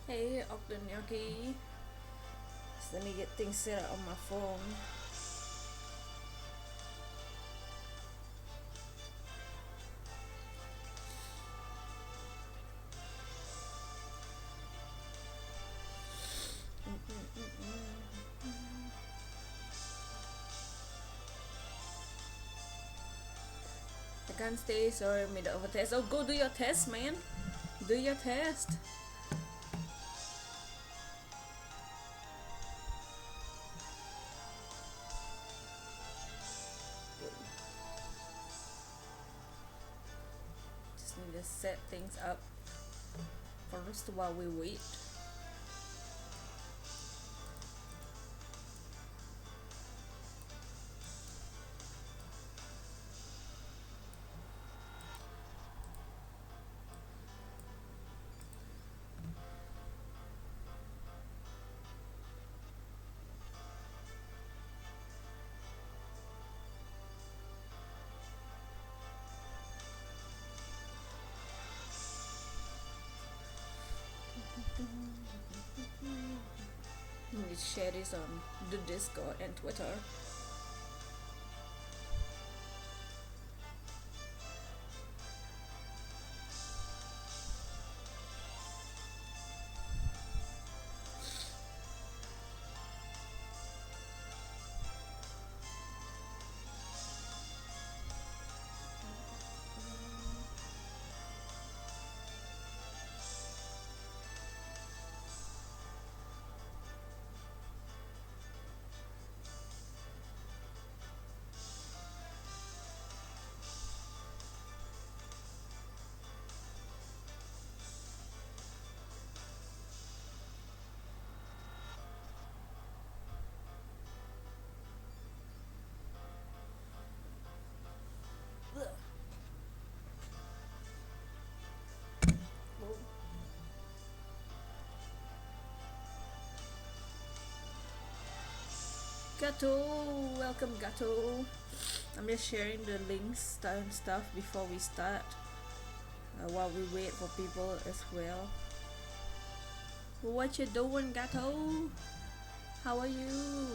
Hey, Oktanyoki. So let me get things set up on my phone. I can't stay, sorry, middle of a test. Oh, go do your test, man. Do your test. Just need to set things up first while we wait. Let me share this on the Discord and Twitter. Gato, welcome Gato. I'm just sharing the links and stuff before we start, while we wait for people as well. What you doing, Gato? How are you?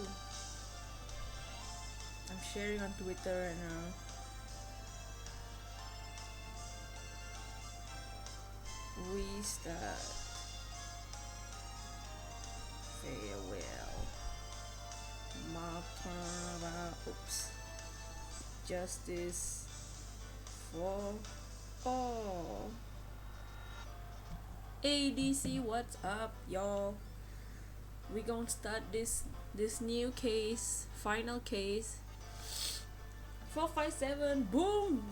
I'm sharing on Twitter and we start. Farewell. Mob Turnabout. Oops. Justice for all. ADC, what's up, y'all? We gonna start this new case, final case. 457, boom!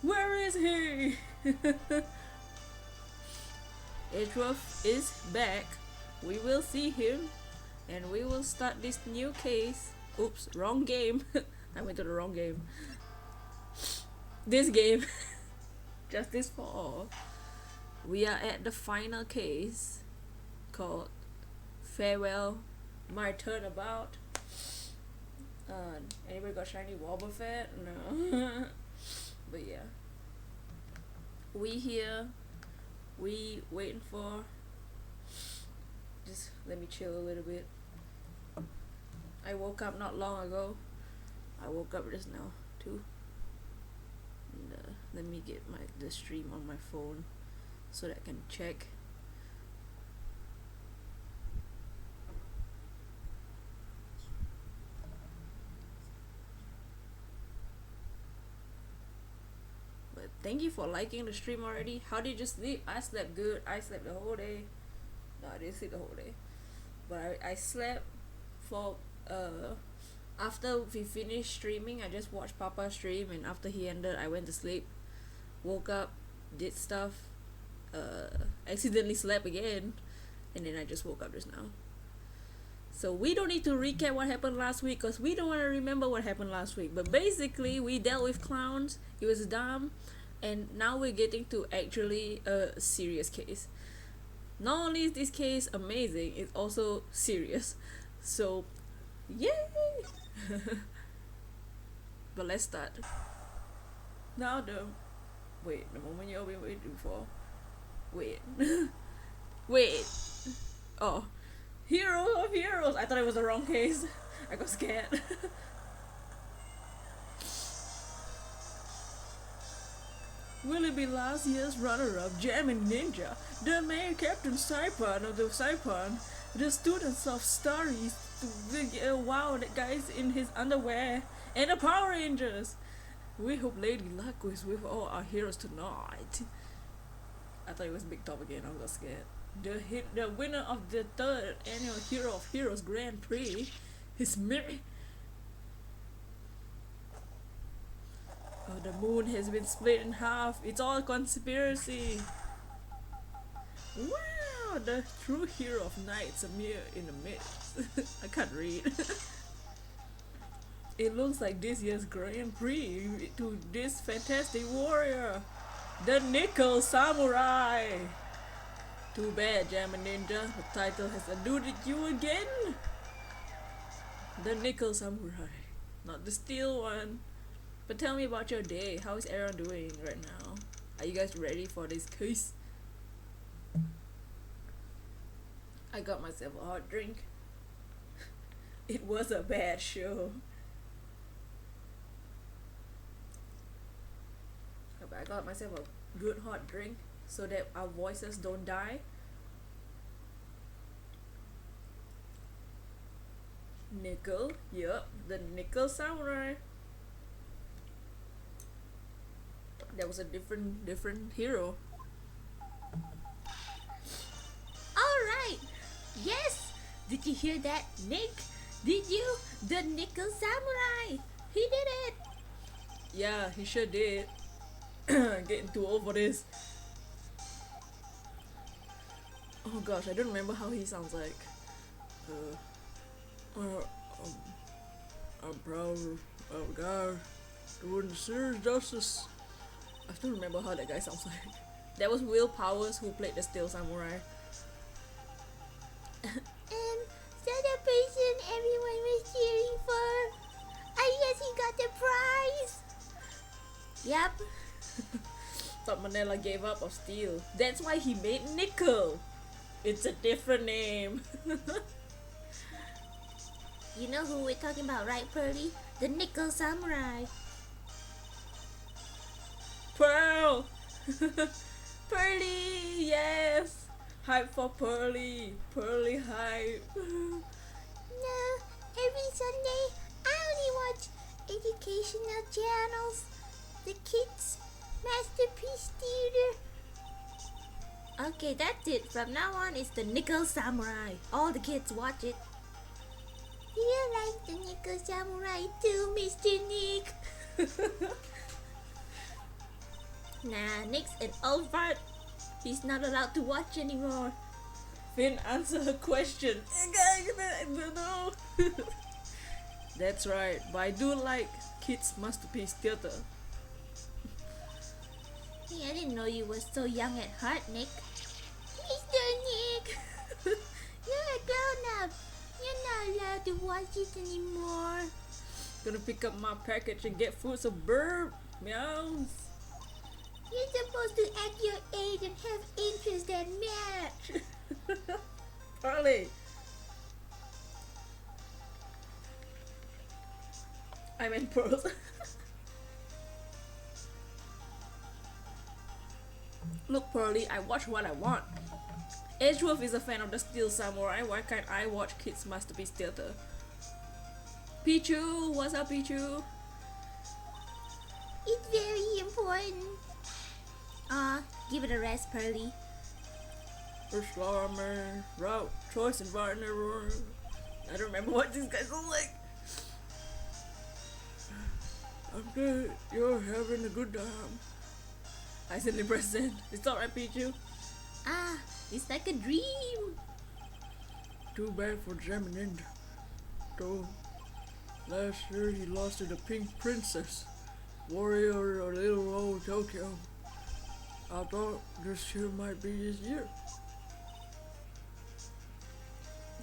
Where is he? Edgeworth is back. We will see him, and we will start this new case. Oops, wrong game. I went to the wrong game. This game. Justice for all. We are at the final case called Farewell, My Turnabout. Anybody got shiny Wobble Fett? No. But yeah. We here. We waiting for. Just let me chill a little bit. I woke up not long ago. I woke up just now too. And let me get the stream on my phone so that I can check. But thank you for liking the stream already. How did you sleep? I slept good. I slept the whole day. No, I didn't sleep the whole day. But I slept for after we finished streaming. I just watched Papa stream, and after he ended I went to sleep, woke up, did stuff, accidentally slept again, and then I just woke up just now. So we don't need to recap what happened last week because we don't want to remember what happened last week. But basically we dealt with clowns, it was dumb, and now we're getting to actually a serious case. Not only is this case amazing, it's also serious. So yay! But let's start. Now the moment you've been waiting for. Wait. Wait. Oh, hero of heroes. I thought it was the wrong case. I got scared. Will it be last year's runner-up, Jammin' Ninja, the main Captain Saipan of the Saipan, the students of Starries, the wow, that guy's in his underwear, and the Power Rangers? We hope Lady Luck is with all our heroes tonight. I thought it was Big Top again, I was scared. The winner of the 3rd annual Hero of Heroes Grand Prix is me. Oh, the moon has been split in half. It's all a conspiracy. Wow, the true hero of nights appear in the midst. I can't read. It looks like this year's Grand Prix to this fantastic warrior, the Nickel Samurai. Too bad, Jammin' Ninja. The title has eluded you again. The Nickel Samurai, not the steel one. But tell me about your day. How is everyone doing right now? Are you guys ready for this case? I got myself a hot drink. It was a bad show. But I got myself a good hot drink so that our voices don't die. Nickel, yup, the Nickel Samurai. That was a different hero. Alright! Yes! Did you hear that, Nick? Did you? The Nickel Samurai! He did it! Yeah, he sure did. Getting too old for this. Oh gosh, I don't remember how he sounds like. I'm proud of God doing the serious justice. I don't remember how that guy sounds like. That was Will Powers who played the Steel Samurai. And so the person everyone was cheering for, I guess he got the prize! Yep. Thought Manila gave up of steel. That's why he made nickel. It's a different name. You know who we're talking about, right, Pearly? The Nickel Samurai. Pearl! Pearly! Yes! Hype for Pearly! Pearly hype! No, every Sunday I only watch educational channels. The Kids Masterpiece Theater. Okay, that's it. From now on, it's the Nickel Samurai. All the kids watch it. Do you like the Nickel Samurai too, Mr. Nick? Nah, Nick's an old fart. He's not allowed to watch anymore. Finn, answer her question. No. That's right, but I do like Kids Masterpiece Theater. Hey, I didn't know you were so young at heart, Nick. Mr. Nick! You're a grown-up. You're not allowed to watch it anymore. Gonna pick up my package and get food, so burp. Meows. You're supposed to act your age and have interests that match. Pearly. I meant pearls. Look, Pearly, I watch what I want. Edgeworth is a fan of the Steel Samurai. Why can't I watch Kids Masterpiece Theater? Pichu, what's up, Pichu? It's very important. Give it a rest, Pearly. First man, route, choice, and partner. I don't remember what these guys look like. I'm good. You're having a good time. I simply press send. It's alright, Pichu. It's like a dream. Too bad for Jammin'. Though last year he lost to the Pink Princess, warrior of little old Tokyo. I thought this year might be his year.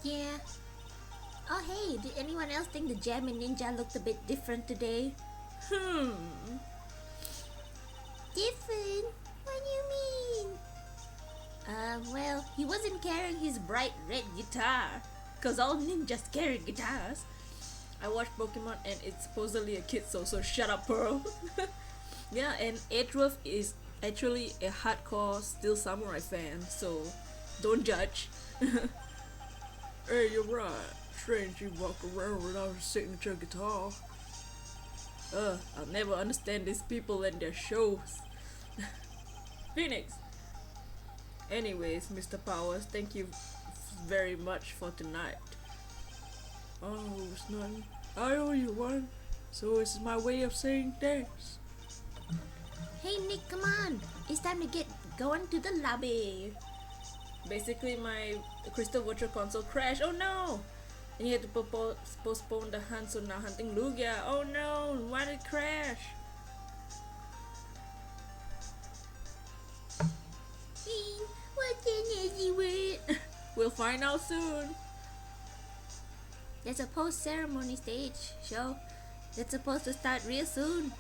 Yeah. Oh hey, did anyone else think the Jammin' Ninja looked a bit different today? Different? What do you mean? Well, He wasn't carrying his bright red guitar, cause all ninjas carry guitars. I watched Pokemon and it's supposedly a kid show, so shut up, Pearl. Yeah, and Edgeworth is actually a hardcore Steel Samurai fan, so don't judge. Hey, you're right. Strange you walk around without a signature guitar. I'll never understand these people and their shows. Phoenix. Anyways, Mr. Powers, thank you very much for tonight. Oh, it's nothing. I owe you one, so it's my way of saying thanks. Hey Nick, come on. It's time to get going to the lobby. Basically, my Crystal Virtual Console crashed. Oh no! And you had to postpone the hunt, so now hunting Lugia. Oh no! Why did it crash? What's in Edgeworth? We'll find out soon. There's a post-ceremony stage show that's supposed to start real soon.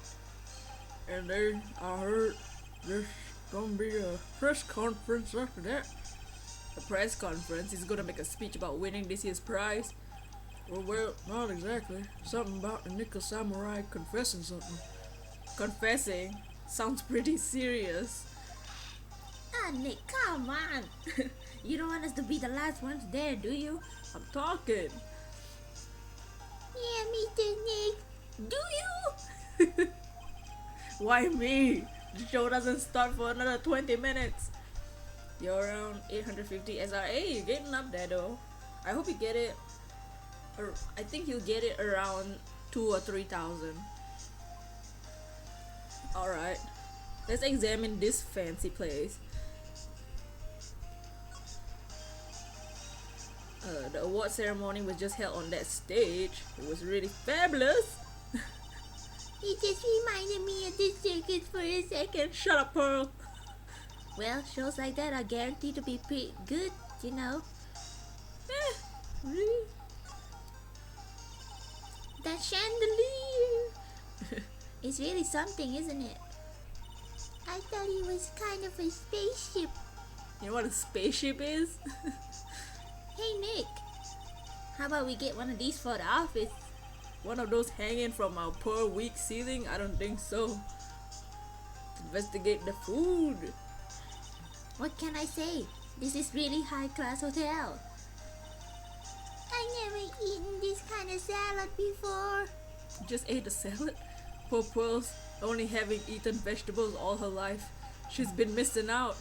And then I heard there's gonna be a press conference after that. A press conference? He's gonna make a speech about winning this year's prize? Well, not exactly. Something about the Nickel Samurai confessing something. Confessing? Sounds pretty serious. Ah, Nick, come on. You don't want us to be the last ones there, do you? I'm talking. Yeah, Mr. Nick. Do you? Why me? The show doesn't start for another 20 minutes. You're around 850 SRA. You're getting up there though. I hope you get it. Or I think you'll get it around 2,000 or 3,000. Alright. Let's examine this fancy place. The award ceremony was just held on that stage. It was really fabulous. You just reminded me of the circus for a second. Shut up, Pearl. Well, shows like that are guaranteed to be pretty good, you know. Really? That chandelier is really something, isn't it? I thought it was kind of a spaceship. You know what a spaceship is? Hey Nick, how about we get one of these for the office? One of those hanging from our poor weak ceiling? I don't think so. Investigate the food. What can I say? This is really high class hotel. I never eaten this kind of salad before. Just ate a salad? Poor Pearl's only having eaten vegetables all her life. She's been missing out.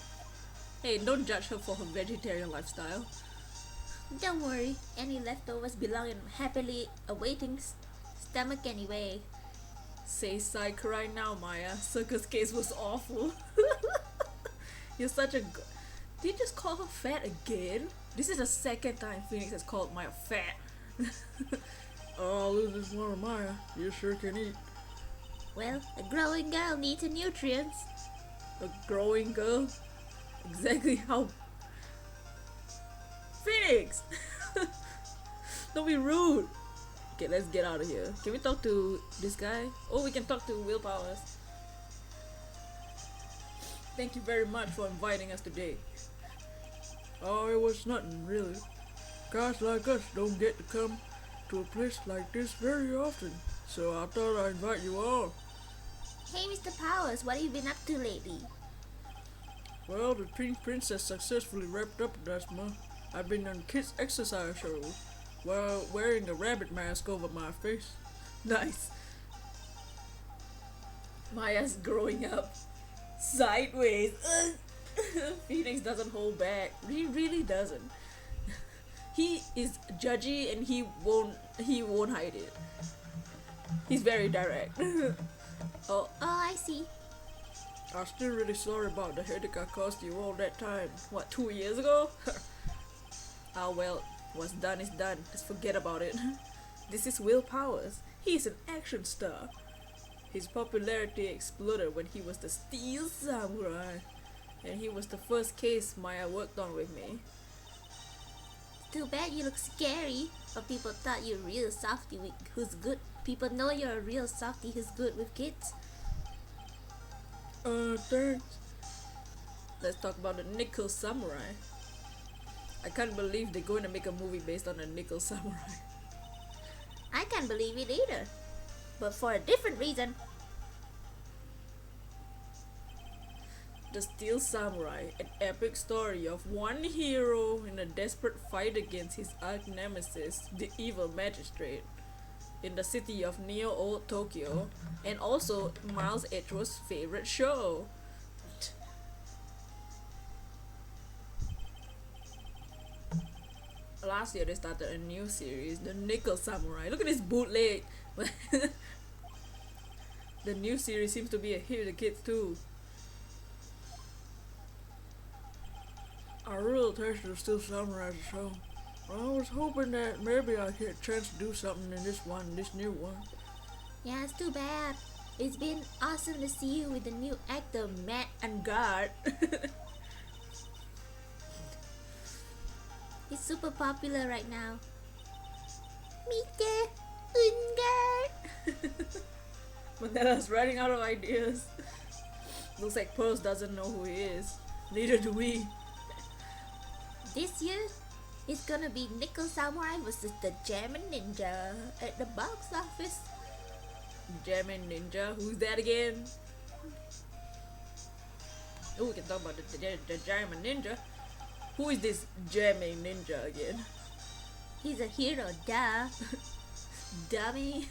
Hey, don't judge her for her vegetarian lifestyle. Don't worry, any leftovers belong in happily awaiting stomach anyway. Say psych right now, Maya. Circus case was awful. You're such a... Did you just call her fat again? This is the second time Phoenix has called Maya fat. Oh, this is one of Maya. You sure can eat. Well, a growing girl needs her nutrients. A growing girl? Exactly how... Phoenix! Don't be rude! Okay, let's get out of here. Can we talk to this guy? Oh, we can talk to Will Powers. Thank you very much for inviting us today. Oh, it was nothing really. Guys like us don't get to come to a place like this very often, so I thought I'd invite you all. Hey Mr. Powers, what have you been up to lately? Well, the Pink Princess successfully wrapped up last month. I've been on kids' exercise shows while wearing a rabbit mask over my face. Nice. Maya's growing up sideways. Phoenix doesn't hold back. He really doesn't. He is judgy and he won't hide it. He's very direct. Oh, I see. I'm still really sorry about the headache I caused you all that time. What, 2 years ago? Ah well, what's done is done. Just forget about it. This is Will Powers. He's an action star. His popularity exploded when he was the Steel Samurai. And he was the first case Maya worked on with me. Too bad you look scary. But people thought you're real softy who's good. People know you're a real softy who's good with kids. Thanks. Let's talk about the Nickel Samurai. I can't believe they're going to make a movie based on a nickel samurai. I can't believe it either. But for a different reason. The Steel Samurai, an epic story of one hero in a desperate fight against his arch-nemesis, the evil magistrate, in the city of Neo-Old Tokyo, and also Miles Edgeworth's favorite show. Last year they started a new series, the Nickel Samurai. Look at this bootleg! The new series seems to be a hit with the kids too. I really tasted the Steel Samurai show. I was hoping that maybe I'd get a chance to do something in this new one. Yeah, it's too bad. It's been awesome to see you with the new actor Matt Angard. He's super popular right now. Mr. Angard. Mandela's running out of ideas. Looks like Pearls doesn't know who he is. Neither do we. This year, it's gonna be Nickel Samurai versus the German Ninja at the box office. German Ninja? Who's that again? Oh, we can talk about the German Ninja. Who is this German Ninja again? He's a hero, duh. Dummy.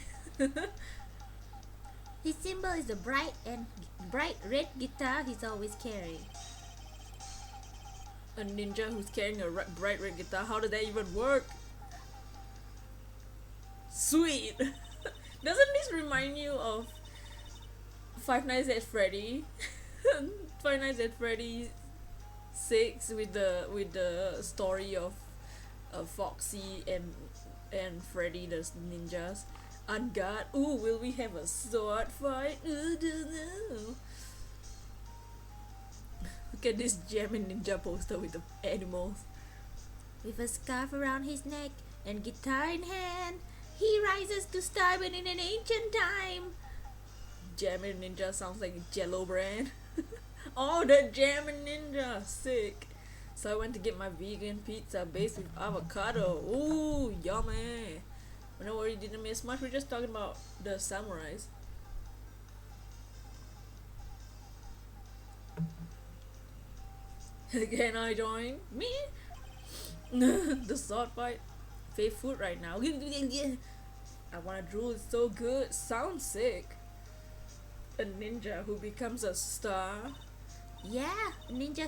His symbol is a bright red guitar he's always carrying. A ninja who's carrying a bright red guitar. How does that even work? Sweet! Doesn't this remind you of Five Nights at Freddy? Five Nights at Freddy 6 with the story of Foxy and Freddy the ninjas. On God, ooh, will we have a sword fight? Ooh, don't know. Look at this German ninja poster with the animals. With a scarf around his neck and guitar in hand, he rises to stardom in an ancient time. German ninja sounds like a Jello brand. Oh, the German ninja, sick. So I went to get my vegan pizza based with avocado. Ooh, yummy. But no worry, didn't miss much. We're just talking about the samurais. Can I join? Me? The sword fight. Fave food right now. I wanna drool, it's so good. Sounds sick. A ninja who becomes a star. Yeah, a ninja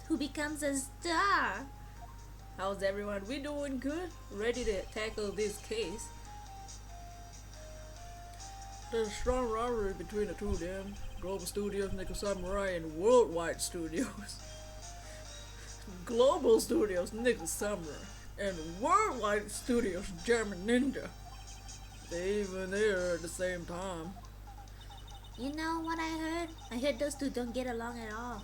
who becomes a star. How's everyone? We doing good? Ready to tackle this case? There's a strong rivalry between the two of them. Global Studios, Nickel Samurai, and Worldwide Studios. Global Studios, Nickel Samurai, and Worldwide Studios, German Ninja. They even there at the same time. You know what I heard? I heard those two don't get along at all.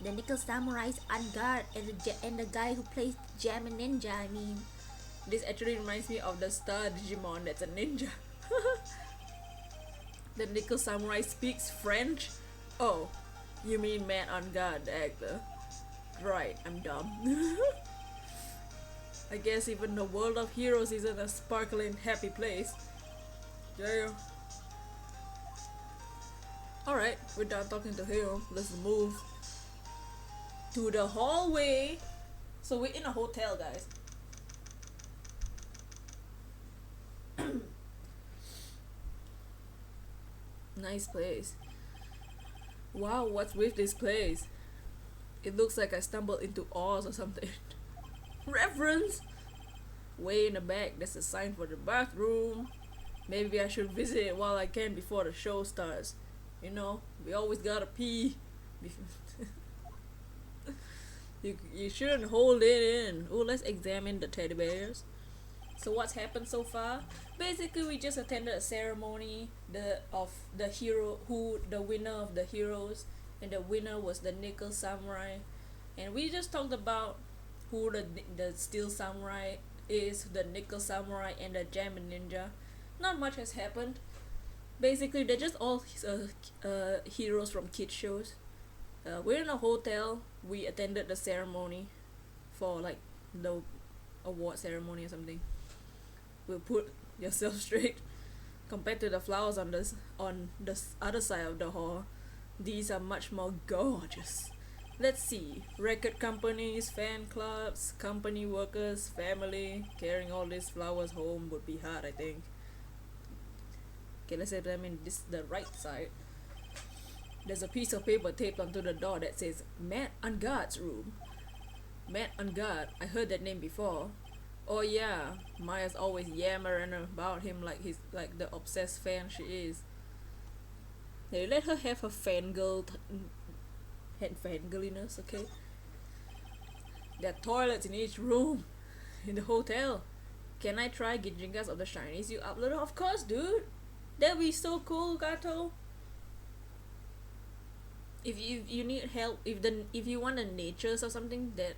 The Nickel Samurai's on guard and the guy who plays German Ninja, I mean. This actually reminds me of the star Digimon that's a ninja. The Nickel Samurai speaks French? Oh, you mean Man on Guard, the actor. Right, I'm dumb. I guess even the world of heroes isn't a sparkling, happy place. Yeah. Alright, we're done talking to him. Let's move to the hallway. So we're in a hotel, guys. Nice place. Wow, what's with this place? It looks like I stumbled into Oz or something. Reference! Way in the back, there's a sign for the bathroom. Maybe I should visit it while I can before the show starts. You know, we always gotta pee. You shouldn't hold it in. Oh, let's examine the teddy bears. So what's happened so far? Basically, we just attended a ceremony of the winner of the heroes, and the winner was the Nickel Samurai. And we just talked about who the Steel Samurai is, the Nickel Samurai, and the German Ninja. Not much has happened. Basically, they're just all heroes from kid shows. We're in a hotel. We attended the ceremony for like the award ceremony or something. Will put yourself straight. Compared to the flowers on the other side of the hall, these are much more gorgeous. Let's see. Record companies, fan clubs, company workers, family. Carrying all these flowers home would be hard, I think. Okay, let's say them in the right side. There's a piece of paper taped onto the door that says Matt on Guard's room. Matt on Guard. I heard that name before. Oh yeah, Maya's always yammering about him like he's like the obsessed fan she is. They let her have her fangirliness, okay? There are toilets in each room in the hotel. Can I try Gijingas of the Shinies you uploaded? Of course, dude. That'd be so cool, Gato. If you need help, if you want the natures or something, that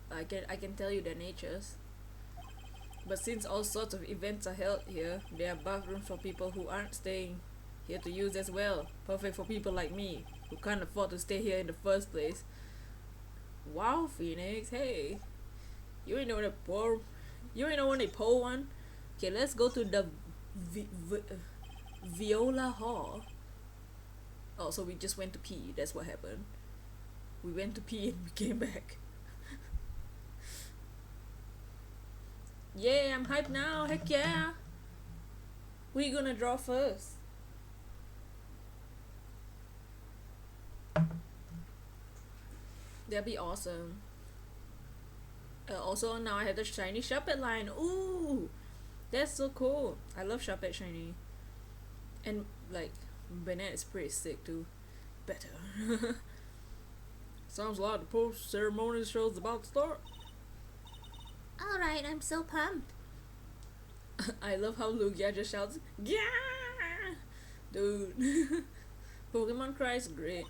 I can tell you the natures. But since all sorts of events are held here, there are bathrooms for people who aren't staying here to use as well. Perfect for people like me, who can't afford to stay here in the first place. Wow, Phoenix, hey. You ain't know when they pull one? Okay, let's go to the Viola Hall. Oh, so we just went to pee, that's what happened. We went to pee and we came back. Yeah, I'm hyped now, heck yeah. Who you gonna draw first? That'd be awesome. Also, now I have the shiny Shuppet line. Ooh, that's so cool. I love Shuppet shiny. And like, Bennett is pretty sick too. Better. Sounds like the post-ceremony show's about to start. Alright, I'm so pumped. I love how Lugia just shouts, yeah! Dude. Pokemon Cry is great.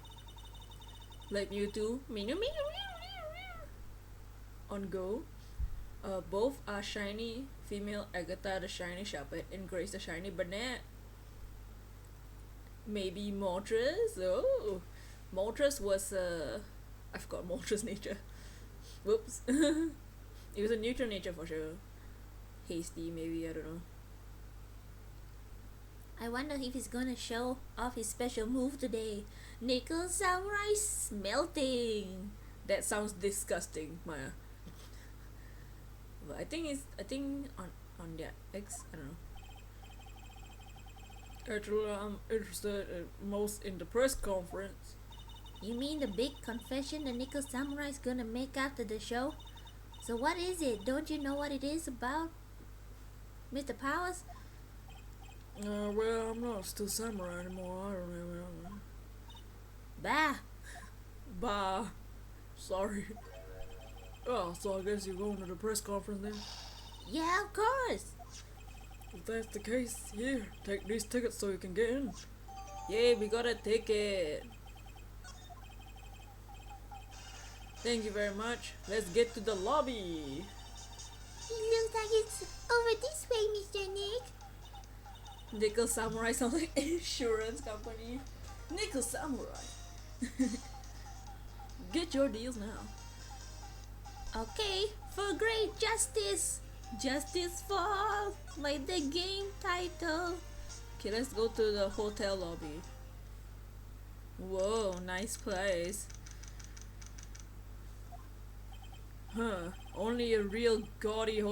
Like Mewtwo, Mew Mew Mew Mew on Go. Both are shiny female Agatha the shiny Shuppet and Grace the shiny Bennett. Maybe Moltres? Oh! Moltres was I forgot Moltres' nature. Whoops. It was a neutral nature for sure. Hasty, maybe, I don't know. I wonder if he's gonna show off his special move today. Nickel Samurai Smelting. That sounds disgusting, Maya. But I think on their X, I don't know. Actually, I'm interested most in the press conference. You mean the big confession the Nickel Samurai's gonna make after the show? So what is it? Don't you know what it is about, Mr. Powers? Well, I'm not still samurai anymore. I don't know. Bah! Bah. Sorry. Oh, so I guess you're going to the press conference then? Yeah, of course! If that's the case, here, take these tickets so you can get in. Yay, we got a ticket. Thank you very much. Let's get to the lobby. It looks like it's over this way, Mr. Nick. Nickel Samurai sounds like insurance company. Nickel Samurai. Get your deals now. Okay, for great justice. Justice for all, like the game title. Okay, let's go to the hotel lobby. Whoa, nice place. Huh, only a real gaudy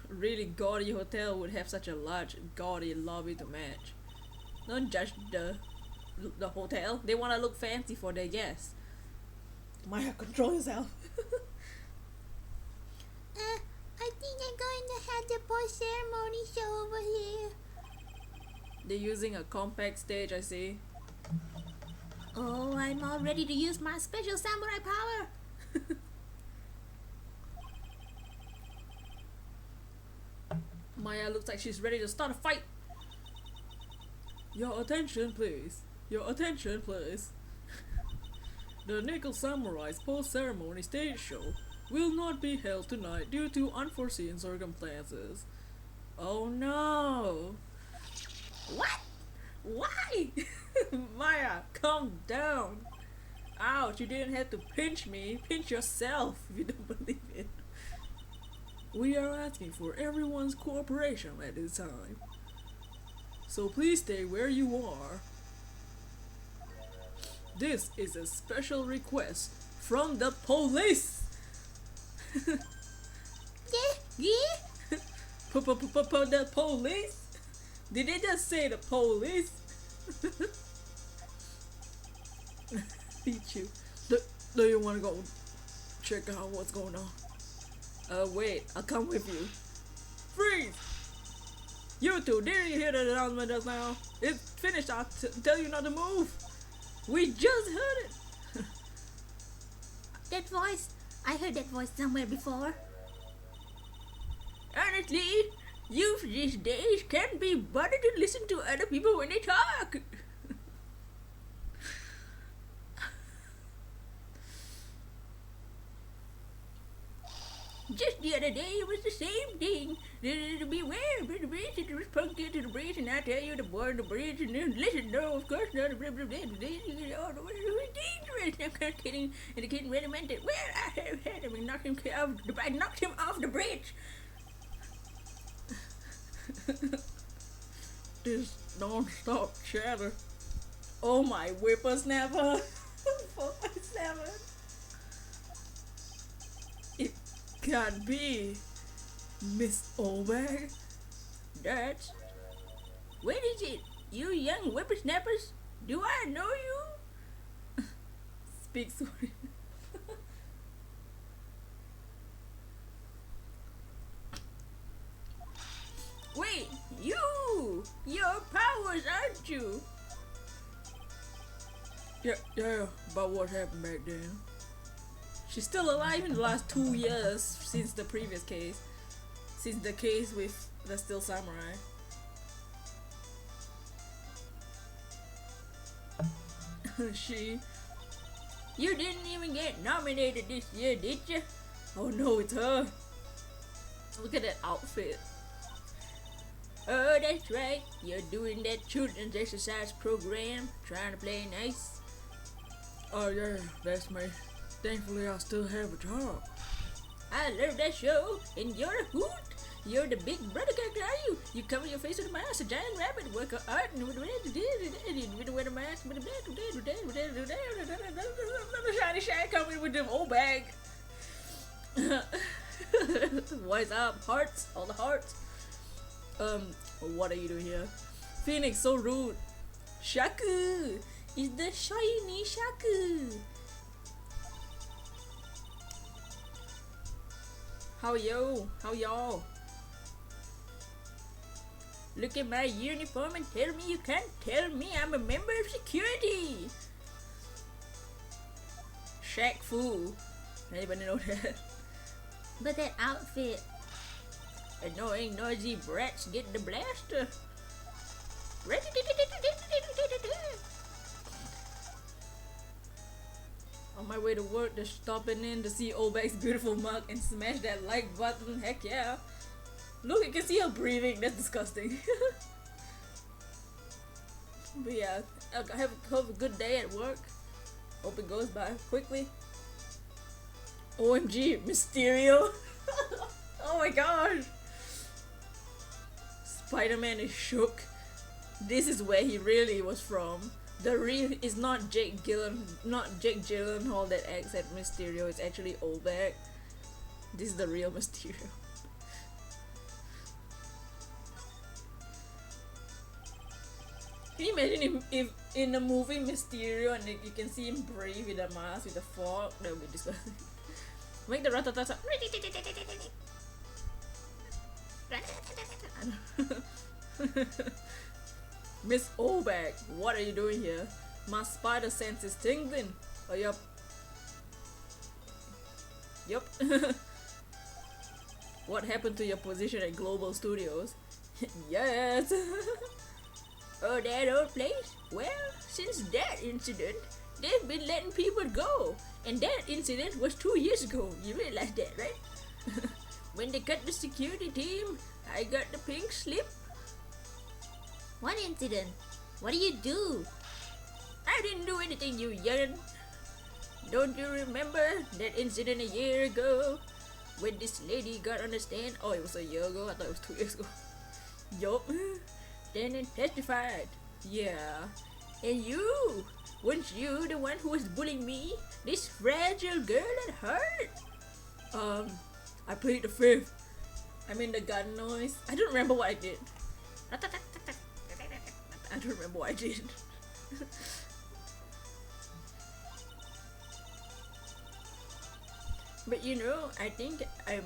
really gaudy hotel would have such a large gaudy lobby to match. Don't judge the hotel. They want to look fancy for their guests. Maya, control yourself. I think they're going to have the post-ceremony show over here. They're using a compact stage, I see. Oh, I'm all ready to use my special samurai power. Maya looks like she's ready to start a fight. Your attention, please. Your attention, please. The Nickel Samurai's post-ceremony stage show will not be held tonight due to unforeseen circumstances. Oh no! What? Why? Maya, calm down. Ouch, you didn't have to pinch me. Pinch yourself if you don't believe it. We are asking for everyone's cooperation at this time. So please stay where you are. This is a special request from the police. Yeah? The police? Did they just say the police? Beat you. Do you want to go check out what's going on? Wait, I'll come with you. Freeze! You two, didn't you hear the announcement just now? It's finished, I'll tell you not to move. We just heard it. That voice, I heard that voice somewhere before. Honestly, youth these days can't be bothered to listen to other people when they talk. Just the other day, it was the same thing. Beware of the bridge, it was punctured to the bridge, and I tell you to board the bridge, and then listen, no, of course not, blah, blah, blah, blah, blah, it was dangerous. I'm not kidding, and the kid really meant it. Well, I have had him, I knocked him off the bridge. This non-stop chatter. Oh my whippersnapper. 457. It can't be Miss Olberg. That's... What is it? You young whippersnappers? Do I know you? Speak sorry. Wait, you! Your powers, aren't you? Yeah, about what happened back then. She's still alive in the last 2 years since the previous case. Since the case with the Still Samurai. You didn't even get nominated this year, did you? Oh no, it's her. Look at that outfit. Oh, that's right. You're doing that children's exercise program, trying to play nice. Oh yeah, that's me. Thankfully, I still have a job. I love that show, and you're a hoot. You're the big brother character, are you? You cover your face with a mask, a giant rabbit, work of art, and with a mask, with a shiny shine coming with them old bag. What's up, hearts? All the hearts. What are you doing here? Phoenix, so rude. Shaku! It's the shiny Shaku! How y'all? Look at my uniform and tell me you can't tell me I'm a member of security! Shaq Fu. Anybody know that? But that outfit. Annoying, noisy brats get the blaster. On my way to work, just stopping in to see Olbek's beautiful mug and smash that like button. Heck yeah. Look, you can see her breathing. That's disgusting. But yeah, have a good day at work. Hope it goes by quickly. OMG, Mysterio. Oh my gosh. Spider-Man is shook. This is where he really was from. The real is not Jake Gyllenhaal that acts at Mysterio. It's actually Olbek. This is the real Mysterio. Can you imagine if in the movie Mysterio and you can see him breathe with a mask with a fog? That would be disgusting. Make the ratatata. Miss Olbek, what are you doing here? My spider sense is tingling. Oh, yup. Yup. What happened to your position at Global Studios? Yes. Oh, that old place? Well, since that incident, they've been letting people go. And that incident was 2 years ago. You realize that, right? When they cut the security team, I got the pink slip. What incident? What do you do? I didn't do anything, you youngin'. Don't you remember that incident a year ago? when this lady got on the stand. Oh, it was a year ago. I thought it was 2 years ago. Yup. Then it testified. Yeah. And you, weren't you the one who was bullying me? This fragile girl that hurt? I played the fifth. I mean the gun noise. I don't remember what I did. I don't remember what I did. But you know, I think I'm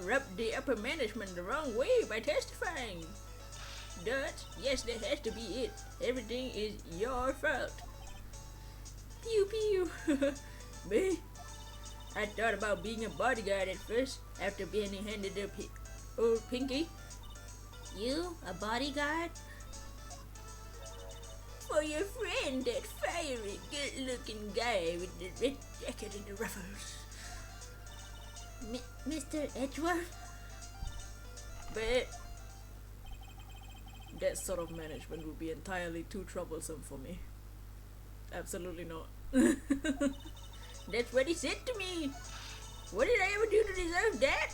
rubbed the upper management the wrong way by testifying. That, yes, that has to be it. Everything is your fault. Pew pew. Me? I thought about being a bodyguard at first, after being handed the old Pinky. You, a bodyguard? For your friend, that fiery, good-looking guy with the red jacket and the ruffles. Mr. Edgeworth? But that sort of management would be entirely too troublesome for me. Absolutely not. That's what he said to me. What did I ever do to deserve that?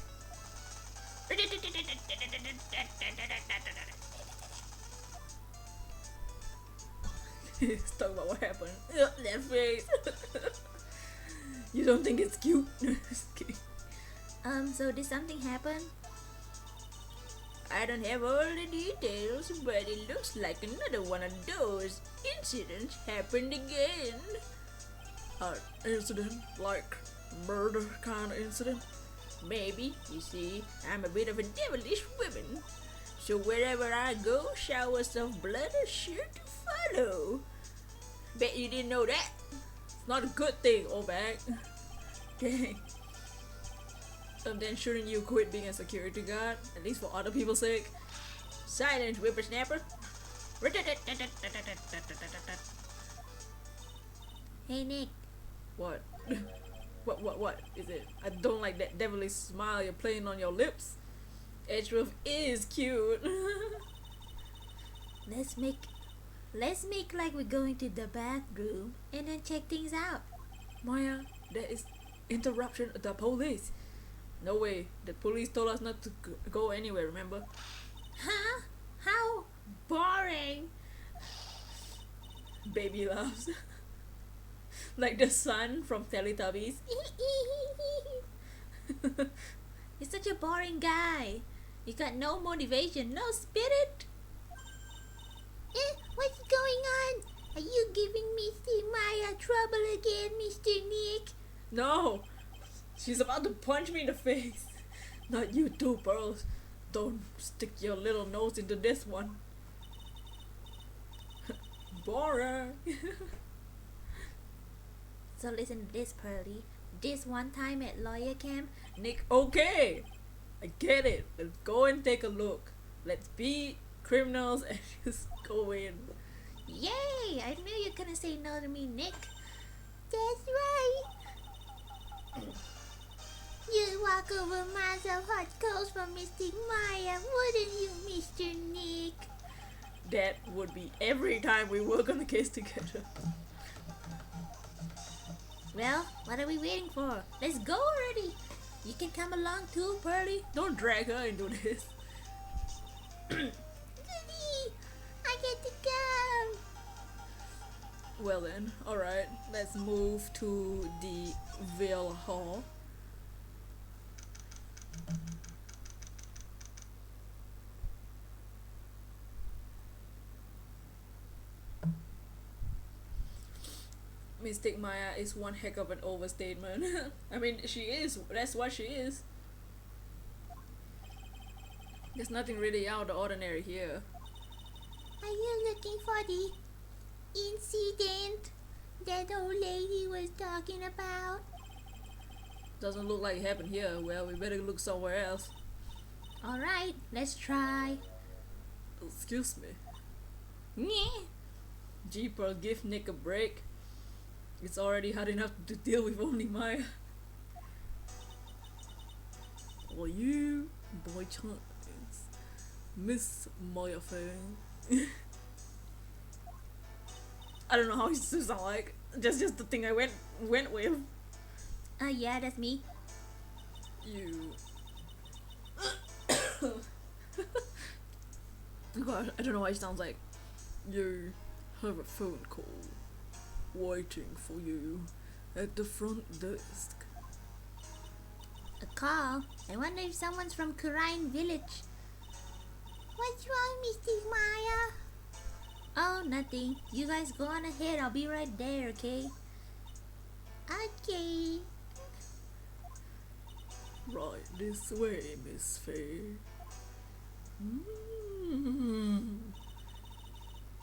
Let's talk about what happened. Ugh, that face. You don't think it's cute? Just kidding. So did something happen? I don't have all the details, but it looks like another one of those incidents happened again. Incident? Like murder kind of incident? Maybe. You see, I'm a bit of a devilish woman. So wherever I go, showers of blood are sure to follow. Bet you didn't know that. It's not a good thing, old bag. Dang. So then shouldn't you quit being a security guard? At least for other people's sake? Silence, whippersnapper. Hey Nick. What? What is it? I don't like that devilish smile you're playing on your lips. Edgeworth is cute. Let's make like we're going to the bathroom and then check things out. Maya, that is interruption of the police. No way. The police told us not to go anywhere, remember? Huh? How boring. Baby laughs. Like the sun from Teletubbies. You're such a boring guy. You got no motivation, no spirit. What's going on? Are you giving Mr. Maya trouble again, Mr. Nick? No! She's about to punch me in the face. Not you too, Pearls. Don't stick your little nose into this one. Boring. So listen to this, Pearly. This one time at lawyer camp, Nick, okay. I get it. Let's go and take a look. Let's be criminals and just go in. yay! I knew you couldn't say no to me, Nick. That's right. You'd walk over miles of hot coals for Mr. Maya, wouldn't you, Mr. Nick? That would be every time we work on a case together. Well, what are we waiting for? Let's go already. You can come along too, Pearly. Don't drag her into this. Goody! I get to go. Well then, alright. Let's move to the Vale Hall. Mystic Maya is one heck of an overstatement. I mean, she is. That's what she is. There's nothing really out of the ordinary here. Are you looking for the incident that old lady was talking about? Doesn't look like it happened here. Well, we better look somewhere else. Alright, let's try. Excuse me. Nyeh. Jeeper, give Nick a break. It's already hard enough to deal with only Maya. Or you, boy chance, Miss Maya fan. I don't know how it sounds like. Just the thing I went with. Yeah, that's me. You. God, I don't know why it sounds like you have a phone call waiting for you at the front desk. A call? I wonder if someone's from Kurine Village. What's wrong, Mr. Maya? Oh, nothing. You guys go on ahead. I'll be right there, okay? Okay. Right this way, Miss Faye.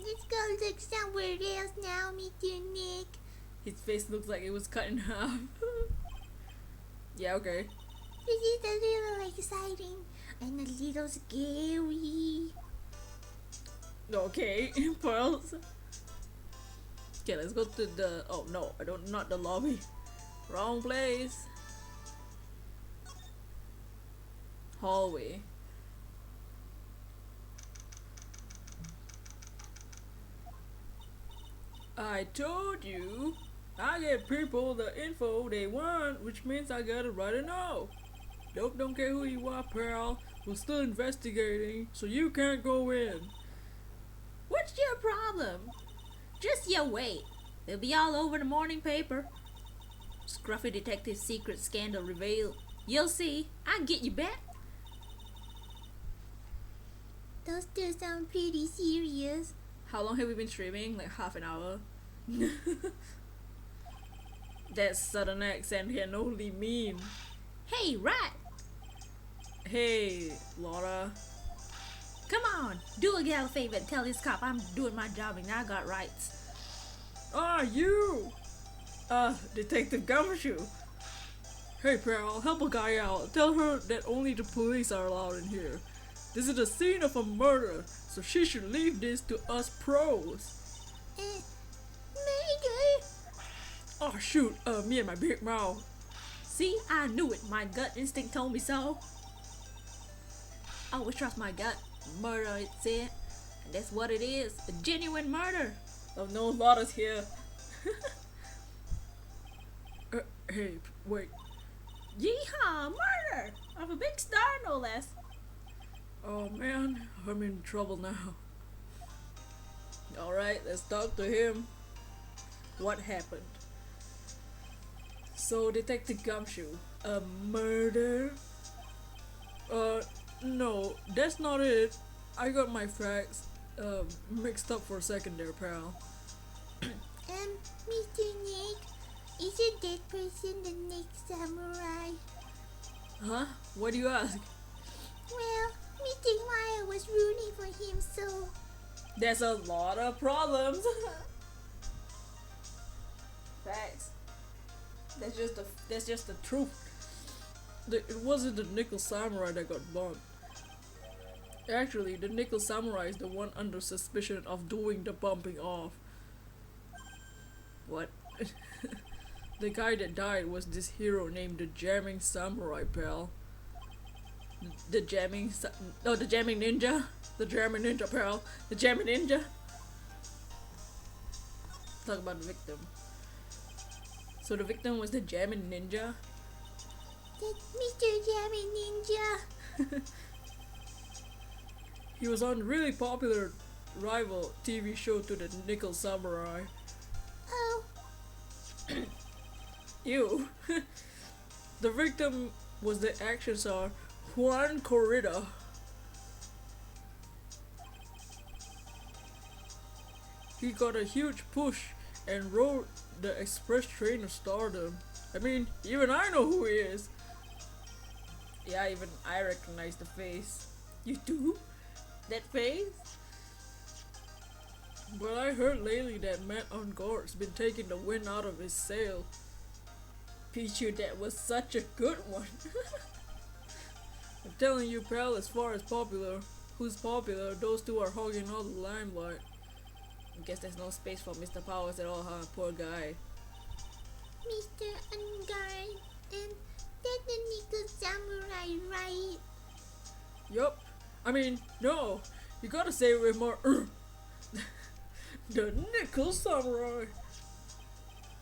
Let's go look somewhere else now, Mr. Nick. His face looks like it was cut in half. Yeah, okay. This is a little exciting and a little scary. Okay, Pearls. Okay, let's go to the. Oh no, I don't. Not the lobby. Wrong place. Hallway. I told you, I get people the info they want, which means I gotta write a no. Dope don't care who you are, Pearl. We're still investigating, so you can't go in. What's your problem? Just you wait. They'll be all over the morning paper. Scruffy detective's secret scandal revealed. You'll see. I'll get you back. Those two sound pretty serious. How long have we been streaming? Like half an hour. That southern accent here only mean. Hey, Wright! Hey, Laura. Come on, do a gal a favor and tell this cop I'm doing my job and I got rights. Ah, you! Detective Gumshoe. Hey, Pearl, help a guy out. Tell her that only the police are allowed in here. This is the scene of a murder, so she should leave this to us pros. Murder? Oh shoot, me and my big mouth. See, I knew it. My gut instinct told me so. I always trust my gut. Murder, it said. And that's what it is. A genuine murder. Oh no, Laura's here. Hey, wait. Yeehaw, murder! Of a big star, no less. Oh man, I'm in trouble now. Alright, let's talk to him. What happened? So, Detective Gumshoe, a murder? No, that's not it. I got my facts mixed up for a second there, pal. Mr. Nick, is a dead person the next samurai? Huh? What do you ask? Well, Mr. Maya was rooting for him, so... There's a lot of problems. Facts. That's just the truth. It wasn't the Nickel Samurai that got bumped. Actually, the Nickel Samurai is the one under suspicion of doing the bumping off. What? The guy that died was this hero named the Jamming Samurai, pal. The Jamming Ninja? The Jamming Ninja, pal. The Jamming Ninja? Talk about the victim. So the victim was the Jamming Ninja? That's Mr. Jamming Ninja. He was on really popular rival TV show to the Nickel Samurai. Oh. Ew. The victim was the action star Juan Corrida. He got a huge push and rode the express train of stardom. I mean, even I know who he is. Yeah, even I recognize the face. You do? That face? But I heard lately that Matt on Guard's been taking the wind out of his sail. Pichu, that was such a good one. I'm telling you, pal, as far as popular, who's popular, those two are hogging all the limelight. I guess there's no space for Mr. Powers at all, huh? Poor guy. Mr. Unguard, and that's the Nickel Samurai, right? Yup. I mean, no. You gotta say it with more The Nickel Samurai.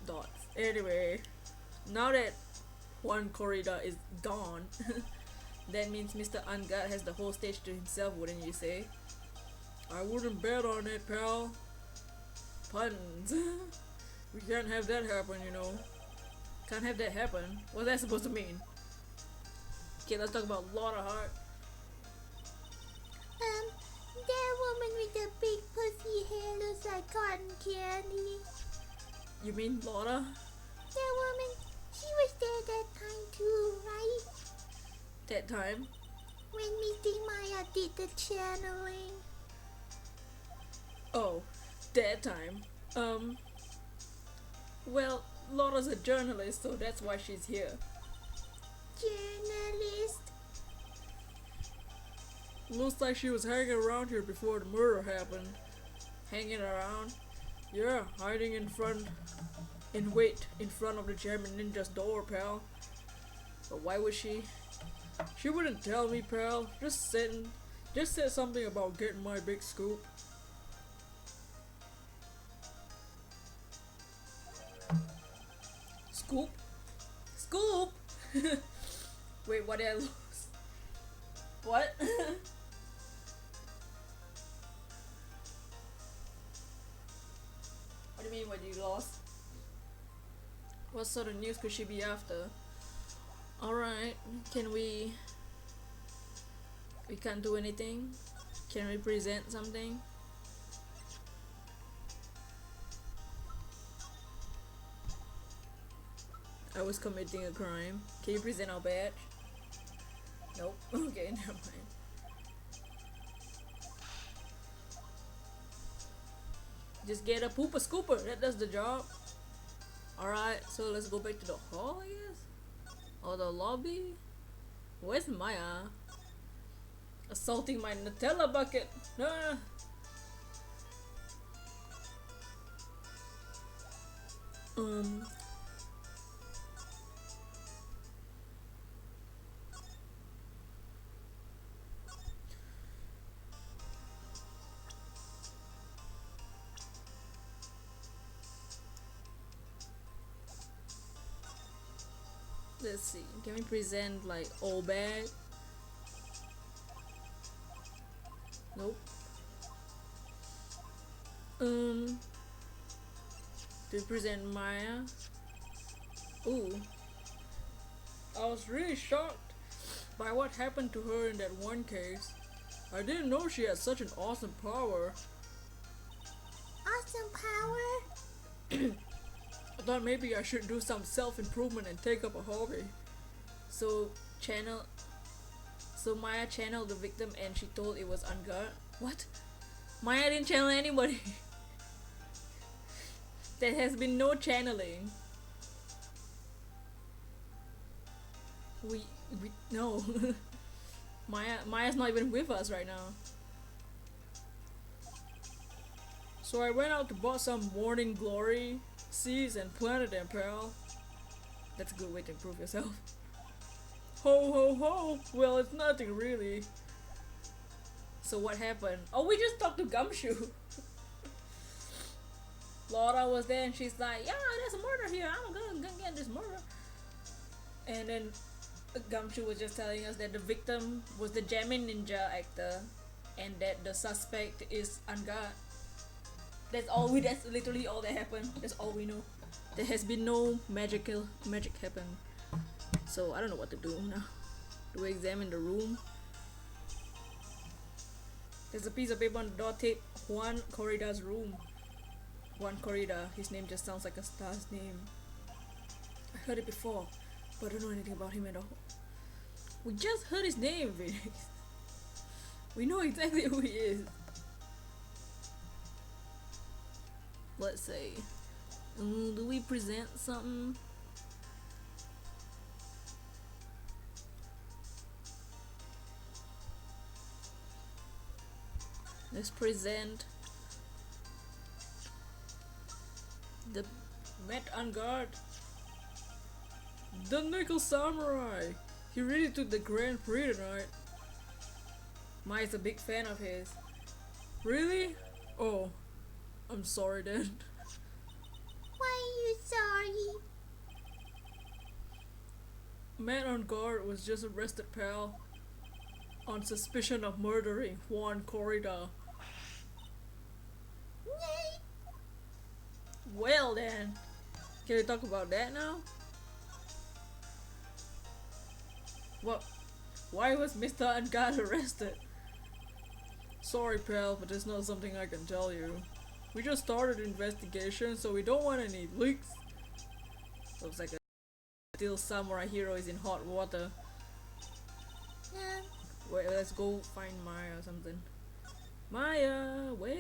Dots. Anyway, now that one corridor is gone. That means Mr. Ungut has the whole stage to himself, wouldn't you say? I wouldn't bet on it, pal. Puns. We can't have that happen, you know. Can't have that happen. What's that supposed to mean? Okay, let's talk about Laura Hart. That woman with the big pussy hair looks like cotton candy. You mean Laura? That woman, she was there that time too, right? That time? When Mr. Maya did the channeling. Oh, that time. Well, Laura's a journalist, so that's why she's here. Journalist? Looks like she was hanging around here before the murder happened. Hanging around? Yeah, hiding in front of the German ninja's door, pal. But why would she? She wouldn't tell me, pal. Just said something about getting my big scoop. Scoop? Scoop? Wait, what did I lose? What? What do you mean what you lost? What sort of news could she be after? Alright, can we can't do anything? Can we present something? I was committing a crime. Can you present our badge? Nope. Okay, never mind. Just get a pooper scooper. That does the job. Alright, so let's go back to the hall, I guess? Or the lobby? Where's Maya? Assaulting my Nutella bucket. Ah. Let's see. Can we present like old bag? Nope. Do we present Maya? Ooh. I was really shocked by what happened to her in that one case. I didn't know she had such an awesome power. Awesome power? I thought maybe I should do some self-improvement and take up a hobby. So Maya channeled the victim and she told it was Ungut. What? Maya didn't channel anybody. There has been no channeling. No. Maya's not even with us right now. So I went out to buy some morning glory seeds and planted them, pal. That's a good way to improve yourself. Ho ho ho! Well, it's nothing really. So what happened? Oh, we just talked to Gumshoe. Laura was there and she's like, yeah, there's a murder here. I'm gonna get this murder. And then Gumshoe was just telling us that the victim was the Jamin ninja actor and that the suspect is Ungut. That's literally all that happened. That's all we know. There has been no magic happen. So I don't know what to do now. Do we examine the room? There's a piece of paper on the door taped Juan Corrida's room. Juan Corrida, his name just sounds like a star's name. I heard it before, but I don't know anything about him at all. We just heard his name, Phoenix. We know exactly who he is. Let's see. Do we present something? Let's present the Met Unguard. The Nickel Samurai. He really took the Grand Prix tonight. Mai's a big fan of his. Really? Oh, I'm sorry then. Why are you sorry? Man on guard was just arrested, pal, on suspicion of murdering Juan Corrida. Nay. Well then, can we talk about that now? What? Why was Mr. Unguard arrested? Sorry, pal, but there's not something I can tell you. We just started investigation, so we don't want any leaks. Looks like a steel samurai hero is in hot water. Wait, let's go find Maya or something. Maya, where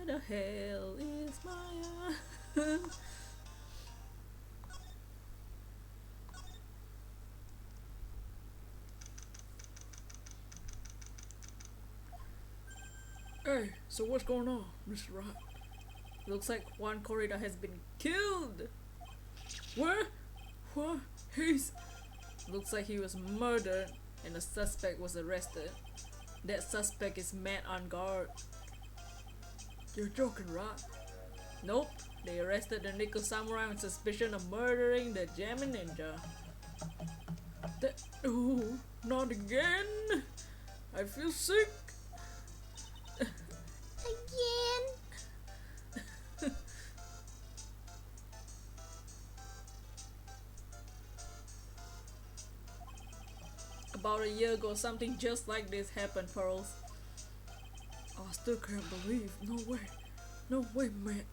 the hell is Maya? Hey, so what's going on, Mr. Wright? Looks like Juan Corrida has been killed. What? What? He's... Looks like he was murdered and the suspect was arrested. That suspect is Matt on guard. You're joking, right? Nope. They arrested the Nickel Samurai on suspicion of murdering the German ninja. Oh, not again! I feel sick! Again? About a year ago, something just like this happened, Pearls. I still can't believe. No way. No way, man.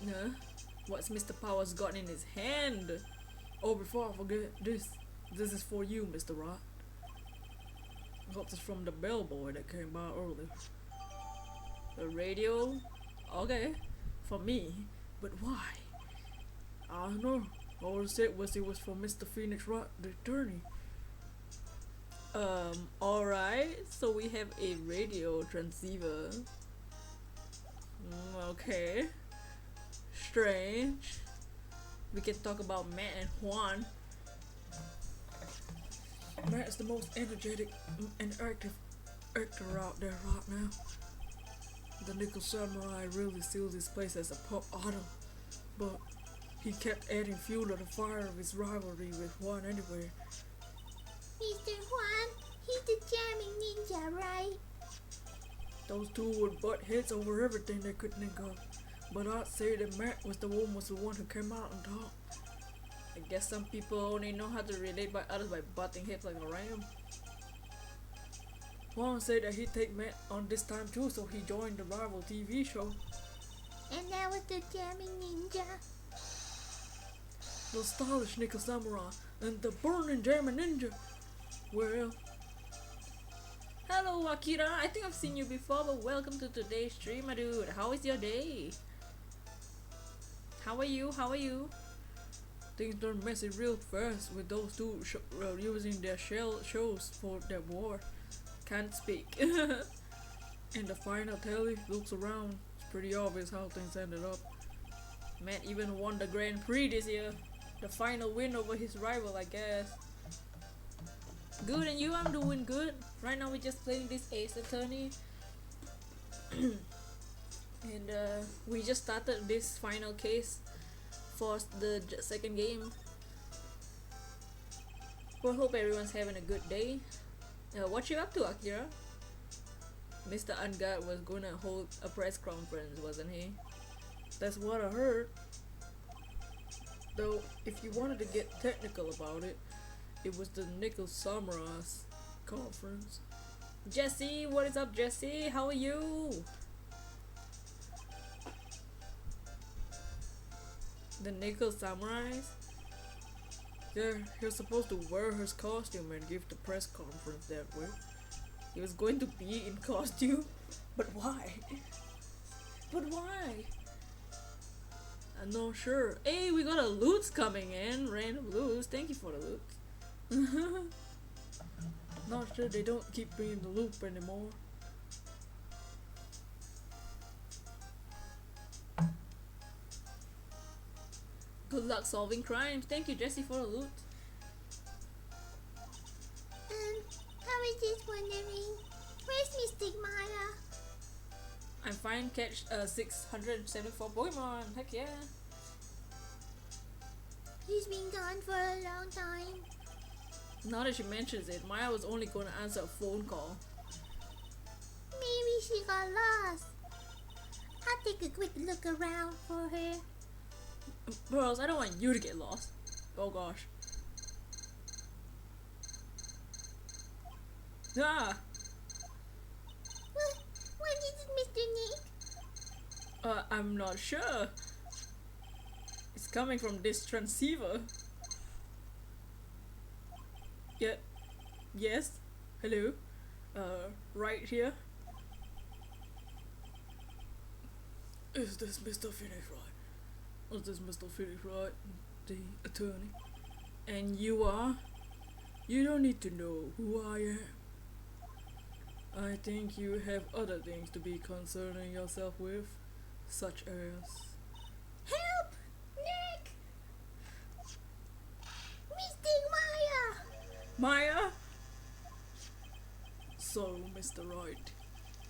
Nah. What's Mr. Powers got in his hand? Oh, before I forget, this is for you, Mr. Wright. Got this from the bellboy that came by earlier. The radio? Okay. For me. But why? I don't know. All it said was it was for Mr. Phoenix Wright, the attorney. Alright, so we have a radio transceiver. Okay. Strange. We can talk about Matt and Juan. Matt is the most energetic and active actor out there right now. The Nickel Samurai really seals his place as a pop idol, but he kept adding fuel to the fire of his rivalry with Juan anyway. Mr. Juan, he's the jamming ninja, right? Those two would butt heads over everything they could think of, but I'd say that Matt was the one who came out on top. I guess some people only know how to relate by others by butting heads like a ram. Juan said that he'd take Matt on this time too, so he joined the rival TV show. And that was the jamming ninja. The stylish Nickel Samurai and the burning German ninja. Well, hello Akira, I think I've seen you before, but welcome to today's stream, my dude. How is your day? How are you? How are you? Things turned messy real fast with those two using their shows for their war. Can't speak. In the final tally, looks around, it's pretty obvious how things ended up. Matt even won the Grand Prix this year. The final win over his rival, I guess. Good, and you? I'm doing good. Right now we're just playing this Ace Attorney. And we just started this final case for the second game. Well, hope everyone's having a good day. What you up to, Akira? Mr. Unguard was gonna hold a press conference, wasn't he? That's what I heard. Though, if you wanted to get technical about it, it was the Nickel Samurai's conference. Jesse, what is up, Jesse? How are you? The Nickel Samurais? Yeah, he was supposed to wear his costume and give the press conference that way. He was going to be in costume? But why? But why? I'm not sure. Hey, we got a loot coming in. Random loot. Thank you for the loot. Not sure they don't keep me in the loop anymore. Good luck solving crimes. Thank you, Jesse, for the loot. I was just wondering, where's Mystic Maya? I'm fine. Catch 674 Pokemon. Heck yeah. He's been gone for a long time. Now that she mentions it, Maya was only going to answer a phone call. Maybe she got lost. I'll take a quick look around for her. Girls, I don't want you to get lost. Oh gosh. Ah! What is it, Mr. Nick? I'm not sure. It's coming from this transceiver. Yeah. Yes? Hello? Right here? Is this Mr. Phoenix Wright? Is this Mr. Phoenix Wright, the attorney? And you are? You don't need to know who I am. I think you have other things to be concerning yourself with, such as... Help! Nick! Mr. Maya! Maya? So, Mr. Wright,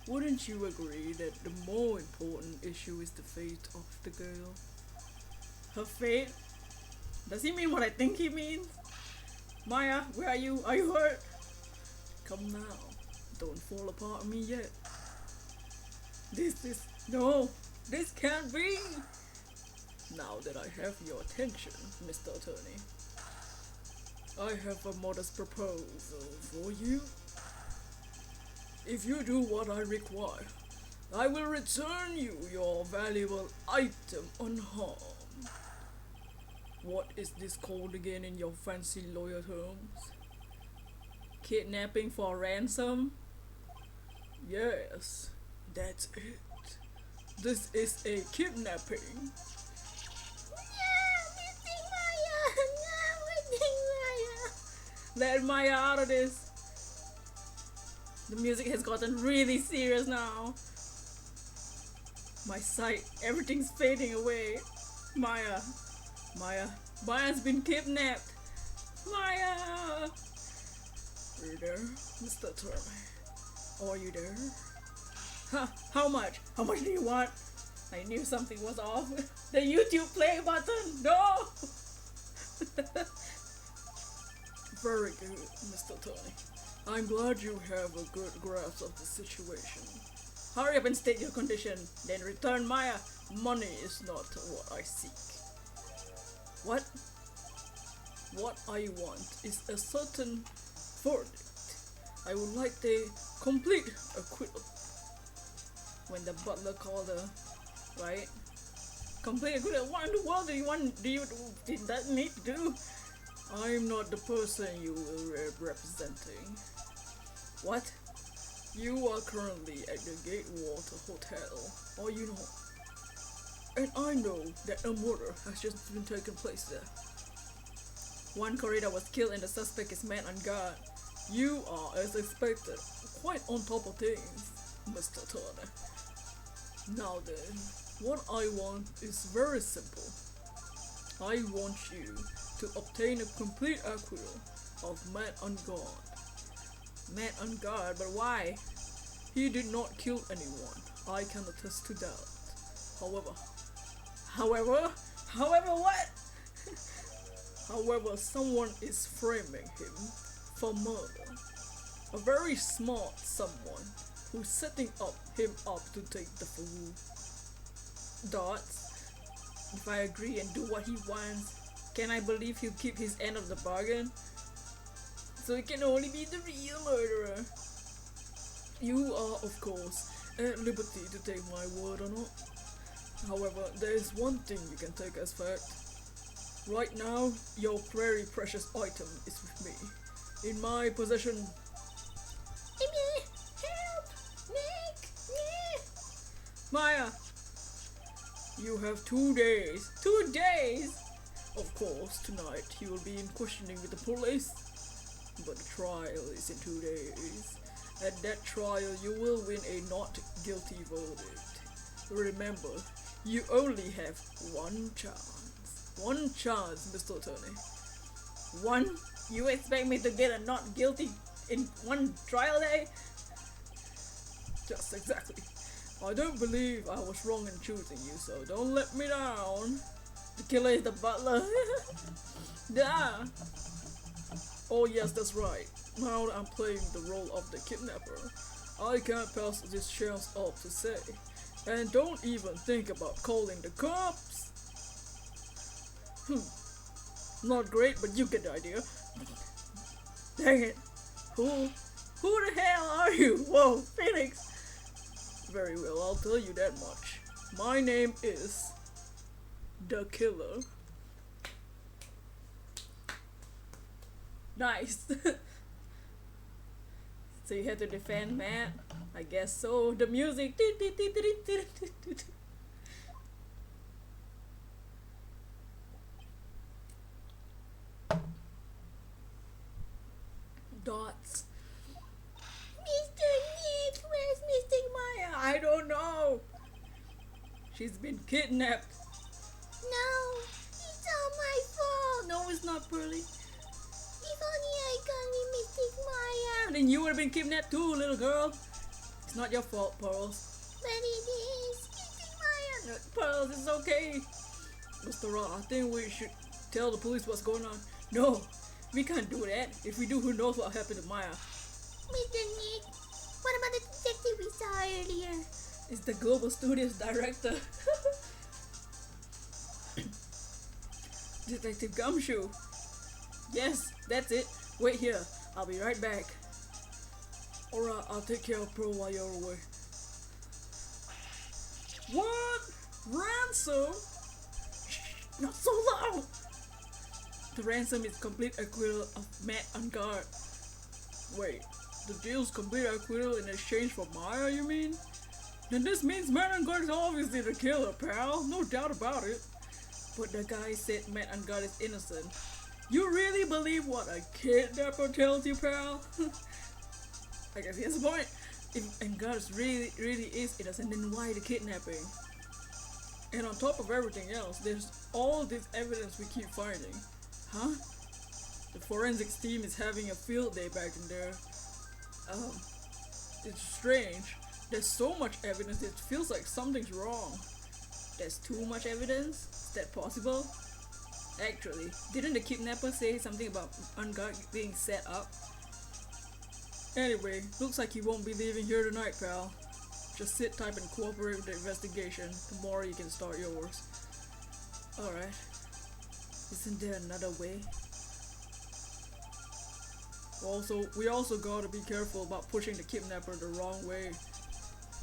wouldn't you agree that the more important issue is the fate of the girl? Her fate? Does he mean what I think he means? Maya, where are you? Are you hurt? Come now. Don't fall apart on me yet. No, this can't be. Now that I have your attention, Mr. Attorney, I have a modest proposal for you. If you do what I require, I will return you your valuable item unharmed. What is this called again in your fancy lawyer terms? Kidnapping for ransom? Yes, that's it. This is a kidnapping. No, Mr. Maya! No, Mr. Maya! Let Maya out of this. The music has gotten really serious now. My sight, everything's fading away. Maya's been kidnapped. Maya! Are you there, Mr. Attorney? Are you there? Huh, how much? How much do you want? I knew something was off. The YouTube play button! No! Very good, Mr. Attorney. I'm glad you have a good grasp of the situation. Hurry up and state your condition, then return Maya. Money is not what I seek. What? What I want is a certain verdict. I would like the complete acquittal. When the butler called her, right? Complete acquittal. What in the world did that need to do? I'm not the person you were representing. What? You are currently at the Gatewater Hotel, are you not? And I know that a murder has just been taken place there. One corridor was killed and the suspect is man on guard. You are, as expected, quite on top of things, Mr. Turner. Now then, what I want is very simple. I want you to obtain a complete acquittal of man on guard. Man on guard, but why? He did not kill anyone. I can attest to that. However what? However, someone is framing him for murder. A very smart someone who's setting him up to take the full dots. If I agree and do what he wants, can I believe he'll keep his end of the bargain? So it can only be the real murderer. You are, of course, at liberty to take my word or not. However, there is one thing you can take as fact. Right now, your very precious item is with me. In my possession. Help! Nick! Maya! You have 2 days. 2 days! Of course, tonight you will be in questioning with the police. But the trial is in 2 days. At that trial, you will win a not guilty verdict. Remember, you only have one chance. One chance, Mr. Attorney. One? You expect me to get a not guilty in one trial day? Just exactly. I don't believe I was wrong in choosing you, so don't let me down. The killer is the butler. Yeah. Oh yes, that's right. Now I'm playing the role of the kidnapper. I can't pass this chance up to say. And don't even think about calling the cops. Not great, but you get the idea. Dang it. Who the hell are you? Whoa, Phoenix. Very well, I'll tell you that much. My name is the Killer. Nice. So you had to defend Matt? I guess so. The music. Dots. Mr. Nick, where's Mr. Maya, I don't know. She's been kidnapped. No, it's all my fault. No, it's not, Pearly. If only I got Mr. Maya. Then you would have been kidnapped too, little girl. It's not your fault, Pearls. But it is. Mr. Maya. No, Pearls, it's okay. Mr. Ra, I think we should tell the police what's going on. No, we can't do that. If we do, who knows what happened to Maya? Mr. Nick, what about the detective we saw earlier? It's the Global Studios director. Detective Gumshoe. Yes, that's it. Wait here. I'll be right back. Alright, I'll take care of Pearl while you're away. What? Ransom? Shh, not so loud! The ransom is complete acquittal of Matt on guard. Wait, the deal's complete acquittal in exchange for Maya, you mean? Then this means Matt on guard is obviously the killer, pal. No doubt about it. But the guy said Matt on guard is innocent. You really believe what a kidnapper tells you, pal? I guess he has a point. If Angar's really is innocent, then why the kidnapping? And on top of everything else, there's all this evidence we keep finding. Huh? The forensics team is having a field day back in there. It's strange. There's so much evidence, it feels like something's wrong. There's too much evidence? Is that possible? Actually, didn't the kidnapper say something about Unguard being set up? Anyway, looks like you won't be leaving here tonight, pal. Just sit tight and cooperate with the investigation. Tomorrow you can start yours. Alright. Isn't there another way? We also gotta be careful about pushing the kidnapper the wrong way.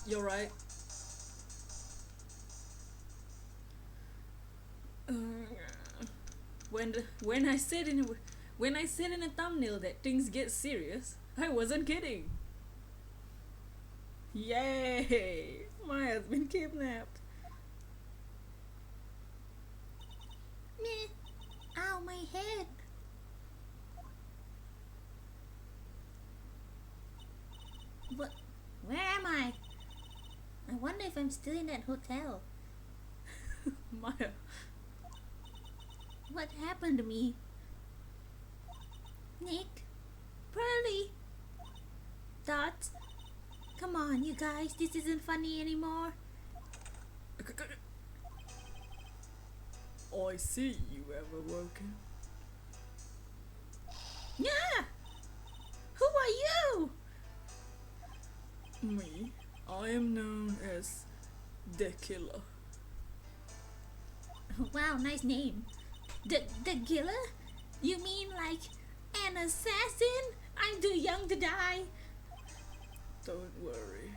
You're right. When I said in a thumbnail that things get serious, I wasn't kidding. Yay! Maya's been kidnapped. Meh. Ow, my head. What? Where am I? I wonder if I'm still in that hotel. Maya. What happened to me? Nick? Pearly? Dots? Come on, you guys, this isn't funny anymore. I see you have awoken. Yeah! Who are you? Me, I am known as the Killer. Wow, nice name. The killer? You mean like an assassin? I'm too young to die. Don't worry,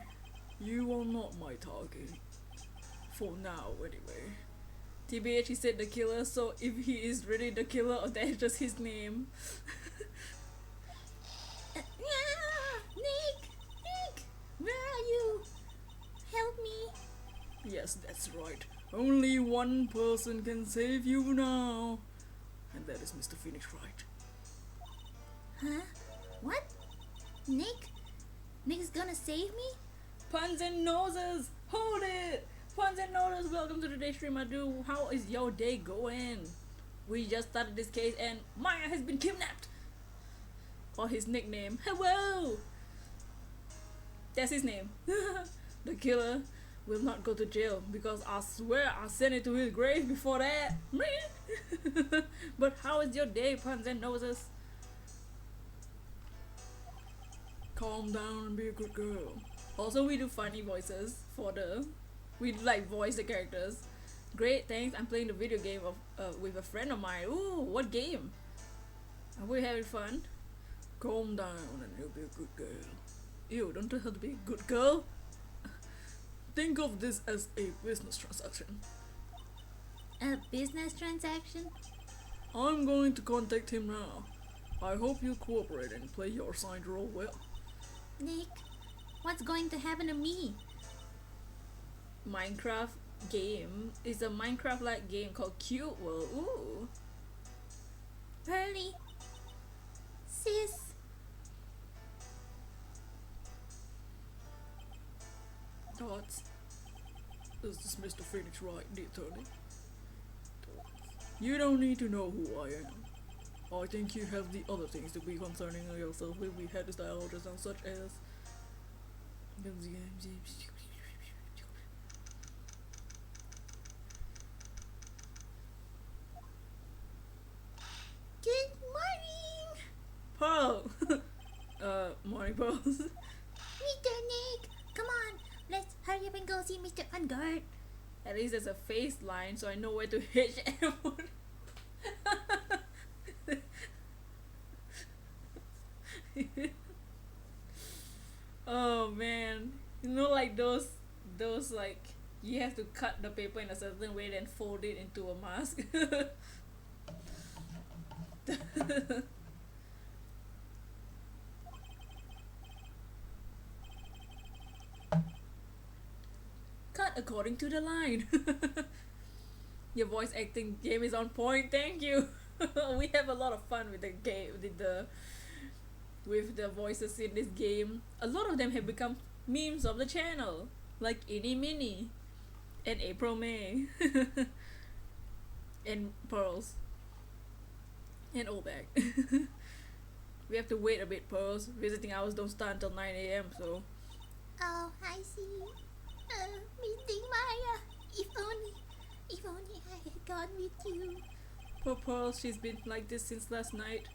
you are not my target. For now, anyway. TBH, he said the killer, so if he is really the killer or that's just his name. Nick, where are you? Help me. Yes, that's right. Only one person can save you now. And that is Mr. Phoenix Wright. Huh? What? Nick's gonna save me? Puns and noses! Hold it! Puns and noses, welcome to the day stream, I do. How is your day going? We just started this case and Maya has been kidnapped! Or his nickname. Hello! That's his name. The killer will not go to jail because I swear I sent it to his grave before that. But how is your day, Puns and noses? calm down and be a good girl. Also, we do funny voices we like voice the characters. Great, thanks. I'm playing the video game with a friend of mine. Ooh, what game? Are we having fun? Calm down and you'll be a good girl. Ew, don't tell her to be a good girl. Think of this as a business transaction. A business transaction? I'm going to contact him now. I hope you cooperate and play your assigned role well. Nick, what's going to happen to me? Minecraft game is a Minecraft-like game called Cute World. Ooh. Pearly. Sis. Thoughts? Is this Mr. Phoenix Wright, the attorney? You don't need to know who I am. I think you have the other things to be concerning yourself with. We had this dialogue just now, such as... Good morning, Pearl! Morning, Pearl. Mr. Nick. Come on, let's hurry up and go see Mr. Ungard. At least there's a face line, so I know where to hitch everyone. Oh man, you know, like those like you have to cut the paper in a certain way, then fold it into a mask. Cut according to the line. Your voice acting game is on point. Thank you. We have a lot of fun with the game, with the voices in this game. A lot of them have become memes of the channel, like Innie Minnie and April May and Pearls and Obag. We have to wait a bit, Pearls. Visiting hours don't start until 9 a.m. so. Oh, I see. Meeting Maya. If only I had gone with you. Poor Pearl, she's been like this since last night.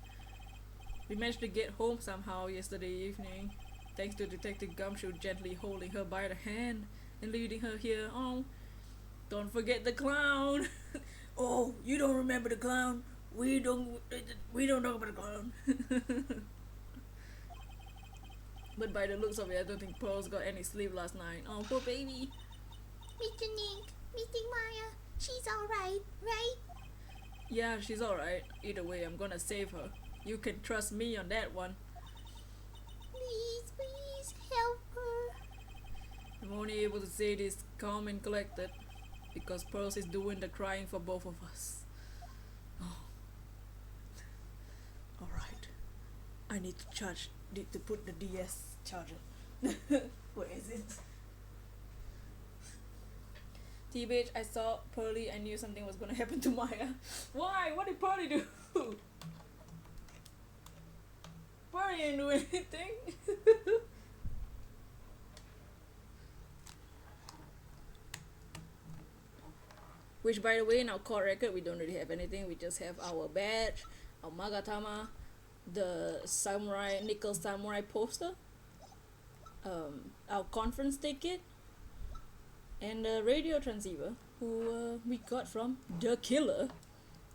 We managed to get home somehow yesterday evening, thanks to Detective Gumshoe gently holding her by the hand and leading her here. Oh, don't forget the clown. Oh, you don't remember the clown? We don't know about the clown. But by the looks of it, I don't think Pearl's got any sleep last night. Oh, poor baby. Mr. Nick, meeting Maya. She's alright, right? Yeah, she's alright. Either way, I'm gonna save her. You can trust me on that one. Please help her. I'm only able to say this calm and collected because Pearls is doing the crying for both of us. Oh. Alright. I need to put the DS charger. Where is it? T-Bitch, I saw Pearly. I knew something was gonna happen to Maya. Why? What did Pearly do? Pearly didn't do anything. Which, by the way, in our core record, we don't really have anything. We just have our badge, our Magatama, the samurai, nickel samurai poster, our conference ticket, and the radio transceiver, who we got from The Killer.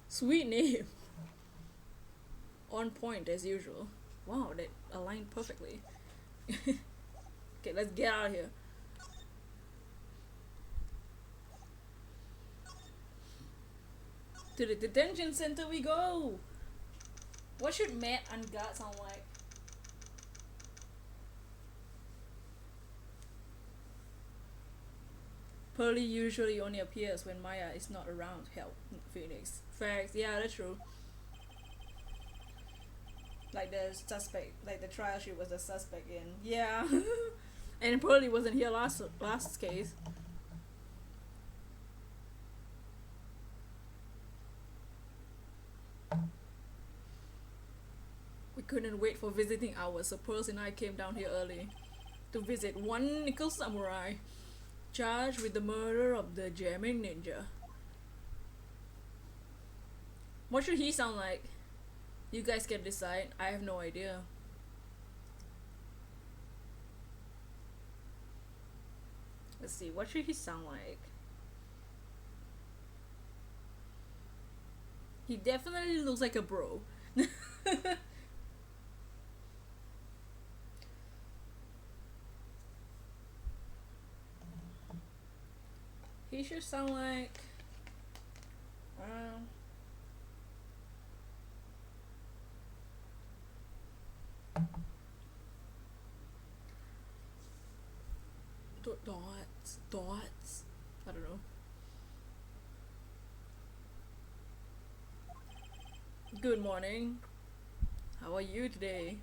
Sweet name. On point as usual. Wow, that aligned perfectly. Okay, let's get out of here. To the detention center we go. What should Matt and God sound like? Pearly usually only appears when Maya is not around. Help, Phoenix. Facts. Yeah, that's true. Like the suspect, like the trial she was the suspect in. Yeah. And Pearly wasn't here last case. We couldn't wait for visiting hours, so Pearls and I came down here early to visit one nickel samurai charged with the murder of the jamming ninja. What should he sound like? You guys can decide. I have no idea. Let's see, what should he sound like? He definitely looks like a bro. He should sound like um dots. I don't know. Good morning. How are you today?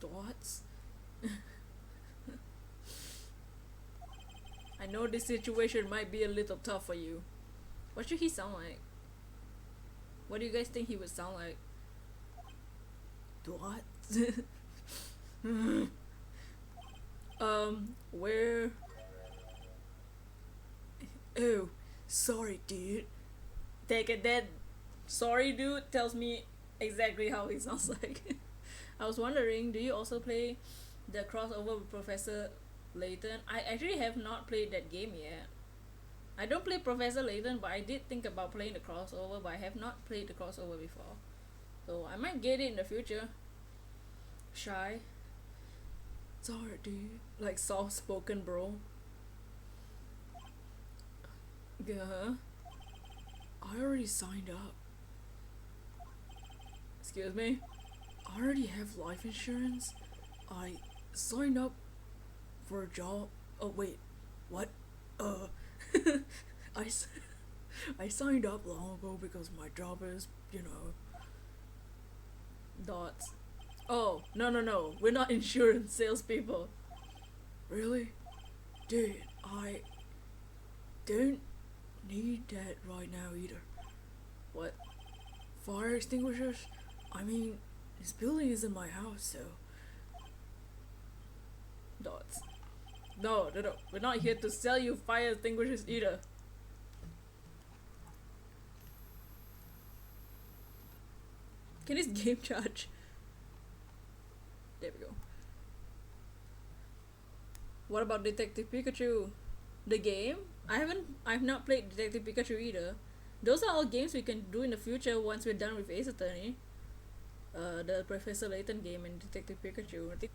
Dots. I know this situation might be a little tough for you. What should he sound like? What do you guys think he would sound like? Dots. Where? Oh, sorry, dude. Take it that sorry, dude tells me exactly how he sounds like. I was wondering, do you also play the crossover with Professor Layton? I actually have not played that game yet. I don't play Professor Layton, but I did think about playing the crossover, but I have not played the crossover before. So I might get it in the future. Shy. Sorry, dude. Like soft spoken, bro. Uh-huh. I already signed up. Excuse me? I already have life insurance. I signed up for a job. Oh, wait. What? I, I signed up long ago because my job is, you know. Dots. Oh, no. We're not insurance salespeople. Really? Dude, I don't need that right now either. What? Fire extinguishers? I mean, this building isn't my house, so. Dots. No. We're not here to sell you fire extinguishers either. Can this game charge? There we go. What about Detective Pikachu? The game? I've not played Detective Pikachu either. Those are all games we can do in the future once we're done with Ace Attorney. The Professor Layton game and Detective Pikachu. I think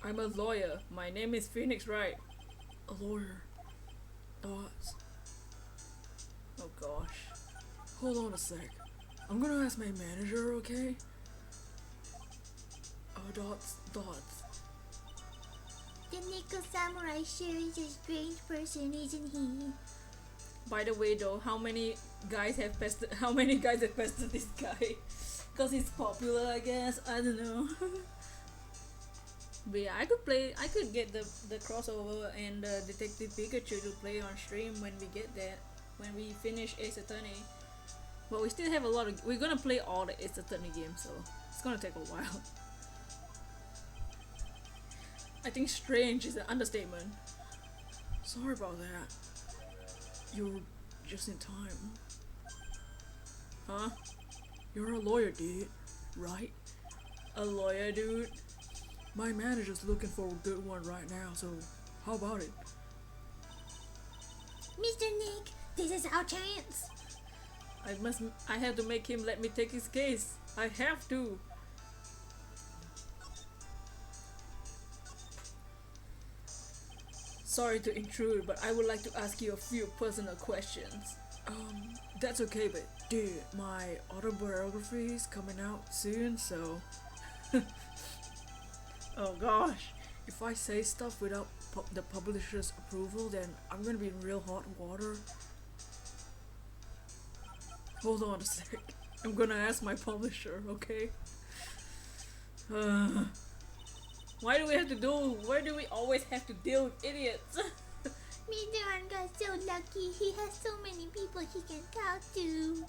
I'm a lawyer. My name is Phoenix Wright. A lawyer. Dots. Oh gosh. Hold on a sec. I'm gonna ask my manager, okay? Oh, Dots. The Nickel Samurai sure is a strange person, isn't he? By the way, though, how many guys have pestered this guy? Cause he's popular, I guess. I don't know. But yeah, I could get the crossover and Detective Pikachu to play on stream when we get that. When we finish Ace Attorney. But we still have a lot of. We're gonna play all the Ace Attorney games, so it's gonna take a while. I think strange is an understatement. Sorry about that. You're just in time. Huh? You're a lawyer, dude, right? A lawyer, dude? My manager's looking for a good one right now, so how about it? Mr. Nick, this is our chance. I have to make him let me take his case. I have to. Sorry to intrude, but I would like to ask you a few personal questions. That's okay, but dude, my autobiography is coming out soon, so. Oh gosh. If I say stuff without the publisher's approval, then I'm gonna be in real hot water. Hold on a sec. I'm gonna ask my publisher, okay? Why do we always have to deal with idiots? Mr. Arn got so lucky. He has so many people he can talk to.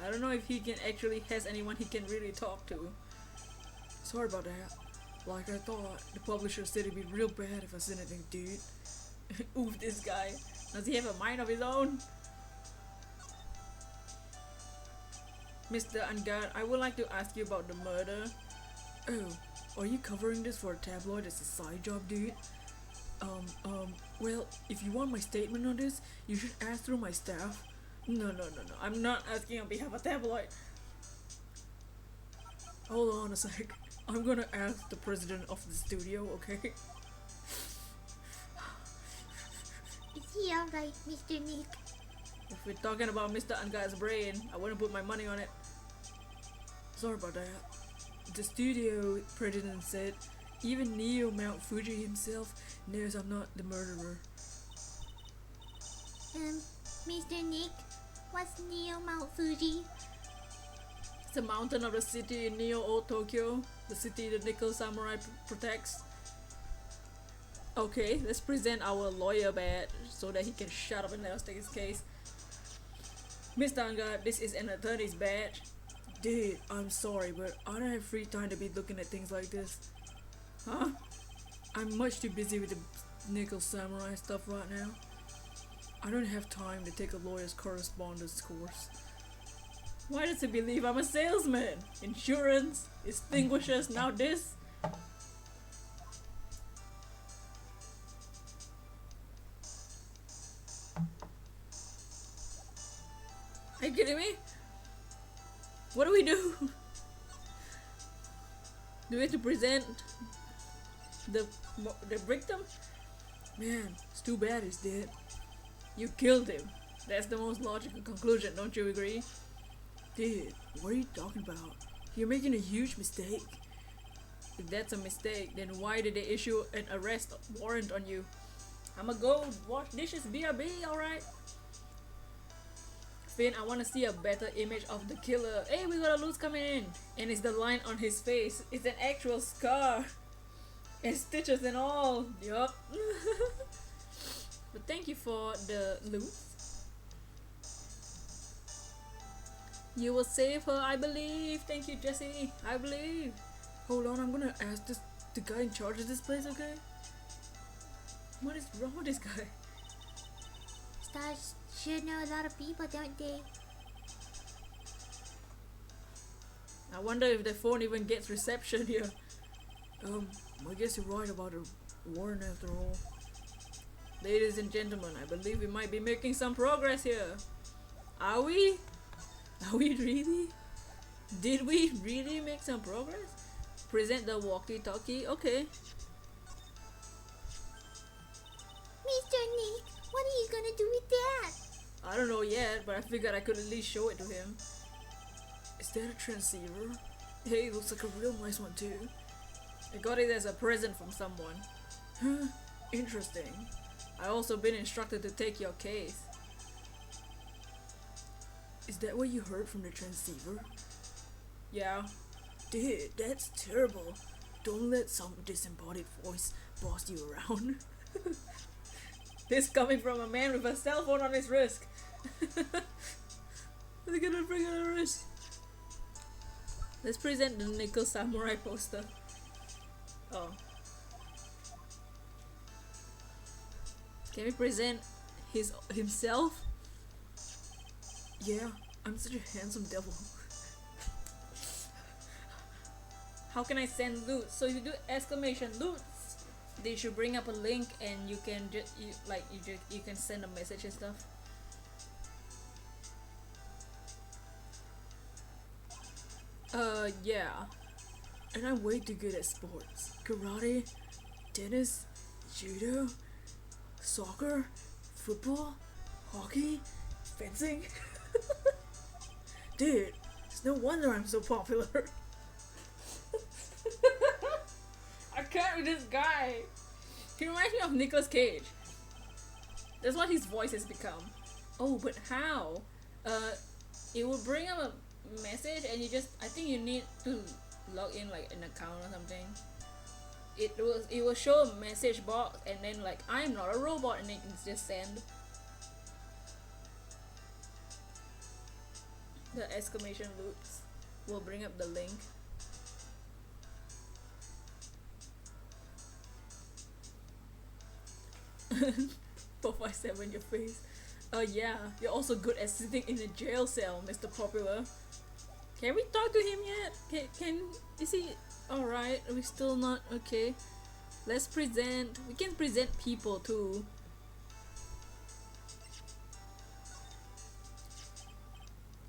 I don't know if he has anyone he can really talk to. Sorry about that. Like I thought, the publisher said it'd be real bad if I said anything, dude. Oof, this guy. Does he have a mind of his own? Mr. Ungard, I would like to ask you about the murder. Oh, are you covering this for a tabloid as a side job, dude? Well, if you want my statement on this, you should ask through my staff. No, I'm not asking on behalf of tabloid. Hold on a sec. I'm gonna ask the president of the studio, okay? Is he alright, Mr. Nick? If we're talking about Mr. Ungard's brain, I wouldn't put my money on it. Sorry about that. The studio president said even Neo Mount Fuji himself knows I'm not the murderer. Mr. Nick, what's Neo Mount Fuji? It's a mountain of the city in Neo Old Tokyo, the city the Nickel Samurai protects. Okay, let's present our lawyer badge so that he can shut up and let us take his case. Mr. Ungard, this is an attorney's badge. Dude, I'm sorry, but I don't have free time to be looking at things like this. Huh? I'm much too busy with the Nickel Samurai stuff right now. I don't have time to take a lawyer's correspondence course. Why does he believe I'm a salesman? Insurance, extinguishers, now this? Are you kidding me? What do we do? Do we have to present the victim? Man, it's too bad he's dead. You killed him. That's the most logical conclusion, don't you agree? Dude, what are you talking about? You're making a huge mistake. If that's a mistake, then why did they issue an arrest warrant on you? I'ma go wash dishes, BRB, alright? Finn, I wanna see a better image of the killer. Hey, we got a loot coming in! And it's the line on his face. It's an actual scar. And stitches and all. Yup. But thank you for the loot. You will save her, I believe. Thank you, Jesse. I believe. Hold on, I'm gonna ask the guy in charge of this place, okay? What is wrong with this guy? Stars should know a lot of people, don't they? I wonder if the phone even gets reception here. I guess you're right about a warrant after all. Ladies and gentlemen, I believe we might be making some progress here. Are we? Are we really? Did we really make some progress? Present the walkie-talkie? Okay. Mr. Nick, what are you gonna do with that? I don't know yet, but I figured I could at least show it to him. Is that a transceiver? Hey, it looks like a real nice one too. I got it as a present from someone. Huh, interesting. I also been instructed to take your case. Is that what you heard from the transceiver? Yeah. Dude, that's terrible. Don't let some disembodied voice boss you around. This coming from a man with a cell phone on his wrist. Look at the freaking wrist. Let's present the Nickel Samurai poster. Oh. Can we present himself? Yeah, I'm such a handsome devil. How can I send loot? So you do exclamation loot. They should bring up a link and you can you can send a message and stuff. Yeah. And I'm way too good at sports. Karate, tennis, judo, soccer, football, hockey, fencing. Dude, it's no wonder I'm so popular. I can't with this guy. He reminds me of Nicolas Cage. That's what his voice has become. Oh, but how? It will bring up a message and I think you need to log in like an account or something. It will show a message box and then like I'm not a robot and it can just send. The exclamation loops will bring up the link. 457 your face. Yeah, you're also good at sitting in a jail cell, Mr. Popular. Can we talk to him yet? Is he alright? Are we still not okay? Let's present. We can present people too.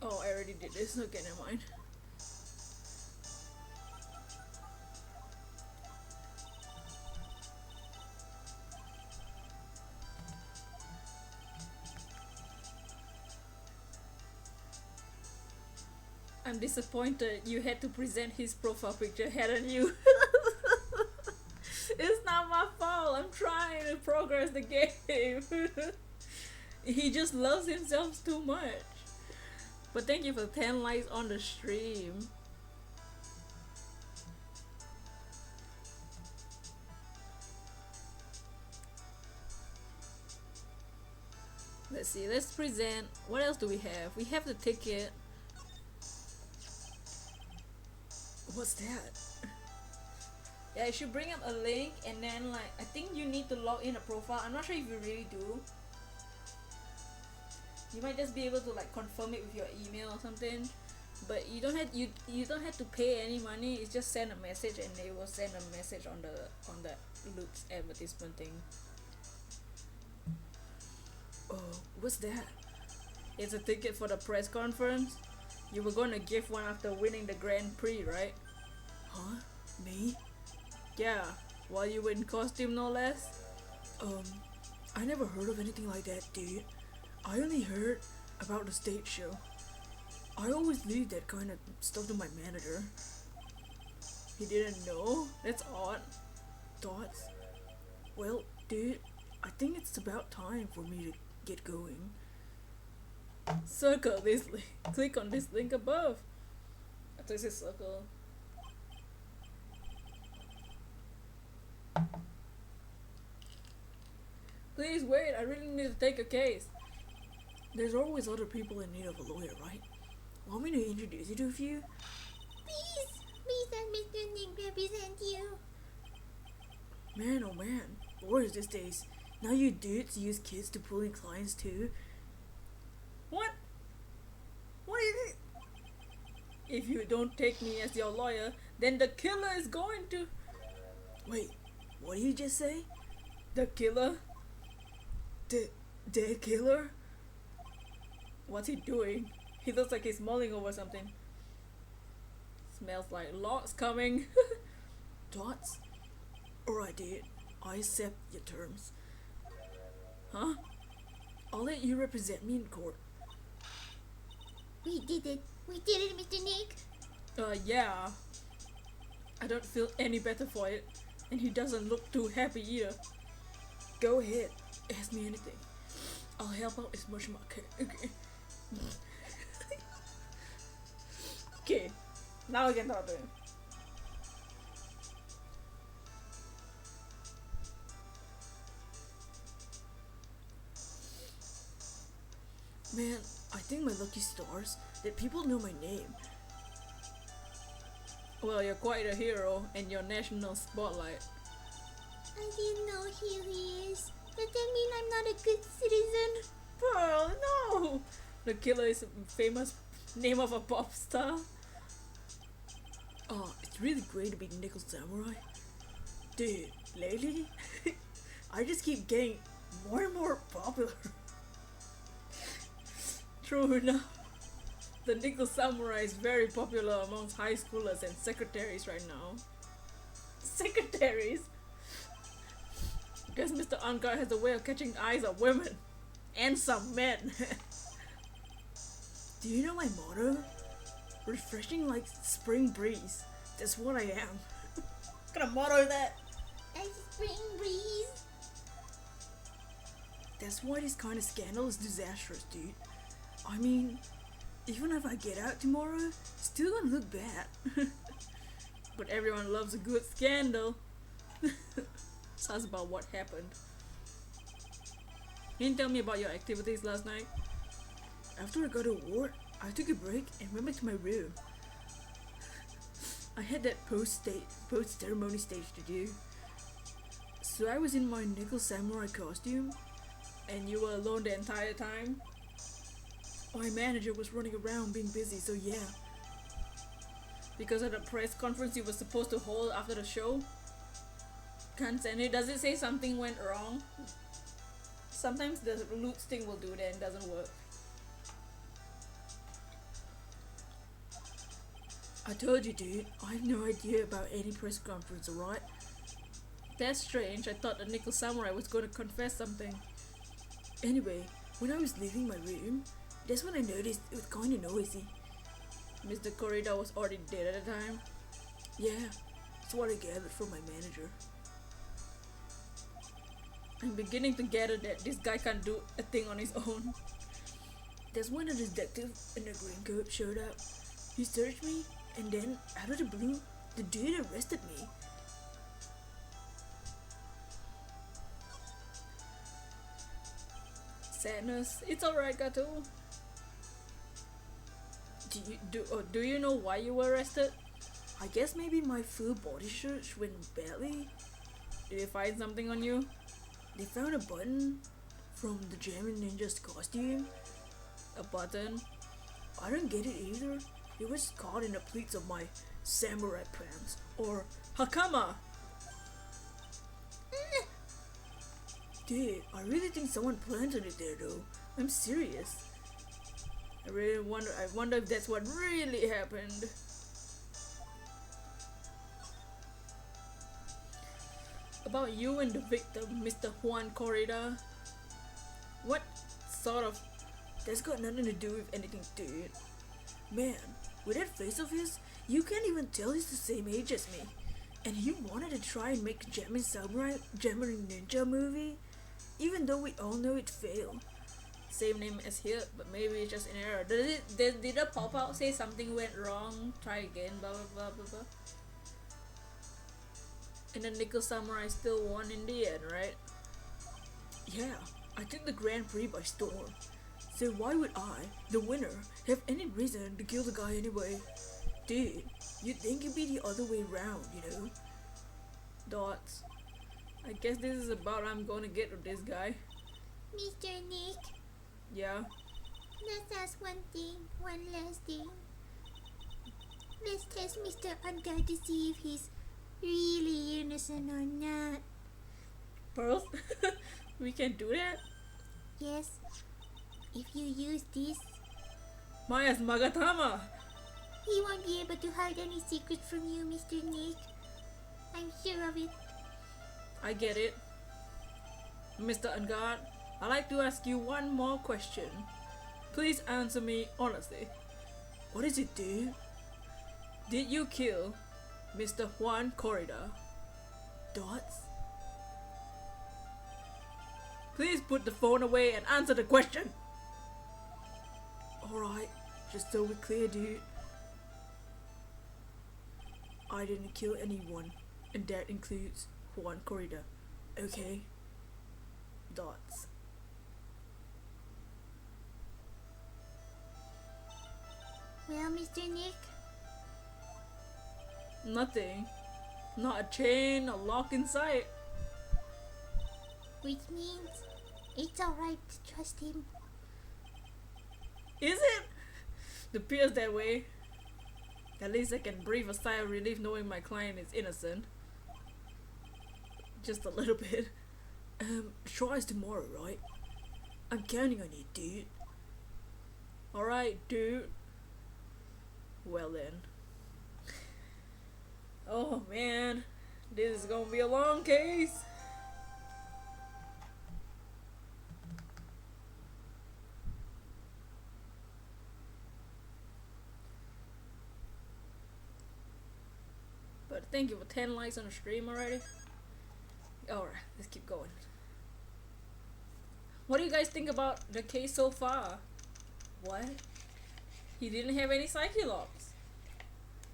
Oh, I already did this. Okay, never mind. I'm disappointed you had to present his profile picture, hadn't you? It's not my fault. I'm trying to progress the game. He just loves himself too much. But thank you for 10 likes on the stream. Let's see, let's present. What else do we have? We have the ticket. What's that? Yeah, it should bring up a link and then like, I think you need to log in a profile. I'm not sure if you really do. You might just be able to like confirm it with your email or something. But you don't have to pay any money. It's just send a message and they will send a message on the Luke's advertisement thing. Oh, what's that? It's a ticket for the press conference. You were gonna give one after winning the Grand Prix, right? Huh? Me? Yeah, while you were in costume no less. I never heard of anything like that, dude. I only heard about the stage show. I always leave that kind of stuff to my manager. He didn't know? That's odd. Thoughts? Well, dude, I think it's about time for me to get going. Circle this link. Click on this link above. I thought it said circle. Please wait, I really need to take a case. There's always other people in need of a lawyer, right? Want me to introduce you to a few? Please let Mr. Nick represent you. Man, oh man, lawyers these days. Now you dudes use kids to pull in clients too. What? What is it? If you don't take me as your lawyer, then the killer is going to... Wait, what did you just say? The killer? The killer? What's he doing? He looks like he's mulling over something. Smells like logs coming. Dots? Alright, dude. I accept your terms. Huh? I'll let you represent me in court. We did it, Mr. Nick. Yeah. I don't feel any better for it. And he doesn't look too happy either. Go ahead. Ask me anything. I'll help out as much as I can. Okay. Okay. Now we can talk to him. Man, I think my lucky stars that people know my name. Well, you're quite a hero and your national spotlight. I didn't know here he is. Does that mean I'm not a good citizen? Pearl, no! The killer is a famous name of a pop star. Oh, it's really great to be Nickel Samurai. Dude, lately, I just keep getting more and more popular. True enough. The Nickel Samurai is very popular amongst high schoolers and secretaries right now. Secretaries? Guess Mr. Ungar has a way of catching the eyes of women. And some men. Do you know my motto? Refreshing like spring breeze. That's what I am. What kind of motto is that? A spring breeze. That's why this kind of scandal is disastrous, dude. I mean, even if I get out tomorrow, still gonna look bad. But everyone loves a good scandal. So that's about what happened. Can you tell me about your activities last night? After I got an award, I took a break and went back to my room. I had that post-ceremony stage to do. So I was in my Nickel Samurai costume, and you were alone the entire time? My manager was running around being busy, so yeah. because of the press conference you were supposed to hold after the show. Can't send it. Does it say something went wrong? Sometimes the loot thing will do that and doesn't work. I told you, dude, I have no idea about any press conference, alright? That's strange. I thought the Nickel Samurai was going to confess something. Anyway, when I was leaving my room, that's when I noticed it was kinda noisy. Mr. Corrida was already dead at the time. Yeah, that's what I gathered from my manager. I'm beginning to gather that this guy can't do a thing on his own. That's when a detective in a green coat showed up. He searched me, and then, out of the blue, the dude arrested me. Sadness. It's alright, Gato. Do you know why you were arrested? I guess maybe my full body search went badly. Did they find something on you? They found a button from the German ninja's costume. A button? I don't get it either. It was caught in the pleats of my samurai pants, or Hakama! Dude, I really think someone planted it there though. I'm serious. I wonder if that's what really happened. About you and the victim, Mr. Juan Corrida. What sort of... That's got nothing to do with anything, dude. Man, with that face of his, you can't even tell he's the same age as me. And he wanted to try and make a German samurai, German ninja movie, even though we all know it failed. Same name as here, but maybe it's just an error. Did the pop-out say something went wrong? Try again, blah blah blah blah blah. And the Nickel Samurai still won in the end, right? Yeah, I took the Grand Prix by storm. So why would I, the winner, have any reason to kill the guy anyway? Dude, you'd think it'd be the other way around, you know? Dots. I guess this is about I'm gonna get with this guy. Mr. Nick, Yeah? let's ask one last thing. Let's test Mr. Under to see if he's really innocent or not. Pearl? We can do that? Yes, if you use this, Maya's Magatama! he won't be able to hide any secrets from you, Mr. Nick. I'm sure of it. I get it. Mr. Ungard, I'd like to ask you one more question. Please answer me honestly. What is it, dude? Did you kill Mr. Juan Corrida? Dots? Please put the phone away and answer the question. Alright, just so we're clear, dude. I didn't kill anyone, and that includes Juan Corrida. Okay? Dots. Well, Mr. Nick, Nothing. Not a chain, a lock in sight. which means it's alright to trust him. Is it? It appears that way. At least I can breathe a sigh of relief knowing my client is innocent. Just a little bit. Try us tomorrow, right? I'm counting on you, dude. Alright, dude. Well then. Oh man, this is gonna be a long case. But thank you for 10 likes on the stream already. Alright, let's keep going. What do you guys think about the case so far? What? He didn't have any psyche locks.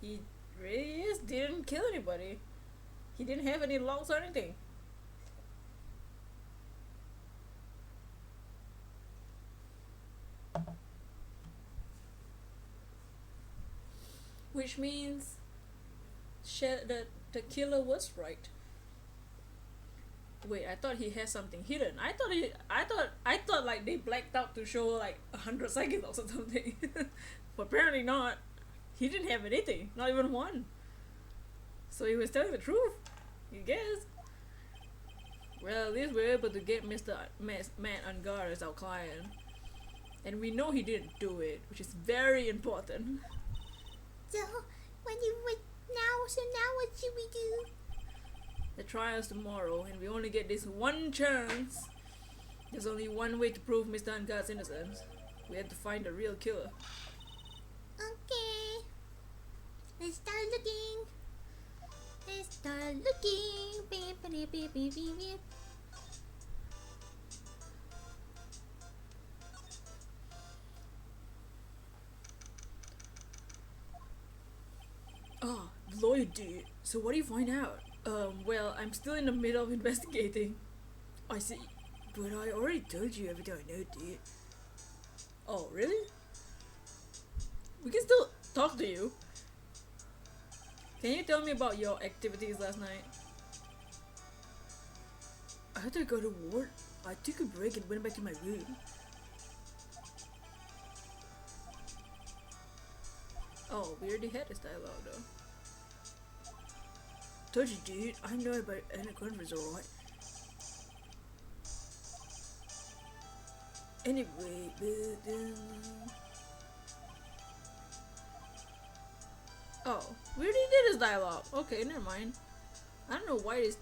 He really didn't kill anybody. He didn't have any locks or anything. Which means the killer was right. Wait, I thought he had something hidden. I thought like they blacked out to show like 100 psychic locks or something. But apparently not. He didn't have anything, not even one. So he was telling the truth, I guess. Well, at least we're able to get Mr. Matt on guard as our client. And we know he didn't do it, which is very important. So, what should we do? The trial's tomorrow, and we only get this one chance. There's only one way to prove Mr. Ungod's innocence. We have to find the real killer. Okay. Let's start looking. Beep, beep, beep, beep, beep, beep. Oh, the lawyer did. So what do you find out? Well, I'm still in the middle of investigating. I see. But I already told you everything I know, dude. Oh, really? We can still talk to you. Can you tell me about your activities last night? I had to go to work. I took a break and went back to my room. Oh, we already had this dialogue though. Told you, dude. I know about anacondas, alright. Anyway, oh, we already did this dialogue. Okay, never mind. I don't know why this.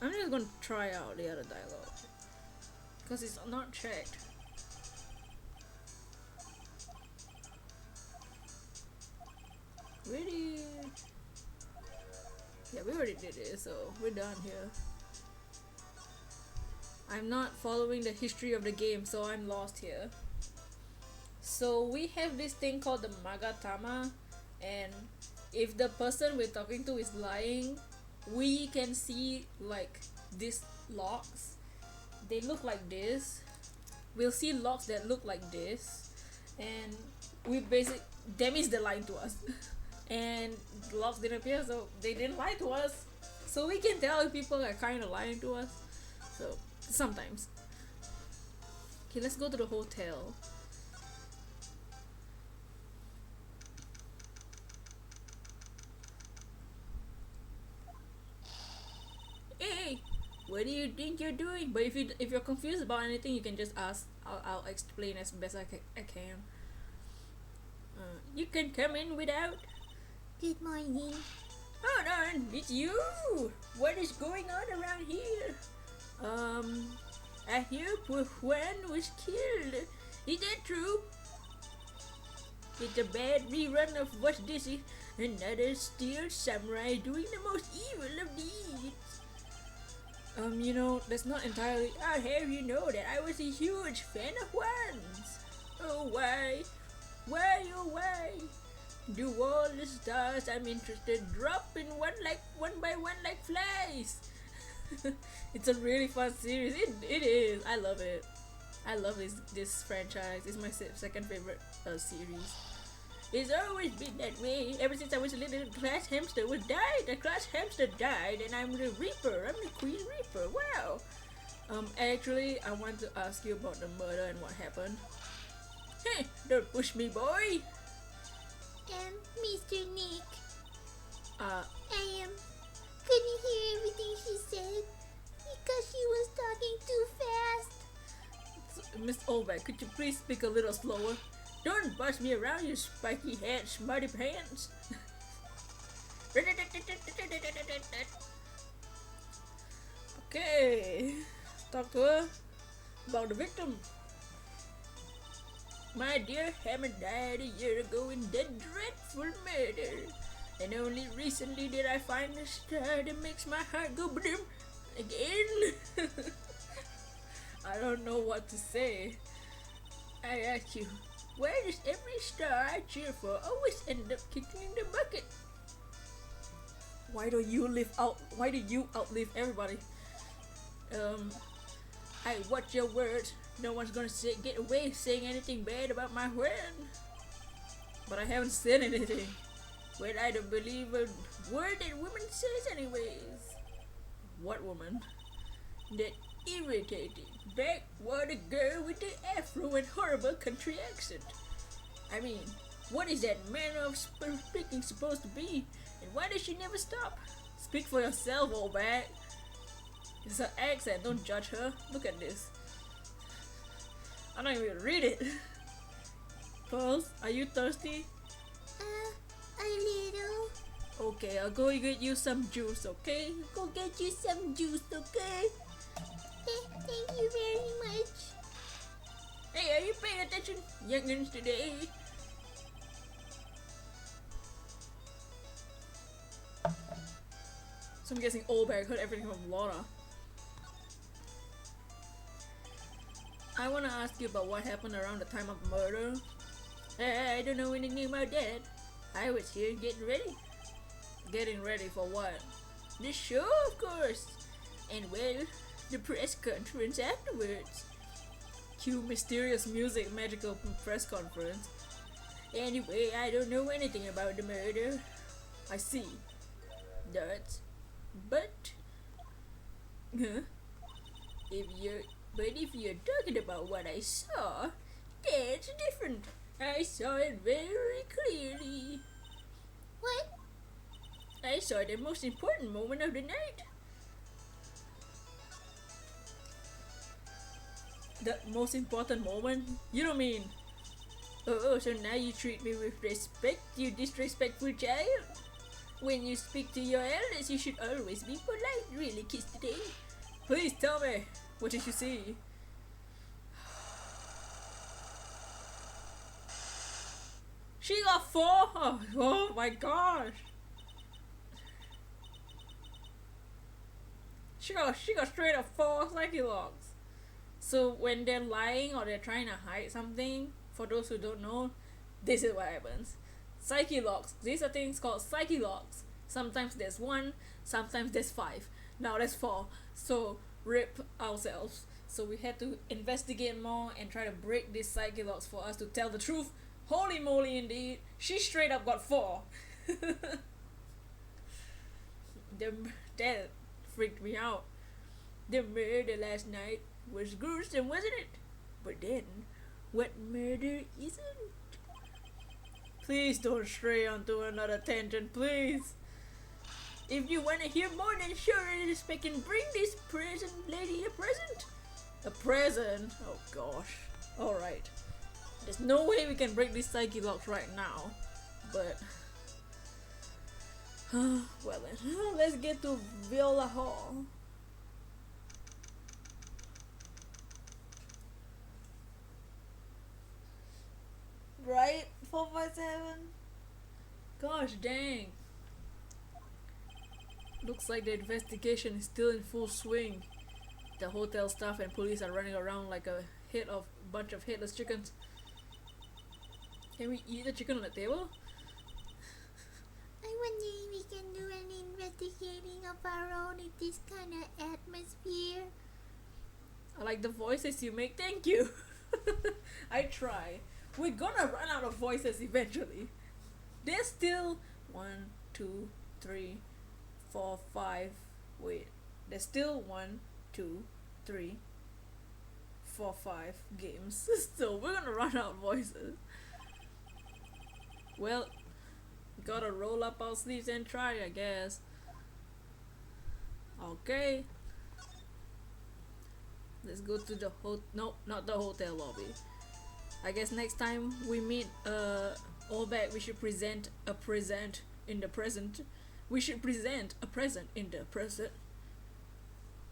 I'm just gonna try out the other dialogue because it's not checked. Ready? Yeah, we already did it, so we're done here. I'm not following the history of the game, so I'm lost here. So we have this thing called the Magatama, and if the person we're talking to is lying, we can see like these locks. They look like this. We'll see locks that look like this, and we that means they're lying to us. And the locks didn't appear, so they didn't lie to us. So we can tell if people are kind of lying to us. So sometimes. Okay, let's go to the hotel. Hey, what do you think you're doing? But if you're confused about anything, you can just ask. I'll explain as best I can. You can come in without. Good morning. Hold on, it's you. What is going on around here? I hear poor Juan was killed. Is that true? It's a bad rerun of what this is. Another steel samurai doing the most evil of deeds. You know, that's not entirely. I'll have you know that I was a huge fan of Juan's. Oh, why? Why, oh, why? Do all the stars I'm interested drop in one by one like flies? It's a really fun series. It is. I love it. I love this franchise. It's my second favorite series. It's always been that way. Ever since I was a little class hamster was died. The class hamster died, and I'm the Reaper. I'm the Queen Reaper. Wow. Actually, I want to ask you about the murder and what happened. Hey, don't push me, boy. Mr. Nick. Uh. Couldn't hear everything she said because she was talking too fast. Miss Olbeck, could you please speak a little slower? Don't boss me around, you spiky head, smarty pants. Okay, talk to her about the victim. My dear Hammer died a year ago in that dreadful murder. And only recently did I find a star that makes my heart go boom again. I don't know what to say. I ask you, why does every star I cheer for always end up kicking in the bucket? Why do you outlive everybody? I watch your words. No one's gonna get away saying anything bad about my friend. But I haven't said anything. Well, I don't believe a word that woman says anyways. What woman? That irritating, backwater girl with the afro and horrible country accent. I mean, What is that manner of speaking supposed to be? And why does she never stop? Speak for yourself, old bag. It's her accent, don't judge her. Look at this. I don't even read it. Pearls, are you thirsty? A little. Okay, I'll go get you some juice, okay? Go get you some juice, okay? Thank you very much. Hey, are you paying attention, youngins, today? So I'm guessing old bag heard everything from Laura. I wanna ask you about what happened around the time of murder. I don't know anything about that. I was here getting ready. Getting ready for what? The show, of course. And well, the press conference afterwards. Cue mysterious music, magical press conference. Anyway, I don't know anything about the murder. I see. That's. But. Huh? If you're talking about what I saw, that's different. I saw it very clearly. What? I saw the most important moment of the night. The most important moment? You don't mean... Oh, so now you treat me with respect, you disrespectful child? When you speak to your elders, you should always be polite. Really, kiss today. Please tell me, what did you see? She got 4! Oh my gosh! She got straight up 4 psyche locks. So when they're lying or they're trying to hide something, for those who don't know, this is what happens. Psyche locks. These are things called psyche locks. Sometimes there's 1, sometimes there's 5. Now there's 4. So rip ourselves. So we had to investigate more and try to break these psyche locks for us to tell the truth. Holy moly indeed. She straight up got 4. That freaked me out. The murder last night was gruesome, wasn't it? But then, what murder isn't? Please don't stray onto another tangent, please. If you want to hear more, then show her respect and bring this present lady a present. A present? Oh gosh. Alright. There's no way we can break these psyche locks right now. But... well then, let's get to Viola Hall. Right? 457? Gosh dang. Looks like the investigation is still in full swing. The hotel staff and police are running around like a bunch of headless chickens. Can we eat the chicken on the table? I wonder if we can do any investigating of our own in this kind of atmosphere. I like the voices you make, thank you. I try. We're gonna run out of voices eventually. There's still 1, 2, 3, 4, 5. Wait, there's still 1, 2, 3, 4, 5 games. So we're gonna run out of voices. Well, gotta roll up our sleeves and try, I guess. Okay. Let's go to the no, not the hotel lobby. I guess next time we meet all back, we should present a present in the present. We should present a present in the present.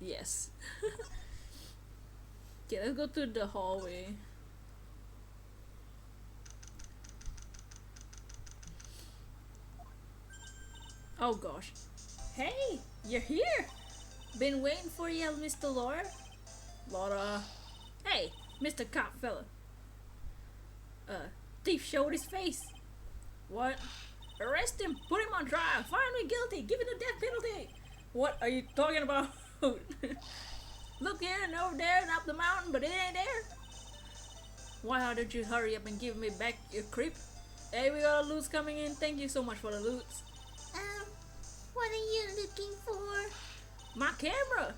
Yes. Okay, let's go to the hallway. Oh gosh. Hey, you're here! Been waiting for you, Mr. Laura. Laura. Hey, Mr. Cop fella. Thief showed his face. What? Arrest him, put him on trial, find me guilty, give him the death penalty. What are you talking about? Look here and over there and up the mountain, but it ain't there. Why don't you hurry up and give me back your creep? Hey, we got a loot coming in. Thank you so much for the loot. What are you looking for? My camera.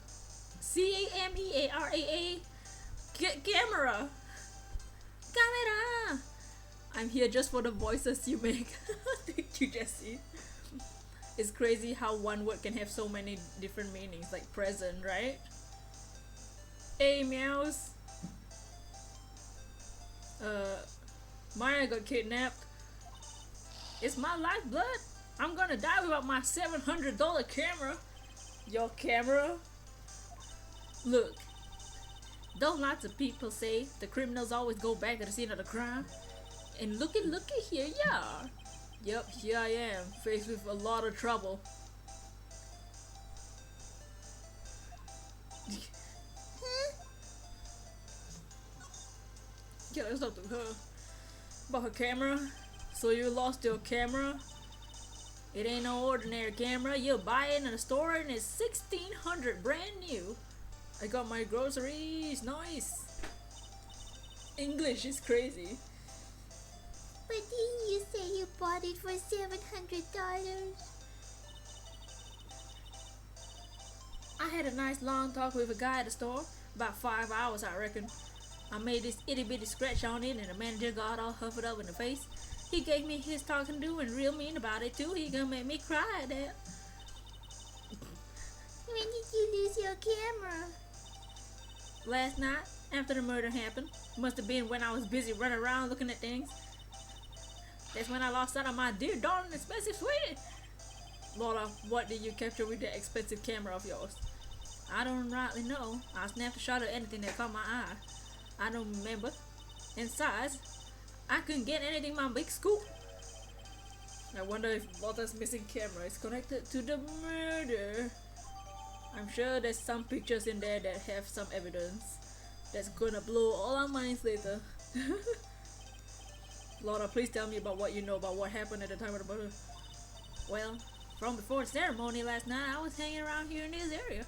CAMEARAA. Camera. Camera. I'm here just for the voices you make. Thank you, Jesse. It's crazy how one word can have so many different meanings, like present, right? Hey, meows. Maya got kidnapped. It's my lifeblood. I'm gonna die without my $700 camera. Your camera? Look, don't lots of people say the criminals always go back to the scene of the crime? And looky here you are. Yep, here I am, faced with a lot of trouble. Yeah, that's up to her. About her camera? So you lost your camera? It ain't no ordinary camera. You buy it in a store and it's $1,600 brand new. I got my groceries. Nice. English is crazy. But didn't you say you bought it for $700? I had a nice long talk with a guy at the store. About 5 hours, I reckon. I made this itty bitty scratch on it and the manager got all huffed up in the face. He gave me his talking to and real mean about it too. He gonna make me cry at that. When did you lose your camera? Last night, after the murder happened. Must have been when I was busy running around looking at things. That's when I lost sight of my dear darling expensive sweetie. Laura, what did you capture with that expensive camera of yours? I don't rightly know. I snapped a shot of anything that caught my eye. I don't remember. And besides, I couldn't get anything on my big scoop. I wonder if Lotta's missing camera is connected to the murder. I'm sure there's some pictures in there that have some evidence that's gonna blow all our minds later. Lotta, please tell me about what you know about what happened at the time of the murder. Well, from before the ceremony last night, I was hanging around here in this area.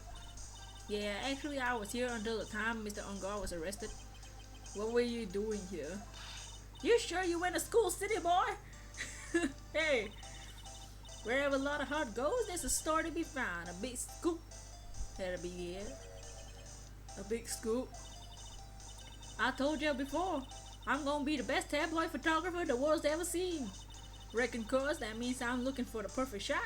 Yeah, actually I was here until the time Mr. Ungar was arrested. What were you doing here? You sure you went to school, city boy? Hey, wherever a lot of heart goes, there's a story to be found. A big scoop. Had to be it. A big scoop. I told you before, I'm gonna be the best tabloid photographer the world's ever seen. Reckon cause that means I'm looking for the perfect shot.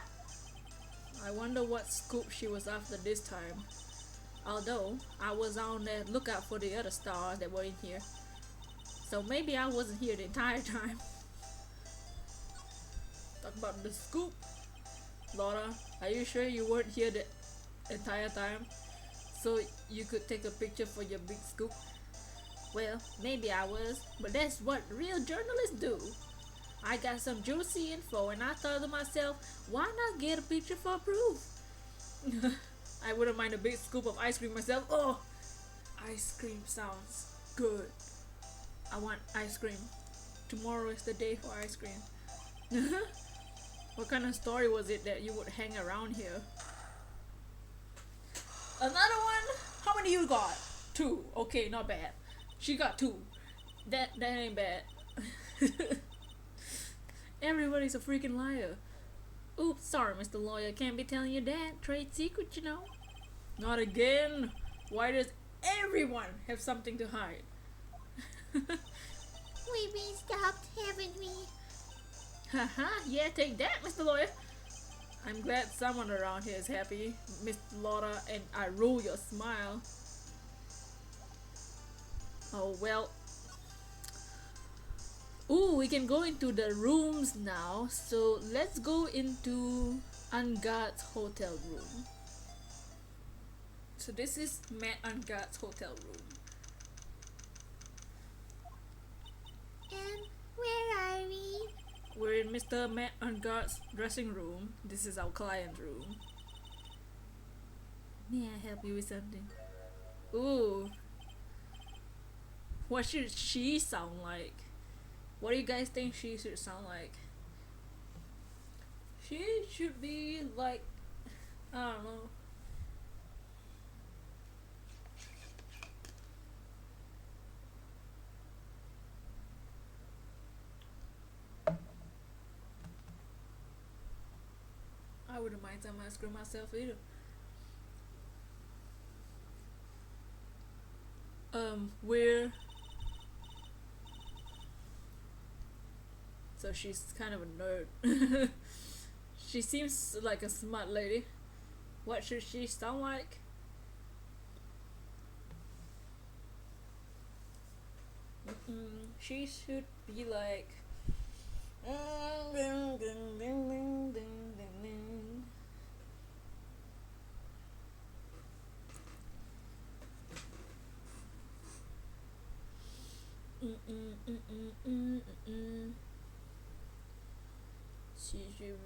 I wonder what scoop she was after this time. Although, I was on the lookout for the other stars that were in here. So maybe I wasn't here the entire time. Talk about the scoop. Laura, are you sure you weren't here the entire time? So you could take a picture for your big scoop? Well, maybe I was, but that's what real journalists do. I got some juicy info and I thought to myself, why not get a picture for proof? I wouldn't mind a big scoop of ice cream myself. Oh, ice cream sounds good. I want ice cream. Tomorrow is the day for ice cream. What kind of story was it that you would hang around here? Another one? How many you got? 2. Okay, not bad. She got 2. That ain't bad. Everybody's a freaking liar. Oops, sorry, Mr. Lawyer. Can't be telling you that. Trade secret, you know. Not again. Why does everyone have something to hide? We've been stopped, haven't we? Haha, yeah, take that, Mr. Lawyer. I'm glad someone around here is happy, Miss Laura, and I rule your smile. Oh, well. Ooh, we can go into the rooms now. So let's go into Unguard's hotel room. So this is Matt Unguard's hotel room. And where are we? We're in Mr. Matt Unguard's dressing room. This is our client room. May I help you with something? Ooh. What should she sound like? What do you guys think she should sound like? She should be like, I don't know. I wouldn't mind some ice cream myself either. so she's kind of a nerd. She seems like a smart lady. What should she sound like? She should be like. She should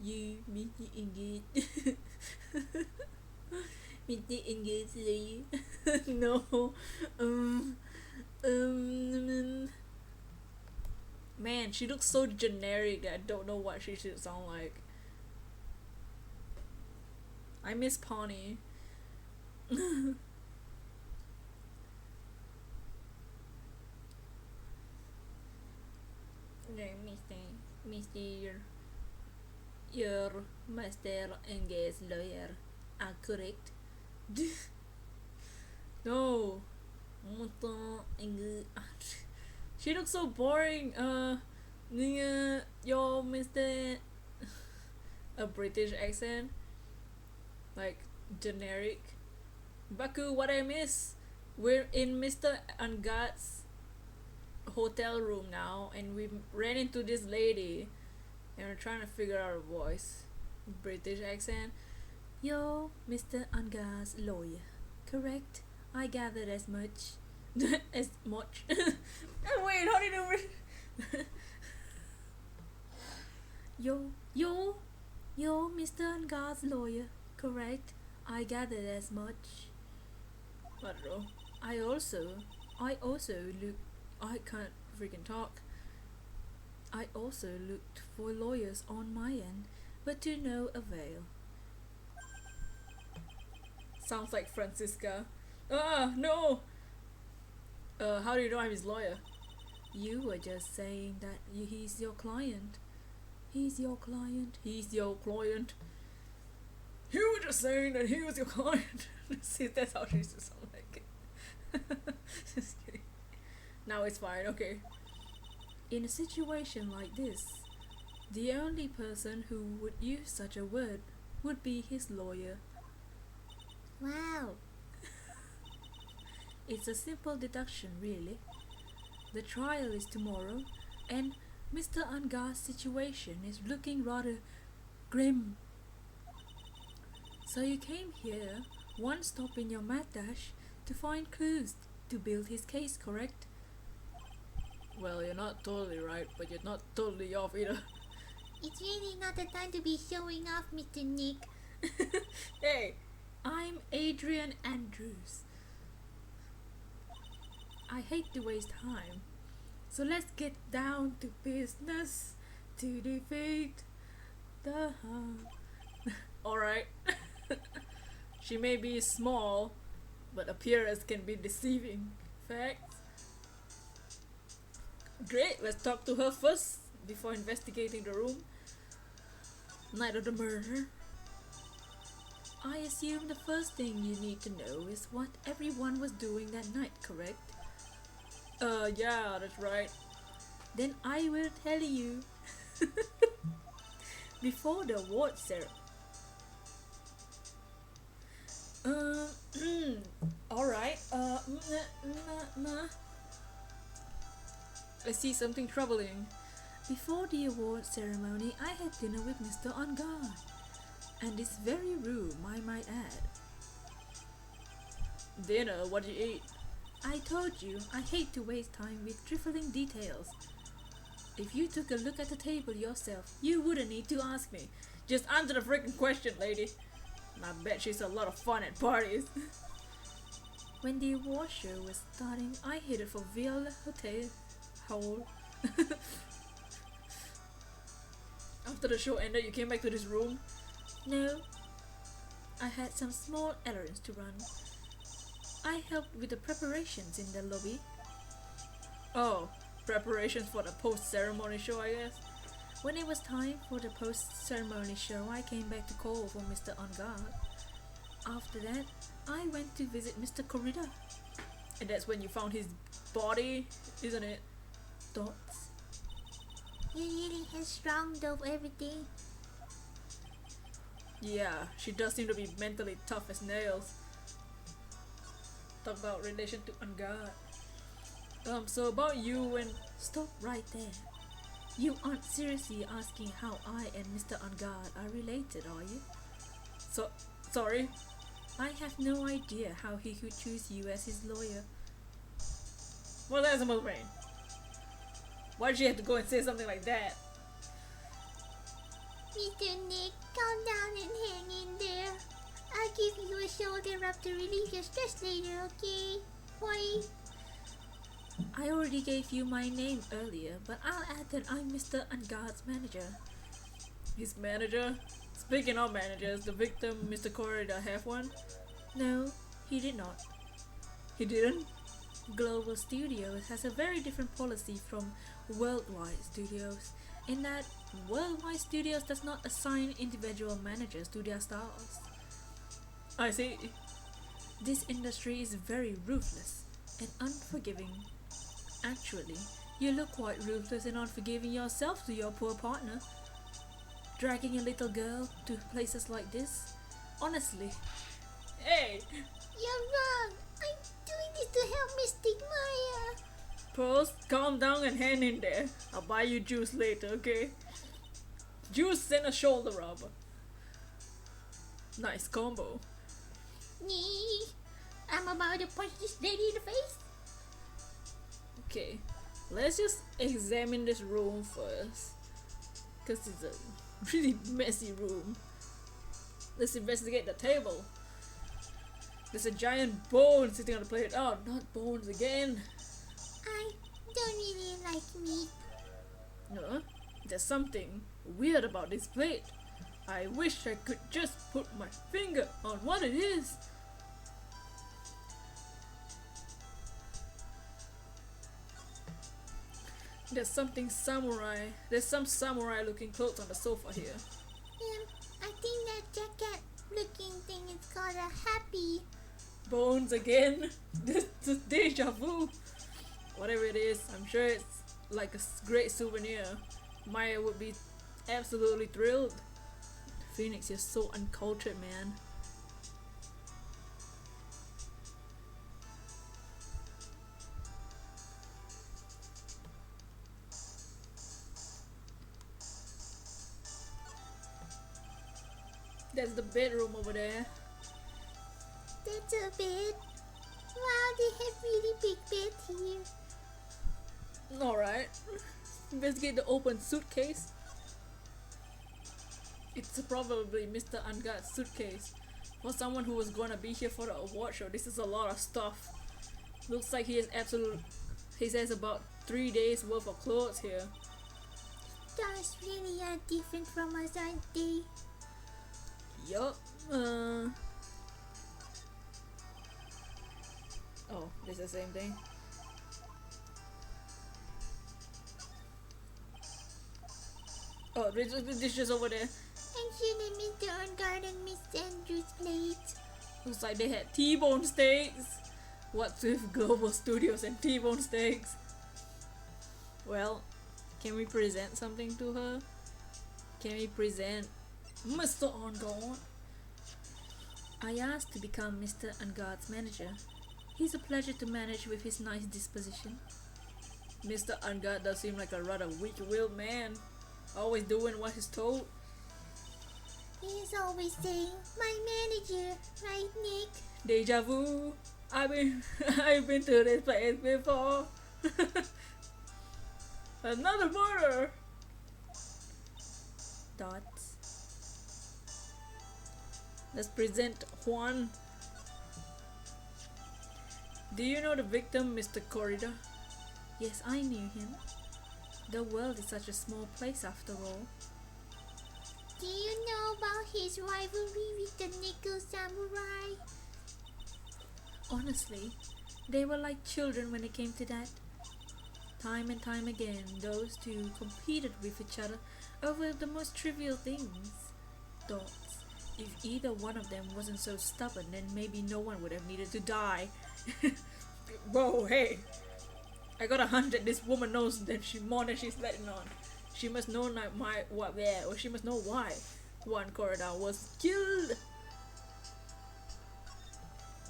you Mr. Engage. Mr. Engage. No. Man, she looks so generic. I don't know what she should sound like. I miss Pawnee. Mr. Your master engaged lawyer are correct. No. She looks so boring. Yo, Mr. A British accent. Like, generic. Baku, what I miss? We're in Mr. Angat's hotel room now, and we ran into this lady, and we're trying to figure out her voice. British accent. Yo, Mr. Angat's lawyer. Correct? I gathered as much. As much. Wait, how did it Yo, Mr. Angat's lawyer. Correct? I gathered as much. I don't know. I also look. I can't freaking talk. I also looked for lawyers on my end, but to no avail. Sounds like Francisca. No! How do you know I'm his lawyer? You were just saying that he's your client. He's your client. He's your client. You were just saying that he was your client. See, that's how she used to sound like it. Just kidding. Now it's fine, okay. In a situation like this, the only person who would use such a word would be his lawyer. Wow. It's a simple deduction, really. The trial is tomorrow, and Mr. Angar's situation is looking rather grim. So you came here, one stop in your mad dash, to find clues to build his case, correct? Well, you're not totally right, but you're not totally off either. It's really not the time to be showing off, Mr. Nick. Hey, I'm Adrian Andrews. I hate to waste time, so let's get down to business to defeat the Alright. She may be small, but appearance can be deceiving. Facts. Great, let's talk to her first before investigating the room. Night of the murder. I assume the first thing you need to know is what everyone was doing that night, correct? Yeah, that's right. Then I will tell you. Before the award ceremony. Alright, I see something troubling. Before the award ceremony, I had dinner with Mr. Angar. And this very room, I might add. Dinner? What did you eat? I told you, I hate to waste time with trifling details. If you took a look at the table yourself, you wouldn't need to ask me. Just answer the freaking question, lady. And I bet she's a lot of fun at parties. When the award show was starting, I headed for Viola Hotel Hall. After the show ended, you came back to this room? No. I had some small errands to run. I helped with the preparations in the lobby. Oh, preparations for the post-ceremony show, I guess? When it was time for the post-ceremony show, I came back to call for Mr. Angar. After that, I went to visit Mr. Corrida. And that's when you found his body, isn't it? Thoughts? You really headstrong though everything. Yeah, she does seem to be mentally tough as nails. Talk about relation to Angad. So about you and... Stop right there. You aren't seriously asking how I and Mr. Angad are related, are you? So, sorry? I have no idea how he could choose you as his lawyer. What does that supposed to mean? Why'd she have to go and say something like that? Mr. Nick, calm down and hang in there. I'll give you a shoulder rub to relieve your stress later, okay? Boy. I already gave you my name earlier, but I'll add that I'm Mr. Angad's manager. His manager? Speaking of managers, the victim, Mr. Corridor, have one? No, he did not. He didn't? Global Studios has a very different policy from Worldwide Studios, in that Worldwide Studios does not assign individual managers to their stars. I see. This industry is very ruthless and unforgiving. Actually, you look quite ruthless and unforgiving yourself to your poor partner. Dragging a little girl to places like this? Honestly. Hey! You're wrong. I'm doing this to help Mystic Maya. Pros, calm down and hang in there. I'll buy you juice later, okay? Juice and a shoulder rub. Nice combo. Nee. I'm about to punch this lady in the face. Okay, let's just examine this room first. Because it's a really messy room. Let's investigate the table. There's a giant bone sitting on the plate. Oh, not bones again. I don't really like meat. No, there's something weird about this plate. I wish I could just put my finger on what it is. There's something samurai. There's some samurai looking clothes on the sofa here. I think that jacket looking thing is called a happy. Bones again? This is deja vu. Whatever it is, I'm sure it's like a great souvenir. Maya would be absolutely thrilled. Phoenix, you're so uncultured, man. That's the bedroom over there. That's a bed. Wow, they have really big beds here. Alright. Investigate the open suitcase. It's probably Mr. Angad's suitcase. For someone who was gonna be here for the award show, this is a lot of stuff. Looks like he has about 3 days worth of clothes here. Stars really are different from us, aren't they? Yup. Oh, it's the same thing. Oh, this just over there. And she named Mr. Angard and Miss Andrews' plate. Looks like they had T-bone steaks. What's with Global Studios and T-bone steaks? Well, can we present something to her? Can we present Mr. Angard? I asked to become Mr. Angard's manager. He's a pleasure to manage with his nice disposition. Mr. Angard does seem like a rather weak-willed man, always doing what he's told. He is always saying, my manager, right, Nick? Deja vu. I've been to this place before. Another murder. Thoughts? Let's present Juan. Do you know the victim, Mr. Corridor? Yes, I knew him. The world is such a small place after all. Do you know about his rivalry with the Nickel Samurai? Honestly, they were like children when it came to that. Time and time again, those two competed with each other over the most trivial things. Thoughts. If either one of them wasn't so stubborn, then maybe no one would have needed to die. Whoa, hey! I got a hunch that this woman knows that she more than she's letting on. She must know or she must know why Juan Corrida was killed.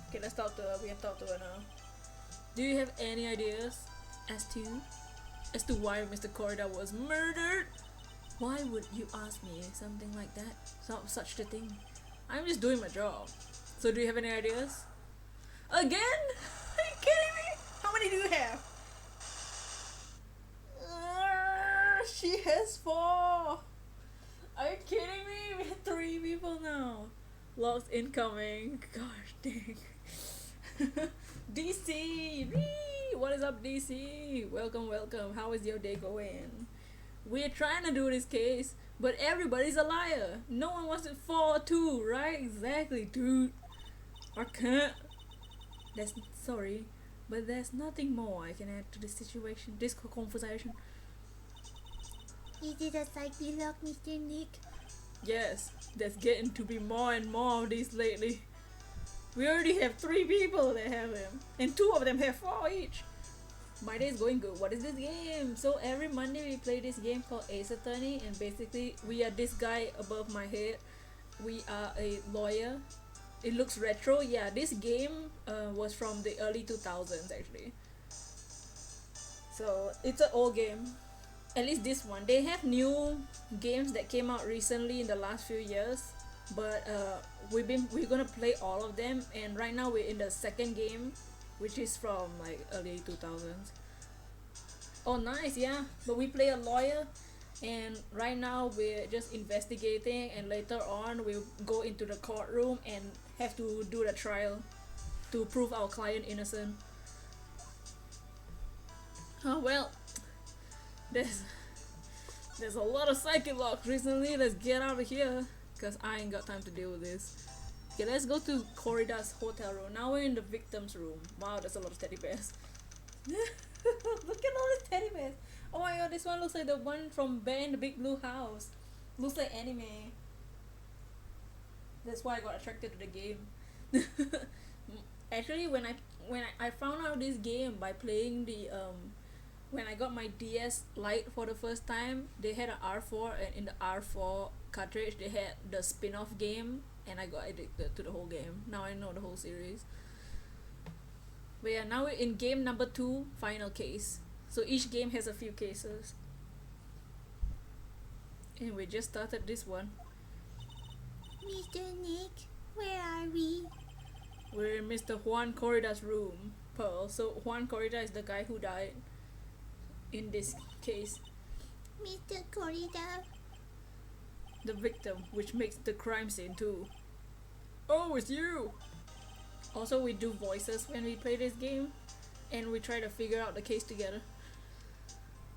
Okay, let's talk to her. We can talk to her now. Do you have any ideas as to why Mr. Corrida was murdered? Why would you ask me something like that? Such a thing. I'm just doing my job. So do you have any ideas? Again? Are you kidding me? How many do you have? She has 4. Are you kidding me? We have 3 people now. Logs incoming. Gosh dang. DC! Whee! What is up, DC? Welcome, welcome. How is your day going? We're trying to do this case, but everybody's a liar. No one wants it 4-2, right? Exactly, dude. I can't. Sorry, but there's nothing more I can add to this situation, this conversation. Is it a psyche lock, Mr. Nick? Yes, there's getting to be more and more of these lately. We already have 3 people that have him, and 2 of them have 4 each. My day is going good. What is this game? So every Monday we play this game called Ace Attorney, and basically we are this guy above my head. We are a lawyer. It looks retro. Yeah, this game was from the early 2000s actually. So it's an old game. At least this one. They have new games that came out recently in the last few years, but we're gonna play all of them, and right now we're in the second game, which is from like early 2000s. Oh nice, yeah. But we play a lawyer, and right now we're just investigating, and later on we'll go into the courtroom and have to do the trial to prove our client innocent. Oh well, there's a lot of psychic locks recently. Let's get out of here, cause I ain't got time to deal with this. Okay, let's go to Corrida's hotel room. Now we're in the victim's room. Wow, there's a lot of teddy bears. Look at all these teddy bears. Oh my god, this one looks like the one from Bear in the Big Blue House. Looks like anime. That's why I got attracted to the game. Actually, when I found out this game by playing the when I got my DS Lite for the first time, they had an R4, and in the R4 cartridge they had the spin-off game, and I got addicted to the whole game. Now I know the whole series. But yeah, now we're in game number 2, final case. So each game has a few cases. And we just started this one. Mr. Nick, where are we? We're in Mr. Juan Corrida's room, Pearl. So Juan Corrida is the guy who died in this case. Mr. Corrida? The victim, which makes the crime scene too. Oh, it's you! Also, we do voices when we play this game, and we try to figure out the case together.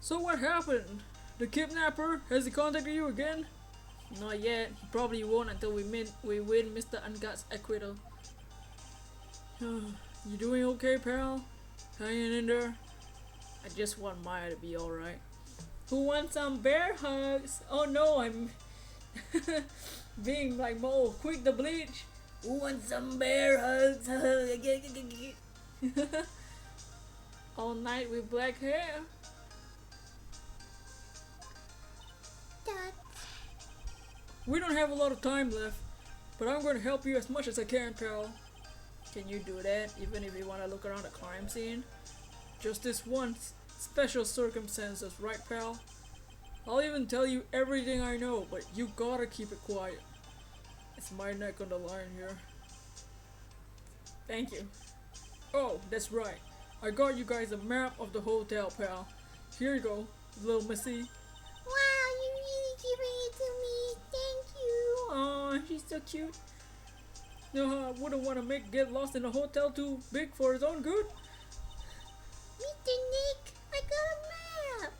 So what happened? The kidnapper, has he contacted you again? Not yet. He probably won't until we win Mr. Ungod's acquittal. You doing okay, pal? Hanging in there? I just want Maya to be alright. Who wants some bear hugs? Oh no, I'm being like Mo. Quick the bleach. Who wants some bear hugs? All night with black hair. Dad. We don't have a lot of time left, but I'm going to help you as much as I can, pal. Can you do that, even if you want to look around the crime scene? Just this once. Special circumstances, right, pal? I'll even tell you everything I know, but you gotta keep it quiet. It's my neck on the line here. Thank you. Oh, that's right. I got you guys a map of the hotel, pal. Here you go, little missy. Wow, you're really giving it to me. Thank you. Aw, she's so cute. No, I wouldn't want to get lost in a hotel too big for his own good. Mr. Nick, I got a map.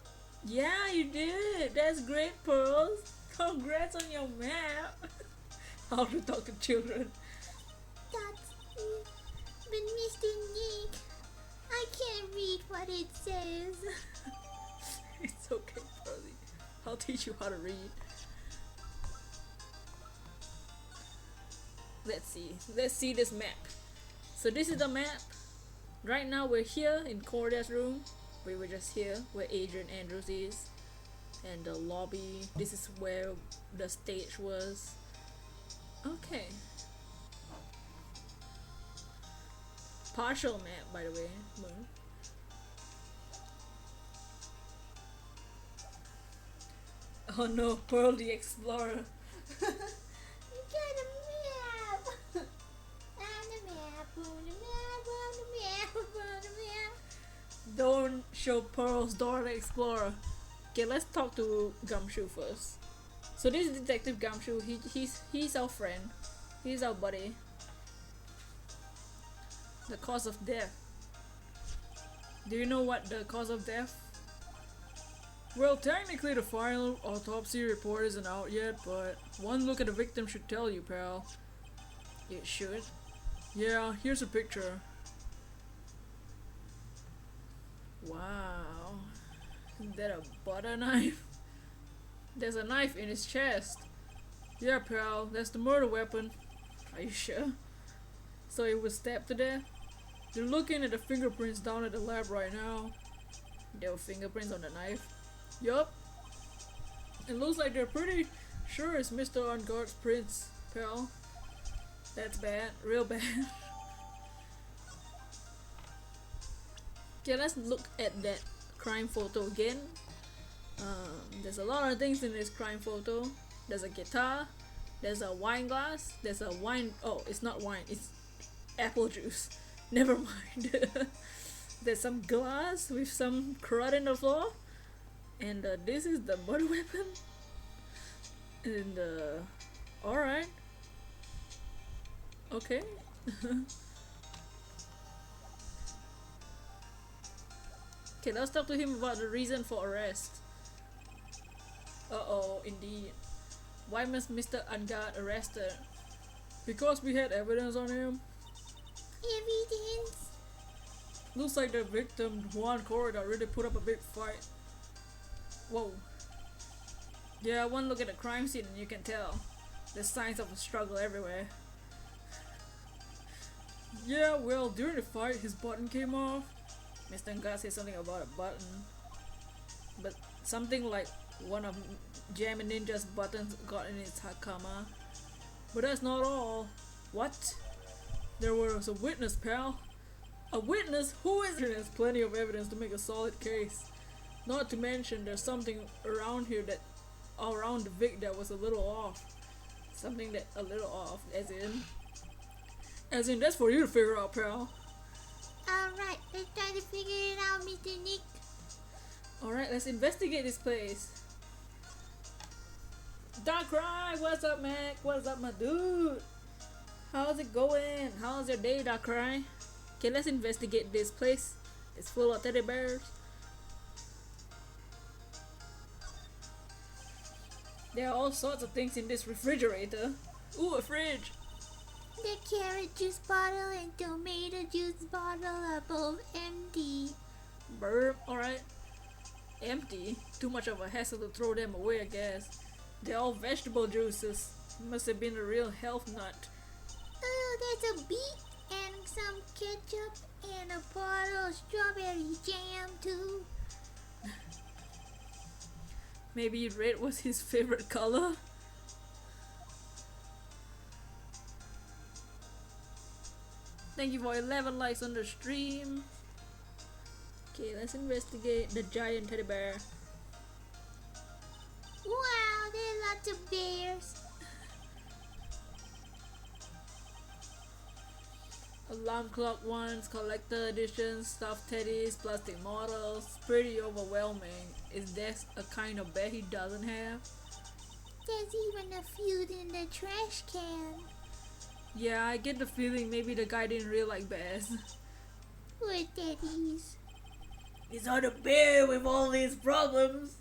Yeah, you did. That's great, Pearls. Congrats on your map. How to talk to children. That's... But Mr. Nick, I can't read what it says. It's okay, Pearly. I'll teach you how to read. Let's see this map. So this is the map. right now we're here in Cordia's room. We were just here where Adrian Andrews is. And the lobby. This is where the stage was. Okay. Partial map, by the way. Oh no, Pearl the Explorer. You got a map. On the map, on the map, on the map, on the map. Don't show Pearl's Dora the Explorer. Okay, let's talk to Gumshoe first. So this is Detective Gumshoe. He's our friend. He's our buddy. The cause of death. Do you know what the cause of death? Well, technically the final autopsy report isn't out yet, but one look at the victim should tell you, pal. It should? Yeah, here's a picture. Wow. Is that a butter knife? There's a knife in his chest. Yeah, pal, that's the murder weapon. Are you sure? So he was stabbed to death? They're looking at the fingerprints down at the lab right now. There were fingerprints on the knife? Yup. It looks like they're pretty sure it's Mr. Unguard's prints, pal. That's bad. Real bad. Okay, let's look at that crime photo again. There's a lot of things in this crime photo. There's a guitar. There's a wine glass. There's a wine. Oh, it's not wine. It's apple juice. Never mind. There's some glass with some crud in the floor. And this is the murder weapon. And alright. Okay. Okay, let's talk to him about the reason for arrest. Uh-oh, indeed. Why must Mr. Ungard arrested? Because we had evidence on him. Evidence? Looks like the victim, Juan Corridor, really put up a big fight. Whoa. Yeah, one look at the crime scene and you can tell. There's signs of a struggle everywhere. Yeah, well, during the fight, his button came off. Mr. Ungard said something about a button. But something like one of Jammy Ninja's buttons got in his Hakama. But that's not all. What? There was a witness, pal. A witness? Who is it? There's plenty of evidence to make a solid case. Not to mention there's something around here that around the Vic that was a little off. Something that a little off, as in that's for you to figure out, pal. Alright, let's try to figure it out, Mr. Nick. Alright, let's investigate this place. Darkrai, what's up, Mac? What's up, my dude? How's it going? How's your day, Darkrai? Okay, let's investigate this place. It's full of teddy bears. There are all sorts of things in this refrigerator. Ooh, a fridge. The carrot juice bottle and tomato juice bottle are both empty. Burp, alright. Empty? Too much of a hassle to throw them away, I guess. They're all vegetable juices. Must have been a real health nut. Oh, there's a beet and some ketchup and a bottle of strawberry jam too. Maybe red was his favorite color? Thank you for 11 likes on the stream. Okay, let's investigate the giant teddy bear. Wow, there are lots of bears. Alarm clock ones, collector editions, stuffed teddies, plastic models. Pretty overwhelming. Is that a kind of bear he doesn't have? There's even a few in the trash can. Yeah, I get the feeling maybe the guy didn't really like bears. Poor teddies. He's not a bear with all these problems.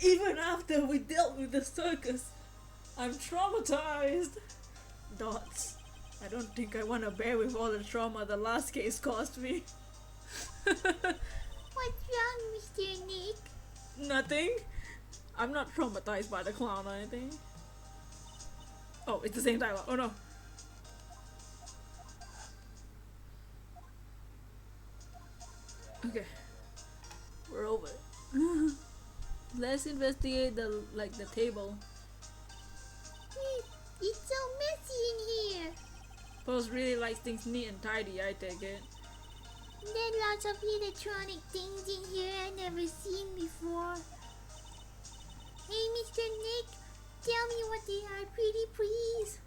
Even after we dealt with the circus, I'm traumatized. Dots. I don't think I want a bear with all the trauma the last case caused me. What's wrong, Mr. Nick? Nothing. I'm not traumatized by the clown or anything. Oh, it's the same dialogue. Oh no. Okay. We're over it. Let's investigate the table. It's so messy in here. Pearls really likes things neat and tidy, I take it. There are lots of electronic things in here I've never seen before. Hey, Mr. Nick, tell me what they are, pretty please.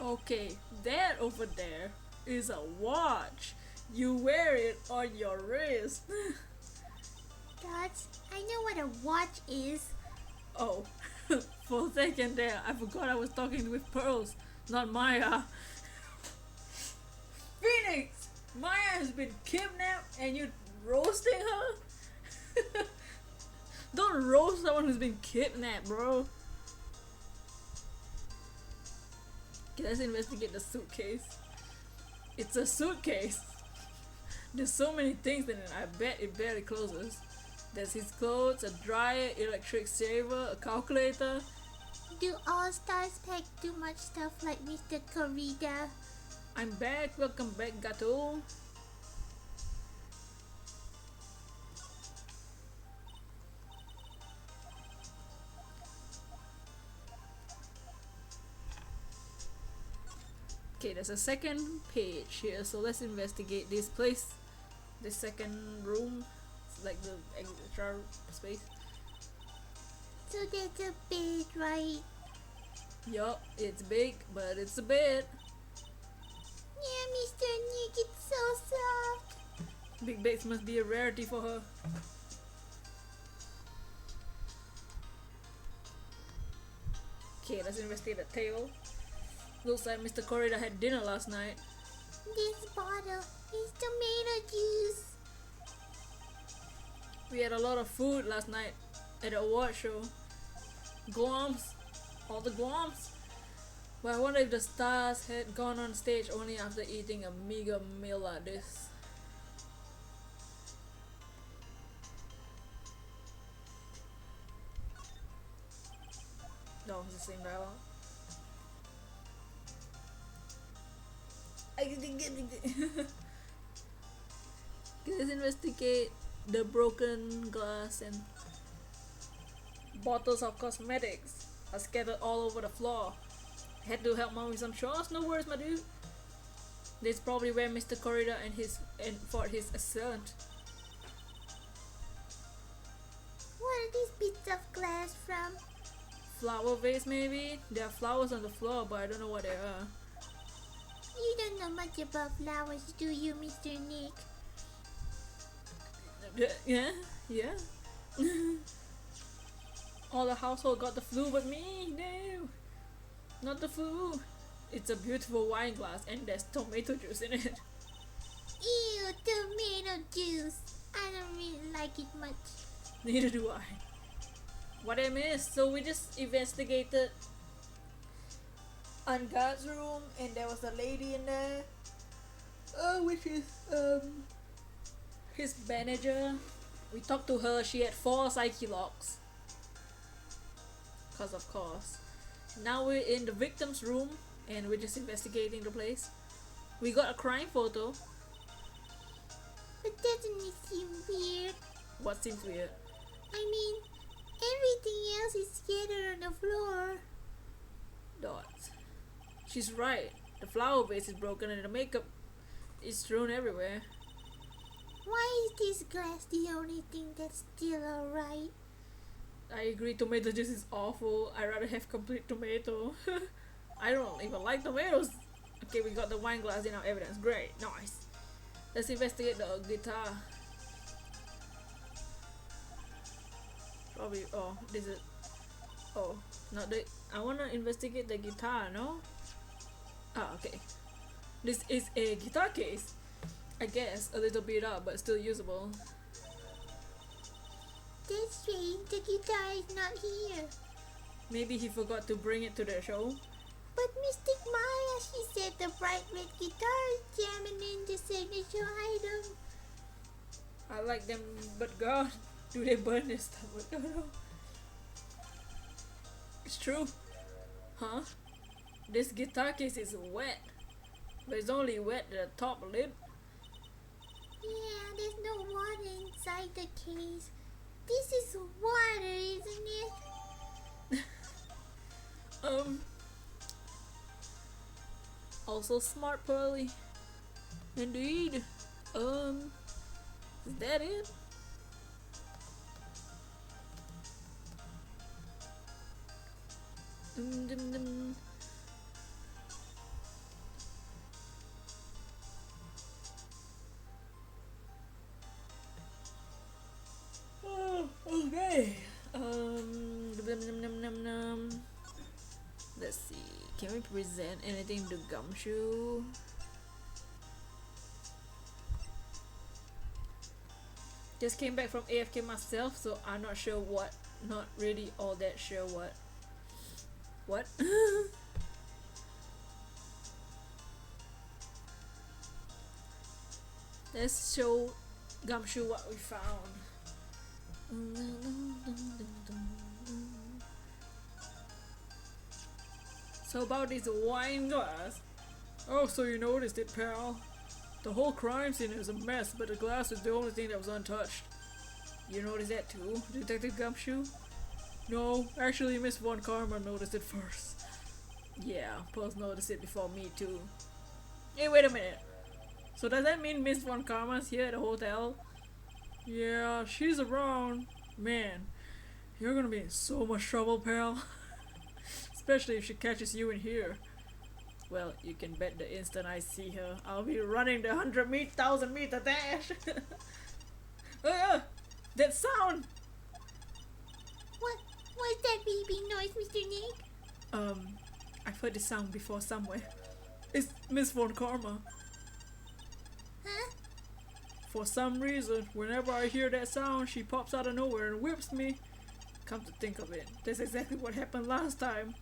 Okay, that over there is a watch. You wear it on your wrist. Gods, I know what a watch is. Oh, for a second there, I forgot I was talking with Pearls, not Maya. Phoenix! Maya has been kidnapped and you're roasting her? Don't roast someone who's been kidnapped, bro. Okay, let's investigate the suitcase. It's a suitcase. There's so many things in it, I bet it barely closes. There's his clothes, a dryer, electric shaver, a calculator. Do all stars pack too much stuff like Mr. Corrida? I'm back, welcome back, Gato. Okay, there's a second page here, so let's investigate this place. This second room, it's like the extra space. So that's a bed, right? Yup, it's big, but it's a bed. Yeah, Mr. Nick, it's so soft. Big beds must be a rarity for her. Okay, let's investigate the table. Looks like Mr. Corrida had dinner last night. This bottle is tomato juice. We had a lot of food last night at the award show. Gloms, all the gloms. But I wonder if the stars had gone on stage only after eating a meager meal like this. No, it's the same dialogue. Let's investigate the broken glass and bottles of cosmetics are scattered all over the floor. Had to help mom with some chores? No worries, my dude. This is probably where Mr. Corrida and fought his assailant. What are these bits of glass from? Flower vase, maybe? There are flowers on the floor, but I don't know what they are. You don't know much about flowers, do you, Mr. Nick? Yeah. All the household got the flu but me. No, not the flu. It's a beautiful wine glass and there's tomato juice in it. Ew, tomato juice. I don't really like it much. Neither do I. What I missed? So we just investigated Angad's room and there was a lady in there. Which is his manager. We talked to her. She had 4 psyche locks. Cause of course. Now we're in the victim's room and we're just investigating the place. We got a crime photo. But doesn't it seem weird? What seems weird? I mean, everything else is scattered on the floor. Dots. She's right. The flower vase is broken and the makeup is strewn everywhere. Why is this glass the only thing that's still alright? I agree, tomato juice is awful. I'd rather have complete tomato. I don't even like tomatoes. Okay, we got the wine glass in our evidence. Great, nice. Let's investigate the guitar. Probably, oh, this is, oh, not the, I wanna investigate the guitar, no? Ah, okay. This is a guitar case. I guess, a little beat up, but still usable. That's strange, the guitar is not here. Maybe he forgot to bring it to the show. But Mystic Maya, she said the bright red guitar is jamming in the signature item. I like them, but God, do they burn this stuff? But God, no. It's true. Huh? This guitar case is wet. But it's only wet at the top lid. Yeah, there's no water inside the case. This is water, isn't it? Also smart, Pearly. Indeed. Is that it? Oh, okay. Let's see. Can we present anything to Gumshoe? Just came back from AFK myself, so I'm not sure what. Not really all that sure what. What? Let's show Gumshoe what we found. So about this wine glass. Oh, so you noticed it, pal. The whole crime scene is a mess, but the glass is the only thing that was untouched. You noticed that too, Detective Gumshoe? No, actually Miss Von Karma noticed it first. Yeah, Pearls noticed it before me too. Hey, wait a minute. So does that mean Miss Von Karma's here at the hotel? Yeah, she's around. Man, you're gonna be in so much trouble, pal. Especially if she catches you in here. Well, you can bet the instant I see her, I'll be running the 1,000 meter dash. That sound! What's that beeping noise, Mr. Nick? I've heard this sound before somewhere. It's Miss Von Karma. Huh? For some reason, whenever I hear that sound, she pops out of nowhere and whips me. Come to think of it, that's exactly what happened last time.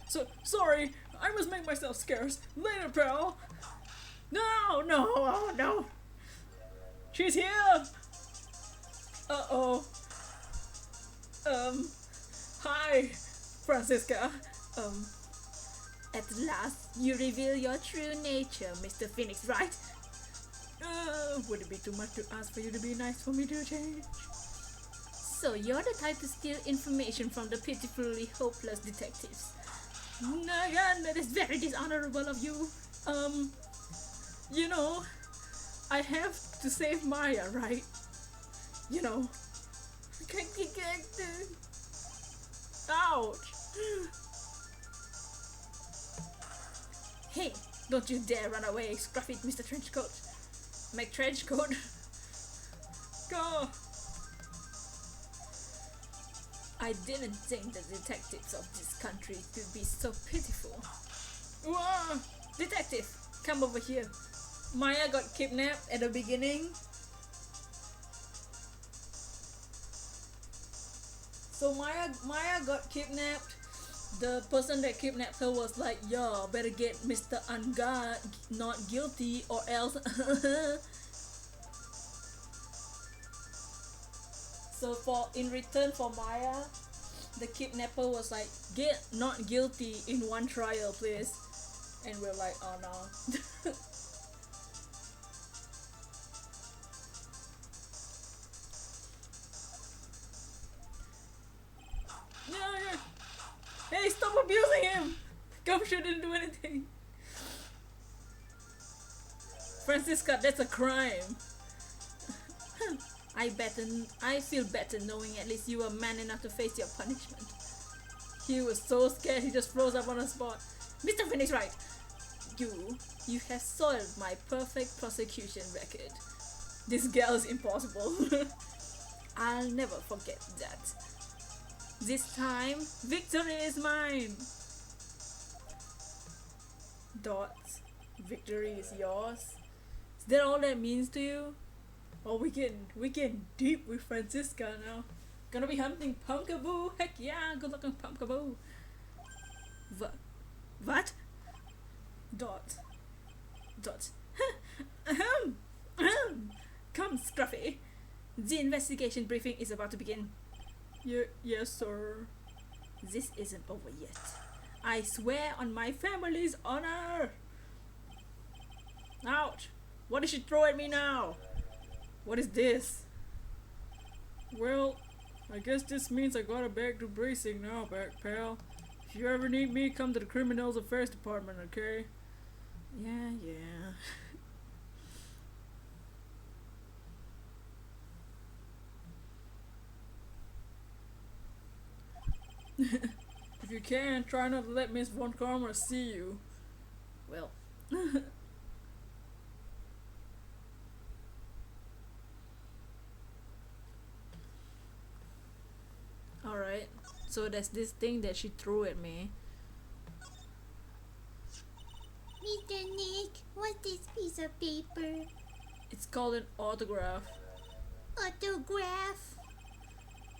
So, sorry, I must make myself scarce. Later, pal. No, oh no. She's here. Uh-oh. Hi, Francisca. At last, you reveal your true nature, Mr. Phoenix, right? Would it be too much to ask for you to be nice for me to change? So you're the type to steal information from the pitifully hopeless detectives. Nagan, that is very dishonorable of you. You know, I have to save Maya, right? You know. Ouch! Hey, don't you dare run away, scruffy Mr. Trenchcoat. McTrenchcoat. Go! I didn't think the detectives of this country could be so pitiful. Whoa! Detective, come over here. Maya got kidnapped at the beginning. So Maya got kidnapped. The person that kidnapped her was like, yo, better get Mr. Anga not guilty or else. So in return for Maya, the kidnapper was like, get not guilty in one trial, please. And we're like, oh no. Yeah. Hey, stop abusing him! Gumshoe didn't do anything. Francisca, that's a crime. I feel better knowing at least you were man enough to face your punishment. He was so scared he just froze up on the spot. Mr. Phoenix Wright, you have soiled my perfect prosecution record. This girl is impossible. I'll never forget that. This time, victory is mine. Dots. Victory is yours. Is that all that means to you? Oh, we getting deep with Francisca now. Gonna be hunting Pumpkaboo. Heck yeah, good looking Pumpkaboo. What? Dot. Come, Scruffy. The investigation briefing is about to begin. Yes, sir. This isn't over yet. I swear on my family's honor. Ouch! What did she throw at me now? What is this? Well, I guess this means I gotta back to bracing now, back pal. If you ever need me, come to the Criminals Affairs Department, okay? Yeah. If you can, try not to let Miss Von Karma see you. Well. Alright, so there's this thing that she threw at me. Mr. Nick, what's this piece of paper? It's called an autograph. Autograph?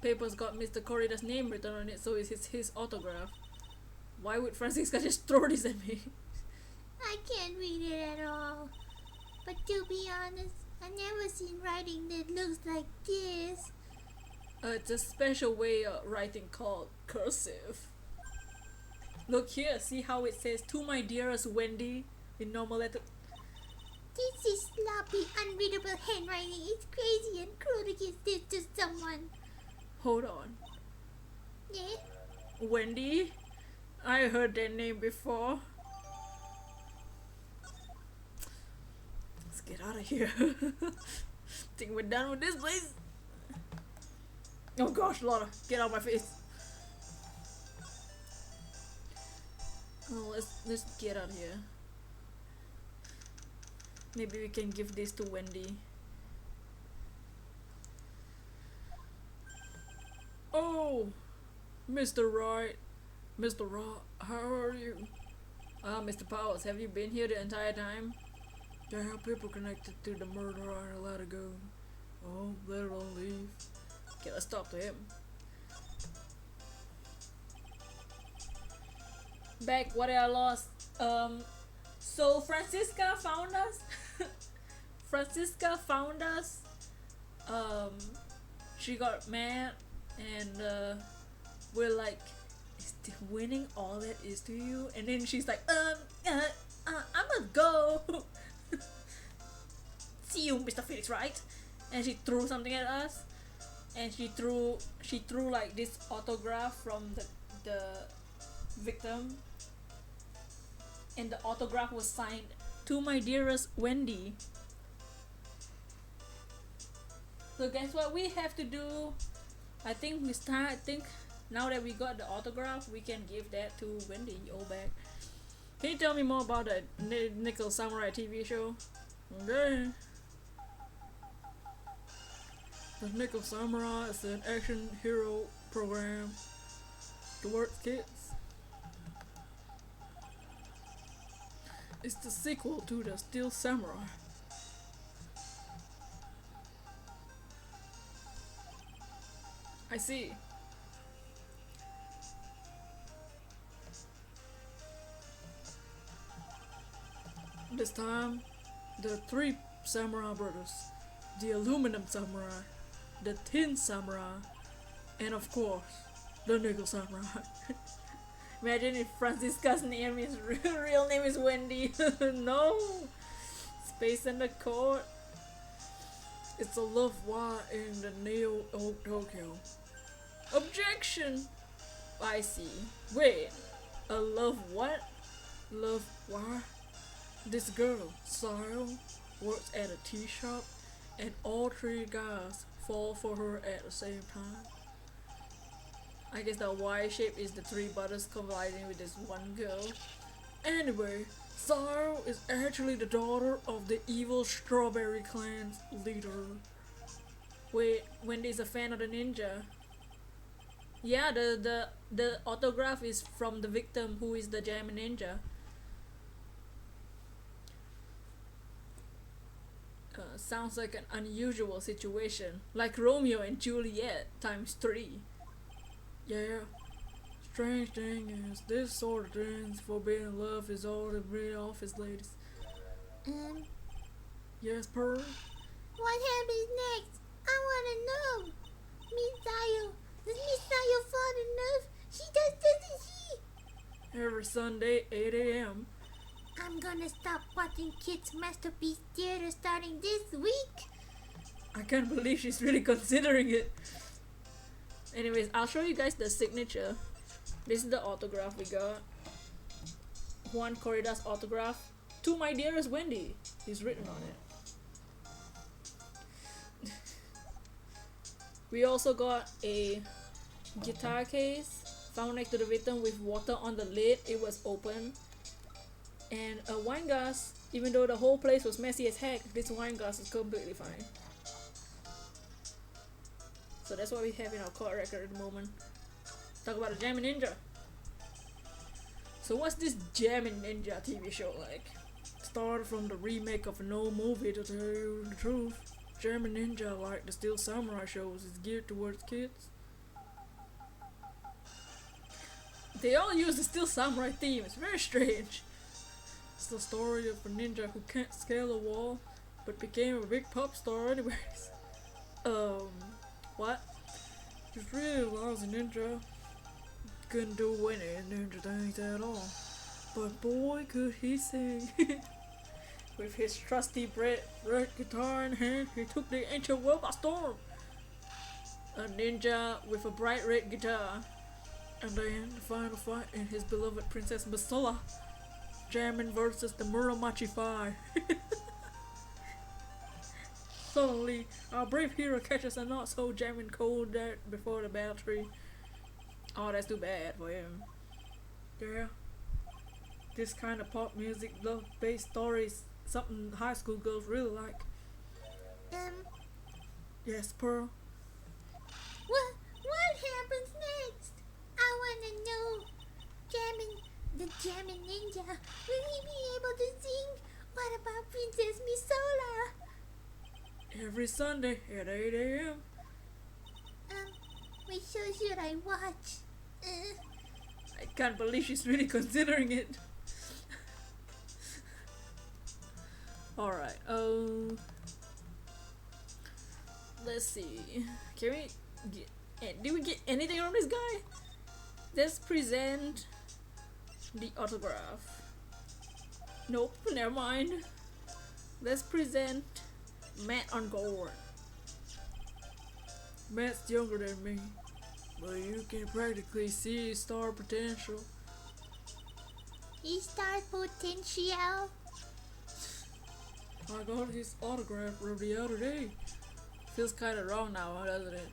Paper's got Mr. Corrida's name written on it, so it's his autograph. Why would Francisca just throw this at me? I can't read it at all. But to be honest, I've never seen writing that looks like this. It's a special way of writing called cursive. Look here, see how it says, "To my dearest Wendy," in normal letter. This is sloppy, unreadable handwriting. It's crazy and cruel to give this to someone. Hold on. Yeah? Wendy? I heard that name before. Let's get out of here. Think we're done with this place? Oh gosh, Lana, get out of my face. Oh, let's get out of here. Maybe we can give this to Wendy. Oh, Mr. Wright. Mr. Wright, how are you? Mr. Powers, have you been here the entire time? Yeah, people connected to the murder are allowed to go. Oh, let it all leave. Okay, let's talk to him. Back what I lost. So Francisca found us. Francisca found us. She got mad and we're like, is the winning all that is to you? And then she's like, I'ma go. See you, Mr. Felix, right? And she threw something at us. And she threw like this autograph from the victim. And the autograph was signed, "To my dearest Wendy." So guess what we have to do? I think now that we got the autograph, we can give that to Wendy. Old bag. Can you tell me more about the Nickel Samurai TV show? Okay. The Nickel Samurai is an action hero program towards kids. It's the sequel to the Steel Samurai. I see. This time, the three samurai brothers, the aluminum samurai, the tin samurai, and of course, the nickel samurai. Imagine if Francisca's name is real name is Wendy. No! Space in the court. It's a love war in the Neo Tokyo. Objection! I see. Wait. A love what? Love war? This girl, Sarah, works at a tea shop and all three guys fall for her at the same time. I guess the Y shape is the three brothers colliding with this one girl. Anyway, Sarah is actually the daughter of the evil Strawberry Clan's leader. Wait, Wendy's a fan of the ninja. Yeah, the autograph is from the victim who is the Jam Ninja. Sounds like an unusual situation, like Romeo and Juliet ×3. Yeah. Strange thing is, this sort of thing's forbidden love is all the real office ladies. Yes, Pearl? What happens next? I wanna know. Miss Sayo, does Miss Sayo fall in love? She does, doesn't she? every Sunday, 8 a.m. I'm gonna stop watching Kids Masterpiece Theater starting this week. I can't believe she's really considering it. Anyways, I'll show you guys the signature. This is the autograph we got. Juan Corrida's autograph. To my dearest Wendy. He's written on it. We also got a guitar case found next to the victim with water on the lid. It was open. And a wine glass. Even though the whole place was messy as heck, this wine glass is completely fine. So that's what we have in our court record at the moment. Talk about a Jammin' Ninja. So what's this Jammin' Ninja TV show like? Started from the remake of an old movie, to tell you the truth. Jammin' Ninja, like the Steel Samurai shows, is geared towards kids. They all use the Steel Samurai theme, it's very strange. It's the story of a ninja who can't scale a wall, but became a big pop star anyways. What? He's really lousy ninja. Couldn't do any ninja things at all. But boy, could he sing. With his trusty red guitar in hand, he took the ancient world by storm. A ninja with a bright red guitar. And then the final fight in his beloved Princess Basala. Jammin' versus the Muromachi 5. Suddenly, our brave hero catches a not so Jammin' cold dirt before the battle tree. Oh, that's too bad for him. Yeah. This kind of pop music, love-based stories, something high school girls really like. Yes, Pearl? What happens next? I wanna know. The Jammin' Ninja, will he be able to sing? What about Princess Misola? Every Sunday at 8 a.m. Which show should I watch? I can't believe she's really considering it. Alright, let's see. Can we get, did we get anything from this guy? Let's present the autograph. Nope, never mind. Let's present Matt on gold. Matt's younger than me, but you can practically see his star potential. His star potential? I got his autograph from the other day. Feels kinda wrong now, doesn't it?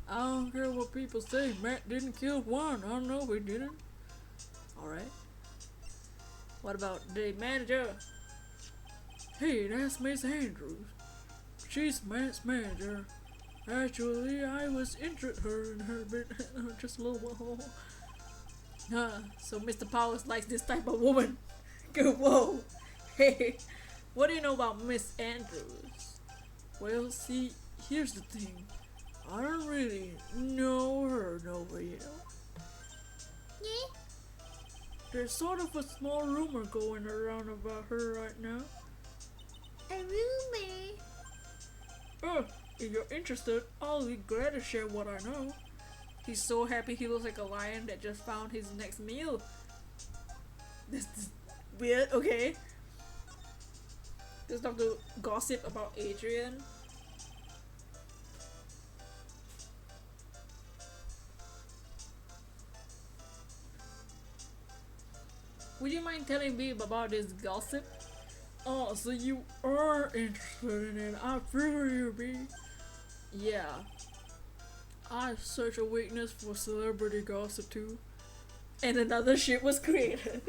I don't care what people say, Matt didn't kill Juan. I know he didn't. Alright. What about the manager? Hey, that's Miss Andrews. She's Matt's manager. Actually, I was interested in her bit, just a little while. So Mr. Powers likes this type of woman. Good, whoa. Hey, what do you know about Miss Andrews? Well, see, here's the thing. I don't really know her, you know. Yeah? There's sort of a small rumor going around about her right now. A rumor? Oh, if you're interested, I'll be glad to share what I know. He's so happy he looks like a lion that just found his next meal. This is weird, okay. Let's talk to gossip about Adrian. Would you mind telling me about this gossip? Oh, so you are interested in it. I figure you'd be. Yeah. I have such a weakness for celebrity gossip too. And another ship was created.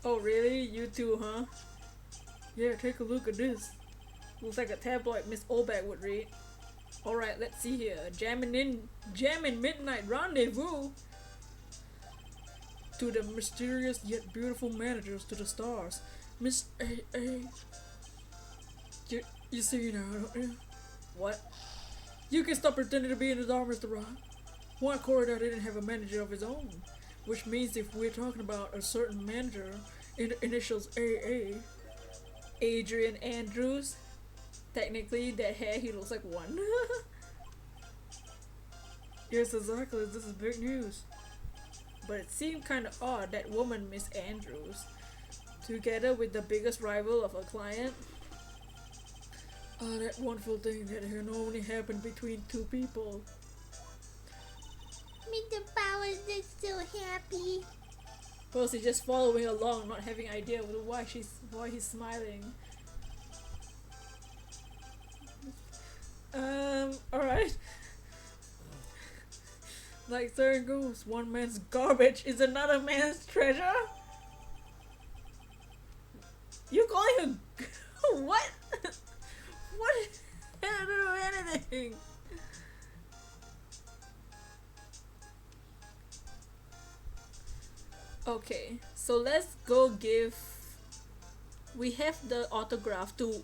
Oh really? You too, huh? Yeah, take a look at this. Looks like a tabloid Miss Olbeck would read. Alright, let's see here. Jammin' Midnight Rendezvous. To the mysterious yet beautiful managers to the stars. Miss A. You see now, don't you? What? You can stop pretending to be in the dark, Mr. Wright. Juan Corrida didn't have a manager of his own. Which means if we're talking about a certain manager in the initials AA, Adrian Andrews, technically that hair he looks like one. Yes, exactly. This is big news. but it seemed kind of odd that woman, Miss Andrews, together with the biggest rival of a client. That wonderful thing that can only happen between two people. Mr. Powers looks so happy. Percy just following along, not having idea why he's smiling. Alright. Like there goes, one man's garbage is another man's treasure? You calling him what? What? I don't know anything. Okay, so let's go give. We have the autograph to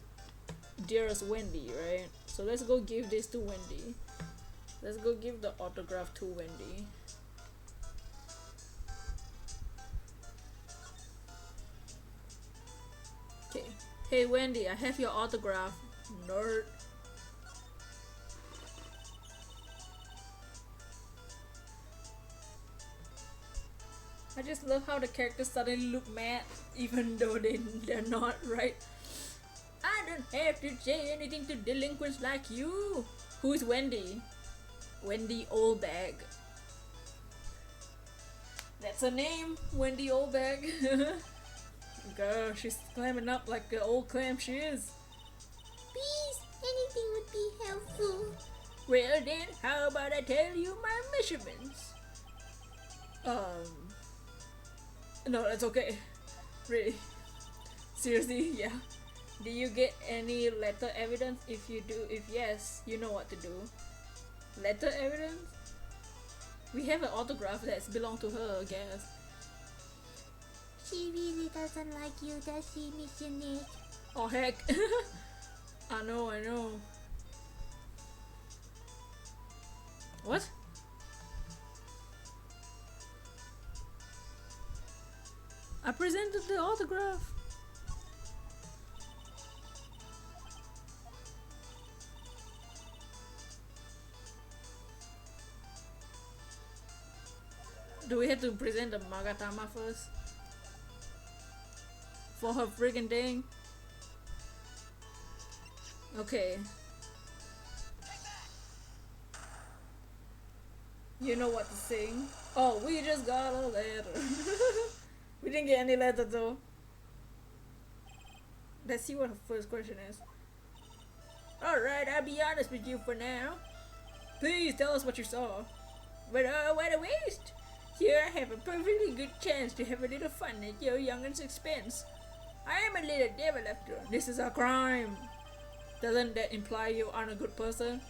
dearest Wendy, right? So let's go give this to Wendy. Let's go give the autograph to Wendy. Okay. Hey Wendy, I have your autograph. Nerd. I just love how the characters suddenly look mad even though they're not, right? I don't have to say anything to delinquents like you. Who's Wendy? Wendy Oldbag. That's her name, Wendy Oldbag. Girl, she's climbing up like the old clam she is. Please, anything would be helpful. Well then, how about I tell you my measurements? No, that's okay. Really. Seriously, yeah. Do you get any letter evidence? If you do, if yes, you know what to do. Letter evidence? We have an autograph that's belonged to her, I guess. She really doesn't like you, does she, Mr. Nick? Oh heck. I know. What? I presented the autograph. Do we have to present the Magatama first? For her friggin' thing? Okay. You know what to sing. Oh, we just got a letter. We didn't get any letter though. Let's see what her first question is. Alright, I'll be honest with you for now. Please tell us what you saw. But what a waste! Here I have a perfectly good chance to have a little fun at your youngin's expense. I am a little devil after all. This is a crime. Doesn't that imply you aren't a good person?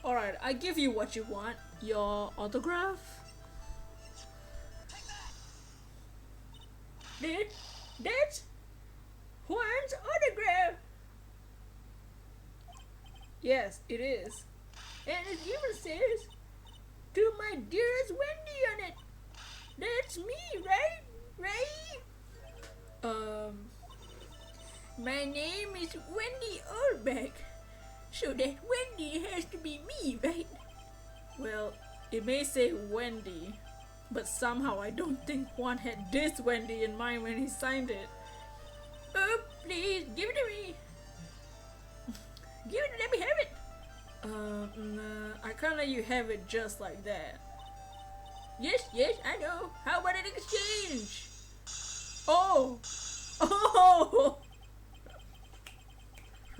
Alright, I give you what you want. Your autograph? That's Juan's autograph! Yes, it is. And it even says, to my dearest Wendy on it. That's me, right? My name is Wendy Oldback. So that Wendy has to be me, right? Well, it may say Wendy, but somehow I don't think Juan had this Wendy in mind when he signed it. Oh, please, give it to me. Give it, let me have it. Nah, I can't let you have it just like that. Yes, I know. How about an exchange? Oh!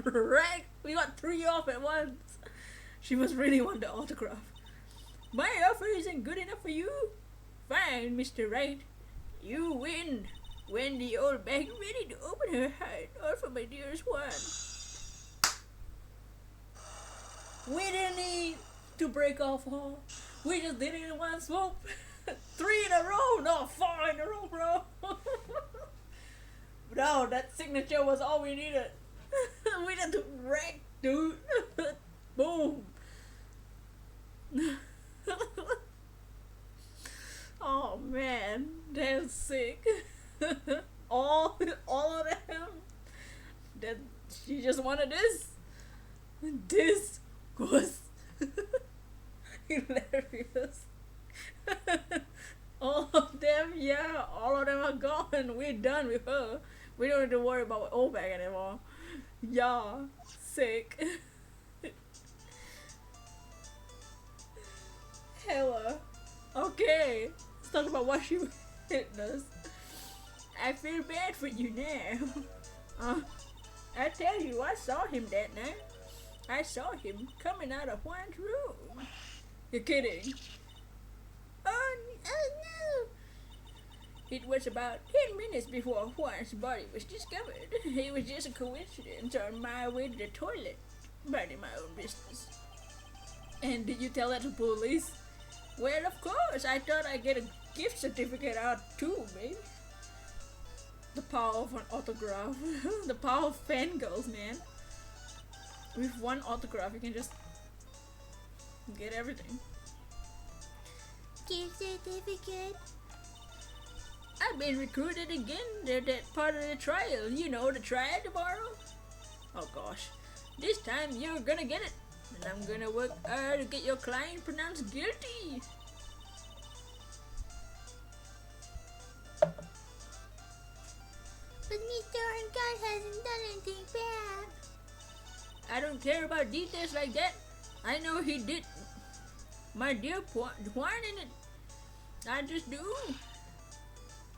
Right, we got 3 off at once. She must really want the autograph. My offer isn't good enough for you? Fine, Mr. Wright. You win. Wendy Oldback ready to open her heart, all for my dearest one. We didn't need to break off all. We just did it in one swoop. 3 in a row. No, 4 in a row, bro. No, that signature was all we needed. We did to wreck, dude. Boom. Oh man, that's sick. all of them. That she just wanted this. This was hilarious. Yeah, all of them are gone. We're done with her. We don't need to worry about Obek anymore. Yeah, sick. Hella. Okay, let's talk about what she witnessed. I feel bad for you now. I tell you, I saw him that night. I saw him coming out of Juan's room. You're kidding. Oh no! It was about 10 minutes before Juan's body was discovered. It was just a coincidence on my way to the toilet, minding my own business. And did you tell that to police? Well, of course. I thought I'd get a gift certificate out too, baby. The power of an autograph. The power of fangirls, man. With one autograph, you can just get everything. Gift certificate. I've been recruited again. They're that part of the trial. You know, the trial tomorrow. Oh gosh. This time you're gonna get it. And I'm gonna work hard to get your client pronounced guilty. But Mr. Arngard hasn't done anything bad. I don't care about details like that. I know he did. My dear Juan in it. I just do.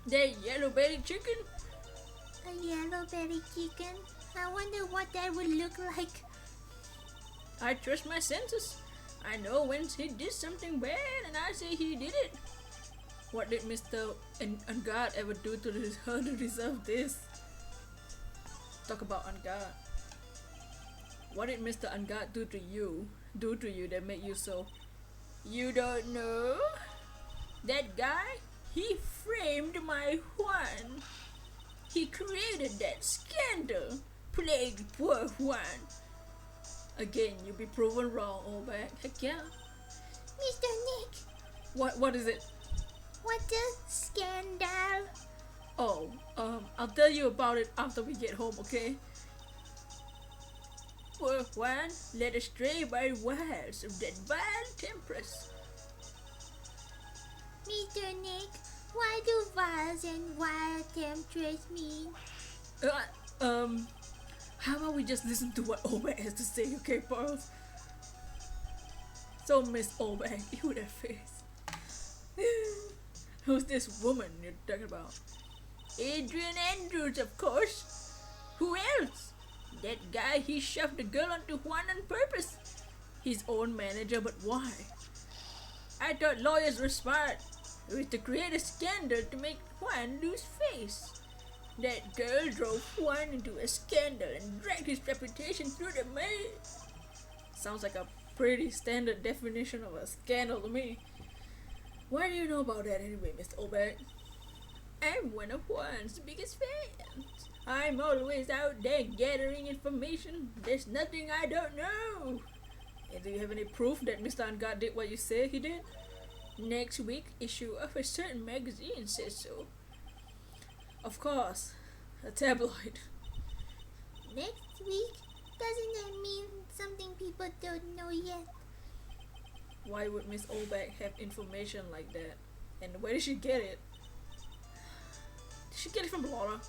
That yellow-bellied chicken. A yellow-bellied chicken? I wonder what that would look like. I trust my senses. I know when he did something bad and I say he did it. What did Mr. Ungard ever do to her to deserve this? Talk about Ungard. What did Mr. Ungard do to you that made you so? You don't know? That guy? He framed my Juan. He created that scandal. Plagued poor Juan. Again, you'll be proven wrong, Obek. Heck yeah. Mr. Nick! What is it? What's a scandal? Oh, I'll tell you about it after we get home, okay? Poor Juan, led astray by wiles of that vile temptress. Mr. Nick, why do vials and wild temptress mean? How about we just listen to what Obek has to say, okay, Pearls? So, Miss Obek, ew, that face. Who's this woman you're talking about? Adrian Andrews, of course. Who else? That guy, he shoved the girl onto Juan on purpose. His own manager, but why? I thought lawyers were smart. It was to create a scandal to make Juan lose face. That girl drove Juan into a scandal and dragged his reputation through the mud. Sounds like a pretty standard definition of a scandal to me. What do you know about that anyway, Mr. Obek? I'm one of Juan's biggest fans. I'm always out there gathering information. There's nothing I don't know. And do you have any proof that Mr. Ungard did what you say he did? Next week issue of a certain magazine says so. Of course, a tabloid. Next week? Doesn't that mean something people don't know yet? Why would Miss Obek have information like that? And where did she get it? Did she get it from Laura?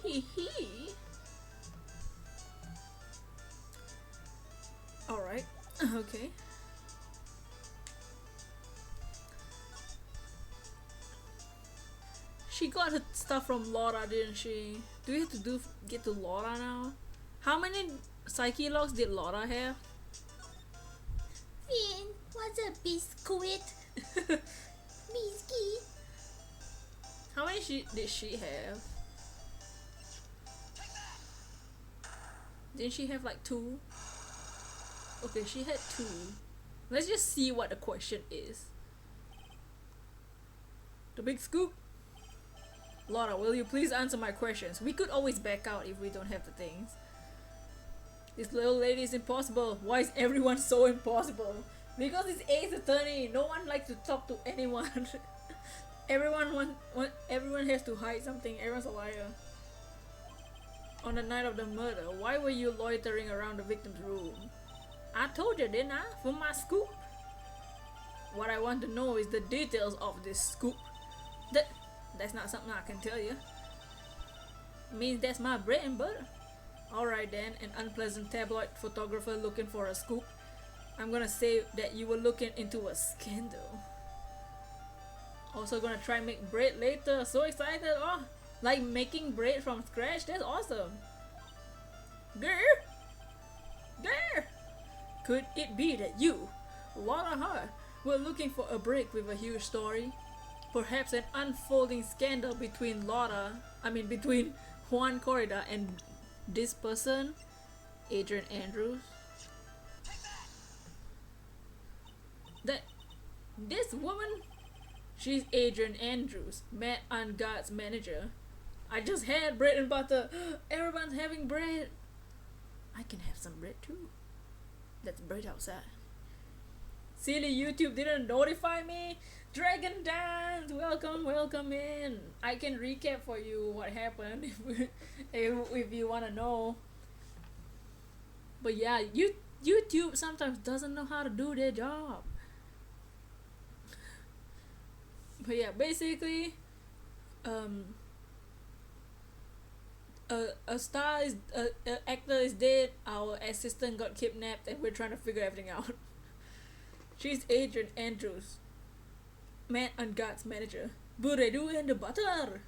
Hee. Alright, okay. She got her stuff from Laura, didn't she? Do we have to get to Laura now? How many psyche logs did Laura have? Finn, what's a biscuit? Biscuit? How many did she have? Didn't she have like 2? Okay, she had 2. Let's just see what the question is. The big scoop. Laura, will you please answer my questions? We could always back out if we don't have the things. This little lady is impossible. Why is everyone so impossible? Because it's Ace Attorney. No one likes to talk to anyone. Everyone has to hide something. Everyone's a liar. On the night of the murder, why were you loitering around the victim's room? I told you, didn't I? For my scoop. What I want to know is the details of this scoop. That's not something I can tell you. Means that's my bread and butter. Alright then, an unpleasant tabloid photographer looking for a scoop. I'm gonna say that you were looking into a scandal. Also gonna try make bread later. So excited. Oh, like making bread from scratch. That's awesome. Grr! Grr! Could it be that you, Laura Hart, were looking for a break with a huge story? Perhaps an unfolding scandal between between Juan Corrida and this person, Adrian Andrews? This woman, she's Adrian Andrews, Matt and God's manager. I just had bread and butter. Everyone's having bread. I can have some bread too. That's bread outside. Silly YouTube didn't notify me. Dragon Dance, welcome in. I can recap for you what happened if you wanna know. But yeah, YouTube sometimes doesn't know how to do their job. But yeah, basically, a star is a actor is dead. Our assistant got kidnapped, and we're trying to figure everything out. She's Adrian Andrews, Matt and God's manager. Buredu and the butter.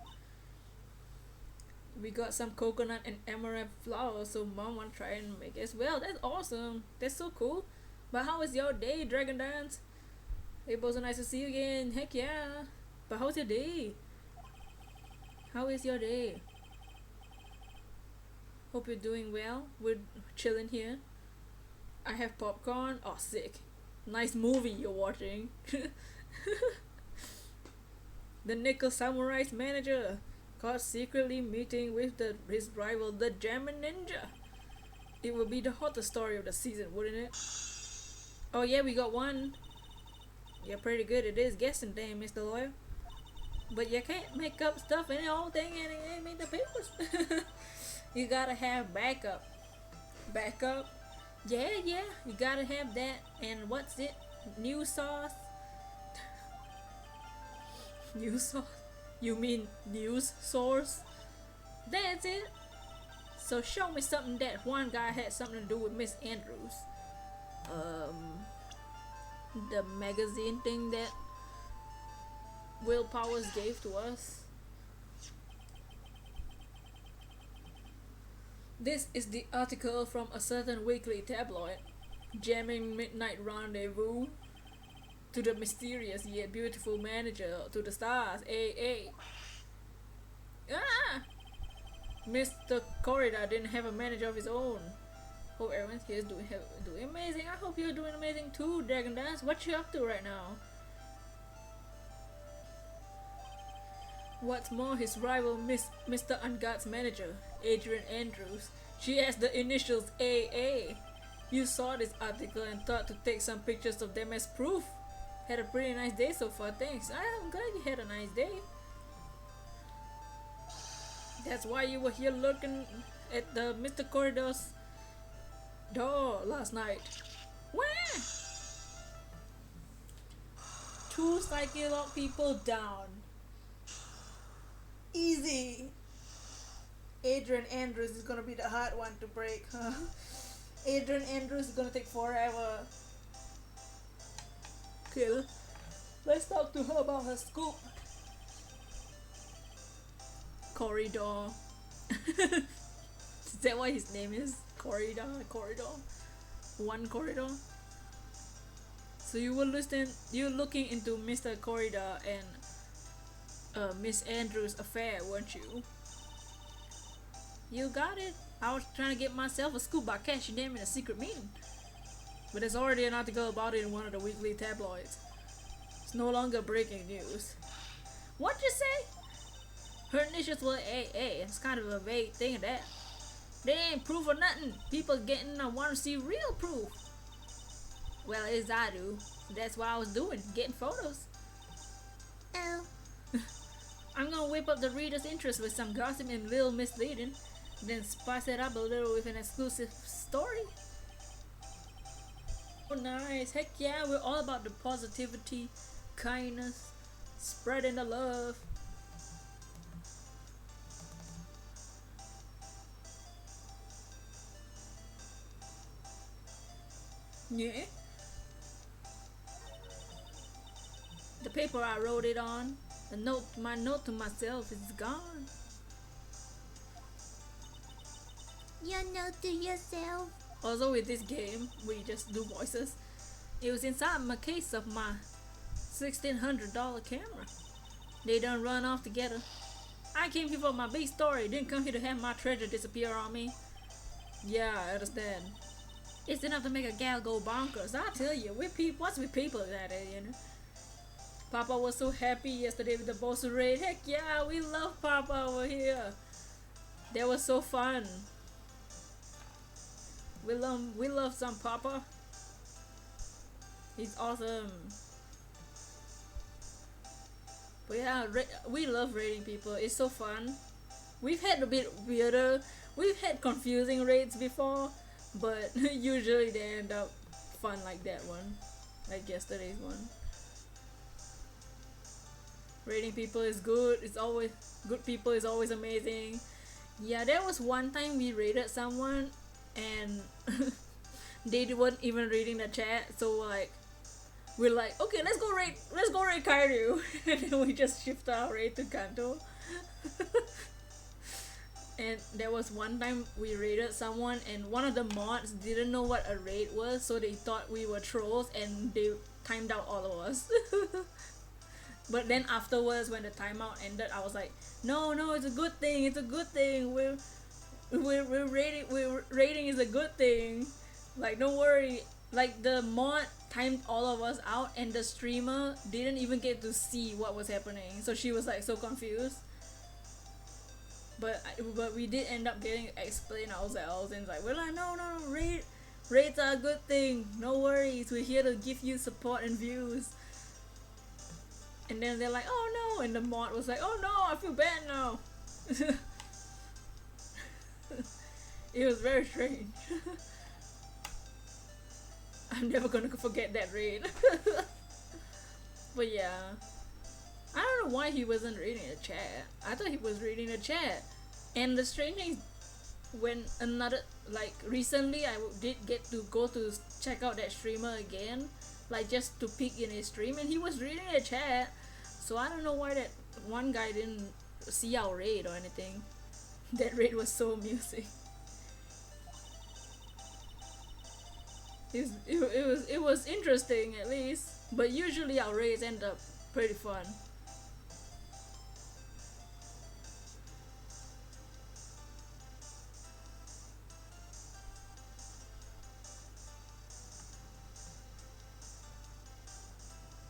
We got some coconut and amaranth flour, so mom wanna try and make it as well. That's awesome. That's so cool. But how was your day, Dragon Dance? It was so nice to see you again. Heck yeah. But how's your day? How is your day? Hope you're doing well. We're chilling here. I have popcorn. Oh, sick. Nice movie you're watching. The Nickel Samurai's manager caught secretly meeting with his rival, the German Ninja. It would be the hottest story of the season, wouldn't it? Oh yeah, we got one. You're pretty good at this guessing thing, Mr. Lawyer. But you can't make up stuff any old thing and it ain't made the papers. You gotta have backup. Backup? Yeah, you gotta have that. And what's it? News sauce? News sauce? You mean news source? That's it. So show me something that one guy had something to do with Miss Andrews. The magazine thing that Will Powers gave to us. This is the article from a certain weekly tabloid. Jamming midnight rendezvous to the mysterious yet beautiful manager to the stars. AA. Ah! Mr. Corrida didn't have a manager of his own. Hope everyone's here is doing amazing. I hope you're doing amazing too, Dragon Dance. What you up to right now? What's more, his rival, Mr. Ungod's manager, Adrian Andrews, she has the initials AA. You saw this article and thought to take some pictures of them as proof. Had a pretty nice day so far, thanks. I'm glad you had a nice day. That's why you were here looking at the Mr. Corridor's door last night. Where? 2 psyche lock people down. Easy. Adrian Andrews is gonna be the hard one to break, huh? Adrian Andrews is gonna take forever. Okay, let's talk to her about her scoop. Corridor. Is that what his name is? Corridor? One corridor? So you're looking into Mr. Corridor and Miss Andrews' affair, weren't you? You got it. I was trying to get myself a scoop by catching them in a secret meeting. But there's already an article about it in one of the weekly tabloids. It's no longer breaking news. What'd you say? Her initials were AA. It's kind of a vague thing of that. They ain't proof or nothing. People want to see real proof. Well, at least I do. That's what I was doing, getting photos. Oh. I'm gonna whip up the reader's interest with some gossip and little misleading, then spice it up a little with an exclusive story. Oh, nice. Heck yeah, we're all about the positivity, kindness, spreading the love. Yeah. The paper I wrote it on, my note to myself is gone. Your note to yourself. Also with this game, we just do voices. It was inside my case of my $1,600 camera. They done run off together. I came here for my big story, didn't come here to have my treasure disappear on me. Yeah, I understand. It's enough to make a gal go bonkers. I tell you, what's with people that you know? Papa was so happy yesterday with the boss raid. Heck yeah, we love Papa over here. That was so fun. We love some Papa. He's awesome. But yeah, we love raiding people. It's so fun. We've had a bit weirder. We've had confusing raids before, but usually they end up fun like that one, like yesterday's one. Raiding people is good. It's always good. People is always amazing. Yeah, there was one time we raided someone and they weren't even reading the chat, so like we're like, okay, let's go raid Kairu. And then we just shift our raid to Kanto. And there was one time we raided someone and one of the mods didn't know what a raid was, so they thought we were trolls and they timed out all of us. But then afterwards, when the timeout ended, I was like, no, it's a good thing. It's a good thing. We're raiding is a good thing. Like, don't worry. Like, the mod timed all of us out, and the streamer didn't even get to see what was happening. So she was like so confused. But we did end up getting explained ourselves, and like we're like, no, raids are a good thing. No worries. We're here to give you support and views. And then they're like, oh no, and the mod was like, oh no, I feel bad now. It was very strange. I'm never gonna forget that raid. But yeah, I don't know why he wasn't reading the chat. I thought he was reading the chat. And the strange thing is, when recently I did get to go to check out that streamer again, like just to peek in his stream, and he was reading the chat. So I don't know why that one guy didn't see our raid or anything. That raid was so amusing. It was interesting at least, but usually our raids end up pretty fun.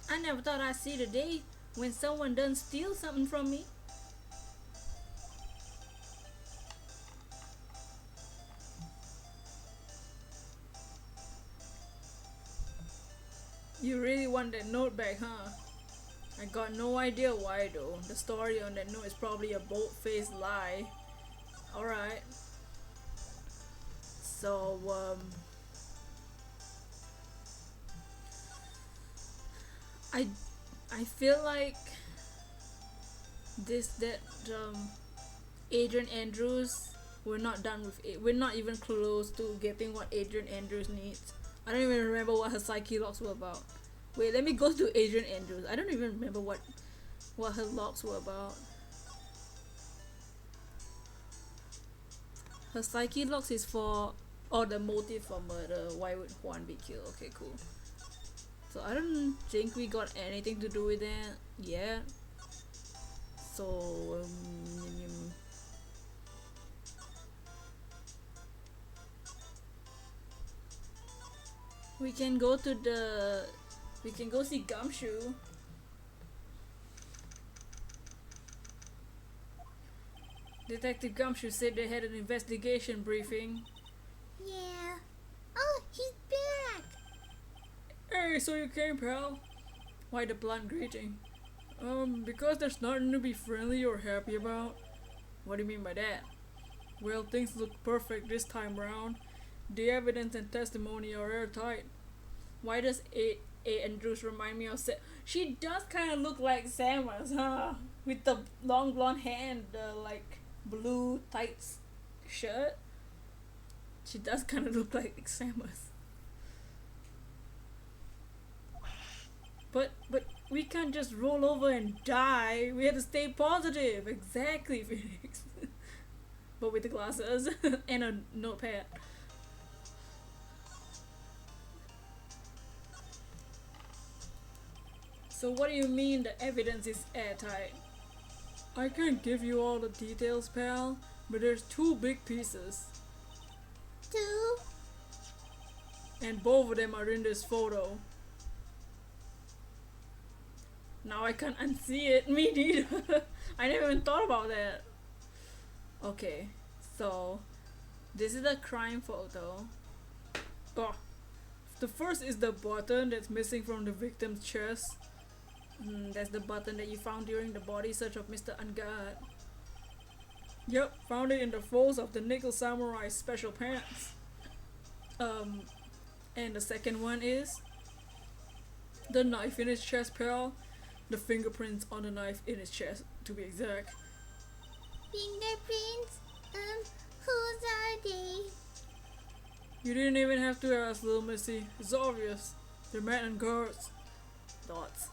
I never thought I'd see the day when someone done steal something from me. You really want that note back, huh? I got no idea why though. The story on that note is probably a bold-faced lie. Alright. So, I feel like Adrian Andrews, we're not done with it. We're not even close to getting what Adrian Andrews needs. I don't even remember what her psyche locks were about. Wait, let me go to Adrian Andrews. I don't even remember what her locks were about. Her psyche locks is for the motive for murder. Why would Juan be killed? Okay, cool. So I don't think we got anything to do with that yet. So we can go see Gumshoe. Detective Gumshoe said they had an investigation briefing. Yeah. Oh, he's back. Hey, so you came, pal? Why the blunt greeting? Because there's nothing to be friendly or happy about. What do you mean by that? Well, things look perfect this time round. The evidence and testimony are airtight. Why does A. Andrews remind me of She does kind of look like Samus, huh? With the long blonde hair and the like blue tights shirt. She does kind of look like Samus. But we can't just roll over and die. We have to stay positive. Exactly, Phoenix. But with the glasses and a notepad. So what do you mean the evidence is airtight? I can't give you all the details, pal, but there's 2 big pieces. 2? And both of them are in this photo. Now I can't unsee it. Me neither. I never even thought about that. Okay, so this is the crime photo. Oh, the first is the button that's missing from the victim's chest. That's the button that you found during the body search of Mr. Ungard. Yep, found it in the folds of the Nickel Samurai's special pants. And the second one is the knife in his chest, pal. The fingerprints on the knife in his chest, to be exact. Fingerprints? Whose are they? You didn't even have to ask, little missy. It's obvious. They're Matt Ungard's. Thoughts.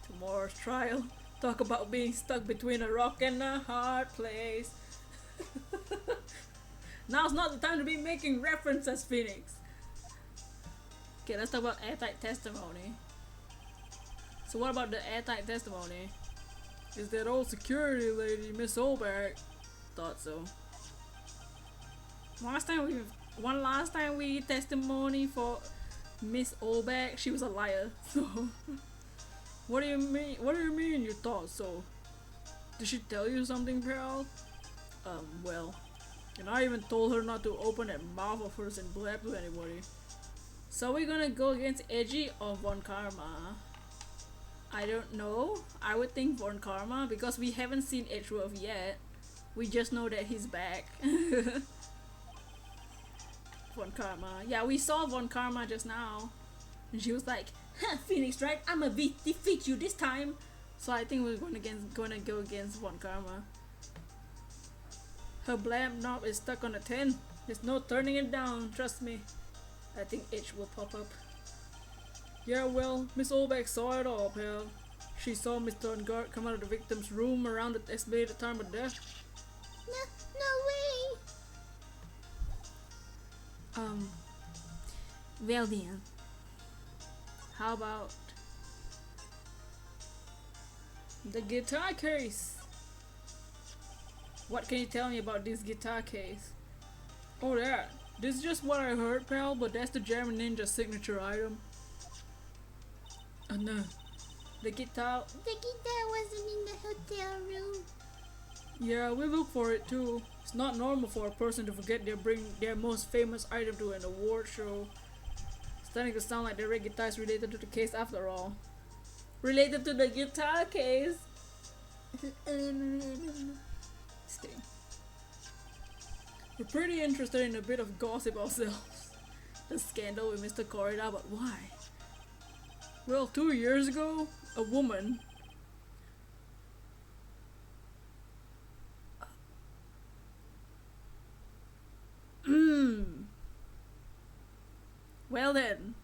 Tomorrow's trial. Talk about being stuck between a rock and a hard place. Now's not the time to be making references, Phoenix. Okay, let's talk about airtight testimony. So what about the airtight testimony? Is that old security lady, Miss Olbeck? Thought so. One last time we testimony for Miss Olbeck, she was a liar. So what do you mean? What do you mean you thought so? Did she tell you something, pal? Well, and I even told her not to open that mouth of hers and blab to anybody. So we're gonna go against Edgy or Von Karma? I don't know. I would think Von Karma because we haven't seen Edgeworth yet. We just know that he's back. Von Karma. Yeah, we saw Von Karma just now. And she was like, huh, Phoenix, right? I'ma defeat you this time. So I think we're gonna go against Von Karma. Her blab knob is stuck on a 10. There's no turning it down, trust me. I think Edge will pop up. Yeah, well, Miss Olbeck saw it all, pal. She saw Mr. Ungard come out of the victim's room around the estimated time of death. No way! Well then. How about the guitar case? What can you tell me about this guitar case? Oh, that. This is just what I heard, pal, but that's the German Ninja signature item. No. The guitar wasn't in the hotel room. Yeah, we look for it too. It's not normal for a person to forget they bring their most famous item to an award show. It's starting to sound like the red guitar is related to the case after all. Related to the guitar case? Just kidding. We're pretty interested in a bit of gossip ourselves. The scandal with Mr. Corrida, but why? Well, 2 years ago, a woman... Well then,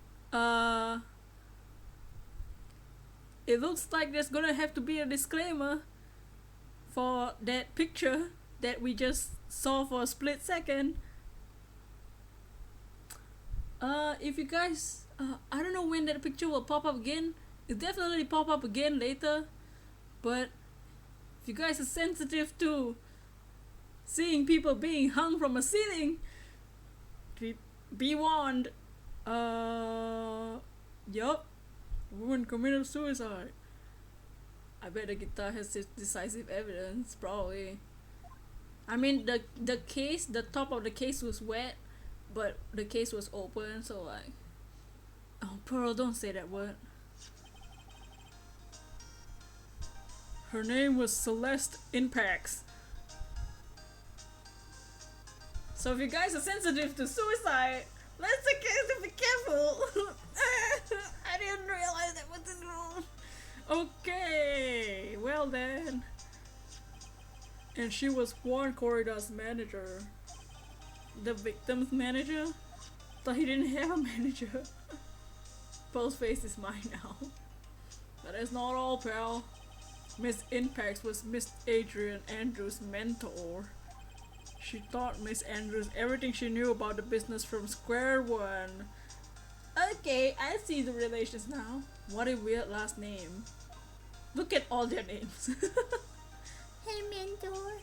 it looks like there's gonna have to be a disclaimer for that picture that we just saw for a split second. If you guys, I don't know when that picture will pop up again. It'll definitely pop up again later, but if you guys are sensitive to seeing people being hung from a ceiling, be warned. Yup, woman committed suicide. I bet the guitar has decisive evidence, probably. I mean, the case, the top of the case was wet, but the case was open, so like... Oh, Pearl, don't say that word. Her name was Celeste Impax. So if you guys are sensitive to suicide, let's be careful. Okay, well then. And she was Juan Corrida's manager. The victim's manager? Thought he didn't have a manager. Paul's face is mine now. But that's not all, pal. Miss Impact was Miss Adrian Andrews' mentor. She taught Miss Andrews everything she knew about the business from square one. Okay, I see the relations now. What a weird last name. Look at all their names. Hey, mentor.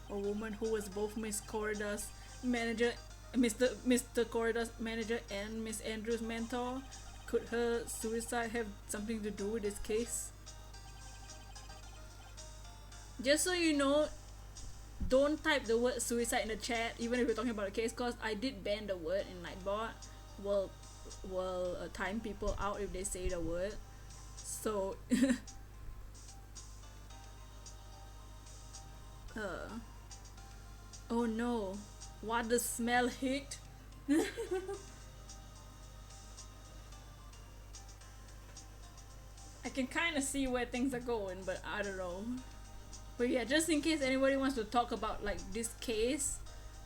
A woman who was both Miss Corrida's manager, Mr. Corrida's manager and Miss Andrews' mentor. Could her suicide have something to do with this case? Just so you know, don't type the word suicide in the chat even if you're talking about a case, cause I did ban the word in Nightbot. Will time people out if they say the word. So oh no, what the smell hit? I can kind of see where things are going, but I don't know. But yeah, just in case anybody wants to talk about like this case,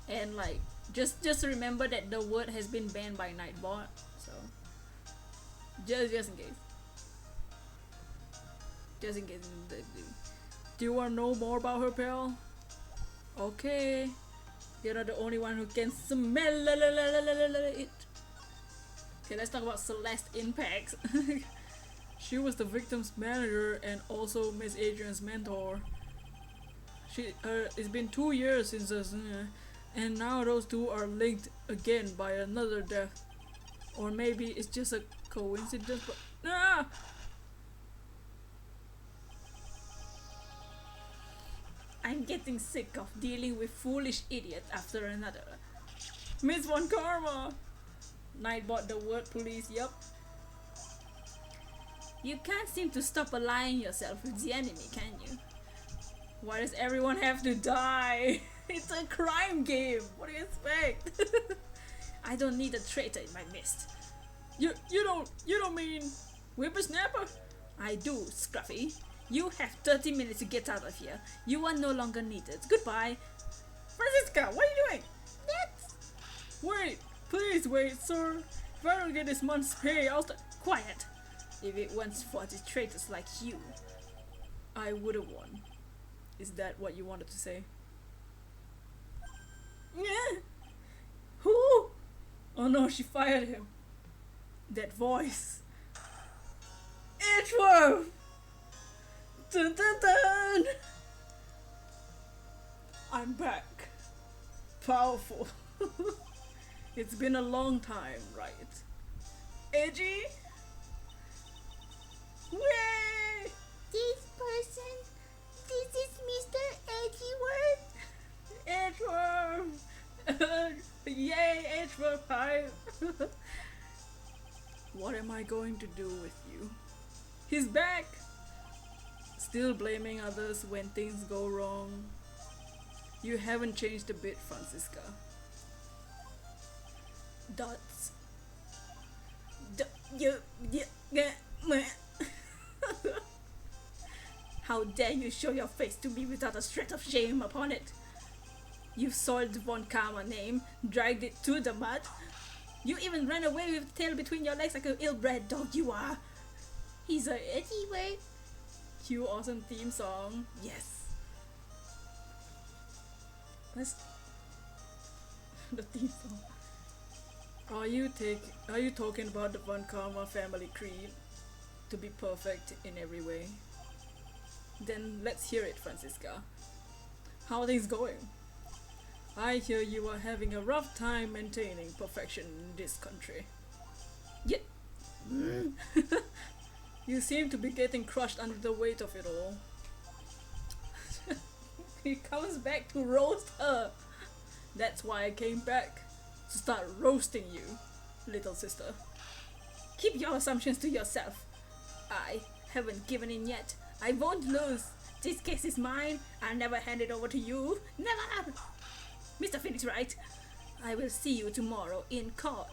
and like just remember that the word has been banned by Nightbot. So just in case. Just in case. Do you want to know more about her, pal? Okay. You're not the only one who can smell it. Okay, let's talk about Celeste Impact. She was the victim's manager and also Miss Adrian's mentor. It's been 2 years since this, and now those two are linked again by another death. Or maybe it's just a coincidence, but I'm getting sick of dealing with foolish idiots after another. Miss Von Karma! Nightbot the word police, yup. You can't seem to stop allying yourself with the enemy, can you? Why does everyone have to die? It's a crime game! What do you expect? I don't need a traitor in my midst. You don't mean whippersnapper? I do, Scruffy. You have 30 minutes to get out of here. You are no longer needed. Goodbye. Francisca, what are you doing? Wait, please wait, sir. If I don't get this month's pay, I'll quiet. If it weren't for the traitors like you, I would have won. Is that what you wanted to say? Yeah. Who? Oh no, she fired him. That voice. Edgeworth! Dun dun dun! I'm back. Powerful. It's been a long time, right? Edgy? Way! This person, this is Mr. Edgeworth. Edgeworth! Yay, Edgeworth pipe! What am I going to do with you? He's back! Still blaming others when things go wrong. You haven't changed a bit, Francisca. Dots. How dare you show your face to me without a shred of shame upon it? You've soiled Von Karma name, dragged it to the mud. You even ran away with the tail between your legs like an ill-bred dog you are. He's a Edgeworth. Cue awesome theme song. Yes. That's the theme song. Are you talking about the Von Karma family creed? To be perfect in every way? Then let's hear it, Francisca. How are things going? I hear you are having a rough time maintaining perfection in this country. Yet, you seem to be getting crushed under the weight of it all. He comes back to roast her. That's why I came back. To start roasting you, little sister. Keep your assumptions to yourself. I haven't given in yet. I won't lose. This case is mine. I'll never hand it over to you. Never! Mr. Phoenix Wright, I will see you tomorrow in court.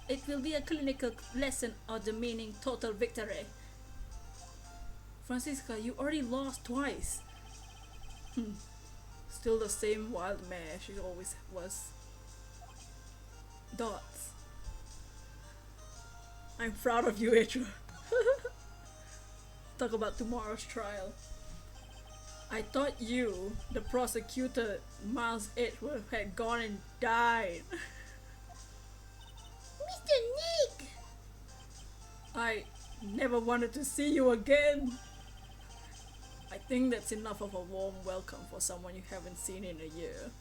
It will be a clinical lesson on the meaning total victory. Francisca, you already lost twice. Still the same wild mare she always was. Dots. I'm proud of you, Edgeworth. Talk about tomorrow's trial. I thought you, the prosecutor, Miles Edgeworth, had gone and died. Mr. Nick! I never wanted to see you again. I think that's enough of a warm welcome for someone you haven't seen in a year.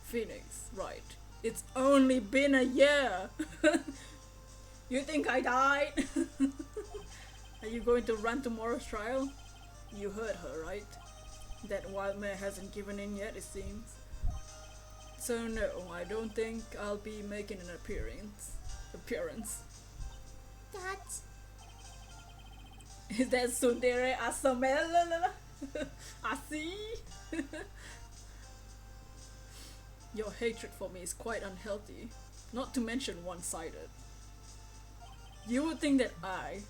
Phoenix, right. It's only been a year. You think I died? Are you going to run tomorrow's trial? You heard her, right? That wild mare hasn't given in yet, it seems. So no, I don't think I'll be making an appearance. That's... Is that Sundere Asamel? I see. Your hatred for me is quite unhealthy, not to mention one-sided. You would think that I,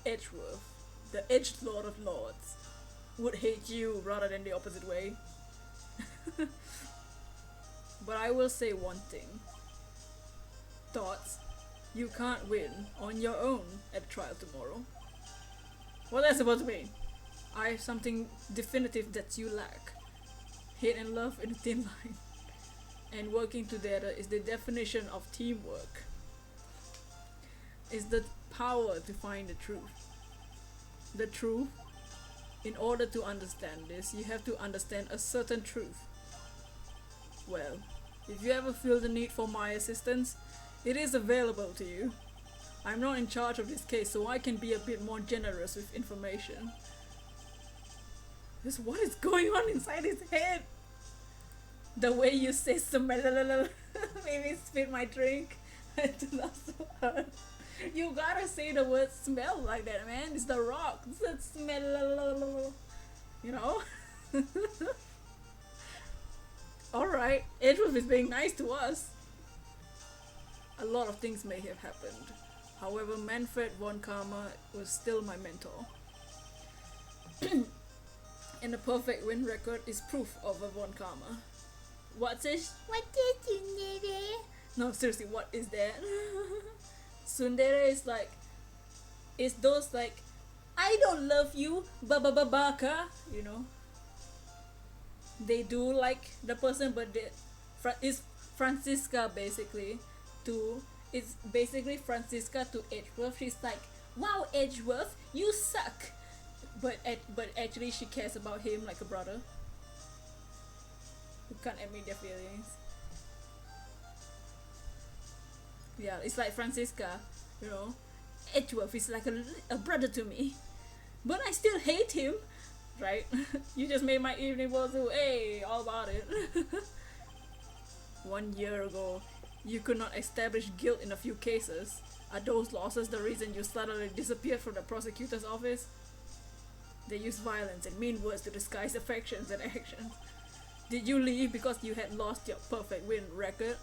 Edgeworth, the Edged Lord of Lords, would hate you rather than the opposite way. But I will say one thing. Thoughts, you can't win on your own at trial tomorrow. What that's supposed to mean? I have something definitive that you lack. Hate and love in a thin line. And working together is the definition of teamwork. It's the power to find the truth. The truth. In order to understand this, you have to understand a certain truth. Well, if you ever feel the need for my assistance, it is available to you. I'm not in charge of this case, so I can be a bit more generous with information. Just what is going on inside his head? The way you say smell made me spit my drink. It's not so hard. You gotta say the word smell like that, man. It's the rock. It's that smell. You know? Alright, Edgeworth is being nice to us. A lot of things may have happened. However, Manfred von Karma was still my mentor. And the perfect win record is proof of a von Karma. What's this? What did you need? No, seriously, what is that? Tsundere is like, it's those like, I don't love you, baka, you know. They do like the person, but it's Francisca basically to, it's basically Francisca to Edgeworth. She's like, wow, Edgeworth, you suck. But actually she cares about him like a brother who can't admit their feelings. Yeah, it's like Francisca, you know. Edgeworth is like a brother to me, but I still hate him, right? You just made my evening was hey, all about it. 1 year ago, you could not establish guilt in a few cases. Are those losses the reason you suddenly disappeared from the prosecutor's office? They use violence and mean words to disguise affections and actions. Did you leave because you had lost your perfect win record?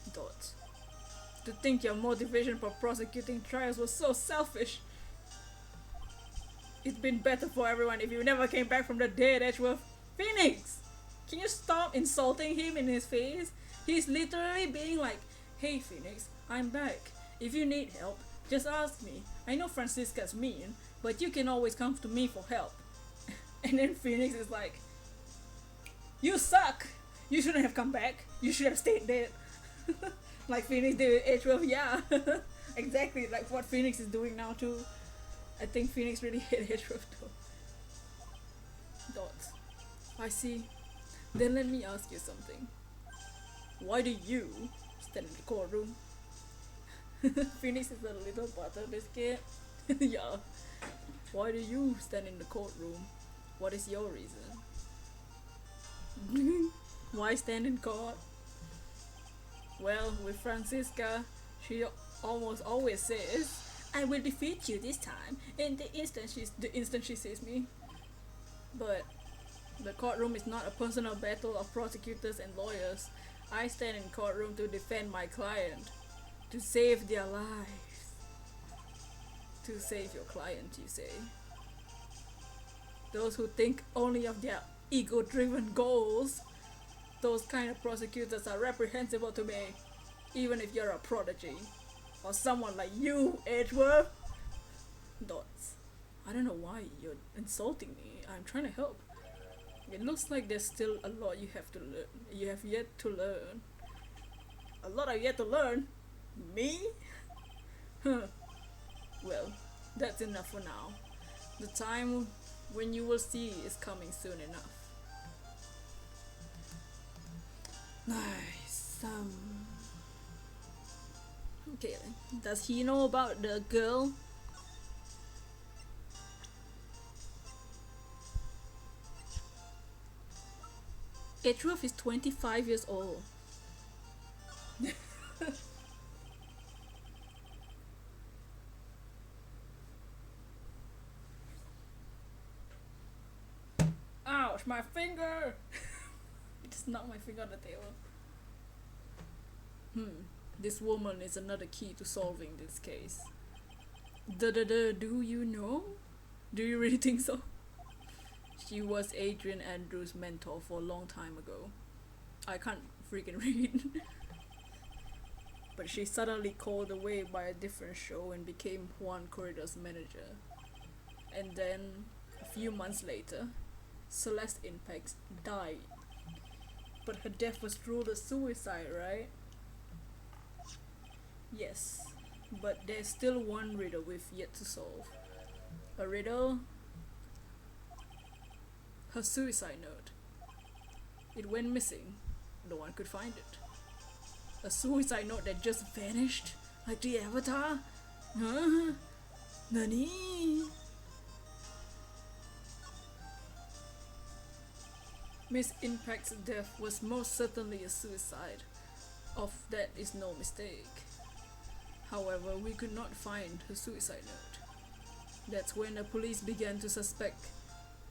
Thoughts. To think your motivation for prosecuting trials was so selfish. It's been better for everyone if you never came back from the dead, Edgeworth. Phoenix! Can you stop insulting him in his face? He's literally being like, hey Phoenix, I'm back. If you need help, just ask me. I know Francisca's mean, but you can always come to me for help. And then Phoenix is like, you suck! You shouldn't have come back. You should have stayed dead. Like Phoenix did with Edgeworth, yeah. Exactly, like what Phoenix is doing now too. I think Phoenix really hate Edgeworth though. Dots. I see. Then let me ask you something. Why do you stand in the courtroom? Phoenix is a little butter biscuit. Yeah. Why do you stand in the courtroom? What is your reason? Why stand in court? Well, with Francisca, she almost always says, I will defeat you this time, in the instant she sees me. But the courtroom is not a personal battle of prosecutors and lawyers. I stand in courtroom to defend my client, to save their lives. To save your client, you say? Those who think only of their ego-driven goals. Those kind of prosecutors are reprehensible to me, even if you're a prodigy. Or someone like you, Edgeworth. Dots. I don't know why you're insulting me. I'm trying to help. It looks like there's still a lot you have to learn. You have yet to learn. A lot I've yet to learn? Me? Huh. Well, that's enough for now. The time when you will see is coming soon enough. Nice. Okay, does he know about the girl? Edgeworth is 25 years old. Ouch, my finger! Just knocked my finger on the table. This woman is another key to solving this case. Do you know? Do you really think so? She was Adrian Andrews' mentor for a long time ago. I can't freaking read. But she suddenly called away by a different show and became Juan Corrida's manager. And then, a few months later, Celeste Impact died. But her death was ruled a suicide, right? Yes, but there's still one riddle we've yet to solve. A riddle? Her suicide note. It went missing. No one could find it. A suicide note that just vanished? Like the Avatar? Huh? Nani? Miss Impact's death was most certainly a suicide. Of that is no mistake. However, we could not find her suicide note. That's when the police began to suspect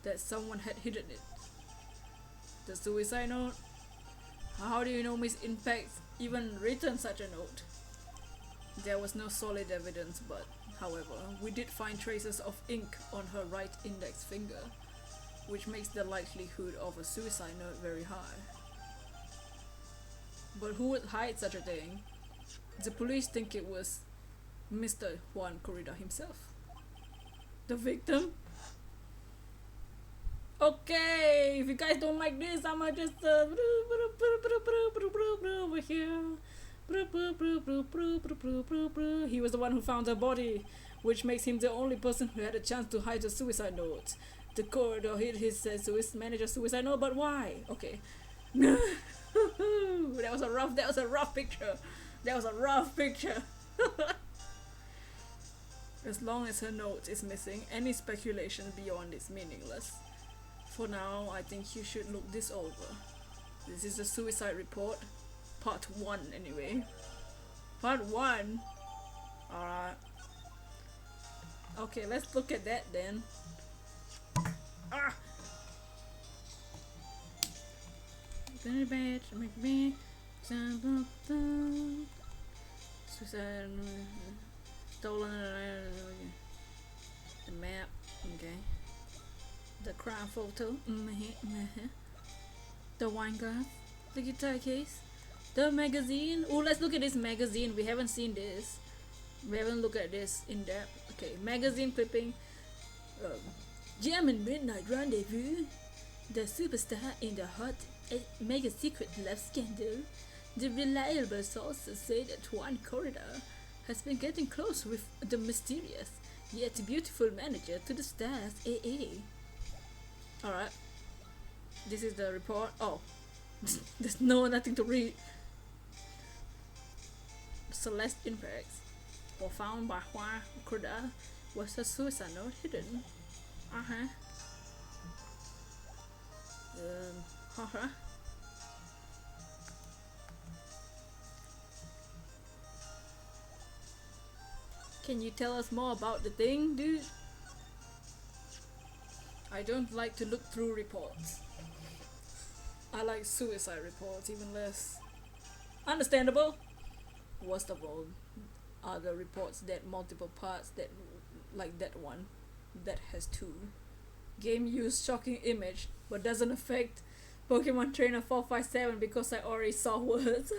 that someone had hidden it. The suicide note? How do you know Miss Impact even written such a note? There was no solid evidence, but however, we did find traces of ink on her right index finger, which makes the likelihood of a suicide note very high. But who would hide such a thing? The police think it was Mr. Juan Corrida himself. The victim? Okay, if you guys don't like this, I'ma just over here. He was the one who found her body, which makes him the only person who had a chance to hide the suicide note. The corridor hid his manager's suicide note, but why? Okay. That was a rough picture. That was a rough picture. As long as her note is missing, any speculation beyond is meaningless. For now, I think you should look this over. This is the suicide report. Part 1 anyway. Part 1? Alright. Okay, let's look at that then. Ah! Suicide. Stolen. The map. Okay. The crime photo. The wine glass. The guitar case. The magazine. Oh, let's look at this magazine. We haven't seen this. We haven't looked at this in depth. Okay, magazine clipping. German Midnight Rendezvous. The superstar in the hot mega secret love scandal. The reliable sources say that Juan Corrida has been getting close with the mysterious yet beautiful manager to the stars AA. Alright. This is the report. Oh. There's nothing to read. Celeste Impacts were found by Juan Corrida was a suicide note hidden. Can you tell us more about the thing, dude? I don't like to look through reports. I like suicide reports even less. Understandable. Worst of all are the reports that multiple parts, that like that one that has 2. Game used shocking image, but doesn't affect Pokemon Trainer 457 because I already saw words.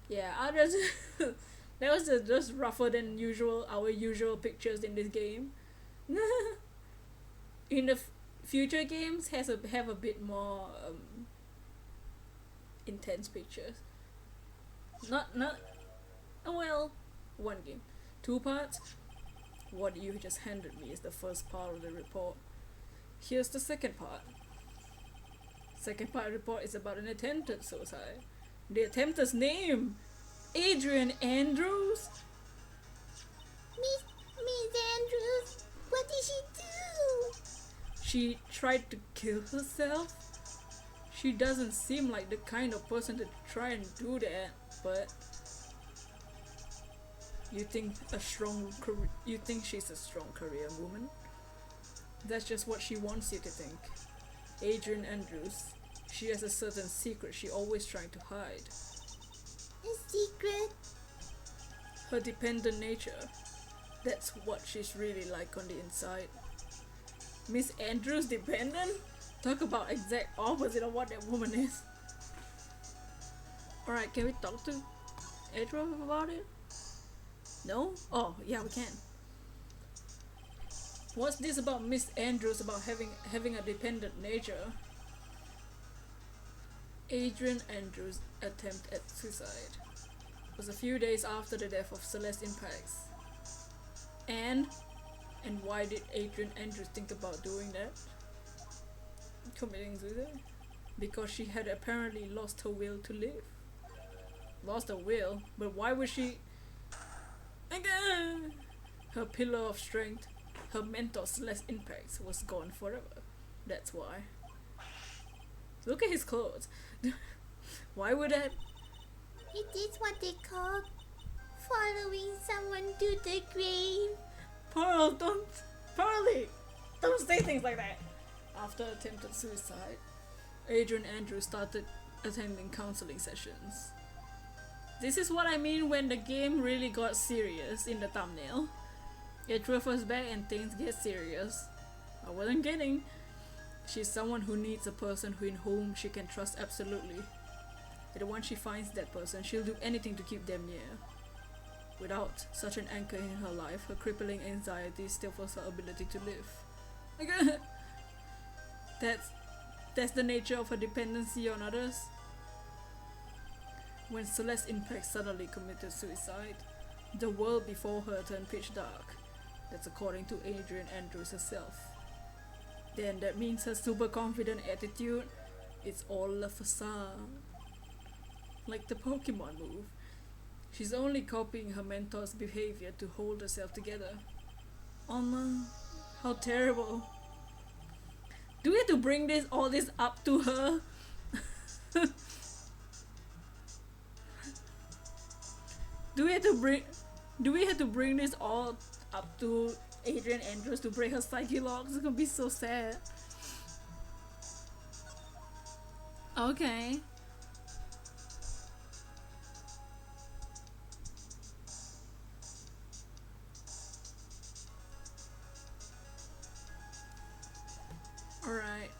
Yeah, I just that was just rougher than usual. Our usual pictures in this game. In the future games, have a bit more intense pictures. Not well, one game, 2 parts. What you just handed me is the first part of the report. Here's the second part. Second part of the report is about an attempted suicide. The attempter's name, Adrian Andrews. Miss Andrews, what did she do? She tried to kill herself. She doesn't seem like the kind of person to try and do that, but you think she's a strong career woman? That's just what she wants you to think. Adrian Andrews. She has a certain secret she always trying to hide. A secret? Her dependent nature. That's what she's really like on the inside. Miss Andrews dependent? Talk about exact opposite of what that woman is. Alright, can we talk to Edgeworth about it? No? Oh, yeah, we can. What's this about Miss Andrews about having a dependent nature? Adrian Andrews' attempt at suicide was a few days after the death of Celeste Impacts. And why did Adrian Andrews think about doing that? Committing suicide? Because she had apparently lost her will to live. Lost her will? But why would she... Again! Her pillar of strength, her mentor Celeste Impacts, was gone forever. That's why. Look at his clothes. Why would that... It is what they call following someone to the grave. Pearl, Pearly! Don't say things like that! After attempted suicide, Adrian Andrews started attending counseling sessions. This is what I mean when the game really got serious in the thumbnail. Edgeworth was back and things get serious. I wasn't kidding. She's someone who needs a person in whom she can trust absolutely. And once she finds that person, she'll do anything to keep them near. Without such an anchor in her life, her crippling anxiety stifles her ability to live. That's the nature of her dependency on others. When Celeste Impact suddenly committed suicide, the world before her turned pitch dark. That's according to Adrian Andrews herself. Then that means her super confident attitude, it's all a facade. Like the Pokemon move. She's only copying her mentor's behavior to hold herself together. Oh no, how terrible. Do we have to bring all this up to her? Do we have to bring this all up to Adrian Andrews to break her psyche locks? It's gonna be so sad. Okay. Alright.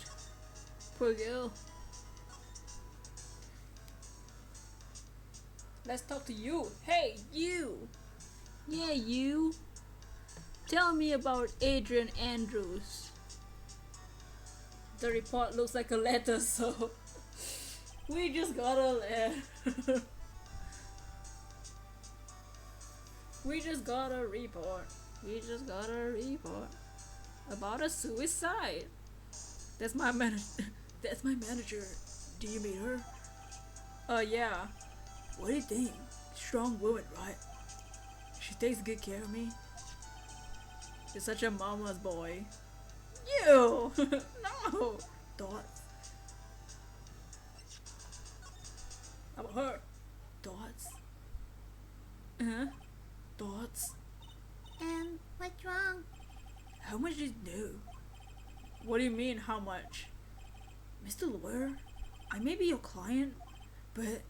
Poor girl. Let's talk to you. Hey, you! Yeah, you. Tell me about Adrian Andrews. The report looks like a letter, so we just got a letter. We just got a report. About a suicide. That's my manager. Do you meet her? Yeah. What do you think? Strong woman, right? She takes good care of me. You're such a mama's boy. You! No! Thoughts? How about her? Thoughts? Thoughts? What's wrong? How much did you know? What do you mean, how much? Mr. Lawyer, I may be your client, but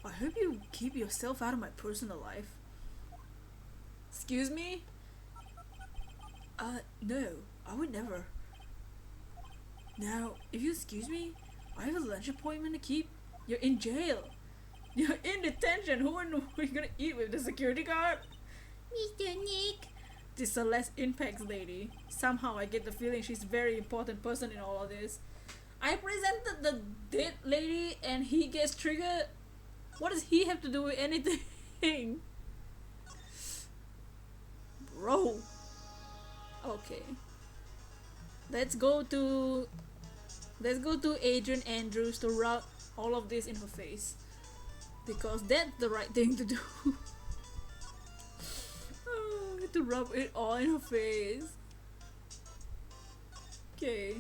I hope you keep yourself out of my personal life. Excuse me? No, I would never. Now, if you excuse me, I have a lunch appointment to keep. You're in jail. You're in detention. Who are you gonna eat with? The security guard? Mr. Nick. This Celeste Impacts lady. Somehow I get the feeling she's a very important person in all of this. I presented the dead lady and he gets triggered. What does he have to do with anything? Bro. Okay. Let's go to Adrian Andrews to rub all of this in her face. Because that's the right thing to do. To rub it all in her face. Okay.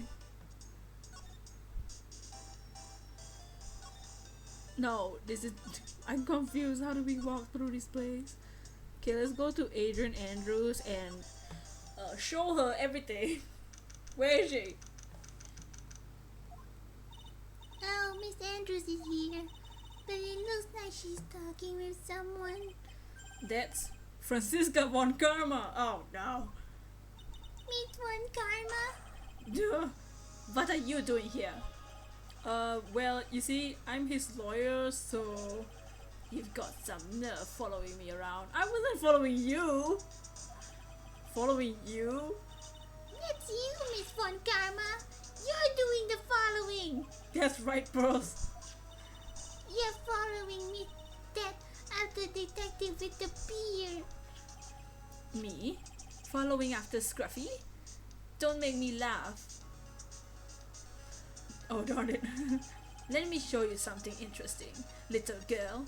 No, this is... I'm confused. How do we walk through this place? Okay, let's go to Adrian Andrews and show her everything. Where is she? Oh, Miss Andrews is here. But it looks like she's talking with someone. That's Franziska von Karma. Oh no. Miss Von Karma? Duh. What are you doing here? Well, you see, I'm his lawyer, so you've got some nerve following me around. I wasn't following you. Following you? That's you, Miss Von Karma. You're doing the following. That's right, bros. You're following me, that other detective with the beard. Me? Following after Scruffy? Don't make me laugh. Oh darn it. Let me show you something interesting, little girl.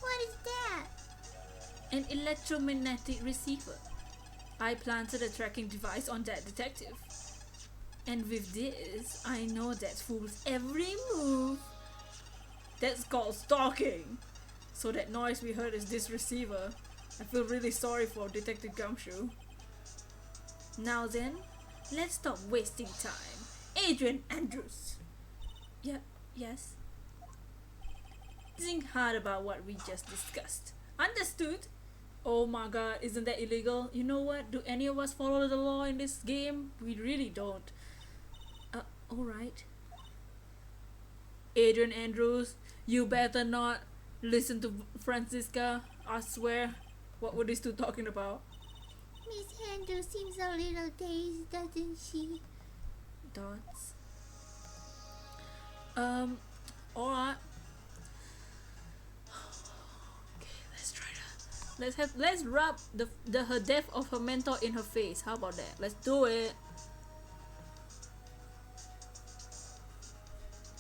What is that? An electromagnetic receiver. I planted a tracking device on that detective. And with this, I know that fool's every move. That's called stalking. So that noise we heard is this receiver. I feel really sorry for Detective Gumshoe. Now then, let's stop wasting time. Adrian Andrews. Yes. Think hard about what we just discussed. Understood? Oh my god, isn't that illegal? You know what? Do any of us follow the law in this game? We really don't. Alright. Adrian Andrews, you better not listen to Franziska. I swear. What were these two talking about? Miss Andrews seems a little dazed, doesn't she? Dots. Alright. Okay, let's try that. Let's rub her depth of her mentor in her face. How about that? Let's do it.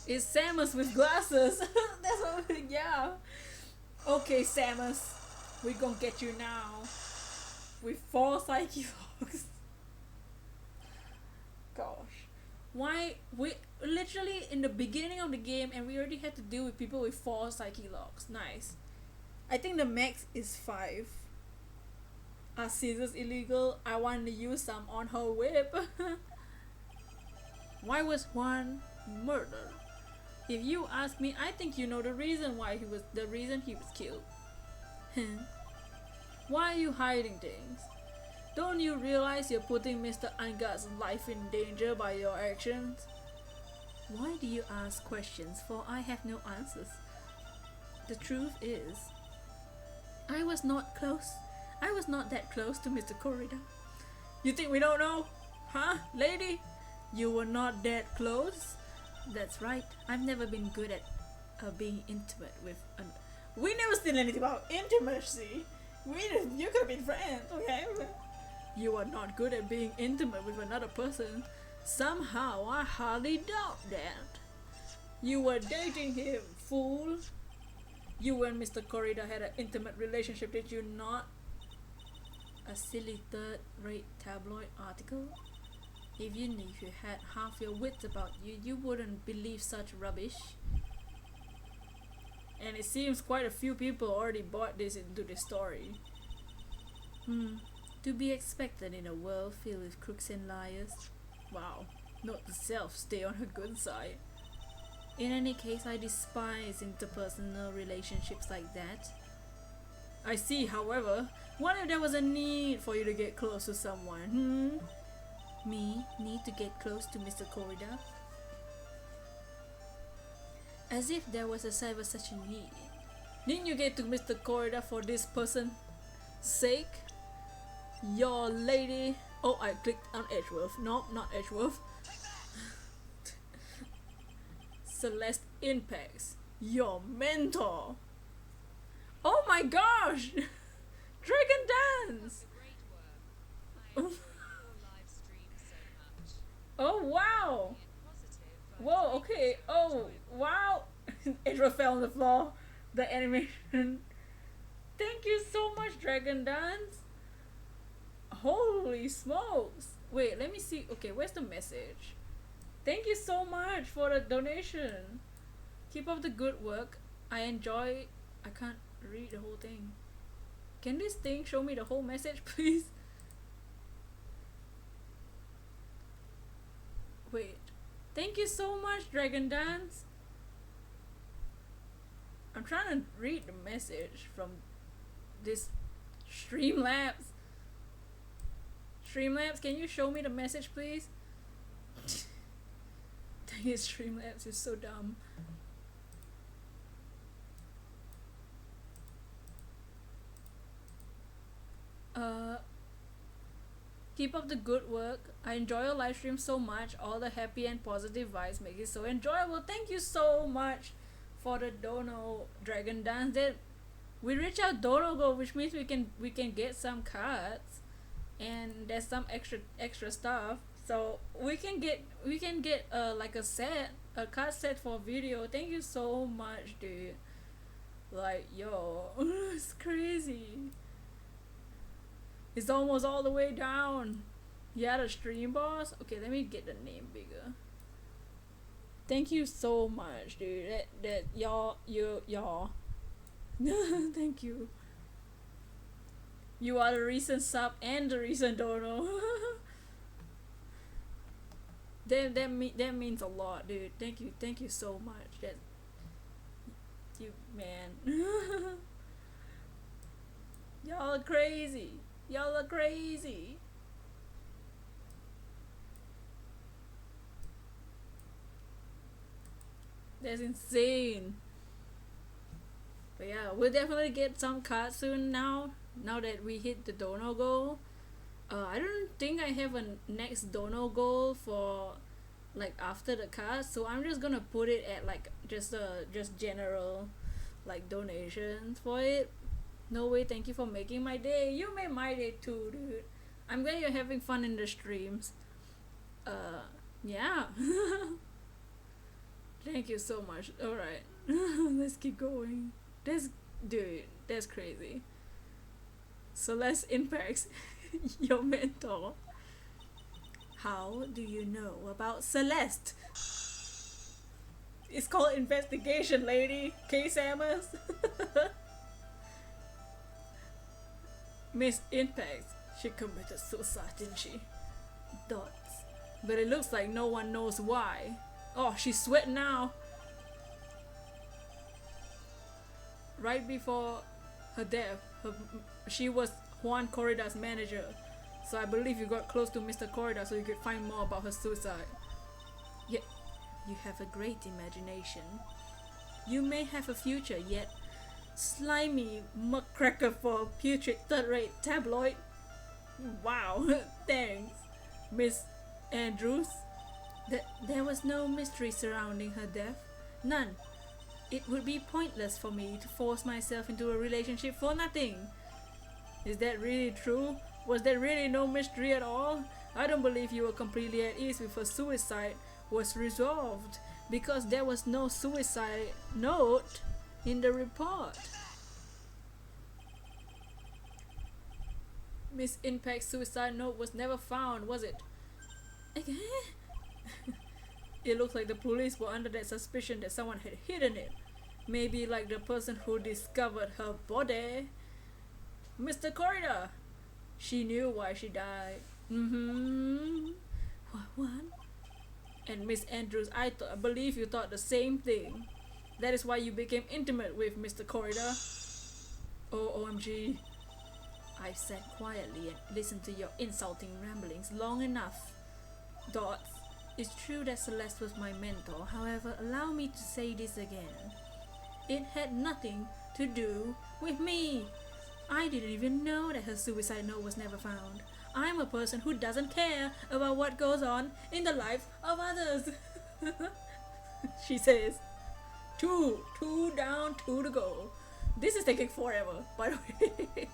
It's Samus with glasses. That's what. Yeah. Okay, Samus, we gonna get you now with 4 psyche locks. Gosh, why we literally in the beginning of the game and we already had to deal with people with 4 psyche locks. Nice. I think the max is 5. Are scissors illegal? I want to use some on her whip. Why was one murdered? If you ask me, I think you know the reason he was killed. Why are you hiding things? Don't you realize you're putting Mr. Angat's life in danger by your actions? Why do you ask questions for I have no answers? The truth is, I was not that close to Mr. Corridor. You think we don't know? Huh, lady? You were not that close? That's right. I've never been good at being intimate with we never said anything about intimacy. You could have been friends, okay? You are not good at being intimate with another person. Somehow, I hardly doubt that. You were dating him, fool. You and Mr. Corridor had an intimate relationship, did you not? A silly third-rate tabloid article? If you had half your wits about you, you wouldn't believe such rubbish. And it seems quite a few people already bought this into the story. To be expected in a world filled with crooks and liars. Wow, note to self, stay on her good side. In any case, I despise interpersonal relationships like that. I see, however, what if there was a need for you to get close to someone? Me? Need to get close to Mr. Corridor? As if there was ever such a need. Didn't you get to Mr. Corridor for this person's sake? Your lady... Oh, I clicked on Edgeworth. No, not Edgeworth. Celeste Impacts. Your mentor. Oh my gosh! Dragon Dance! Oh wow! Whoa, okay. Oh, wow! Edgeworth fell on the floor. The animation. Thank you so much, Dragon Dance. Holy smokes! Wait, let me see. Okay, where's the message? Thank you so much for the donation. Keep up the good work. I can't read the whole thing. Can this thing show me the whole message, please? Wait. Thank you so much, Dragon Dance. I'm trying to read the message from this Streamlabs. Streamlabs, can you show me the message, please? Dang it, Streamlabs is so dumb. Keep up the good work. I enjoy your live stream so much. All the happy and positive vibes make it so enjoyable. Thank you so much for the dono, Dragon Dance. That we reach our dono goal, which means we can get some cards, and there's some extra stuff. So we can get like a card set for video. Thank you so much, dude. Like, yo, it's crazy. It's almost all the way down. Yeah, the stream boss. Okay, let me get the name bigger. Thank you so much, dude. That y'all. Thank you. You are the recent sub and the recent dono. that means a lot, dude. Thank you so much. That you, man. Y'all are crazy. Y'all are crazy. That's insane. But yeah, we'll definitely get some cards soon now that we hit the dono goal. I don't think I have a next dono goal for like after the cards, so I'm just gonna put it at like just general like donations for it. No way, thank you for making my day. You made my day too, dude. I'm glad you're having fun in the streams. Yeah. Thank you so much. Alright. Let's keep going. That's crazy. Celeste Impacts, your mentor. How do you know about Celeste? It's called investigation, lady. Case Amos. Miss Impacts, she committed suicide, didn't she? Dots. But it looks like no one knows why. Oh, she's sweating now. Right before her death, she was Juan Corridor's manager. So I believe you got close to Mr. Corridor so you could find more about her suicide. Yet, you have a great imagination. You may have a future, yet slimy muckraker for a putrid third-rate tabloid. Wow, thanks, Miss Andrews. There was no mystery surrounding her death. None. It would be pointless for me to force myself into a relationship for nothing. Is that really true? Was there really no mystery at all? I don't believe you were completely at ease with her suicide was resolved because there was no suicide note in the report. Miss Impact's suicide note was never found, was it? It looks like the police were under that suspicion that someone had hidden it. Maybe like the person who discovered her body. Mr. Corridor. She knew why she died. What? And Miss Andrews, I believe you thought the same thing. That is why you became intimate with Mr. Corridor. Oh, OMG. I've sat quietly and listened to your insulting ramblings long enough. Dots, it's true that Celeste was my mentor, however, allow me to say this again. It had nothing to do with me. I didn't even know that her suicide note was never found. I'm a person who doesn't care about what goes on in the lives of others. She says. Two down, two to go. This is taking forever, by the way.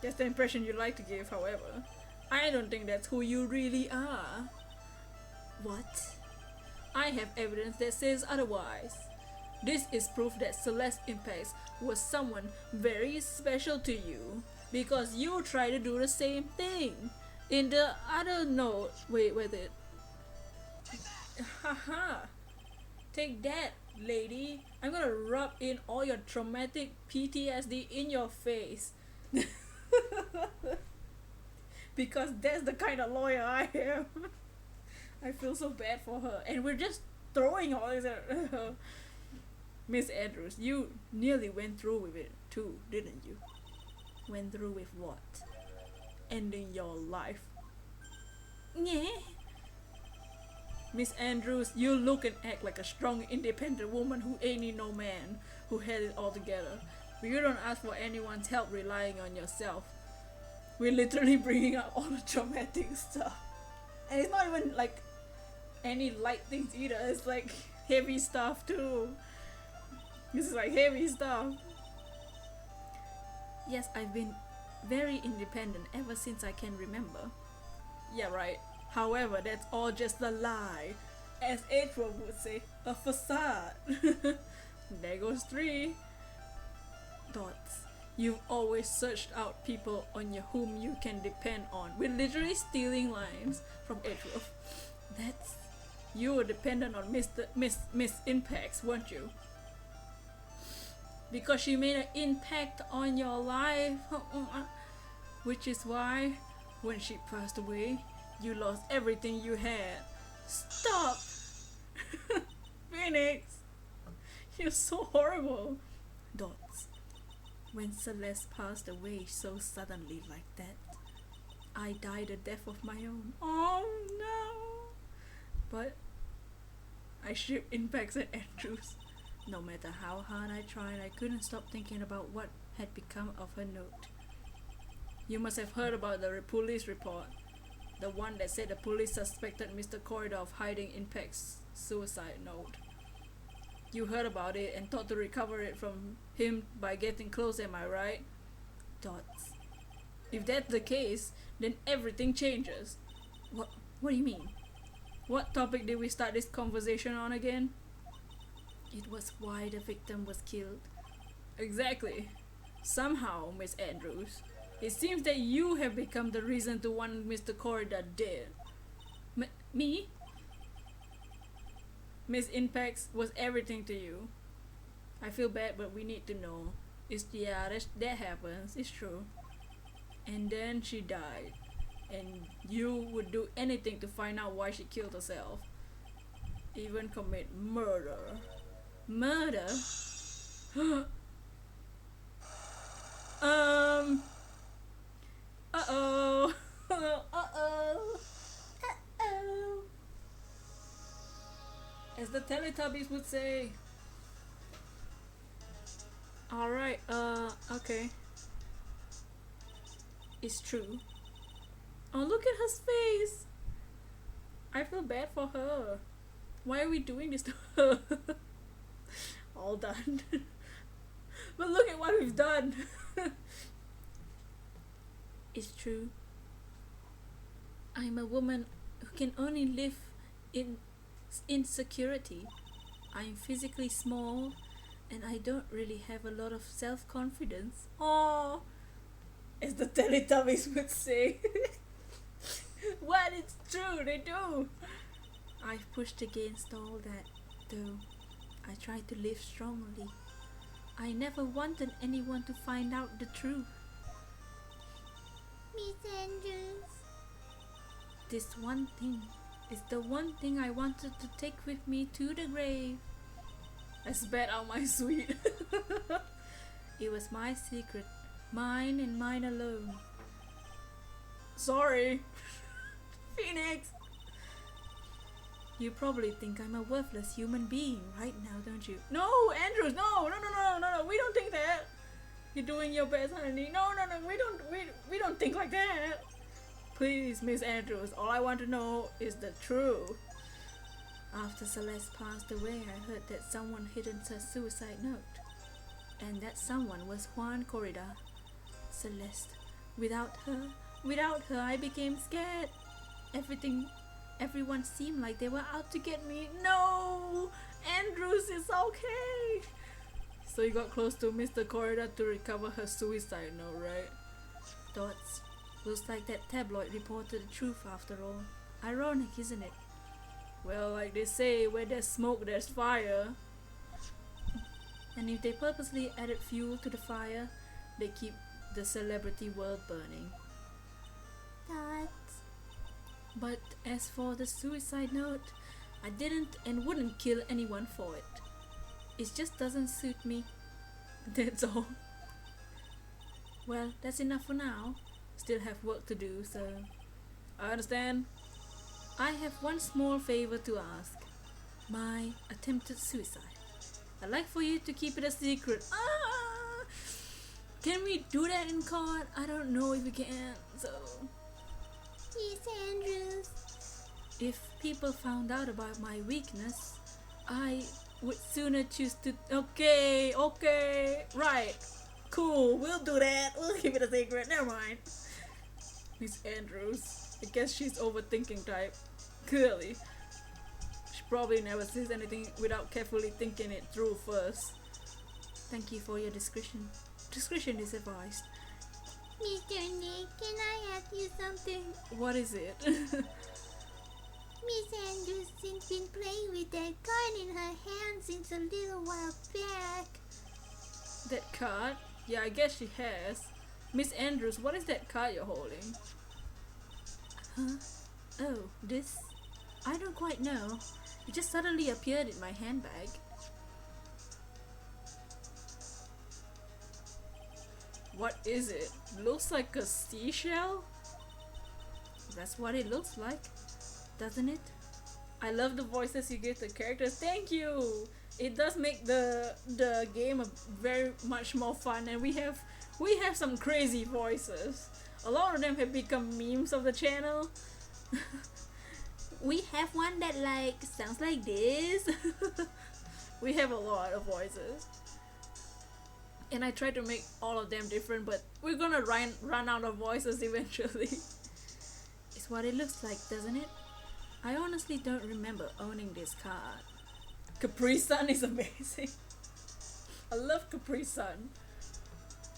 That's the impression you like to give, however. I don't think that's who you really are. What? I have evidence that says otherwise. This is proof that Celeste Impacts was someone very special to you, because you try to do the same thing. In the other note, wait, haha. Take that, lady. I'm gonna rub in all your traumatic PTSD in your face. Because that's the kind of lawyer I am. I feel so bad for her, and we're just throwing all this at her. Miss Andrews, you nearly went through with it too, didn't you? Went through with what? Ending your life. Yeah. Miss Andrews, you look and act like a strong, independent woman who ain't need no man, who had it all together. But you don't ask for anyone's help relying on yourself. We're literally bringing up all the traumatic stuff. And it's not even like any light things either, it's like heavy stuff too. This is like heavy stuff. Yes, I've been very independent ever since I can remember. Yeah, right. However, that's all just a lie. As Edgeworth would say, a facade. There goes 3. Dots. You've always searched out people on whom you can depend on. We're literally stealing lines from Edgeworth. That's... You were dependent on Miss Impacts, weren't you? Because she made an impact on your life. Which is why, when she passed away, you lost everything you had. Stop! Phoenix! You're so horrible. Dots. When Celeste passed away so suddenly like that, I died a death of my own. Oh no! But I shipped Impacts and Andrews. No matter how hard I tried, I couldn't stop thinking about what had become of her note. You must have heard about the police report. The one that said the police suspected Mr. Corridor of hiding Impact's suicide note. You heard about it and thought to recover it from him by getting close, am I right? Dots. If that's the case, then everything changes. What do you mean? What topic did we start this conversation on again? It was why the victim was killed. Exactly. Somehow, Miss Andrews, it seems that you have become the reason to want Mr. Corridor dead. Me? Miss Impacts was everything to you. I feel bad, but we need to know. That happens. It's true. And then she died. And you would do anything to find out why she killed herself. Even commit murder. Murder? Uh-oh. Uh-oh. As the Teletubbies would say. Alright, okay. It's true. Oh, look at her face! I feel bad for her. Why are we doing this to her? All done. But look at what we've done. It's true. I'm a woman who can only live in insecurity. I'm physically small and I don't really have a lot of self-confidence. Oh, as the Teletubbies would say. Well, it's true, they do. I've pushed against all that, though. I try to live strongly. I never wanted anyone to find out the truth. Miss Andrews. This one thing is the one thing I wanted to take with me to the grave. I spat out my sweet. It was my secret. Mine and mine alone. Sorry. Phoenix! You probably think I'm a worthless human being right now, don't you? No, Andrews, no, we don't think that. You're doing your best, honey. No, we don't think like that. Please, Miss Andrews, all I want to know is the truth. After Celeste passed away, I heard that someone hidden a suicide note. And that someone was Juan Corrida. Celeste. Without her, I became scared. Everyone seemed like they were out to get me. No! Andrews is okay! So you got close to Mr. Corrida to recover her suicide note, right? Thoughts. Looks like that tabloid reported the truth after all. Ironic, isn't it? Well, like they say, where there's smoke, there's fire. And if they purposely added fuel to the fire, they keep the celebrity world burning. Thoughts. But as for the suicide note, I didn't and wouldn't kill anyone for it. It just doesn't suit me. That's all. Well, that's enough for now. Still have work to do, so... I understand. I have one small favor to ask. My attempted suicide. I'd like for you to keep it a secret. Can we do that in court? I don't know if we can, so... Miss Andrews. If people found out about my weakness, I would sooner choose to... Okay, right. Cool, we'll do that. We'll keep it a secret, never mind. Miss Andrews, I guess she's overthinking type. Clearly. She probably never says anything without carefully thinking it through first. Thank you for your discretion. Discretion is advised. Mr. Nick, can I ask you something? What is it? Miss Anderson's been playing with that card in her hand since a little while back. That card? Yeah, I guess she has. Miss Andrews, what is that card you're holding? Huh? Oh, this? I don't quite know. It just suddenly appeared in my handbag. What is it? Looks like a seashell? That's what it looks like, doesn't it? I love the voices you give the characters. Thank you! It does make the game very much more fun, and we have some crazy voices. A lot of them have become memes of the channel. We have one that sounds like this. We have a lot of voices. And I try to make all of them different, but we're gonna run out of voices eventually. It's what it looks like, doesn't it? I honestly don't remember owning this card. Capri Sun is amazing. I love Capri Sun.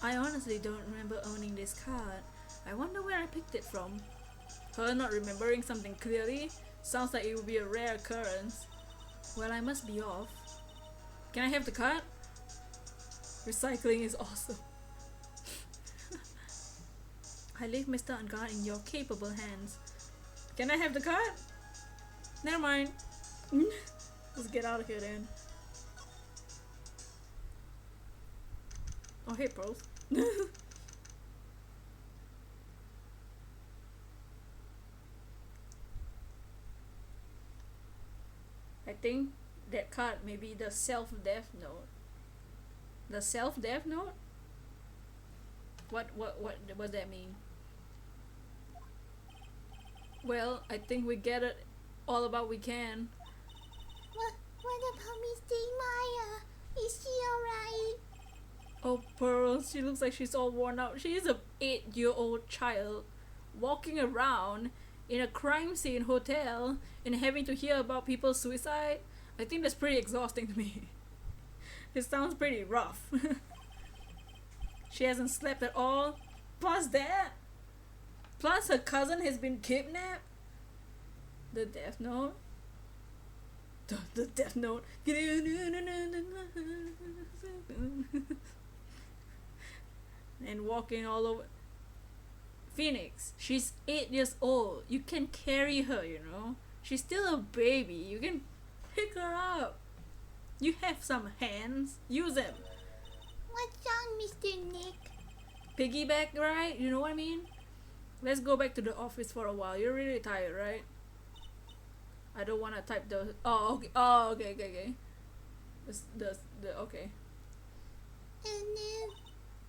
I honestly don't remember owning this card. I wonder where I picked it from. Her not remembering something clearly sounds like it would be a rare occurrence. Well, I must be off. Can I have the card? Recycling is awesome. I leave Mr. Ungar in your capable hands. Can I have the card? Never mind. Let's get out of here then. Oh, hey, pros. I think that card may be the self-death note. The self-death note? What does that mean? Well, I think we get it all about we can. What about Miss Maya? Is she alright? Oh, Pearl, she looks like she's all worn out. She is a 8-year-old child walking around in a crime scene hotel and having to hear about people's suicide. I think that's pretty exhausting to me. It sounds pretty rough. She hasn't slept at all. Plus her cousin has been kidnapped. The death note. The death note. And walking all over. Phoenix, she's 8 years old. You can carry her, you know. She's still a baby. You can pick her up. You have some hands. Use them. What song, Mr. Nick? Piggyback, right? You know what I mean? Let's go back to the office for a while. You're really tired, right? I don't want to type the... Oh, okay. Oh, okay. Okay. No,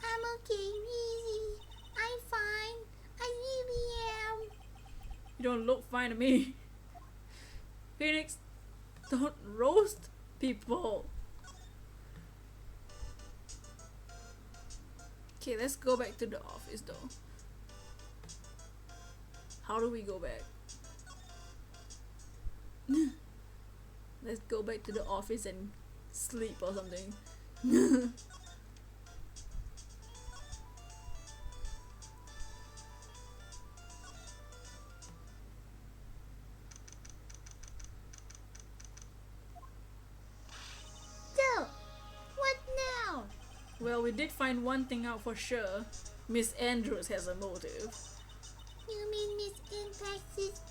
I'm okay, really. I'm fine. I really am. You don't look fine to me. Phoenix, don't roast people. Okay, let's go back to the office though. How do we go back? Let's go back to the office and sleep or something. So, what now? Well, we did find one thing out for sure. Miss Andrews has a motive. You mean Miss Impact is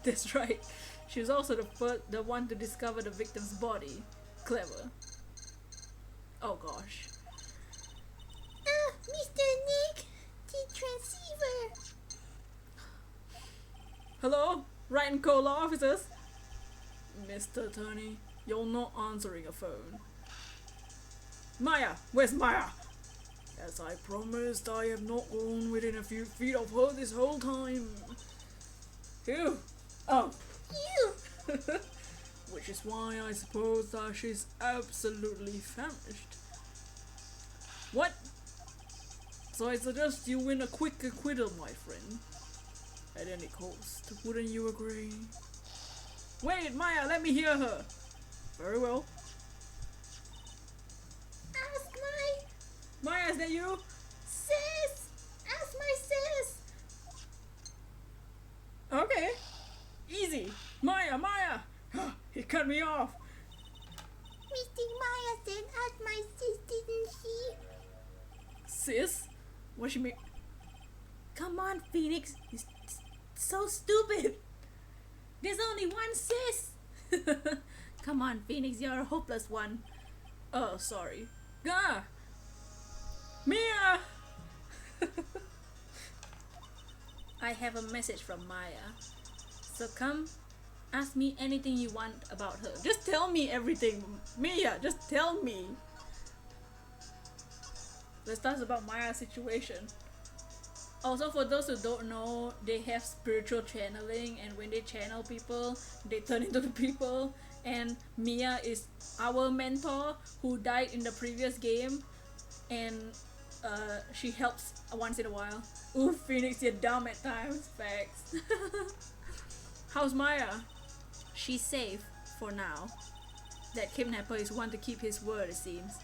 That's right. She was also the one to discover the victim's body. Clever. Oh gosh. Mr. Nick, the transceiver. Hello? Wright and Co. law officers? Mr. Attorney, you're not answering a phone. Maya! Where's Maya? As I promised, I have not gone within a few feet of her this whole time. Phew! Oh. You. Which is why I suppose that she's absolutely famished. What? So I suggest you win a quick acquittal, my friend. At any cost, wouldn't you agree? Wait, Maya, let me hear her. Very well. Ask my Maya, is that you? sis. Ask my sis. Okay. Easy. Maya! He cut me off. Mr. Maya said ask my sis, didn't she? Sis? What she mean? Come on, Phoenix. You're so stupid. There's only one sis. Come on, Phoenix. You're a hopeless one. Oh, sorry. Gah! Mia! I have a message from Maya. So come, ask me anything you want about her. Just tell me everything. Mia, just tell me. Let's talk about Maya's situation. Also, for those who don't know, they have spiritual channeling, and when they channel people, they turn into the people. And Mia is our mentor who died in the previous game, and she helps once in a while. Ooh, Phoenix, you're dumb at times. Facts. How's Maya? She's safe for now. That kidnapper is one to keep his word, it seems.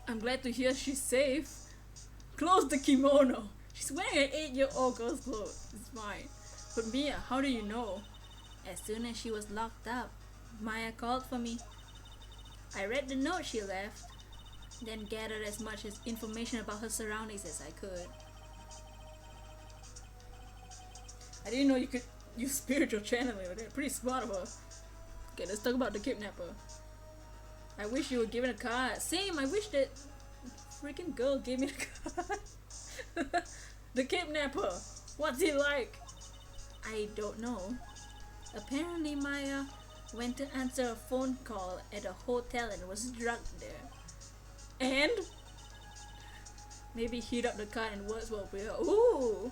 I'm glad to hear she's safe. Close the kimono. She's wearing an 8-year-old girl's clothes. It's fine. But Mia, how do you know? As soon as she was locked up, Maya called for me. I read the note she left, then gathered as much as information about her surroundings as I could. I didn't know you could use spiritual channeling, but they're pretty smart of her. Okay, let's talk about the kidnapper. I wish you were given a card. Same, I wish that freaking girl gave me the card. The kidnapper, what's he like? I don't know. Apparently Maya went to answer a phone call at a hotel and was drugged there. And maybe heat up the card and words will appear. Ooh!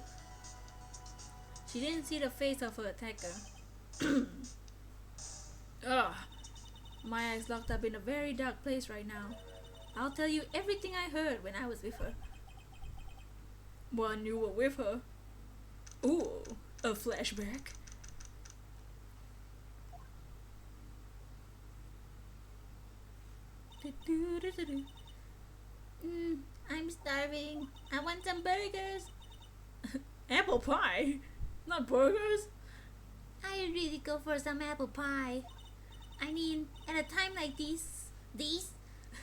She didn't see the face of her attacker. Ugh. Maya is locked up in a very dark place right now. I'll tell you everything I heard when I was with her. When you were with her. Ooh, a flashback. I'm starving. I want some burgers. Apple pie? Not burgers? I really go for some apple pie. I mean, at a time like this,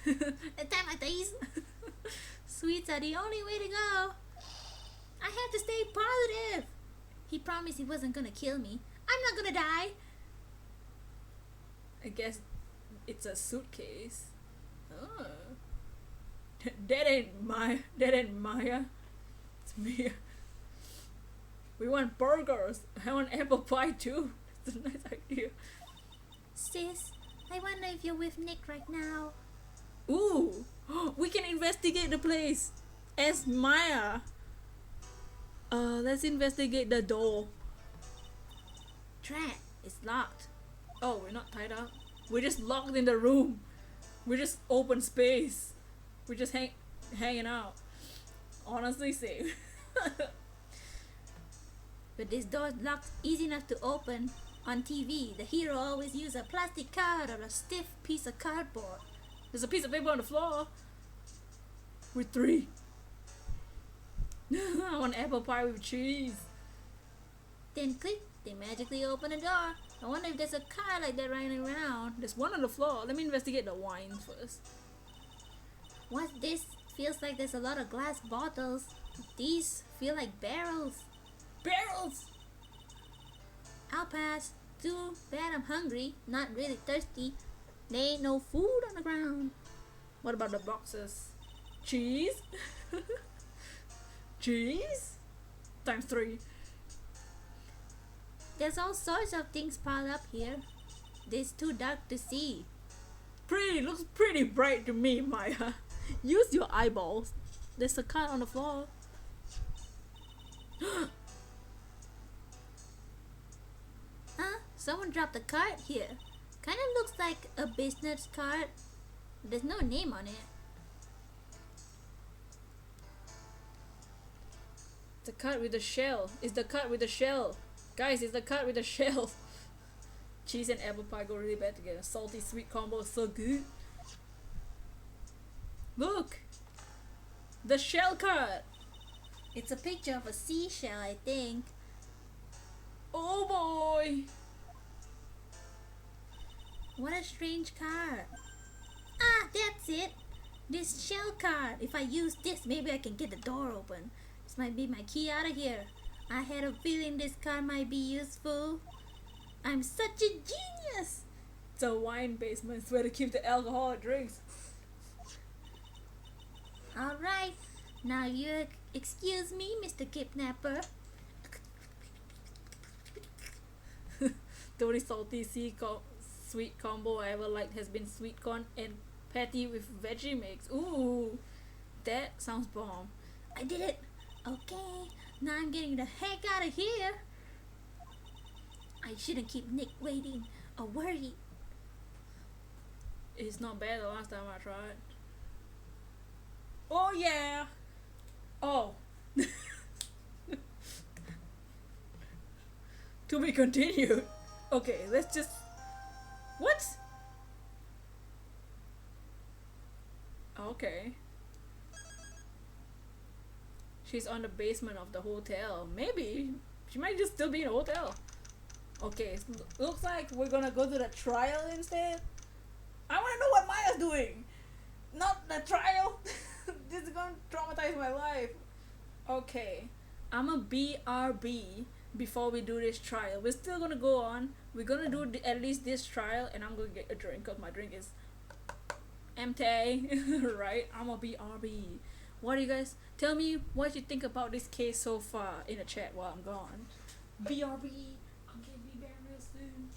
at a time like this, sweets are the only way to go. I have to stay positive. He promised he wasn't gonna kill me. I'm not gonna die. I guess It's a suitcase. Oh. That ain't Maya. It's Mia. We want burgers. I want apple pie too. That's a nice idea. Sis, I wonder if you're with Nick right now. Ooh, we can investigate the place as Maya. Let's investigate the door. Drat, it's locked. Oh, we're not tied up. We're just locked in the room. We're just open space. We're just hanging out. Honestly, same. But this door's locked easy enough to open. On TV, the hero always uses a plastic card or a stiff piece of cardboard. There's a piece of paper on the floor. We're 3. I want apple pie with cheese. Then click, they magically open the door. I wonder if there's a card like that running around. There's one on the floor. Let me investigate the wine first. What's this? Feels like there's a lot of glass bottles. These feel like barrels. Barrels! I'll pass. Too bad I'm hungry, not really thirsty. There ain't no food on the ground. What about the boxes? Cheese? Cheese? Times 3. There's all sorts of things piled up here. It's too dark to see. Looks pretty bright to me, Maya. Use your eyeballs. There's a card on the floor. Huh? Someone dropped a card here. Kinda looks like a business card. There's no name on it. The card with the shell. It's the card with the shell. Guys, it's the card with the shell. Cheese and apple pie go really bad together. Salty sweet combo is so good. Look! The shell card! It's a picture of a seashell, I think. Oh boy! What a strange card. Ah, that's it. This shell card. If I use this, maybe I can get the door open. This might be my key out of here. I had a feeling this card might be useful. I'm such a genius. It's a wine basement. It's where to keep the alcoholic drinks. Alright. Now you excuse me, Mr. Kidnapper. The only salty sweet combo I ever liked has been sweet corn and patty with veggie mix. Ooh, that sounds bomb. I did it. Okay, now I'm getting the heck out of here. I shouldn't keep Nick waiting or worried. It's not bad the last time I tried. Oh yeah. Oh. To be continued. Okay, let's just... What? Okay. She's on the basement of the hotel. Maybe. She might just still be in a hotel. Okay, looks like we're gonna go to the trial instead. I wanna know what Maya's doing! Not the trial! This is gonna traumatize my life. Okay. I'm a BRB before we do this trial. We're still gonna go on. We're gonna do at least this trial, and I'm gonna get a drink because my drink is empty. Right? I'm a BRB. What do you guys tell me what you think about this case so far in the chat while I'm gone? BRB. I'm gonna be back real soon.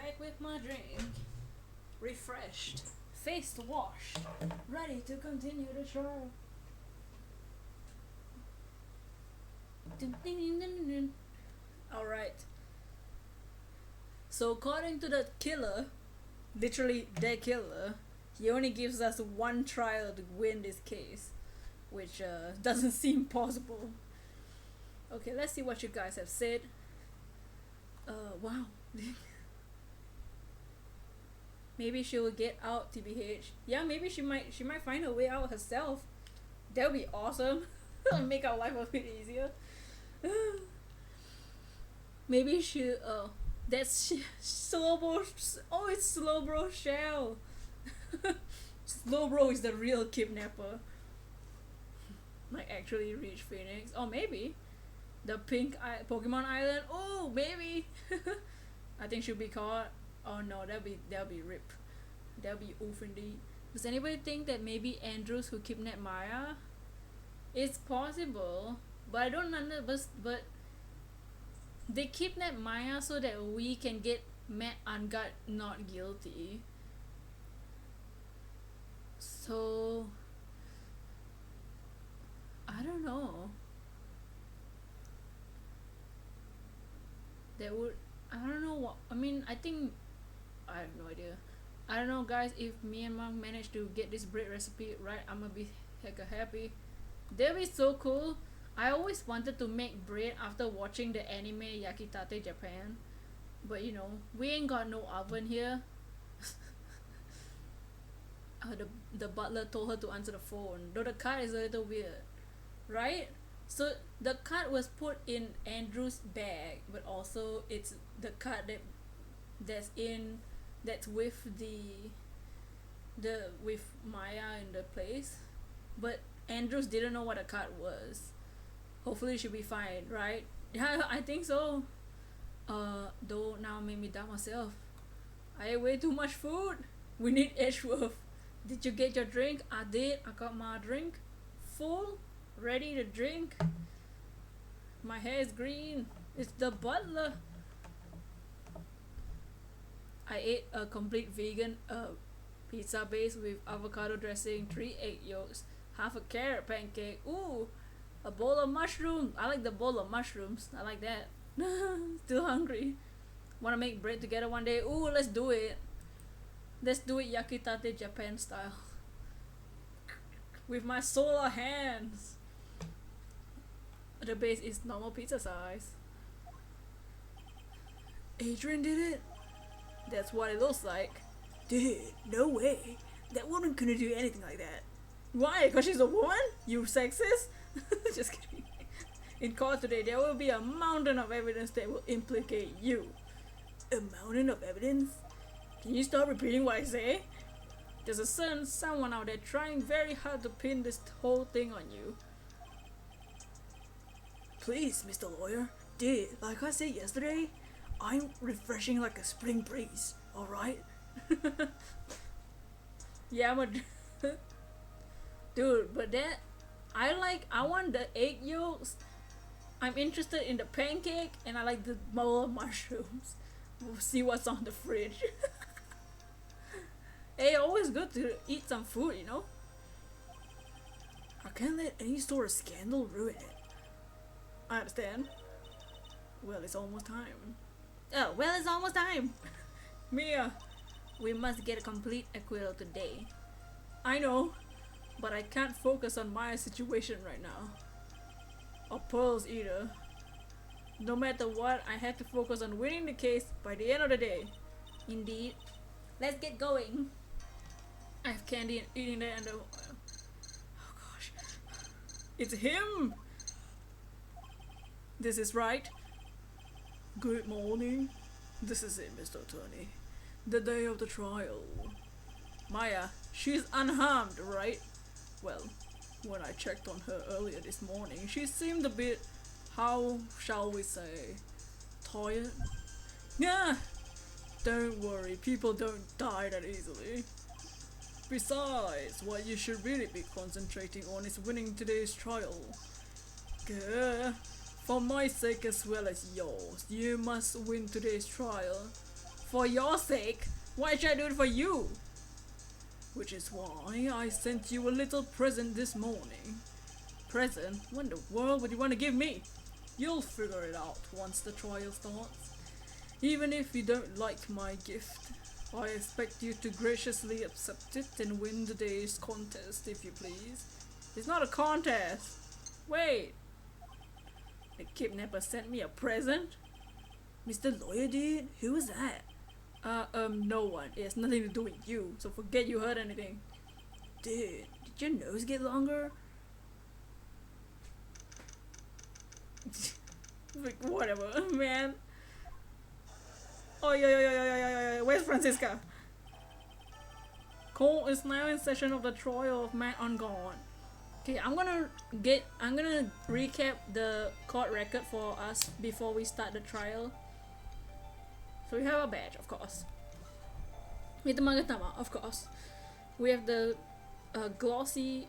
back with my drink. Refreshed. Face washed. Ready to continue the trial. Alright. So according to the killer, literally the killer, he only gives us one trial to win this case, which doesn't seem possible. Okay, let's see what you guys have said. Wow. Maybe she will get out, TBH. Yeah, maybe she might find her way out herself. That would be awesome. Make our life a bit easier. Maybe she that's Slowbro. Oh, it's Slowbro Shell. Slowbro is the real kidnapper. Might actually reach Phoenix. Or maybe the pink Pokemon Island. Oh, maybe. I think she'll be caught. Oh no, that'll be rip. That'll be oof indeed. Does anybody think that maybe Andrews who kidnapped Maya? It's possible, but I don't understand. But they kidnapped Maya so that we can get Matt Ungut not guilty. So I don't know. That would, I don't know what, I mean, I think, I have no idea. I don't know guys, if me and Mom manage to get this bread recipe right, I'm gonna be hecka happy. That'd be so cool. I always wanted to make bread after watching the anime Yakitate Japan, but you know, we ain't got no oven here. The butler told her to answer the phone, though the card is a little weird, right? So the card was put in Andrew's bag, but also it's the card that's with with Maya in the place, but Andrews didn't know what a card was. Hopefully she'll be fine, right? Yeah, I think so. Though now made me doubt myself. I ate way too much food. We need Edgeworth. Did you get your drink? I did. I got my drink. Full. Ready to drink. My hair is green. It's the butler. I ate a complete vegan pizza base with avocado dressing, 3 egg yolks, half a carrot pancake. Ooh, a bowl of mushrooms. I like the bowl of mushrooms. I like that. Still hungry. Wanna make bread together one day? Ooh, let's do it. Let's do it Yakitate Japan style. With my solar hands. The base is normal pizza size. Adrian did it? That's what it looks like. Dude, no way. That woman couldn't do anything like that. Why? Because she's a woman? You sexist? Just kidding. In court today, there will be a mountain of evidence that will implicate you. A mountain of evidence? Can you stop repeating what I say? There's a certain someone out there trying very hard to pin this whole thing on you. Please, Mr. Lawyer. Dude, like I said yesterday, I'm refreshing like a spring breeze, alright? Yeah, I'm a dude, but that I want the egg yolks. I'm interested in the pancake, and I like the bowl of mushrooms. We'll see what's on the fridge. Hey, always good to eat some food, you know? I can't let any sort of scandal ruin it. I understand. Well, it's almost time. Oh, well, it's almost time. Mia, we must get a complete acquittal today. I know, but I can't focus on my situation right now. Or Pearl's either. No matter what, I have to focus on winning the case by the end of the day. Indeed. Let's get going. I have candy and eating that and oh gosh. It's him! This is Wright. Good morning. This is it, Mr. Attorney. The day of the trial. Maya, she's unharmed, right? Well, when I checked on her earlier this morning, she seemed a bit, how shall we say, tired? Yeah, don't worry, people don't die that easily. Besides, what you should really be concentrating on is winning today's trial. For my sake as well as yours, you must win today's trial. for your sake. Why should I do it for you? Which is why I sent you a little present this morning. Present? What in the world would you want to give me? You'll figure it out once the trial starts. Even if you don't like my gift, I expect you to graciously accept it and win today's contest, if you please. It's not a contest! Wait! The kidnapper sent me a present? Mr. Lawyer did? Who was that? No one. It has nothing to do with you, so forget you heard anything. Dude, did your nose get longer? Like, whatever, man. Oh, yeah. Where's Francisca? Court is now in session of the trial of Matt on guard. Okay, I'm gonna recap the court record for us before we start the trial. So we have a badge, of course. With the Magatama, of course. We have the glossy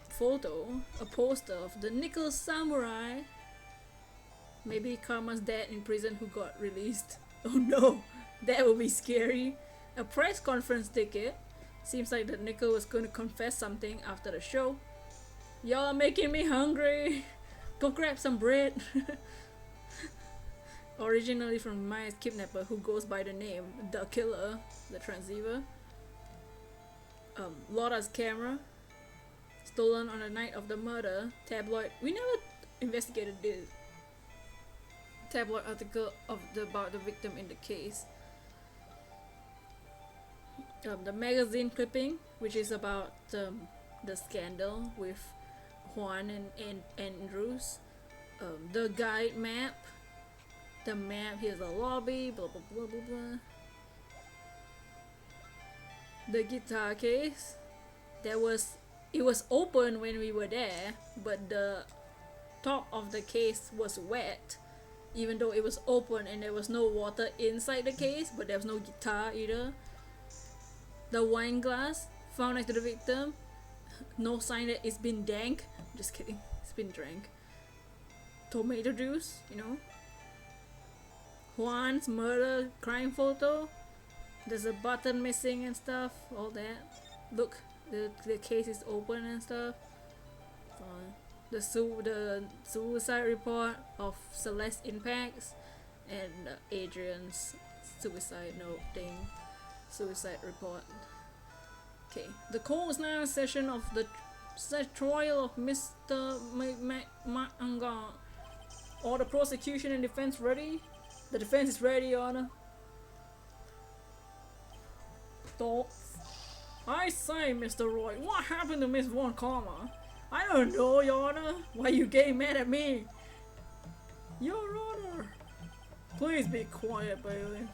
photo, a poster of the Nickel Samurai. Maybe Karma's dad in prison who got released. Oh no, that would be scary. A press conference ticket. Seems like that Nickel was going to confess something after the show. Y'all are making me hungry. Go grab some bread. Originally from Maya's kidnapper who goes by the name The Killer, the transceiver. Laura's camera. Stolen on the night of the murder. Tabloid. We never investigated this. Tabloid article about the victim in the case. The magazine clipping, which is about the scandal with Juan and Andrews. The guide map. The map, here's a lobby, blah blah blah blah blah. The guitar case. It was open when we were there, but the top of the case was wet. Even though it was open and there was no water inside the case, but there was no guitar either. The wine glass found next to the victim. No sign that it's been dank. Just kidding, it's been drank. Tomato juice, you know. Juan's murder crime photo. There's a button missing and stuff, all that. Look, the case is open and stuff. The suicide report of Celeste Impacts and Adrian's suicide note thing. Suicide report. Okay, the court is now in session of the trial of Mr. Ma'anga. All the prosecution and defense ready? The defense is ready, Your Honor. Thoughts? I say, Mr. Roy, what happened to Miss Von Karma? I don't know, Your Honor. Why you getting mad at me? Your Honor. Please be quiet, Bailey.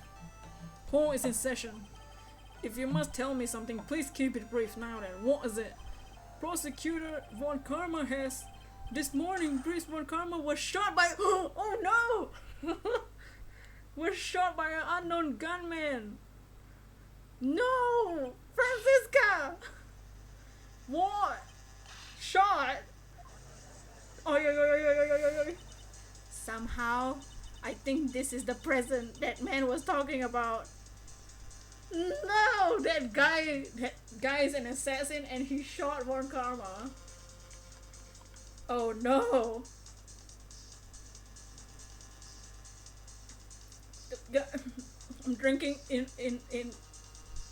Court is in session. If you must tell me something, please keep it brief now then. What is it? Prosecutor Von Karma has... This morning, Priest Von Karma was shot by... Oh no! Was shot by an unknown gunman. No! Francisca! What? Shot? Oh, yeah. Somehow, I think this is the present that man was talking about. No! That guy is an assassin and he shot Von Karma. Oh no! I'm drinking in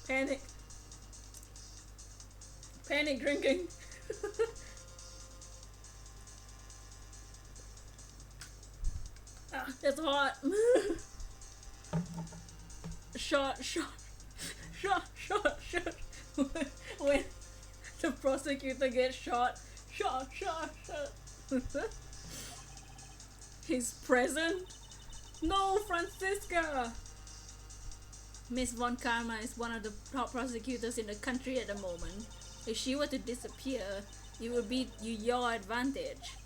panic. Panic drinking. It's hot. Shot. When the prosecutor gets shot. He's present. No, Francisca. Miss Von Karma is one of the top prosecutors in the country at the moment. If she were to disappear, it would be your advantage.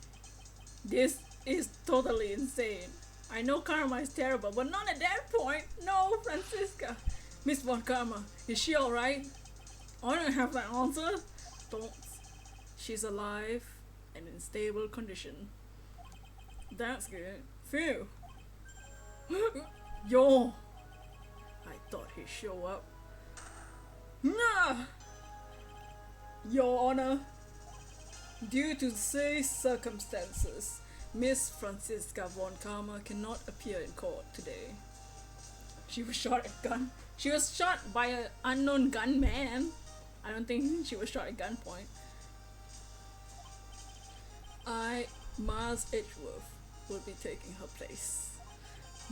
This is totally insane. I know Karma is terrible, but not at that point. No, Francisca. Miss Von Karma, is she alright? I don't have that answer. Don't. She's alive and in stable condition. That's good. Phew. Yo. I thought he'd show up. Nah! Your Honor, due to say circumstances, Miss Franziska von Karma cannot appear in court today. She was shot at gun. She was shot by an unknown gunman. I don't think she was shot at gunpoint. I, Miles Edgeworth, will be taking her place.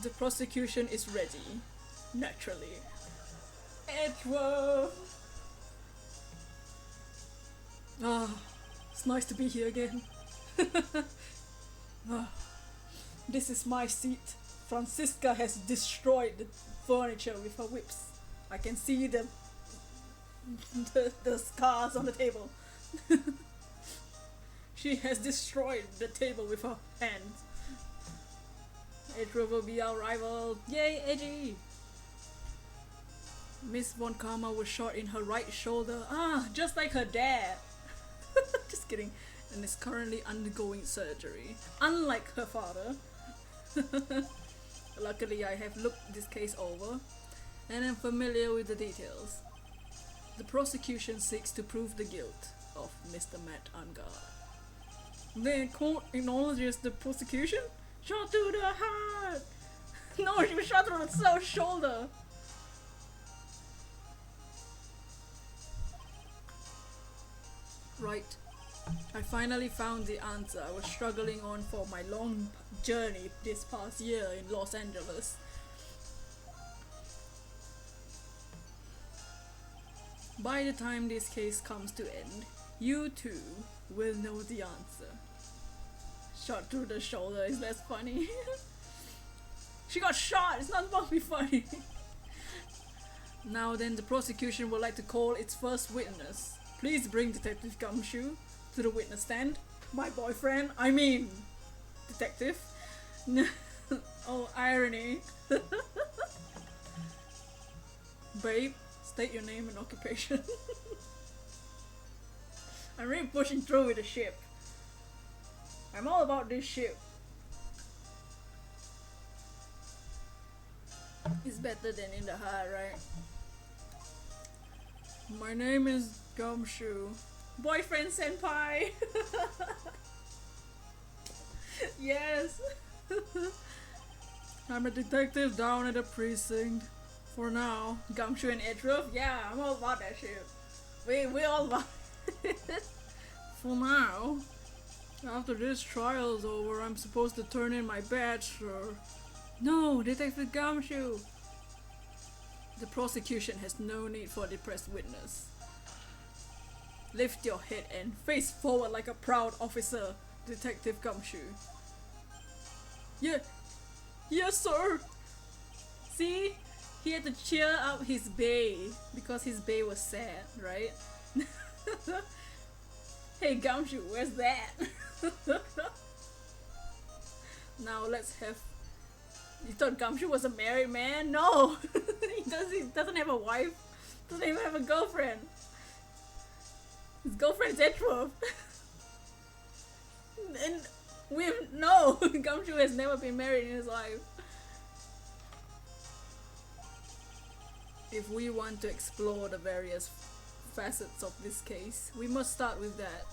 The prosecution is ready. Naturally. Edgeworth! Ah, it's nice to be here again. Ah, this is my seat. Franziska has destroyed the furniture with her whips. I can see the scars on the table. She has destroyed the table with her hands. Edgeworth will be our rival. Yay, Edgy! Miss Von Karma was shot in her right shoulder. Ah, just like her dad. Just kidding. And is currently undergoing surgery. Unlike her father. Luckily, I have looked this case over and am familiar with the details. The prosecution seeks to prove the guilt of Mr. Matt Angard. The court acknowledges the prosecution? Shot to the heart! No, she was shot through the shoulder! Right. I finally found the answer I was struggling on for my long journey this past year in Los Angeles. By the time this case comes to end, you too will know the answer. Shot through the shoulder is less funny. She got shot! It's not supposed to be funny. Now then, the prosecution would like to call its first witness. Please bring Detective Gumshoe to the witness stand. My boyfriend, I mean, detective. Oh, irony. Babe, state your name and occupation. I'm really pushing through with the ship. I'm all about this ship. It's better than in the heart, right? My name is Gumshoe. Boyfriend senpai! Yes! I'm a detective down at the precinct. For now. Gumshoe and Edgeworth? Yeah, I'm all about that shit. We're all about it. For now. After this trial's over, I'm supposed to turn in my badge, sir. No, Detective Gumshoe! The prosecution has no need for a depressed witness. Lift your head and face forward like a proud officer, Detective Gumshoe. Yeah, yes, sir. See, he had to cheer up his bae because his bae was sad, right? Hey, Gumshoe, where's that? Now let's have. You thought Gumshoe was a married man? No, he doesn't have a wife. Doesn't even have a girlfriend. His girlfriend's Edgeworth. And no, Gumshoe has never been married in his life. If we want to explore the various facets of this case, we must start with that.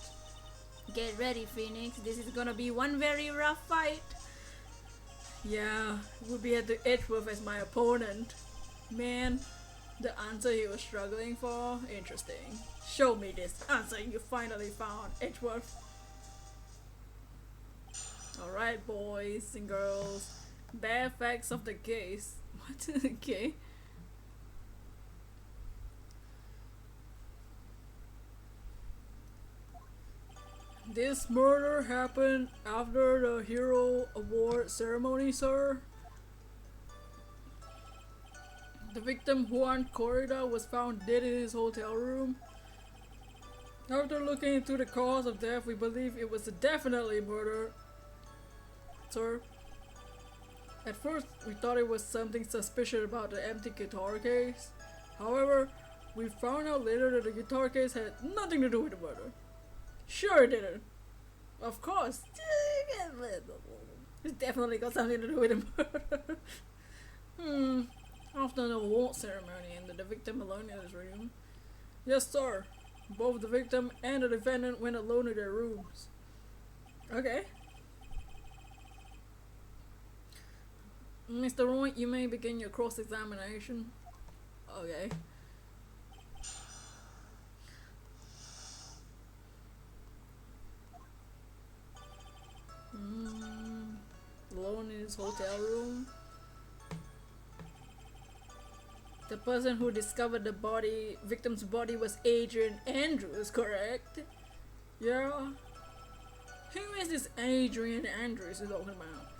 Get ready, Phoenix. This is gonna be one very rough fight. Yeah, we'll be at the Edgeworth as my opponent. Man, the answer he was struggling for? Interesting. Show me this answer you finally found, Edgeworth. Alright, boys and girls. Bare facts of the case. What? Okay. This murder happened after the Hero Award ceremony, sir. The victim, Juan Corrida, was found dead in his hotel room. After looking into the cause of death, we believe it was definitely murder, sir. At first, we thought it was something suspicious about the empty guitar case. However, we found out later that the guitar case had nothing to do with the murder. Sure it didn't. Of course. It's definitely got something to do with the murder. After the award ceremony ended, the victim alone in his room. Yes, sir. Both the victim and the defendant went alone to their rooms. Okay. Mr. Wright, you may begin your cross-examination. Okay. Alone in his hotel room. The person who discovered the victim's body was Adrian Andrews, correct? Yeah. Who is this Adrian Andrews you're talking about?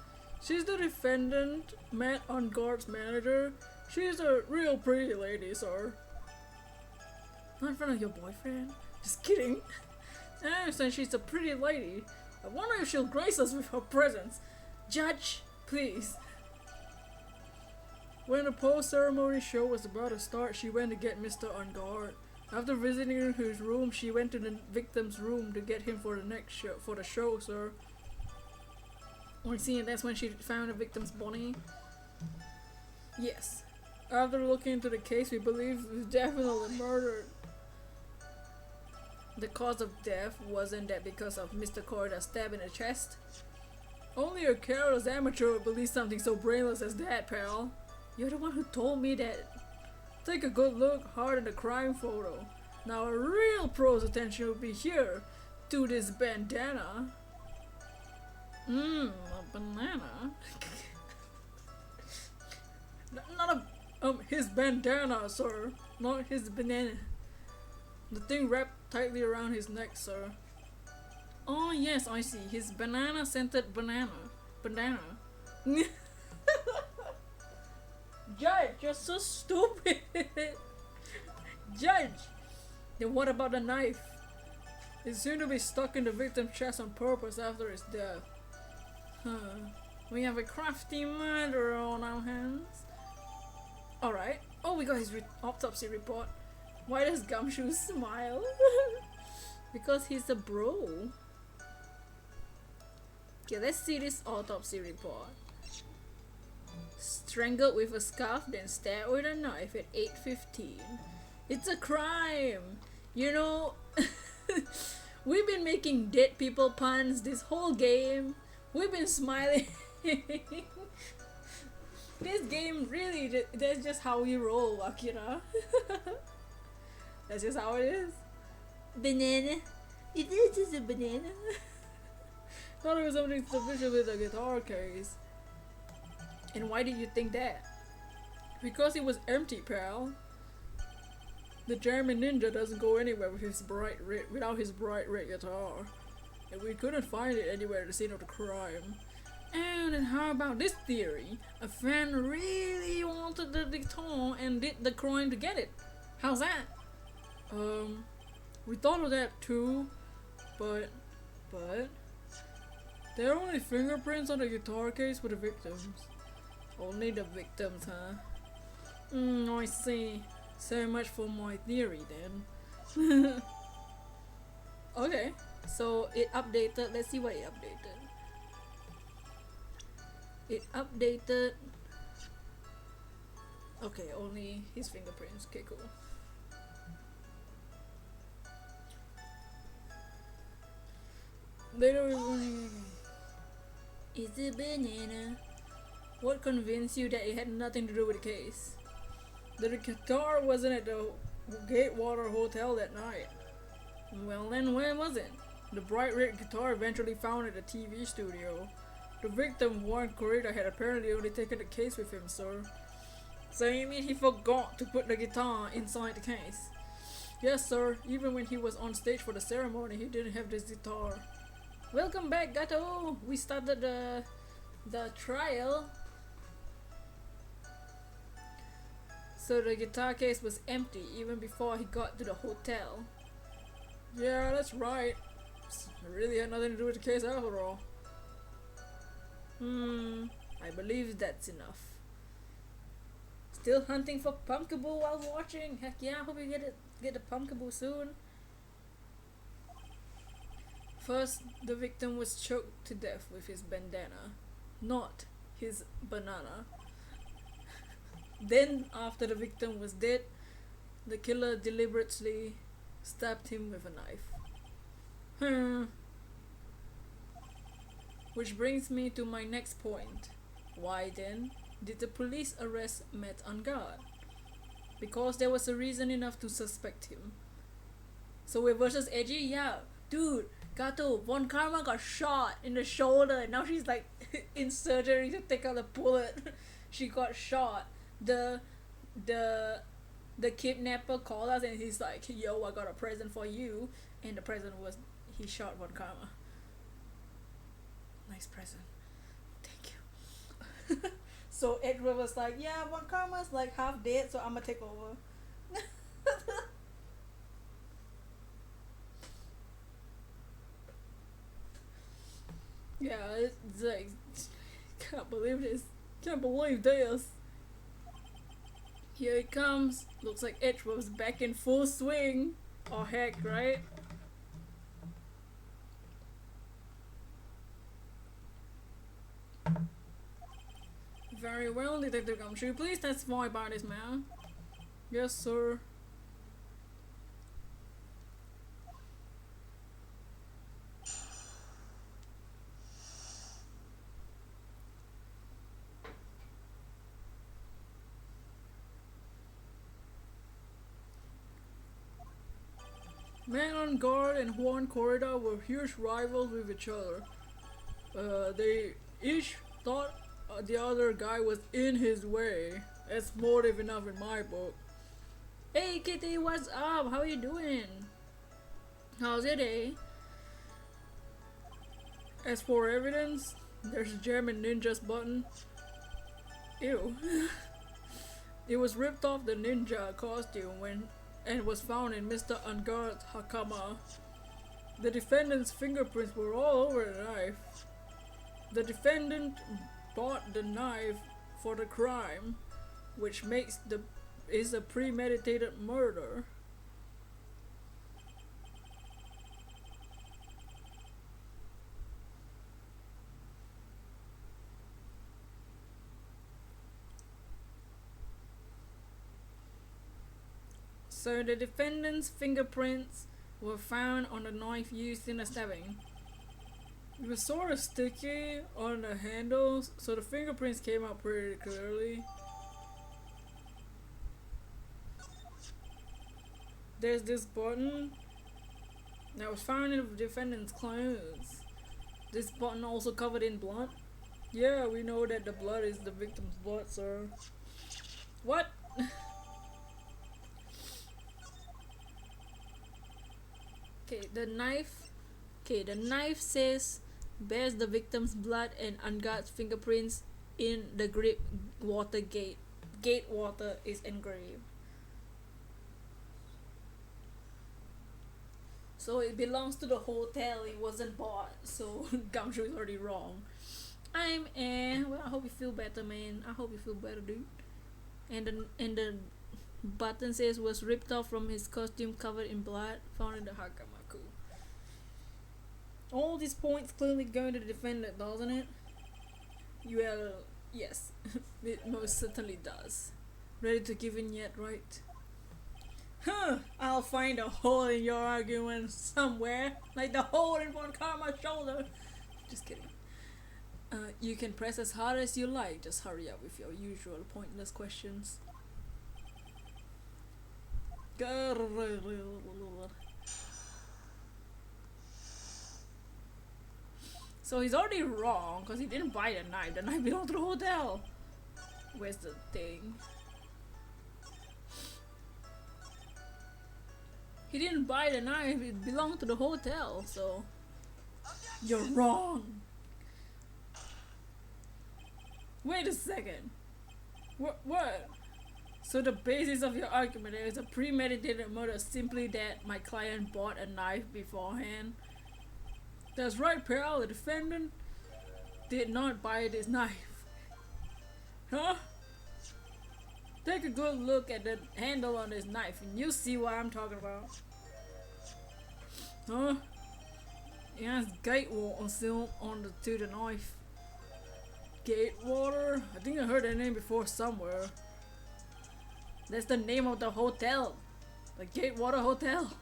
She's the defendant, Matt on guard's manager. She's a real pretty lady, sir. Not in front of your boyfriend? Just kidding. I understand she's a pretty lady. I wonder if she'll grace us with her presence. Judge, please. When the post-ceremony show was about to start, she went to get Mr. On guard. After visiting his room, she went to the victim's room to get him for the show, sir. I see, and that's when she found the victim's body. Yes. After looking into the case, we believe it was definitely murdered. The cause of death wasn't that because of Mr. Corrida's stab in the chest. Only a careless amateur would believe something so brainless as that, pal. You're the one who told me that. Take a good look hard at the crime photo. Now a real pro's attention will be here to this bandana. A banana? Not his bandana, sir. Not his banana. The thing wrapped tightly around his neck, sir. Oh yes, I see. His banana-scented banana. Bandana. Judge, you're so stupid. Judge! Then what about the knife? It seemed to be stuck in the victim's chest on purpose after his death. We have a crafty murderer on our hands. Alright. Oh, we got his autopsy report. Why does Gumshoe smile? Because he's a bro. Okay, let's see this autopsy report. Strangled with a scarf, then stabbed with a knife at 8:15. It's a crime! You know, we've been making dead people puns this whole game. We've been smiling. This game really, that's just how we roll, Akira. That's just how it is. Banana. It is just a banana. Thought it was something suspicious with the guitar case. And why did you think that? Because it was empty, pal. The German ninja doesn't go anywhere with without his bright red guitar. And we couldn't find it anywhere at the scene of the crime. And then how about this theory? A fan really wanted the guitar and did the crime to get it. How's that? We thought of that too, but there are only fingerprints on the guitar case for the victims. Only the victims, huh? I see. So much for my theory then. Okay, so it updated. Let's see what it updated. It updated. Okay, only his fingerprints. Okay, cool. They don't even. It's a banana. What convinced you that it had nothing to do with the case? The guitar wasn't at the Gatewater Hotel that night. Well then, where was it? The bright red guitar eventually found at the TV studio. The victim, Warren Corrida, had apparently only taken the case with him, sir. So you mean he forgot to put the guitar inside the case? Yes, sir. Even when he was on stage for the ceremony, he didn't have this guitar. Welcome back, Gato! We started the trial. So the guitar case was empty even before he got to the hotel. Yeah, that's right. It really had nothing to do with the case after all. I believe that's enough. Still hunting for Pumpkaboo while watching? Heck yeah, I hope you get the Pumpkaboo soon. First, the victim was choked to death with his bandana, not his banana. Then, after the victim was dead, the killer deliberately stabbed him with a knife. Which brings me to my next point. Why then did the police arrest Matt on guard? Because there was a reason enough to suspect him. So with versus Edgy, yeah, dude, Gato, Von Karma got shot in the shoulder and now she's like in surgery to take out the bullet. She got shot. The kidnapper called us and he's like, yo, I got a present for you, and the present was he shot Von Karma. Nice present. Thank you. So Edgeworth was like, yeah, Von Karma's like half dead, so I'm gonna take over. Yeah, it's like, can't believe this. Can't believe this. Here it comes. Looks like Edgeworth's back in full swing. Oh heck, right? Very well, Detective Gumshoe. Please testify about this man. Yes, sir. Man on Guard and Juan Corrida were huge rivals with each other. They each thought the other guy was in his way. That's motive enough in my book. Hey Kitty, what's up? How you doing? How's your day? As for evidence, there's a German ninja's button. Ew. It was ripped off the ninja costume and was found in Mr. Unguard's hakama. The defendant's fingerprints were all over the knife. The defendant bought the knife for the crime, which makes is a premeditated murder. So the defendant's fingerprints were found on the knife used in the stabbing. It was sort of sticky on the handles, so the fingerprints came out pretty clearly. There's this button that was found in the defendant's clothes. This button also covered in blood. Yeah, we know that the blood is the victim's blood, sir. What? The knife says bears the victim's blood and Unguard's fingerprints in the grip water gate. Gate water is engraved. So it belongs to the hotel, it wasn't bought, so Gumshoe is already wrong. Well, I hope you feel better, man. I hope you feel better, dude. And the button says was ripped off from his costume covered in blood, found in the Hakamaku. All these points clearly going to the defendant, doesn't it? Well, yes, it most certainly does. Ready to give in yet, right? Huh, I'll find a hole in your argument somewhere, like the hole in Von Karma's shoulder. Just kidding. You can press as hard as you like, just hurry up with your usual pointless questions. So he's already wrong because he didn't buy the knife. The knife belonged to the hotel. Where's the thing? He didn't buy the knife. It belonged to the hotel. So you're wrong. Wait a second. What? So the basis of your argument is a premeditated murder, simply that my client bought a knife beforehand? That's right, pal. The defendant did not buy this knife. Huh? Take a good look at the handle on this knife and you'll see what I'm talking about. Huh? It has gate water sealed to the knife. Gate water? I think I heard that name before somewhere. That's the name of the hotel. The Gatewater Hotel.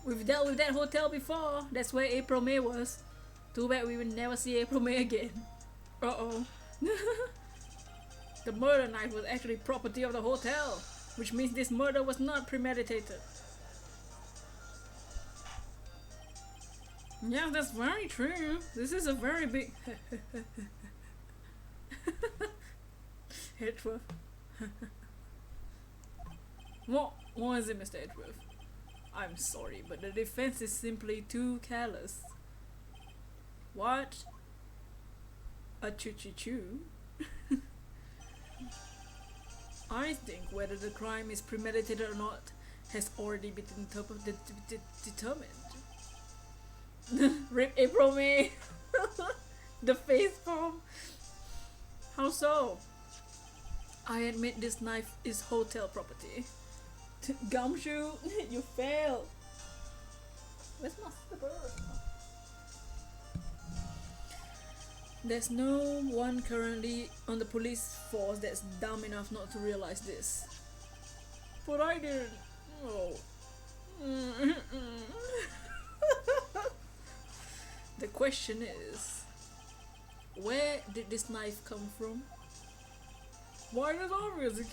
We've dealt with that hotel before. That's where April May was. Too bad we will never see April May again. Uh-oh. The murder knife was actually property of the hotel, which means this murder was not premeditated. Yeah, that's very true. This is a very big... Edgeworth. What is it, Mr. Edgeworth? I'm sorry, but the defense is simply too careless. What? A choo-choo-choo? I think whether the crime is premeditated or not has already been determined. Rip April May. The face palm. How so? I admit this knife is hotel property. Gumshoe, you failed. Where's Master Bird? There's no one currently on the police force that's dumb enough not to realize this. But I didn't. Oh. The question is, where did this knife come from? Why is obvious? It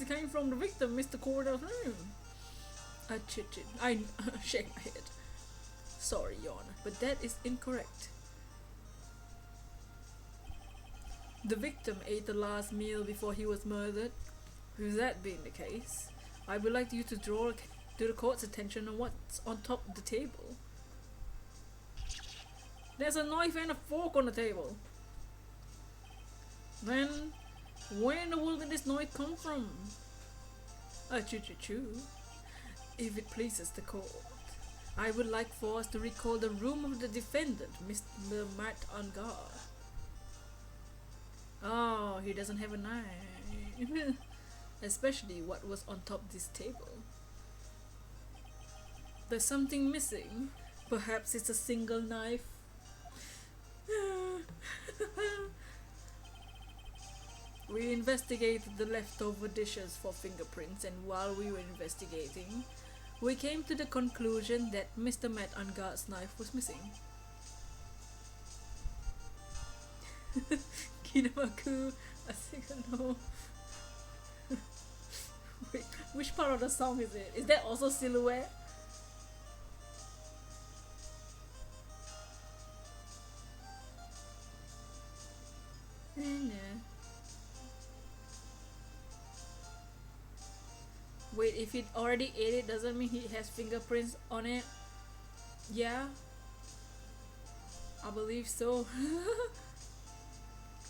came from the victim, Mr. Cordel's room. I shake my head. Sorry, Your Honor, but that is incorrect. The victim ate the last meal before he was murdered. With that being the case, I would like you to draw to the court's attention on what's on top of the table. There's a knife and a fork on the table. Then, where in the world did this knife come from? Choo-choo-choo. If it pleases the court, I would like for us to recall the room of the defendant, Mr. Matt on guard. Oh, he doesn't have a knife. Especially what was on top of this table. There's something missing. Perhaps it's a single knife. We investigated the leftover dishes for fingerprints, and while we were investigating, we came to the conclusion that Mr. Matt Unguard's knife was missing. Kinamaku, I think I know. Wait, which part of the song is it? Is that also Silhouette? Wait, if he already ate it, doesn't mean he has fingerprints on it? Yeah, I believe so.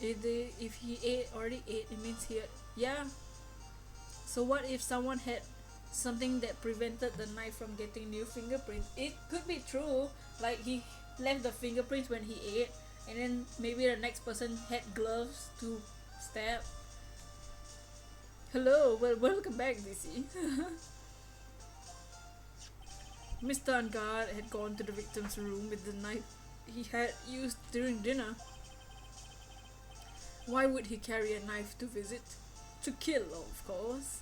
If he already ate, it means he had, yeah. So what if someone had something that prevented the knife from getting new fingerprints? It could be true, like he left the fingerprints when he ate, and then maybe the next person had gloves to stab. Hello, well, welcome back, DC. Mr. Unguard had gone to the victim's room with the knife he had used during dinner. Why would he carry a knife to visit? To kill, of course.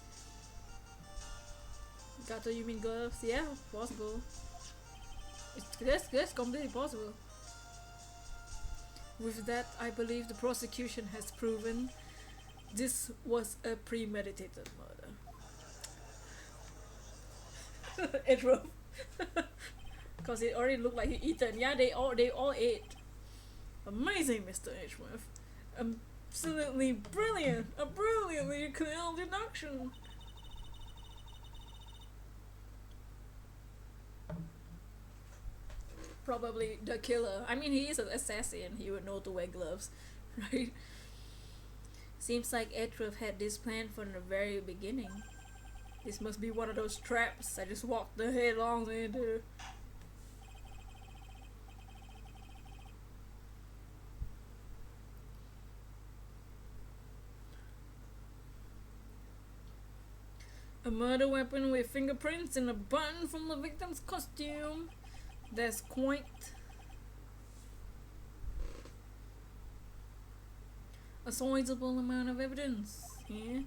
Gato, you mean gloves? Yeah, possible. That's completely possible. With that, I believe the prosecution has proven this was a premeditated murder. Edgeworth. Because it already looked like he eaten. Yeah, they all ate. Amazing, Mr. Edgeworth. Absolutely brilliant. A brilliantly clear deduction. Probably the killer. I mean, he is an assassin. He would know to wear gloves, right? Seems like Edgeworth had this plan from the very beginning. This must be one of those traps I just walked the headlong into. A murder weapon with fingerprints and a button from the victim's costume. That's quite a sizable amount of evidence. Yeah.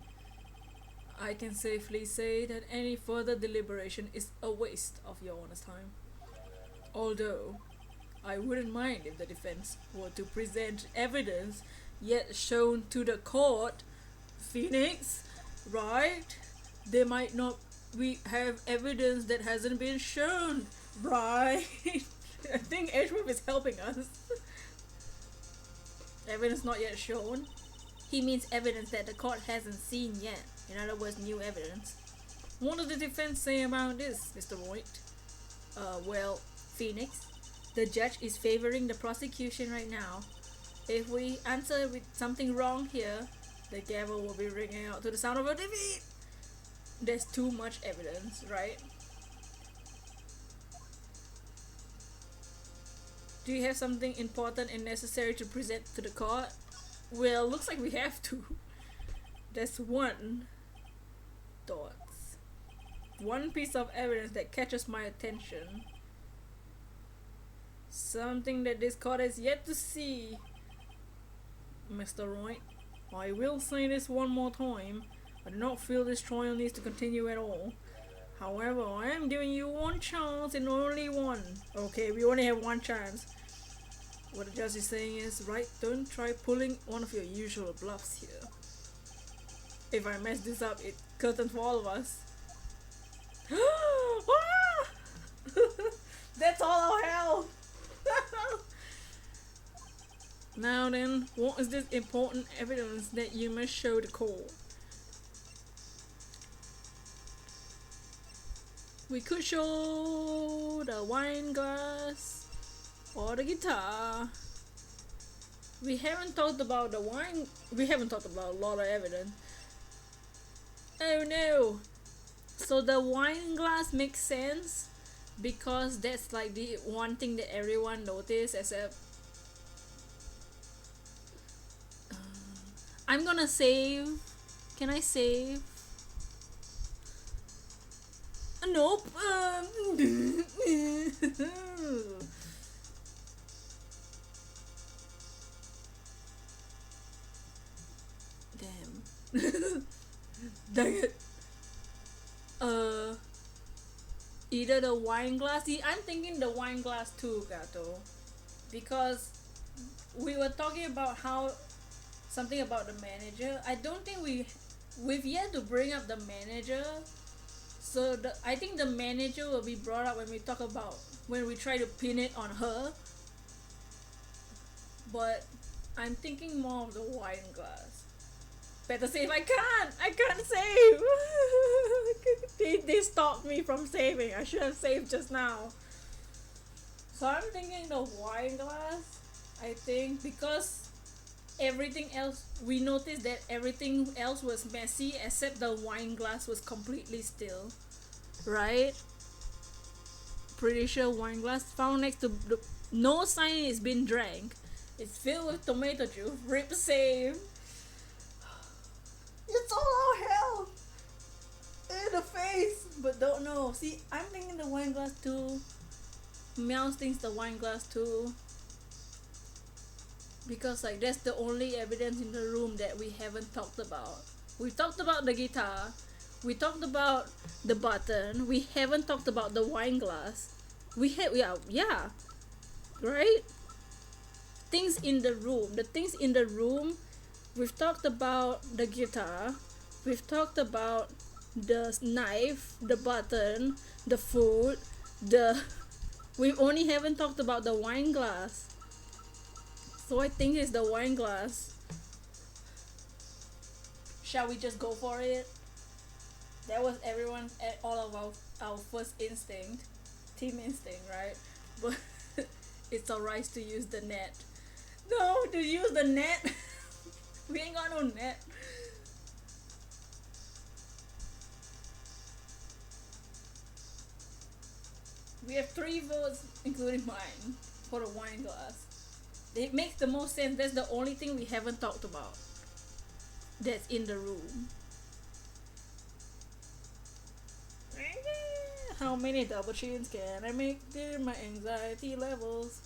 I can safely say that any further deliberation is a waste of your honest time. Although, I wouldn't mind if the defense were to present evidence yet shown to the court. Phoenix, right? They might not we have evidence that hasn't been shown, right? I think Edgeworth is helping us. Evidence not yet shown. He means evidence that the court hasn't seen yet. In other words, new evidence. What does the defense say about this, Mr. Wright? Well, Phoenix, the judge is favoring the prosecution right now. If we answer with something wrong here, the gavel will be ringing out to the sound of a defeat. There's too much evidence, right? Do you have something important and necessary to present to the court? Well, looks like we have to. There's one thoughts. One piece of evidence that catches my attention. Something that this court has yet to see. Mr. Wright, I will say this one more time. I do not feel this trial needs to continue at all. However, I am giving you one chance and only one. Okay, we only have one chance. What the judge is saying is, right, don't try pulling one of your usual bluffs here. If I mess this up, it's curtain for all of us. That's all our hell! Now then, what is this important evidence that you must show the court? We could show the wine glass or the guitar. We haven't talked about the wine. We haven't talked about a lot of evidence. Oh no! So the wine glass makes sense because that's like the one thing that everyone noticed, except I'm gonna save. Can I save? Nope. Damn. Dang it. Either the wine glass. See, I'm thinking the wine glass too, Gato, because we were talking about how something about the manager. I don't think we've yet to bring up the manager. So I think the manager will be brought up when we try to pin it on her. But I'm thinking more of the wine glass. Better save. I can't save. They stopped me from saving. I should have saved just now. So I'm thinking the wine glass. I think because everything else, we noticed that everything else was messy except the wine glass was completely still, right? Pretty sure wine glass found next to the, no sign it's been drank. It's filled with tomato juice. Rip save. It's all our hell in the face, but don't know. See, I'm thinking the wine glass too. Meows thinks the wine glass too. Because like that's the only evidence in the room that we haven't talked about. We talked about the guitar. We talked about the button. We haven't talked about the wine glass. Yeah. Right? Things in the room. The things in the room. We've talked about the guitar. We've talked about the knife, the button, the food, we only haven't talked about the wine glass. So I think it's the wine glass. Shall we just go for it? That was all of our first instinct. Team instinct, right? But it's alright to use the net. No, to use the net. We ain't got no net. We have 3 votes, including mine, for the wine glass. It makes the most sense. That's the only thing we haven't talked about that's in the room. How many double chins can I make? Dear my anxiety levels.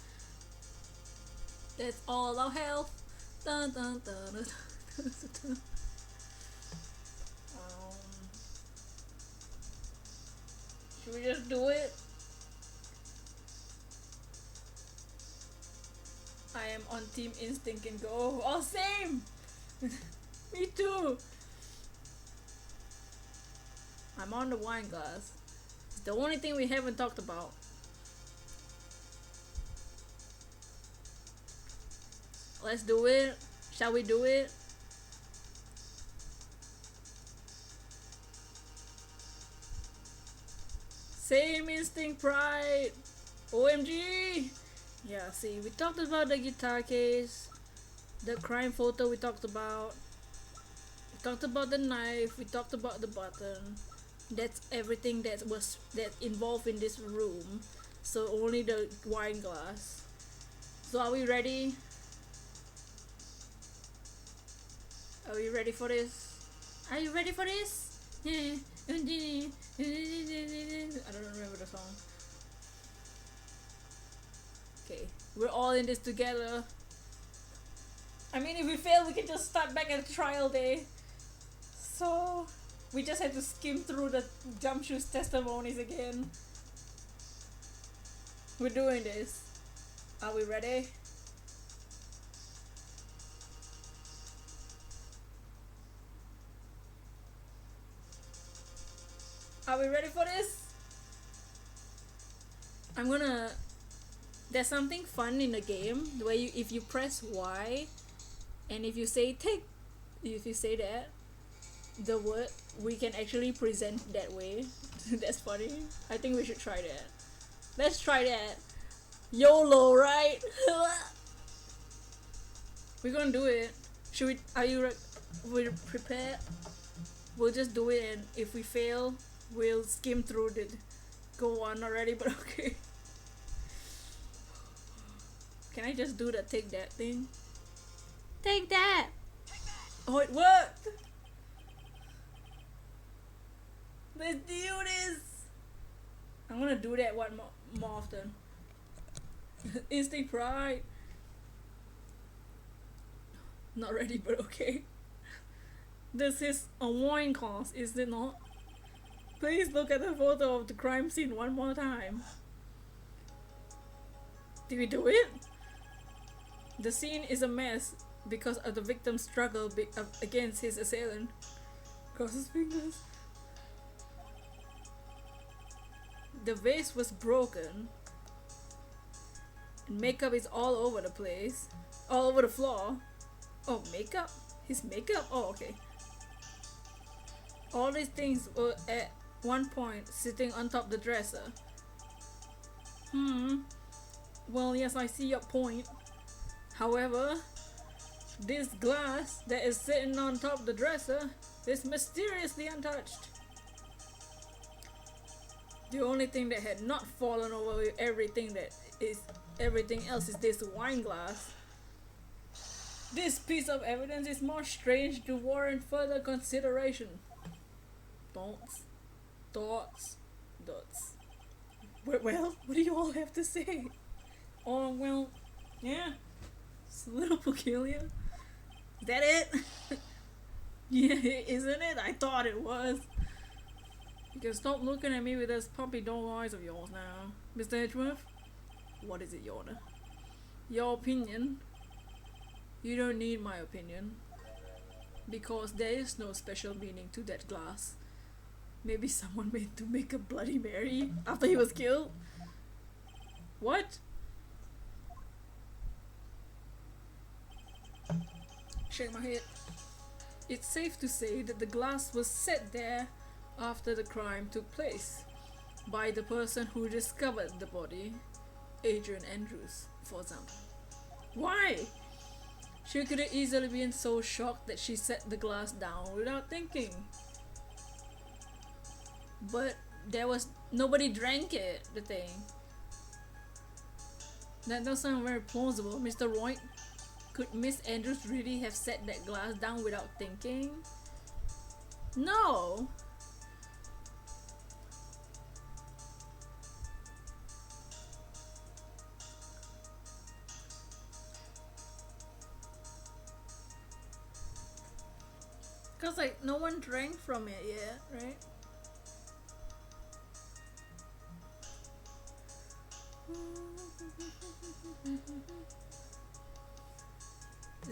That's all our health. Dun, dun, dun, dun, dun, dun. Should we just do it? I am on Team Instinct and go. Oh, same! Me too! I'm on the wine glass. It's the only thing we haven't talked about. Let's do it. Shall we do it? Same instinct, pride. OMG. Yeah, see, we talked about the guitar case, the crime photo we talked about. We talked about the knife, we talked about the button. That's everything that involved in this room. So only the wine glass. So are we ready? Are we ready for this? Are you ready for this? I don't remember the song. Okay, we're all in this together. I mean, if we fail, we can just start back at trial day. So we just have to skim through the jump shoes testimonies again. We're doing this. Are we ready? Are we ready for this? There's something fun in the game where if you press Y and if you say that, the word, we can actually present that way. That's funny. I think we should try that. Let's try that. YOLO, right? We're gonna do it. Should we? Are you we're prepared? We'll just do it, and if we fail, we'll skim through the go on already, but okay. Can I just do the take that thing? Take that! Oh, it worked! Let's do this! I'm gonna do that one more often. Instinct pride. Not ready, but okay. This is a wine glass, is it not? Please look at the photo of the crime scene one more time. Did we do it? The scene is a mess because of the victim's struggle against his assailant. Cross his fingers. The vase was broken. And makeup is all over the place. All over the floor. Oh, makeup? His makeup? Oh, okay. All these things were at one point sitting on top the dresser. Well, yes, I see your point. However, this glass that is sitting on top the dresser is mysteriously untouched. The only thing that had not fallen over with everything else is this wine glass. This piece of evidence is more strange to warrant further consideration. Thoughts. Well, what do you all have to say? Oh, well, yeah. It's a little peculiar. Is that it? Yeah, isn't it? I thought it was. You can stop looking at me with those puppy dog eyes of yours now. Mr. Edgeworth? What is it, Your Honor? Your opinion? You don't need my opinion. Because there is no special meaning to that glass. Maybe someone made to make a Bloody Mary after he was killed? What? Shake my head. It's safe to say that the glass was set there after the crime took place by the person who discovered the body, Adrian Andrews, for example. Why? She could have easily been so shocked that she set the glass down without thinking. But there was nobody drank it, the thing. That does sound very plausible, Mr. Wright. Could Miss Andrews really have set that glass down without thinking? No! Cause like no one drank from it yet, right?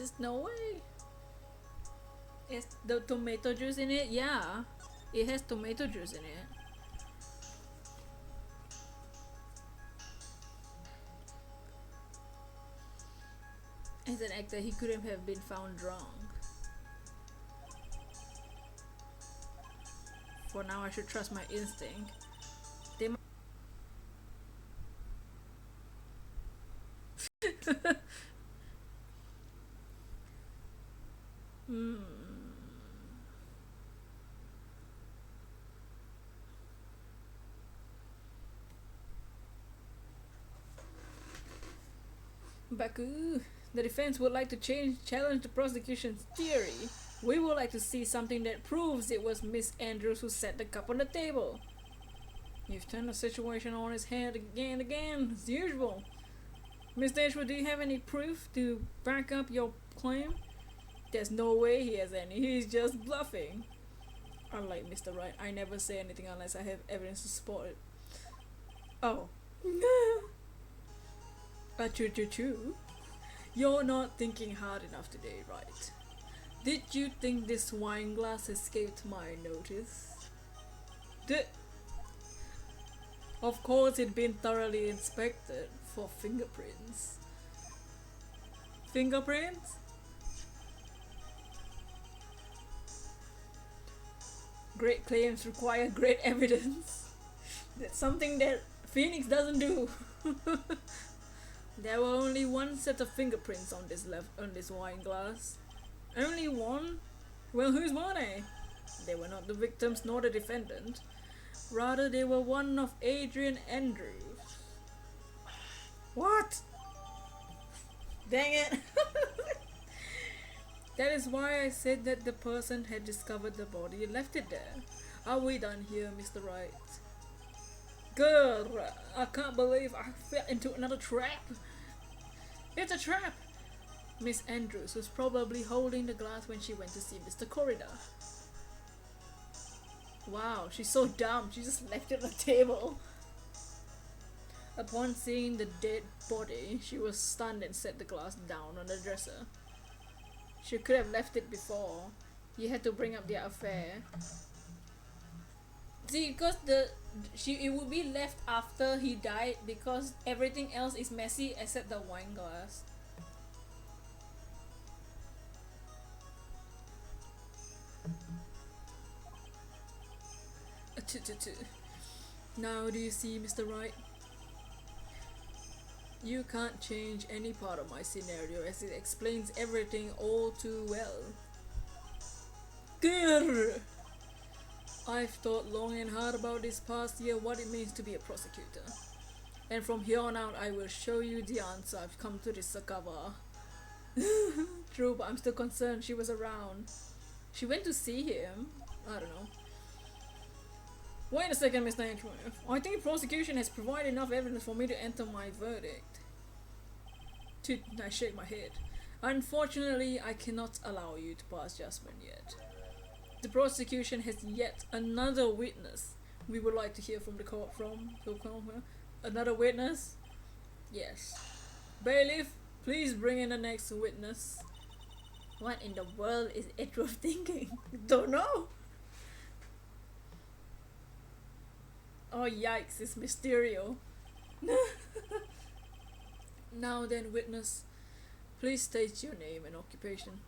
There's no way. Is the tomato juice in it? Yeah, it has tomato juice in it. As an actor, he couldn't have been found wrong. For now, I should trust my instinct. They might Baku, the defense would like to challenge the prosecution's theory. We would like to see something that proves it was Miss Andrews who set the cup on the table. You've turned the situation on its head again and again, as usual. Miss Edgeworth, do you have any proof to back up your claim? There's no way he has any, he's just bluffing. Unlike Mr. Wright, I never say anything unless I have evidence to support it. Oh. Choo. You're not thinking hard enough today, right? Did you think this wine glass escaped my notice? Of course, it'd been thoroughly inspected for fingerprints. Fingerprints? Great claims require great evidence. That's something that Phoenix doesn't do. There were only one set of fingerprints on this wine glass. Only one? Well, whose were they? They were not the victims nor the defendant. Rather, they were one of Adrian Andrews. What? Dang it! That is why I said that the person had discovered the body and left it there. Are we done here, Mr. Wright? Good! I can't believe I fell into another trap! It's a trap! Miss Andrews was probably holding the glass when she went to see Mr. Corridor. Wow, she's so dumb, she just left it on the table. Upon seeing the dead body, she was stunned and set the glass down on the dresser. She could have left it before. You had to bring up their affair. See, because it would be left after he died because everything else is messy except the wine glass. Now do you see, Mr. Wright? You can't change any part of my scenario as it explains everything all too well. Grr! I've thought long and hard about this past year what it means to be a prosecutor. And from here on out I will show you the answer I've come to discover. True, but I'm still concerned she was around. She went to see him. I don't know. Wait a second, Mr. Edgeworth. I think the prosecution has provided enough evidence for me to enter my verdict. I shake my head. Unfortunately, I cannot allow you to pass judgment yet. The prosecution has yet another witness we would like to hear from the court from. Another witness? Yes. Bailiff, please bring in the next witness. What in the world is Edgeworth thinking? Don't know. Oh yikes, it's Mysterio. Now then, witness, please state your name and occupation.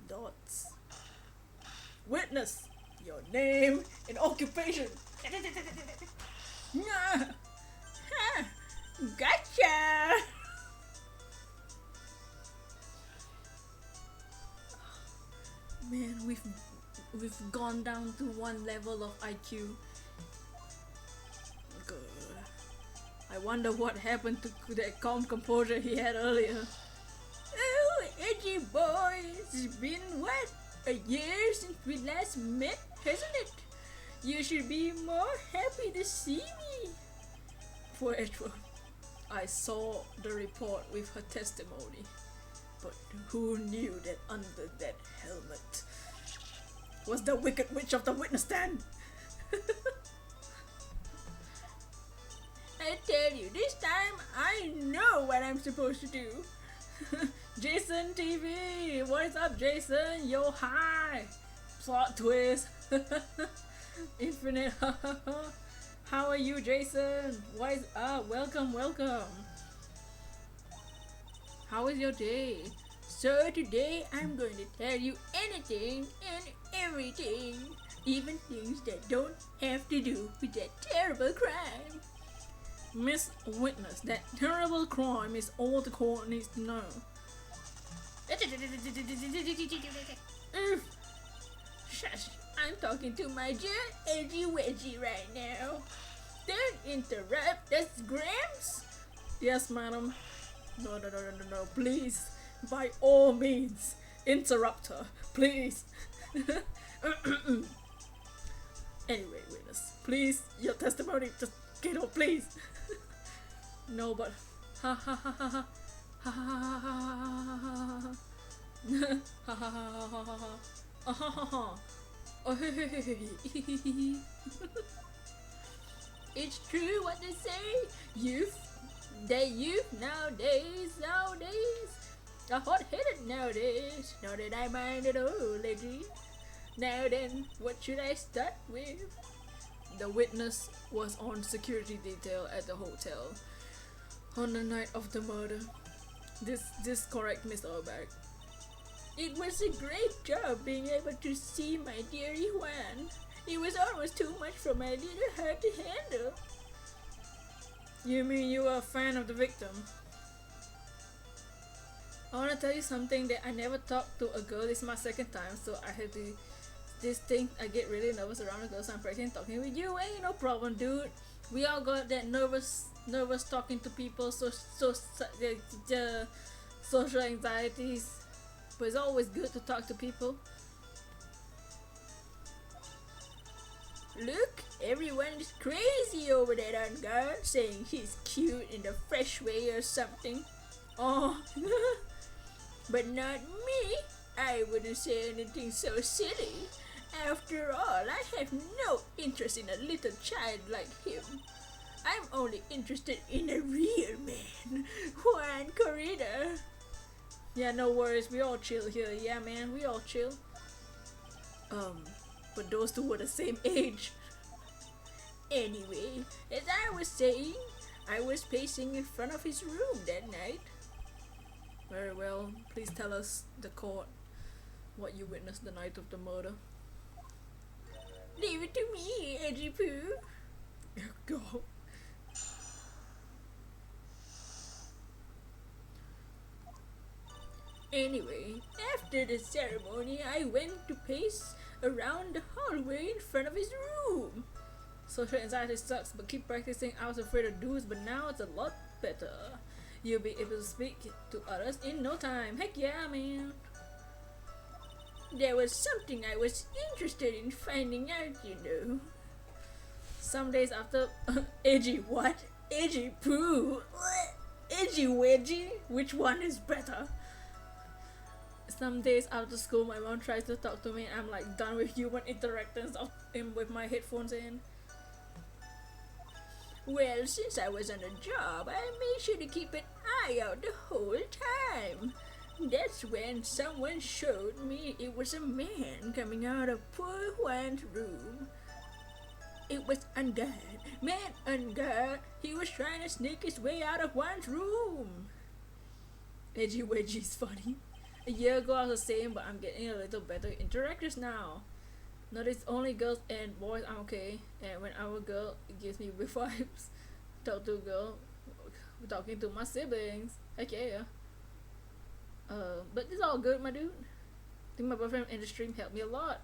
Dots. Witness, your name and occupation. Gotcha! Man, we've gone down to one level of IQ. Good. I wonder what happened to that calm composure he had earlier. Oh, edgy boy, it's been what? A year since we last met, hasn't it? You should be more happy to see me. Poor Edgeworth. I saw the report with her testimony, but who knew that under that helmet was the wicked witch of the witness stand? I tell you, this time I know what I'm supposed to do. Jason TV, what's up, Jason? Yo, hi. Plot twist. Infinite. How are you, Jason? What is up? Welcome, welcome. How is your day? So today I'm going to tell you anything and everything, even things that don't have to do with that terrible crime. Miss Witness, that terrible crime is all the court needs to know. Shush, I'm talking to my dear Edgy Wedgie right now. Don't interrupt, that's Gramps. Yes, madam. No, please. By all means, interrupt her, please. Anyway, witness, please, your testimony, just get up, please. No, but ha ha ha ha ha ha ha ha ha ha ha. It's true what they say. Youth nowadays are hot-headed nowadays. Not that I mind at all, lady. Now then, what should I start with? The witness was on security detail at the hotel on the night of the murder. This correct, Mr. Oberg. It was a great job being able to see my dearie Juan. It was almost too much for my little heart to handle. You mean you were a fan of the victim? I wanna tell you something that I never talked to a girl. This is my second time, so I had to. This thing, I get really nervous around a girl, so I'm practicing talking with you. Ain't no problem, dude. We all got that nervous talking to people, the social anxieties. But it's always good to talk to people. Look, everyone is crazy over that on guard, saying he's cute in a fresh way or something. Oh, but not me. I wouldn't say anything so silly. After all, I have no interest in a little child like him. I'm only interested in a real man, Juan Corrida. Yeah, no worries, we all chill here. Yeah, man, we all chill. But those two were the same age. Anyway, as I was saying, I was pacing in front of his room that night. Very well, please tell us, the court, what you witnessed the night of the murder. Leave it to me, Edgy Poo. Go. Anyway, after the ceremony, I went to pace around the hallway in front of his room. Social anxiety sucks, but keep practicing. I was afraid of dudes, but now it's a lot better. You'll be able to speak to others in no time. Heck yeah, man. There was something I was interested in finding out, you know. Some days after... Edgy what? Edgy poo? Edgy wedgie? Which one is better? Some days after school, my mom tries to talk to me and I'm like done with human interactions with my headphones in. Well, since I was on a job, I made sure to keep an eye out the whole time. That's when someone showed me it was a man coming out of poor Juan's room. It was unguarded. Man unguarded. He was trying to sneak his way out of Juan's room. Edgy Wedgie's funny. A year ago I was the same, but I'm getting a little better interactors now. Notice only girls and boys, I'm okay. And when I'm a girl, it gives me weird vibes. Talk to a girl, talking to my siblings. Heck yeah. But it's all good, my dude. I think my boyfriend in the stream helped me a lot.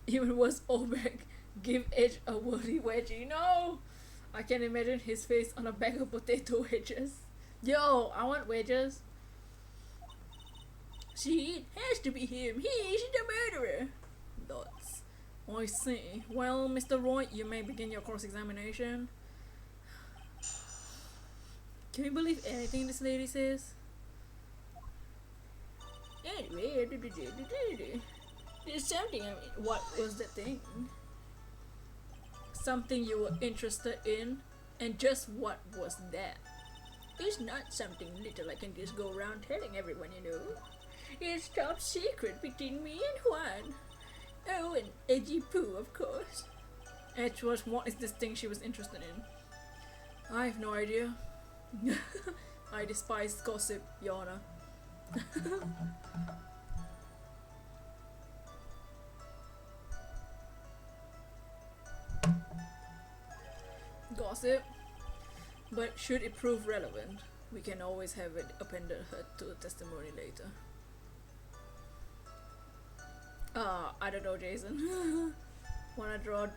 Even was Oberg, give Edge a woolly wedgie. No! I can imagine his face on a bag of potato wedges. Yo, I want wedges. See, it has to be him. He's the murderer. Dots. I see. Well, Mr. Wright, you may begin your cross-examination. Can you believe anything this lady says? Anyway, there's something, what was the thing? Something you were interested in, And just what was that? It's not something little I can just go around telling everyone, you know. It's top secret between me and Juan. Oh, and Edgy Poo, of course. Edgeworth, what is this thing she was interested in? I have no idea. I despise gossip, Your Honor. Gossip? But should it prove relevant, we can always have it appended to a testimony later. I don't know, Jason. Wanna draw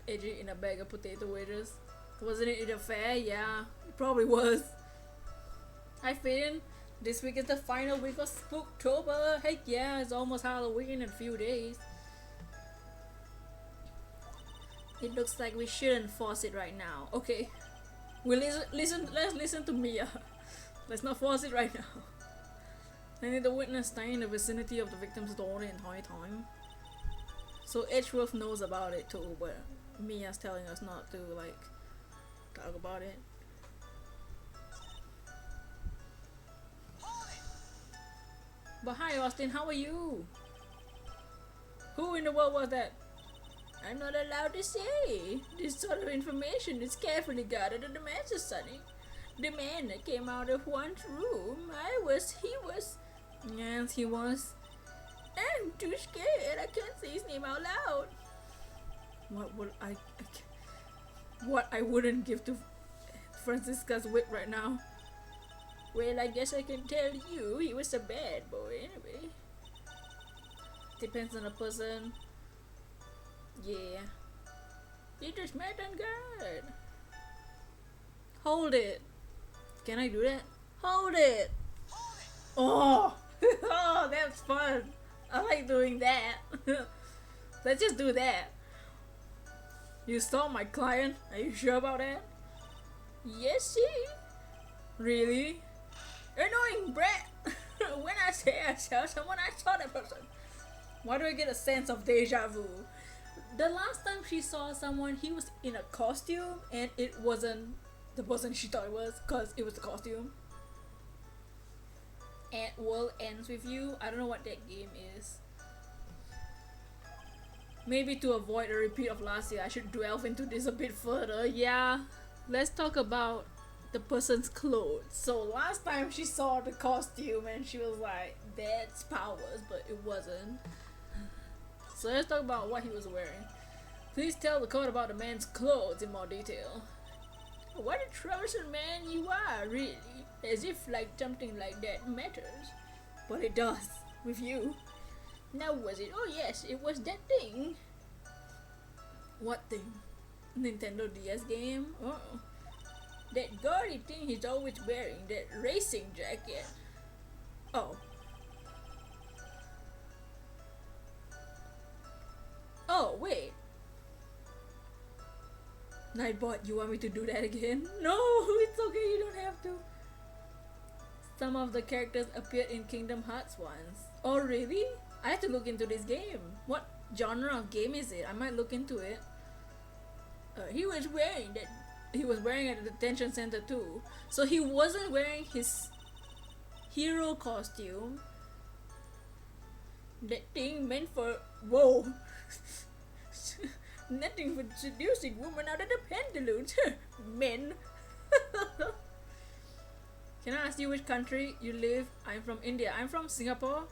Edgy in a bag of potato wedges? Wasn't it a fair? Yeah, it probably was. Hi Finn, this week is the final week of Spooktober. Heck yeah, it's almost Halloween in a few days. It looks like we shouldn't force it right now. Okay, let's listen to Mia. Let's not force it right now. I need the witness stay in the vicinity of the victim's door the entire time. So Edgeworth knows about it too, but Mia's telling us not to like talk about it. But hi Austin, how are you? Who in the world was that? I'm not allowed to say. This sort of information is carefully guarded in the Master Sonny. The man that came out of Juan's room, he was. Yes, he was. I'm too scared, I can't say his name out loud. What I wouldn't give to Francisca's whip right now. Well, I guess I can tell you, he was a bad boy anyway. Depends on the person. Yeah. You just met on guard. Hold it. Can I do that? Hold it. Oh, oh, that's fun. I like doing that. Let's just do that. You saw my client? Are you sure about that? Yes, see. Really? Annoying brat. When I say I saw someone, I saw that person. Why do I get a sense of deja vu? The last time she saw someone, he was in a costume, and it wasn't the person she thought it was, because it was the costume. And World Ends With You. I don't know what that game is. Maybe to avoid a repeat of last year, I should delve into this a bit further. Yeah, let's talk about the person's clothes. So last time she saw the costume and she was like, that's powers, but it wasn't. So let's talk about what he was wearing. Please tell the court about the man's clothes in more detail. What a troublesome man you are, really. As if like something like that matters. But it does, with you. Now was it? Oh yes, it was that thing. What thing? Nintendo DS game? Oh. That gaudy thing he's always wearing, that racing jacket. Oh. Oh, wait. Nightbot, you want me to do that again? No, it's okay, you don't have to. Some of the characters appeared in Kingdom Hearts once. Oh, really? I have to look into this game. What genre of game is it? I might look into it. He was wearing that. He was wearing it at the detention center too. So he wasn't wearing his hero costume. That thing meant for whoa. Nothing for seducing women out of the pantaloons. Men. Can I ask you which country you live? I'm from India. I'm from Singapore.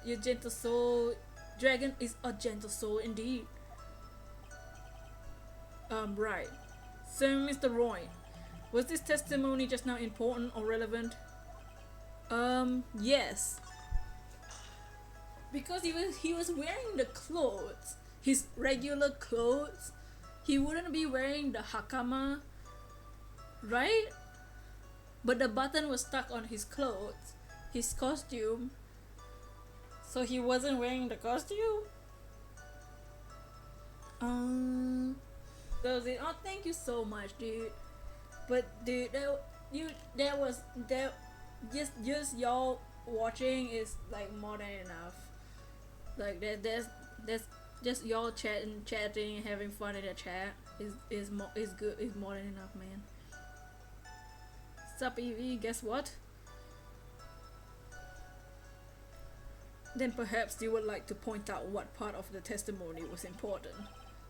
Your gentle soul. Dragon is a gentle soul indeed. Right. So, Mr. Roy, was this testimony just now important or relevant? Yes. Because he was wearing the clothes, his regular clothes. He wouldn't be wearing the hakama, right? But the button was stuck on his clothes, his costume. So he wasn't wearing the costume? Does it? Oh, thank you so much, dude. But dude, just y'all watching is like more than enough. Like there's just y'all chatting, having fun in the chat. is good, is more than enough, man. Sup, Evie? Guess what? Then perhaps you would like to point out what part of the testimony was important.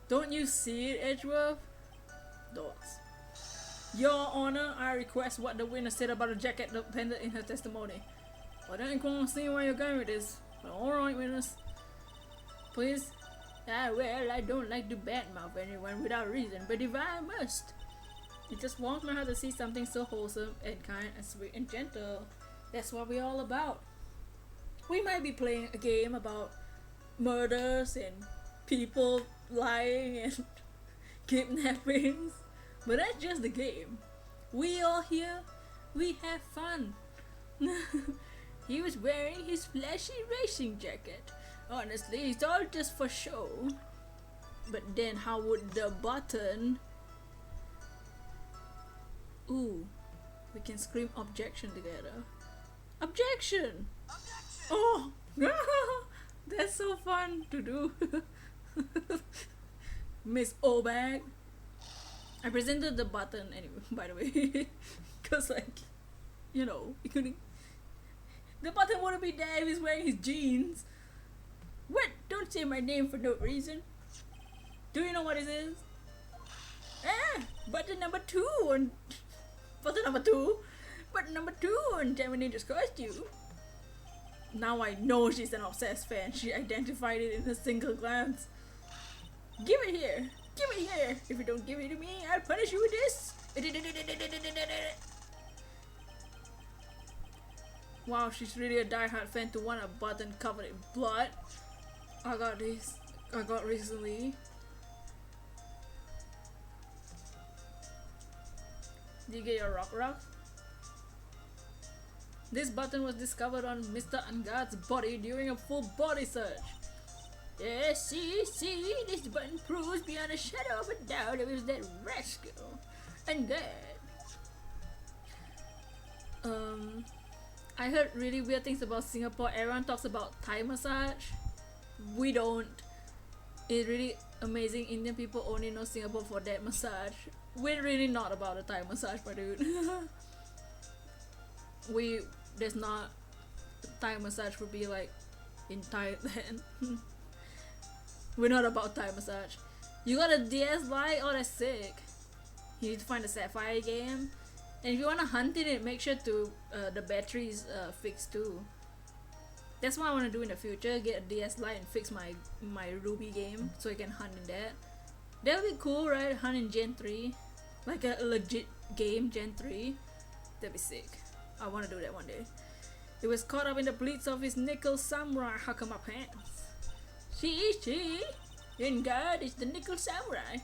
Don't you see it, Edgeworth? Dots. Your Honor, I request what the witness said about the jacket depended in her testimony. I don't quite see where you're going with this. But alright, witness. Please. Well, I don't like to badmouth anyone without reason, but if I must, it just warms my heart to see something so wholesome and kind and sweet and gentle. That's what we're all about. We might be playing a game about murders and people lying and kidnappings, but that's just the game. We all here, we have fun. He was wearing his flashy racing jacket. Honestly, it's all just for show. But then how would the button... Ooh, we can scream objection together. Objection! Oh! That's so fun to do. Miss Obag. I presented the button anyway, by the way. Cause like, you know, he couldn't... The button wouldn't be there if he's wearing his jeans. What? Don't say my name for no reason. Do you know what it is? Button number 2 on... Button number 2? Button number 2 on Terminator's costume. Now I know she's an obsessed fan. She identified it in a single glance. Give it here! Give it here! If you don't give it to me, I'll punish you with this! Wow, she's really a diehard fan to want a button covered in blood. I got recently. Did you get your rock? This button was discovered on Mr. Unguard's body during a full body search. Yes, see, this button proves beyond a shadow of a doubt it was that rascal. Unguard. I heard really weird things about Singapore. Everyone talks about Thai massage. We don't. It's really amazing. Indian people only know Singapore for that massage. We're really not about a Thai massage, my dude. There's not Thai massage would be like in Thailand. We're not about Thai massage. You got a DS Lite? Oh, that's sick. You need to find a Sapphire game. And if you wanna hunt it, make sure to the batteries fixed too. That's what I wanna do in the future. Get a DS Lite and fix my Ruby game so I can hunt in that. That would be cool, right? Hunt in Gen 3, like a legit game, Gen 3. That'd be sick. I wanna do that one day. It was caught up in the pleats of his nickel samurai Hakama pants. See, in God is the nickel samurai.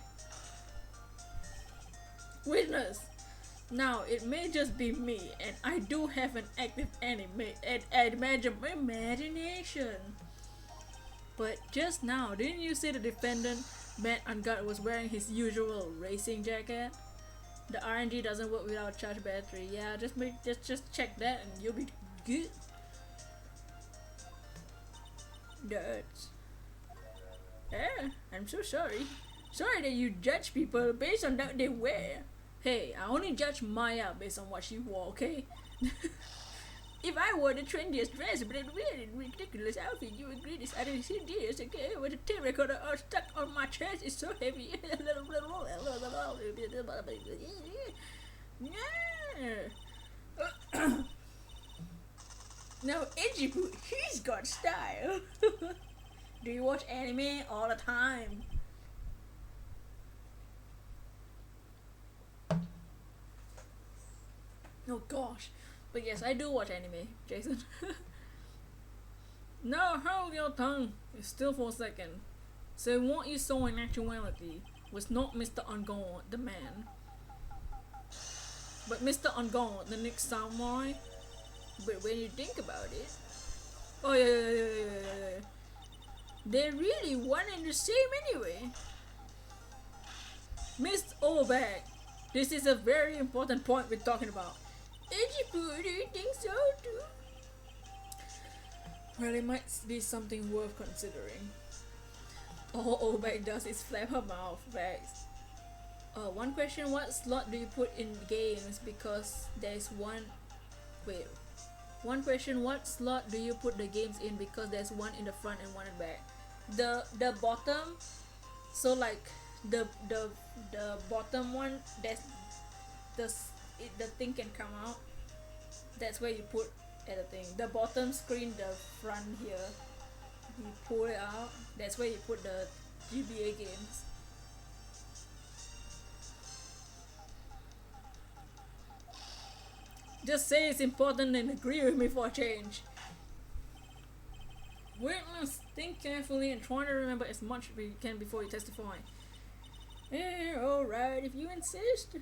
Witness. Now, it may just be me, and I do have an active imagination. But just now, didn't you say the defendant, Matt Unguard, was wearing his usual racing jacket? The RNG doesn't work without charged battery. Yeah, just check that and you'll be good. Dirts. I'm so sorry. Sorry that you judge people based on what they wear. Hey, I only judge Maya based on what she wore, okay? If I wore the trendiest dress but a really ridiculous outfit, you agree this I didn't see this, okay? With the tape recorder stuck on my chest, it's so heavy. Now, Edgeworth, he's got style. Do you watch anime all the time? Oh gosh. But yes, I do watch anime, Jason. Now hold your tongue. It's still for a second. So what you saw in actuality was not Mr. Unguard, the man, but Mr. Unguard, the next samurai. But when you think about it, oh yeah. They're really one and the same anyway. Miss Overback, this is a very important point we're talking about. Edgeworth, do you think so too? Well, it might be something worth considering. All Overback does is flap her mouth back. One question, what slot do you put in games because there's one... Wait. One question, what slot do you put the games in because there's one in the front and one in the back? The bottom, so like the bottom one, that's the thing can come out. That's where you put at the thing. The bottom screen, the front here, you pull it out. That's where you put the GBA games. Just say it's important and agree with me for a change. Witness, think carefully and try to remember as much as you can before you testify. Alright, if you insist.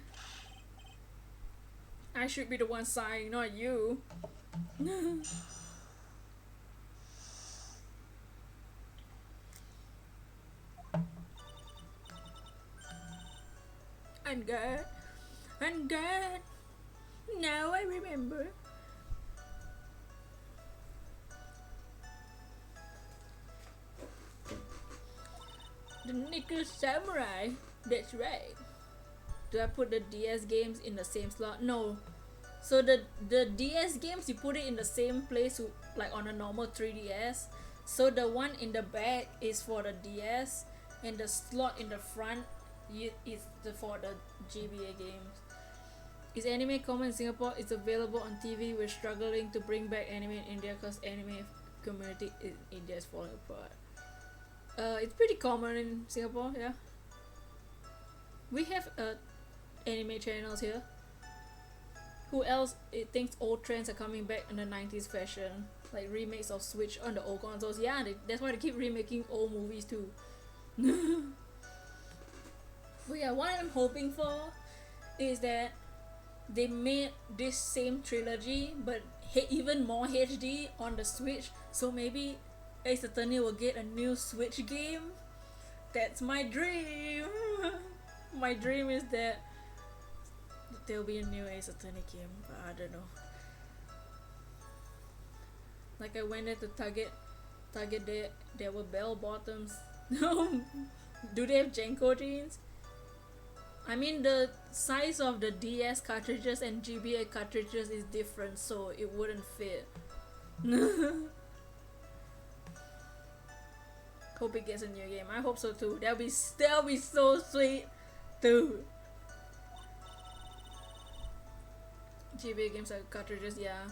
I should be the one sighing, not you. And God. Now I remember. The Nickel Samurai. That's right. Do I put the DS games in the same slot? No. So the DS games, you put it in the same place like on a normal 3DS. So the one in the back is for the DS and the slot in the front is for the GBA games. Is anime common in Singapore? It's available on TV. We're struggling to bring back anime in India because anime community in India is falling apart. It's pretty common in Singapore, yeah. We have anime channels here. Who else thinks old trends are coming back in the 90s fashion? Like remakes of Switch on the old consoles. Yeah, that's why they keep remaking old movies too. But yeah, what I'm hoping for is that they made this same trilogy but even more HD on the Switch, so maybe Ace Attorney will get a new Switch game. That's my dream. My dream is that there'll be a new Ace Attorney game, but I don't know. Like I went there to Target there were bell bottoms. Do they have Jenko jeans? I mean, the size of the DS cartridges and GBA cartridges is different, so it wouldn't fit. Hope it gets a new game. I hope so too. That'll be so sweet, dude. GBA games are cartridges, yeah.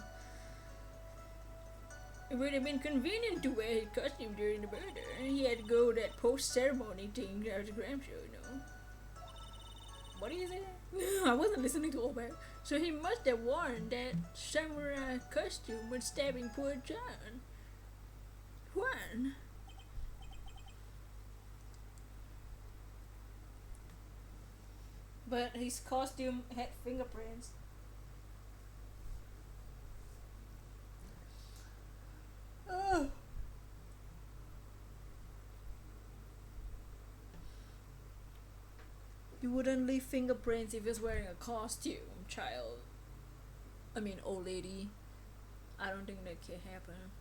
It would have been convenient to wear his costume during the murder. He had to go that post-ceremony thing at the Graham show, you know. What is it? I wasn't listening to Obek. So he must have worn that samurai costume when stabbing poor John. Juan. But his costume had fingerprints. Oh. You wouldn't leave fingerprints if he was wearing a costume, child. I mean, old lady. I don't think that can happen.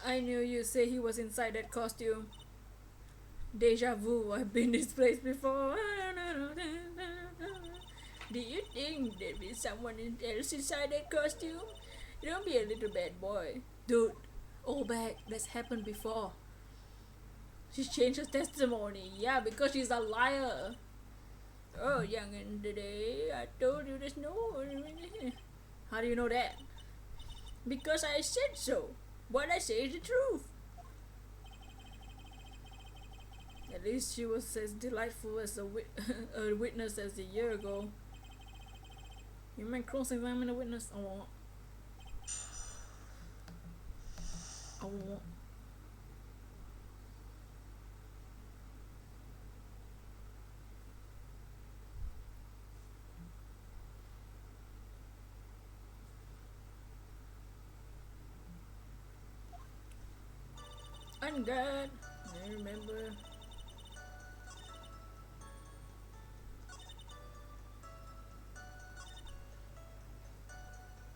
I knew you'd say he was inside that costume. Deja vu, I've been this place before. Do you think there'd be someone else inside that costume? Don't be a little bad boy. Dude, all back, that's happened before. She's changed her testimony. Yeah, because she's a liar. Oh, youngin' today, I told you there's no... How do you know that? Because I said so. What I say is the truth. At least she was as delightful as a witness as a year ago. You might cross-examine a witness? I won't. I won't. I'm good. I remember.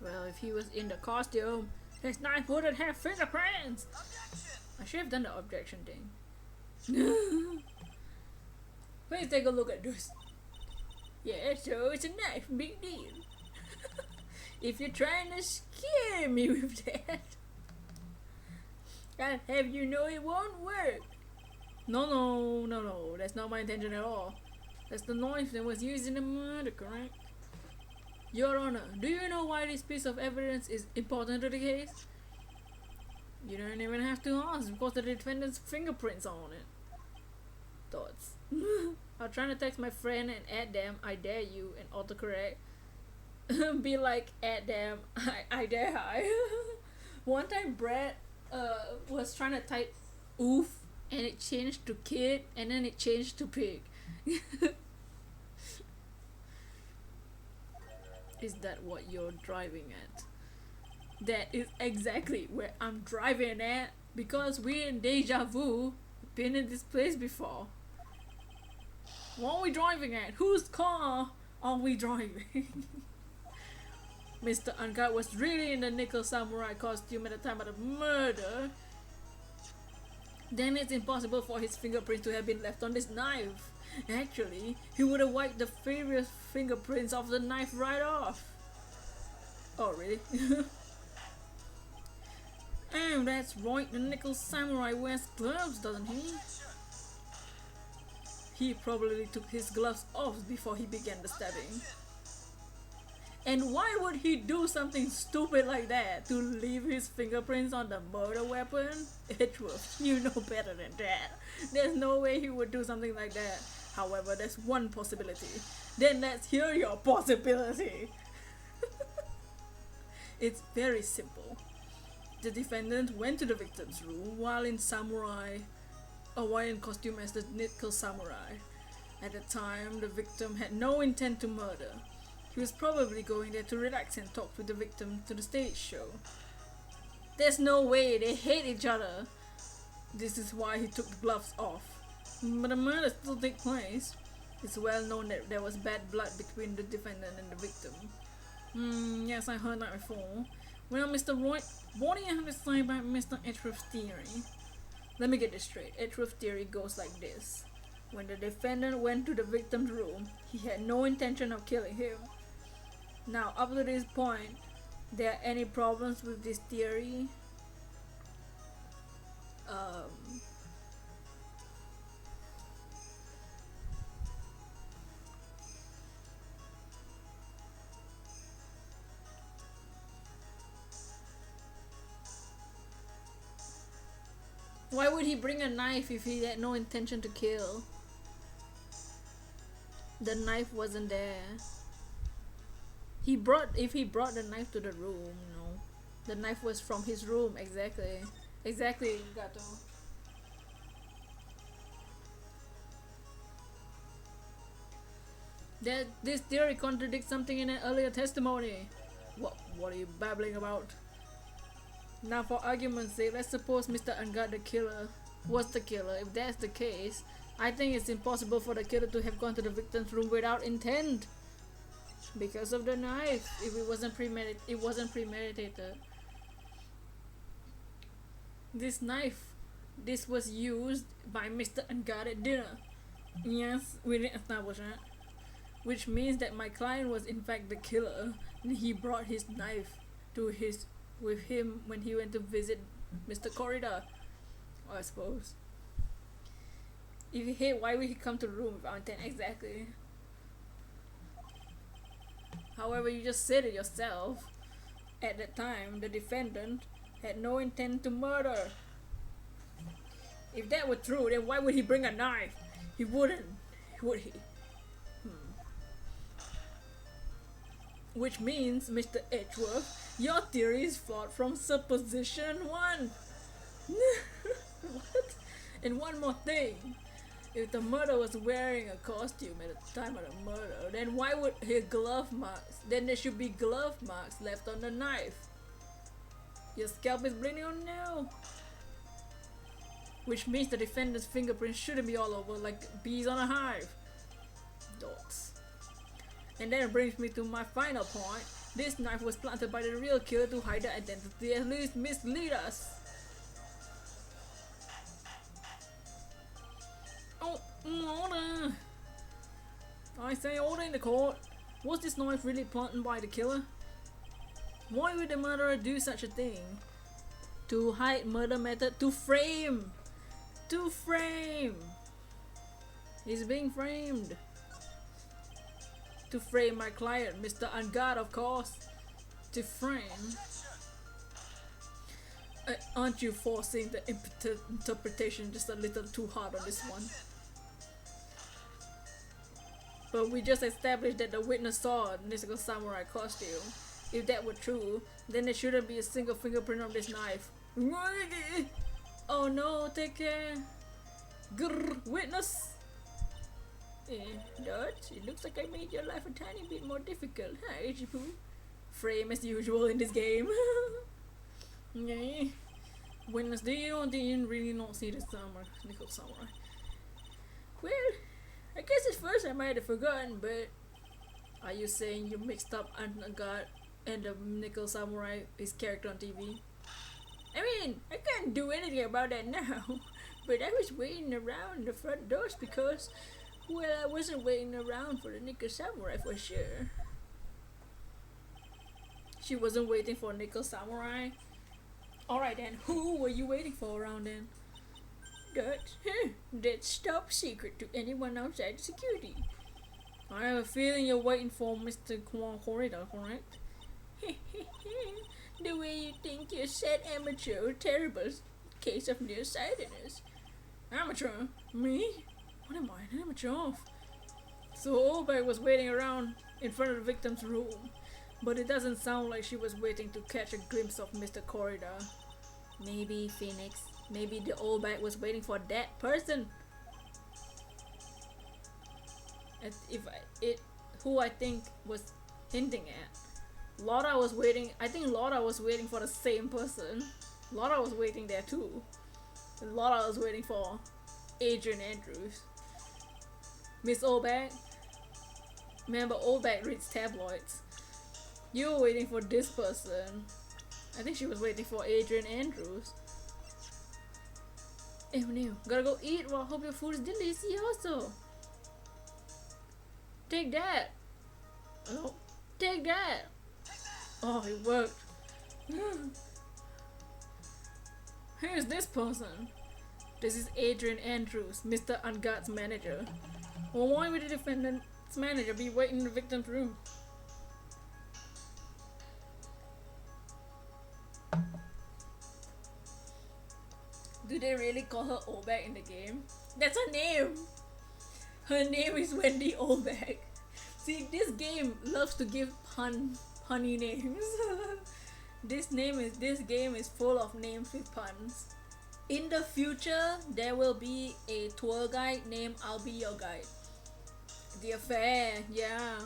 Well, if he was in the costume, his knife wouldn't have fingerprints. should have done the objection thing. Please take a look at this. Yeah, so it's a knife, big deal. If you're trying to scare me with that, I'll have you know it won't work. No, that's not my intention at all. That's the knife that was used in the murder, correct? Your Honor, do you know why this piece of evidence is important to the case? You don't even have to ask because the defendant's fingerprints are on it. Thoughts? I'll try to text my friend and add them, I dare you, and autocorrect. Be like, add them, I dare hi. One time Brad was trying to type oof and it changed to kid and then it changed to pig. Is that what you're driving at? That is exactly where I'm driving at because we're in deja vu, been in this place before. What are we driving at? Whose car are we driving? Mr. Uncut was really in the nickel samurai costume at the time of the murder. Then it's impossible for his fingerprints to have been left on this knife. Actually, he would have wiped the previous fingerprints of the knife right off. Oh, really? And that's right, the nickel samurai wears gloves, doesn't he? He probably took his gloves off before he began the stabbing. And why would he do something stupid like that? To leave his fingerprints on the murder weapon? Edgeworth, you know better than that. There's no way he would do something like that. However, there's one possibility. Then let's hear your possibility. It's very simple. The defendant went to the victim's room while in Hawaiian costume as the nickel samurai. At the time, the victim had no intent to murder. He was probably going there to relax and talk with the victim to the stage show. There's no way, they hate each other. This is why he took the gloves off. But the murder still took place. It's well known that there was bad blood between the defendant and the victim. Yes, I heard that before. Well, Mr. Wright, what do you have to say about Mr. Edgeworth's theory? Let me get this straight. Edgeworth's theory goes like this. When the defendant went to the victim's room, he had no intention of killing him. Now, up to this point, there are any problems with this theory? Why would he bring a knife if he had no intention to kill? The knife wasn't there. If he brought the knife to the room, no. The knife was from his room, exactly. Exactly, Gato. This theory contradicts something in an earlier testimony. What are you babbling about? Now for argument's sake, let's suppose Mr. Ungut the killer was the killer. If that's the case, I think it's impossible for the killer to have gone to the victim's room without intent. Because of the knife. If it wasn't premeditated. This knife, this was used by Mr. Ungut at dinner. Yes, we didn't establish that. Which means that my client was in fact the killer, and he brought his knife with him when he went to visit Mr. Corridor, I suppose. If he hate, why would he come to the room without intent? Exactly. However, you just said it yourself. At that time, the defendant had no intent to murder. If that were true, then why would he bring a knife? He wouldn't, would he? Which means, Mr. Edgeworth, your theory is flawed from supposition 1. What? And one more thing. If the murderer was wearing a costume at the time of the murder, then why would his glove marks? Then there should be glove marks left on the knife. Your scalp is bleeding on now. Which means the defendant's fingerprints shouldn't be all over like bees on a hive. Dogs. And that brings me to my final point. This knife was planted by the real killer to hide the identity, at least mislead us. I say order in the court. Was this knife really planted by the killer? Why would the murderer do such a thing? To hide murder method? To frame! To frame! He's being framed. To frame my client, Mr. Ungard, of course. To frame. Aren't you forcing the interpretation just a little too hard on this one? But we just established that the witness saw a mystical samurai costume. If that were true, then there shouldn't be a single fingerprint on this knife. Oh no, take care. Grr, witness! Dutch, it looks like I made your life a tiny bit more difficult, huh, Ichipu? Frame as usual in this game. Witness, do you really not see the nickel samurai? Well, I guess at first I might have forgotten, but are you saying you mixed up Ungard and the nickel samurai, his character on TV? I mean, I can't do anything about that now, but I was waiting around the front doors because, well, I wasn't waiting around for the nickel samurai for sure. She wasn't waiting for nickel samurai? Alright then, who were you waiting for around then? That's top secret to anyone outside security. I have a feeling you're waiting for Mr. Corridor, correct? The way you think you're set amateur, terrible case of nearsightedness. Amateur? Me? What am I, an amateur of? So Olberg was waiting around in front of the victim's room, but it doesn't sound like she was waiting to catch a glimpse of Mr. Corridor. Maybe Phoenix. Maybe the Olberg was waiting for that person. Who I think was hinting at. Laura was waiting. I think Laura was waiting for the same person. Laura was waiting there too. And Laura was waiting for Adrian Andrews. Miss Olberg. Remember, Olberg reads tabloids. You were waiting for this person. I think she was waiting for Adrian Andrews. Ew, no. Gotta go eat. Well, hope your food is delicioso. Take that. Oh, take that. Oh, it worked. Who is this person? This is Adrian Andrews, Mr. Ungard's manager. Well, why would the defendant's manager be waiting in the victim's room? Do they really call her Olberg in the game? That's her name! Her name is Wendy Olberg. See, this game loves to give punny names. This game is full of names with puns. In the future, there will be a tour guide named I'll Be Your Guide. The affair, yeah.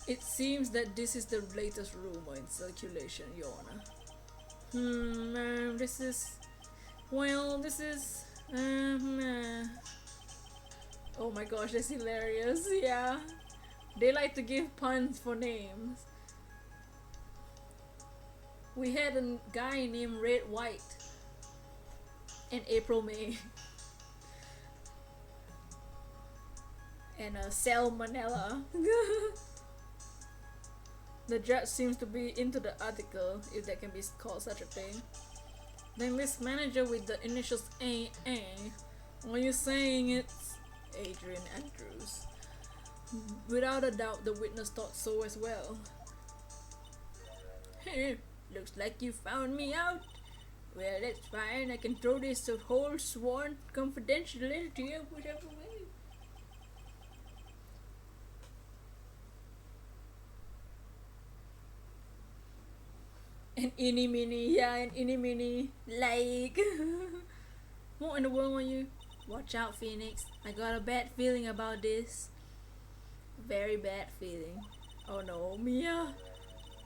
It seems that this is the latest rumor in circulation, Your Honor. This is... Oh my gosh, that's hilarious, yeah. They like to give puns for names. We had a guy named Wright and April May. And Salmonella. The judge seems to be into the article, if that can be called such a thing. The English manager with the initials AA. Are you saying it's Adrian Andrews? Without a doubt, the witness thought so as well. Hey, looks like you found me out. Well, that's fine. I can throw this whole sworn confidentiality out whatever way. An inny mini, like. What in the world are you? Watch out, Phoenix. I got a bad feeling about this. Very bad feeling. Oh no, Mia.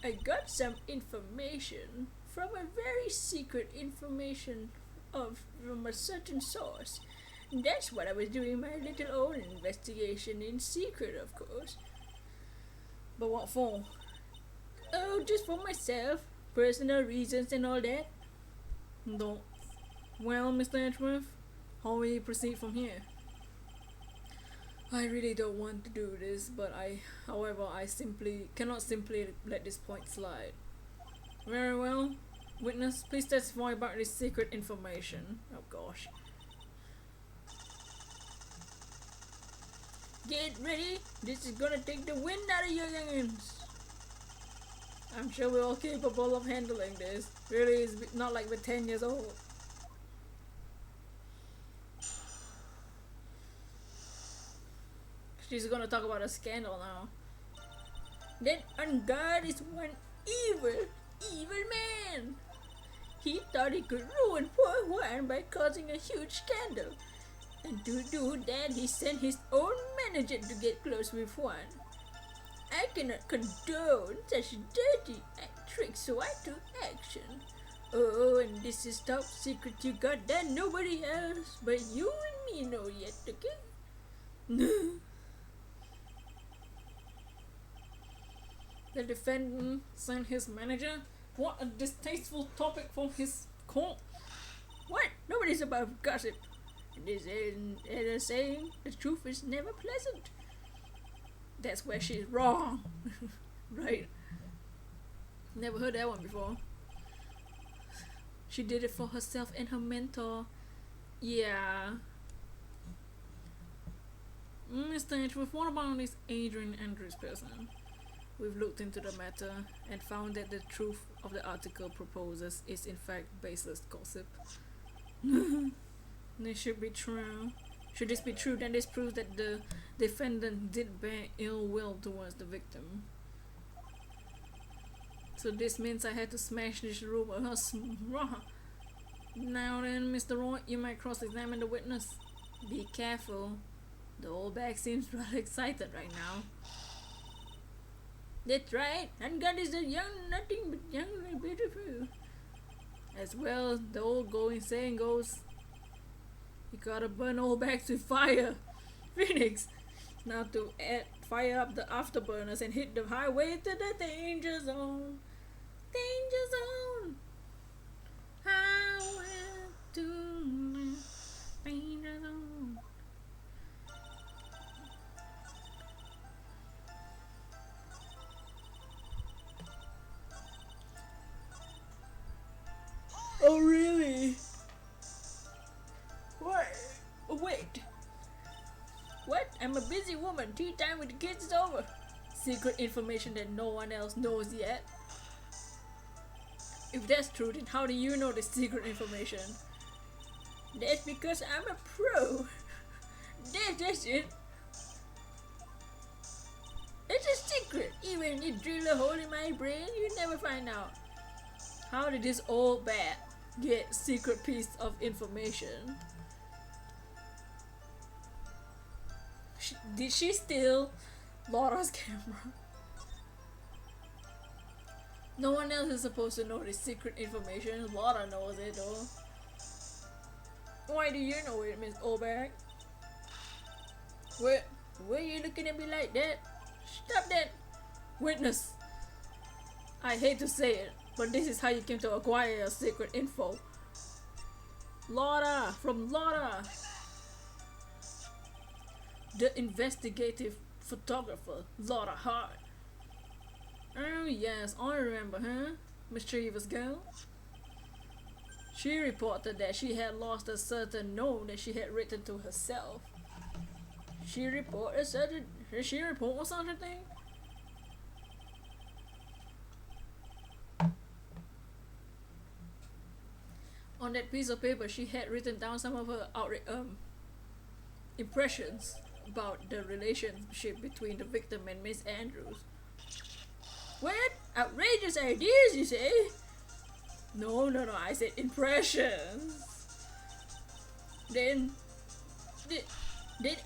I got some information from a very secret information from a certain source. That's what I was doing my little own investigation in secret, of course. But what for? Oh, just for myself. Personal reasons and all that. No. Well, Mr. Edgeworth, how will you proceed from here? I really don't want to do this, but however, I cannot simply let this point slide. Very well. Witness, please testify about this secret information. Oh gosh. Get ready. This is gonna take the wind out of your youngins. I'm sure we're all capable of handling this. Really, it's not like we're 10 years old. She's gonna talk about a scandal now. That Ungard is one evil man. He thought he could ruin poor Juan by causing a huge scandal. And to do that, he sent his own manager to get close with Juan. I cannot condone such dirty tricks, so I took action. Oh, and this is top secret you got that nobody else but you and me know yet, okay? The defendant sent his manager. What a distasteful topic for his court. What? Nobody's above gossip. They're saying the truth is never pleasant. That's where she's wrong. Right. Never heard that one before. She did it for herself and her mentor. Yeah. Mr. Edgeworth, what about this Adrian Andrews person? We've looked into the matter and found that the truth of the article proposes is in fact baseless gossip. This should be true. Should this be true, then this proves that the defendant did bear ill will towards the victim. So this means I had to smash this rumor. Now then, Mr. Wright, you might cross-examine the witness. Be careful. The old bag seems rather excited right now. That's right, and God is a young, nothing but young and beautiful. As well, the old saying goes, you gotta burn old bags with fire. Phoenix, now to fire up the afterburners and hit the highway to the danger zone. Danger zone. Highway to the danger zone. Oh really? What? Wait. What? I'm a busy woman. Tea time with the kids is over. Secret information that no one else knows yet. If that's true, then how do you know the secret information? That's because I'm a pro. That's it. It's a secret. Even if you drill a hole in my brain, you never find out. How did this old bat get secret piece of information? Did she steal Laura's camera? No one else is supposed to know this secret information. Laura knows it though. Why do you know it, Miss Oberg? Why are you looking at me like that? Stop that! Witness! I hate to say it, but this is how you came to acquire your secret info. Laura! From Laura! The investigative photographer, Laura Hart. Oh yes, I remember her, mischievous girl. She reported that she had lost a certain note that she had written to herself. Did she report such a thing? On that piece of paper, she had written down some of her impressions about the relationship between the victim and Miss Andrews. What? Outrageous ideas, you say? No, I said impressions. Then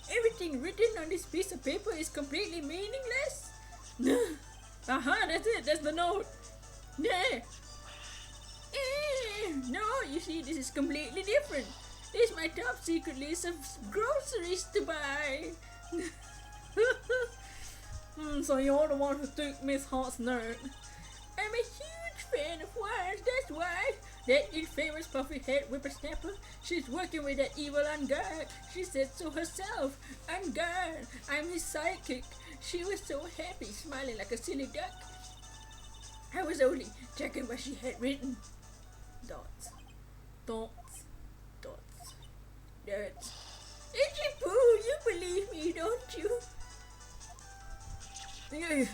everything written on this piece of paper is completely meaningless? That's it, that's the note. No, you see, this is completely different. This is my top secret list of groceries to buy. So you're the one who took Miss Hart's note. I'm a huge fan of wines, that's why. That infamous puffy-head whippersnapper, she's working with that evil Ungard. She said so herself. Ungard, I'm his sidekick. She was so happy, smiling like a silly duck. I was only checking what she had written. Dots. Dots. Dots. Dots. Itchy Poo, you believe me, don't you? Yeah.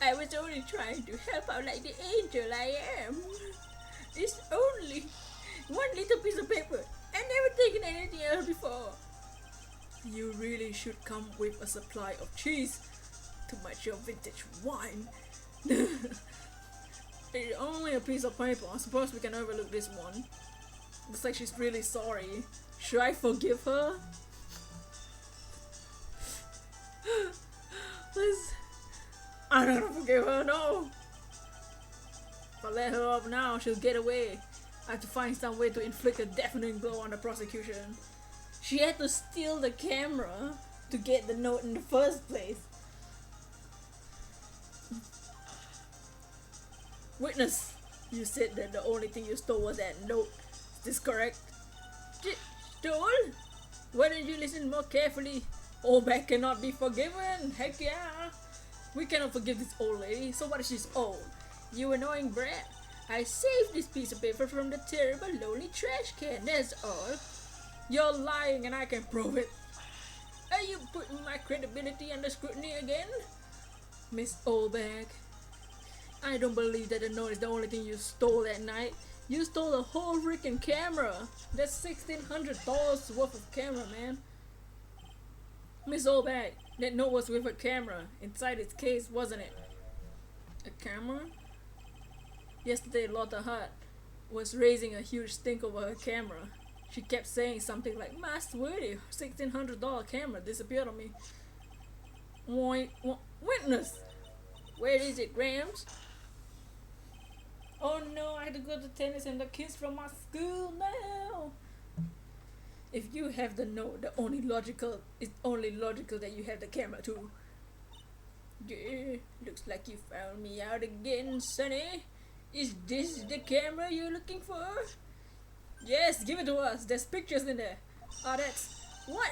I was only trying to help out like the angel I am. It's only one little piece of paper. I've never taken anything else before. You really should come with a supply of cheese to match your vintage wine. It's only a piece of paper. I suppose we can overlook this one. Looks like she's really sorry. Should I forgive her? Please. I don't forgive her, no. If I let her up now, she'll get away. I have to find some way to inflict a deafening blow on the prosecution. She had to steal the camera to get the note in the first place. Witness, you said that the only thing you stole was that note. Is this correct? Stole? Why didn't you listen more carefully? Old back cannot be forgiven. Heck yeah. We cannot forgive this old lady, so what if she's old? You annoying brat. I saved this piece of paper from the terrible lonely trash can, that's all. You're lying and I can prove it. Are you putting my credibility under scrutiny again? Miss Oldbag, I don't believe that the note is the only thing you stole that night. You stole the whole freaking camera. That's $1,600 worth of camera, man. Miss Oldbag, that note was with a camera inside its case, wasn't it? A camera? Yesterday, Lotta Hart was raising a huge stink over her camera. She kept saying something like, Master Woody, $1,600 camera disappeared on me. Witness! Where is it, Grams? Oh no, I had to go to tennis and the kids from my school now. If you have the note, it's only logical that you have the camera too. Yeah, looks like you found me out again, Sonny. Is this the camera you're looking for? Yes, give it to us. There's pictures in there. Oh, that's... What?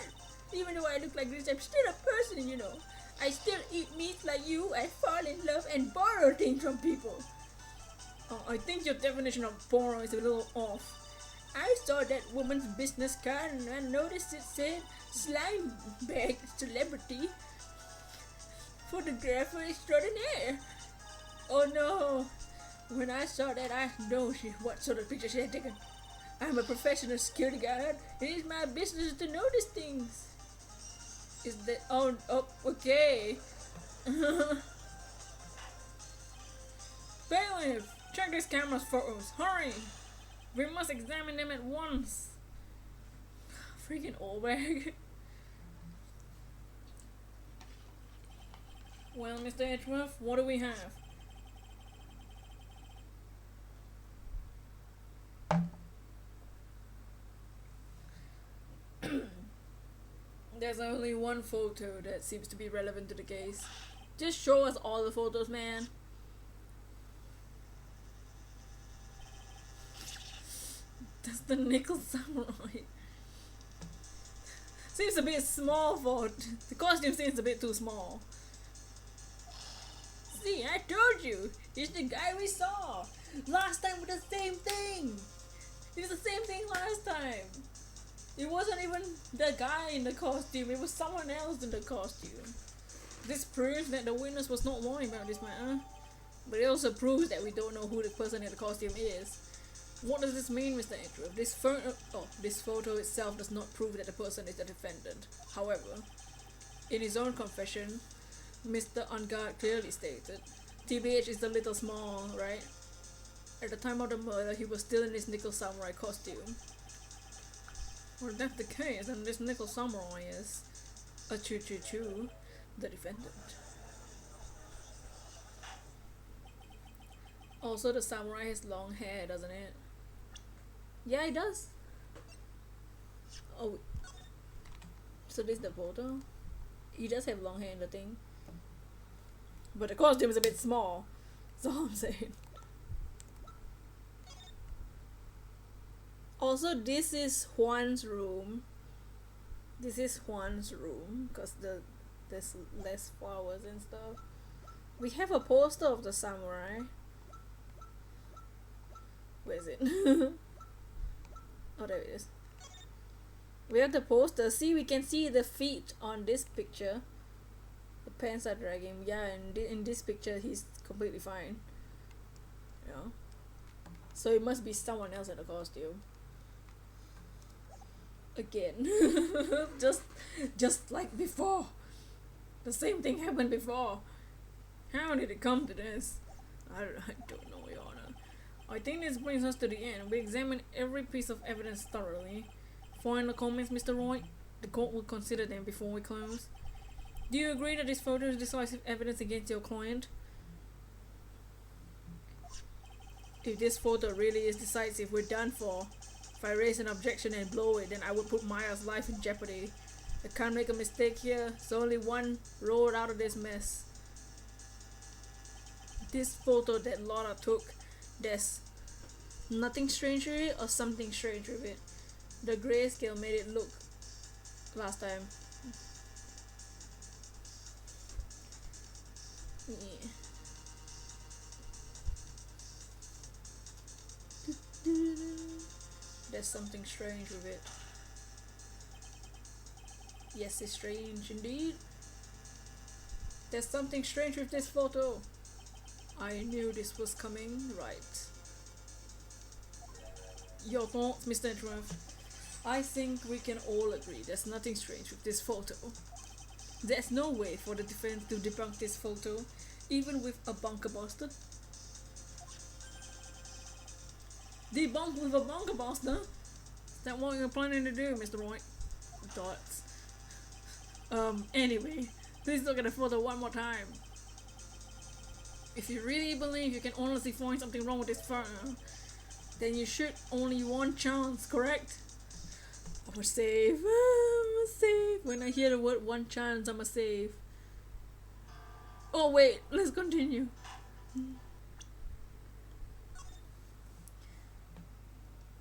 Even though I look like this, I'm still a person, you know. I still eat meat like you. I fall in love and borrow things from people. Oh, I think your definition of borrow is a little off. I saw that woman's business card and I noticed it said slime bag celebrity photographer extraordinaire. Oh no. When I saw that, I know what sort of picture she had taken. I'm a professional security guard. It is my business to notice things. Is that... Oh, okay. Bailiff, check this camera's photos. Hurry. We must examine them at once. Freaking old bag. Well, Mr. Edgeworth, what do we have? There's only one photo that seems to be relevant to the case. Just show us all the photos, man. That's the nickel samurai. Seems a bit small for... The costume seems a bit too small. See, I told you! It's the guy we saw! Last time with the same thing! It was the same thing last time! It wasn't even the guy in the costume, it was someone else in the costume. This proves that the witness was not lying about this matter. But it also proves that we don't know who the person in the costume is. What does this mean, Mr. Edgeworth? This photo itself does not prove that the person is the defendant. However, in his own confession, Mr. Ungard clearly stated, TBH is a little small, right? At the time of the murder, he was still in his nickel samurai costume. Well, if that's the case, then this nickel samurai is a choo-choo-choo, the defendant. Also, the samurai has long hair, doesn't it? Yeah, it does. Oh, so this is the photo? He does have long hair in the thing. But the costume is a bit small. That's all I'm saying. Also, this is Juan's room. This is Juan's room because there's less flowers and stuff. We have a poster of the samurai. Where is it? Oh, there it is. We have the poster. See, we can see the feet on this picture. The pants are dragging. Yeah, and in this picture, he's completely fine. You know? So it must be someone else in the costume. Again. just like before. The same thing happened before. How did it come to this? I don't know, Your Honor. I think this brings us to the end. We examined every piece of evidence thoroughly. Final comments, Mr. Wright? The court will consider them before we close. Do you agree that this photo is decisive evidence against your client? If this photo really is decisive, we're done for. If I raise an objection and blow it, then I would put Maya's life in jeopardy. I can't make a mistake here. There's only one road out of this mess. This photo that Laura took, there's nothing strange with it or something strange with it. The grayscale made it look last time. Yeah. There's something strange with it. Yes, it's strange indeed. There's something strange with this photo. I knew this was coming, right. Your thoughts, Mr. Edgeworth? I think we can all agree there's nothing strange with this photo. There's no way for the defense to debunk this photo, even with a bunker buster. Debunk with a bunker buster? Is that what you're planning to do, Mr. Wright? Thoughts. Anyway, please look at the photo one more time. If you really believe you can honestly find something wrong with this photo, then you should only one chance, correct? I'm a save. I'm a save. When I hear the word one chance, I'm a save. Oh wait, let's continue.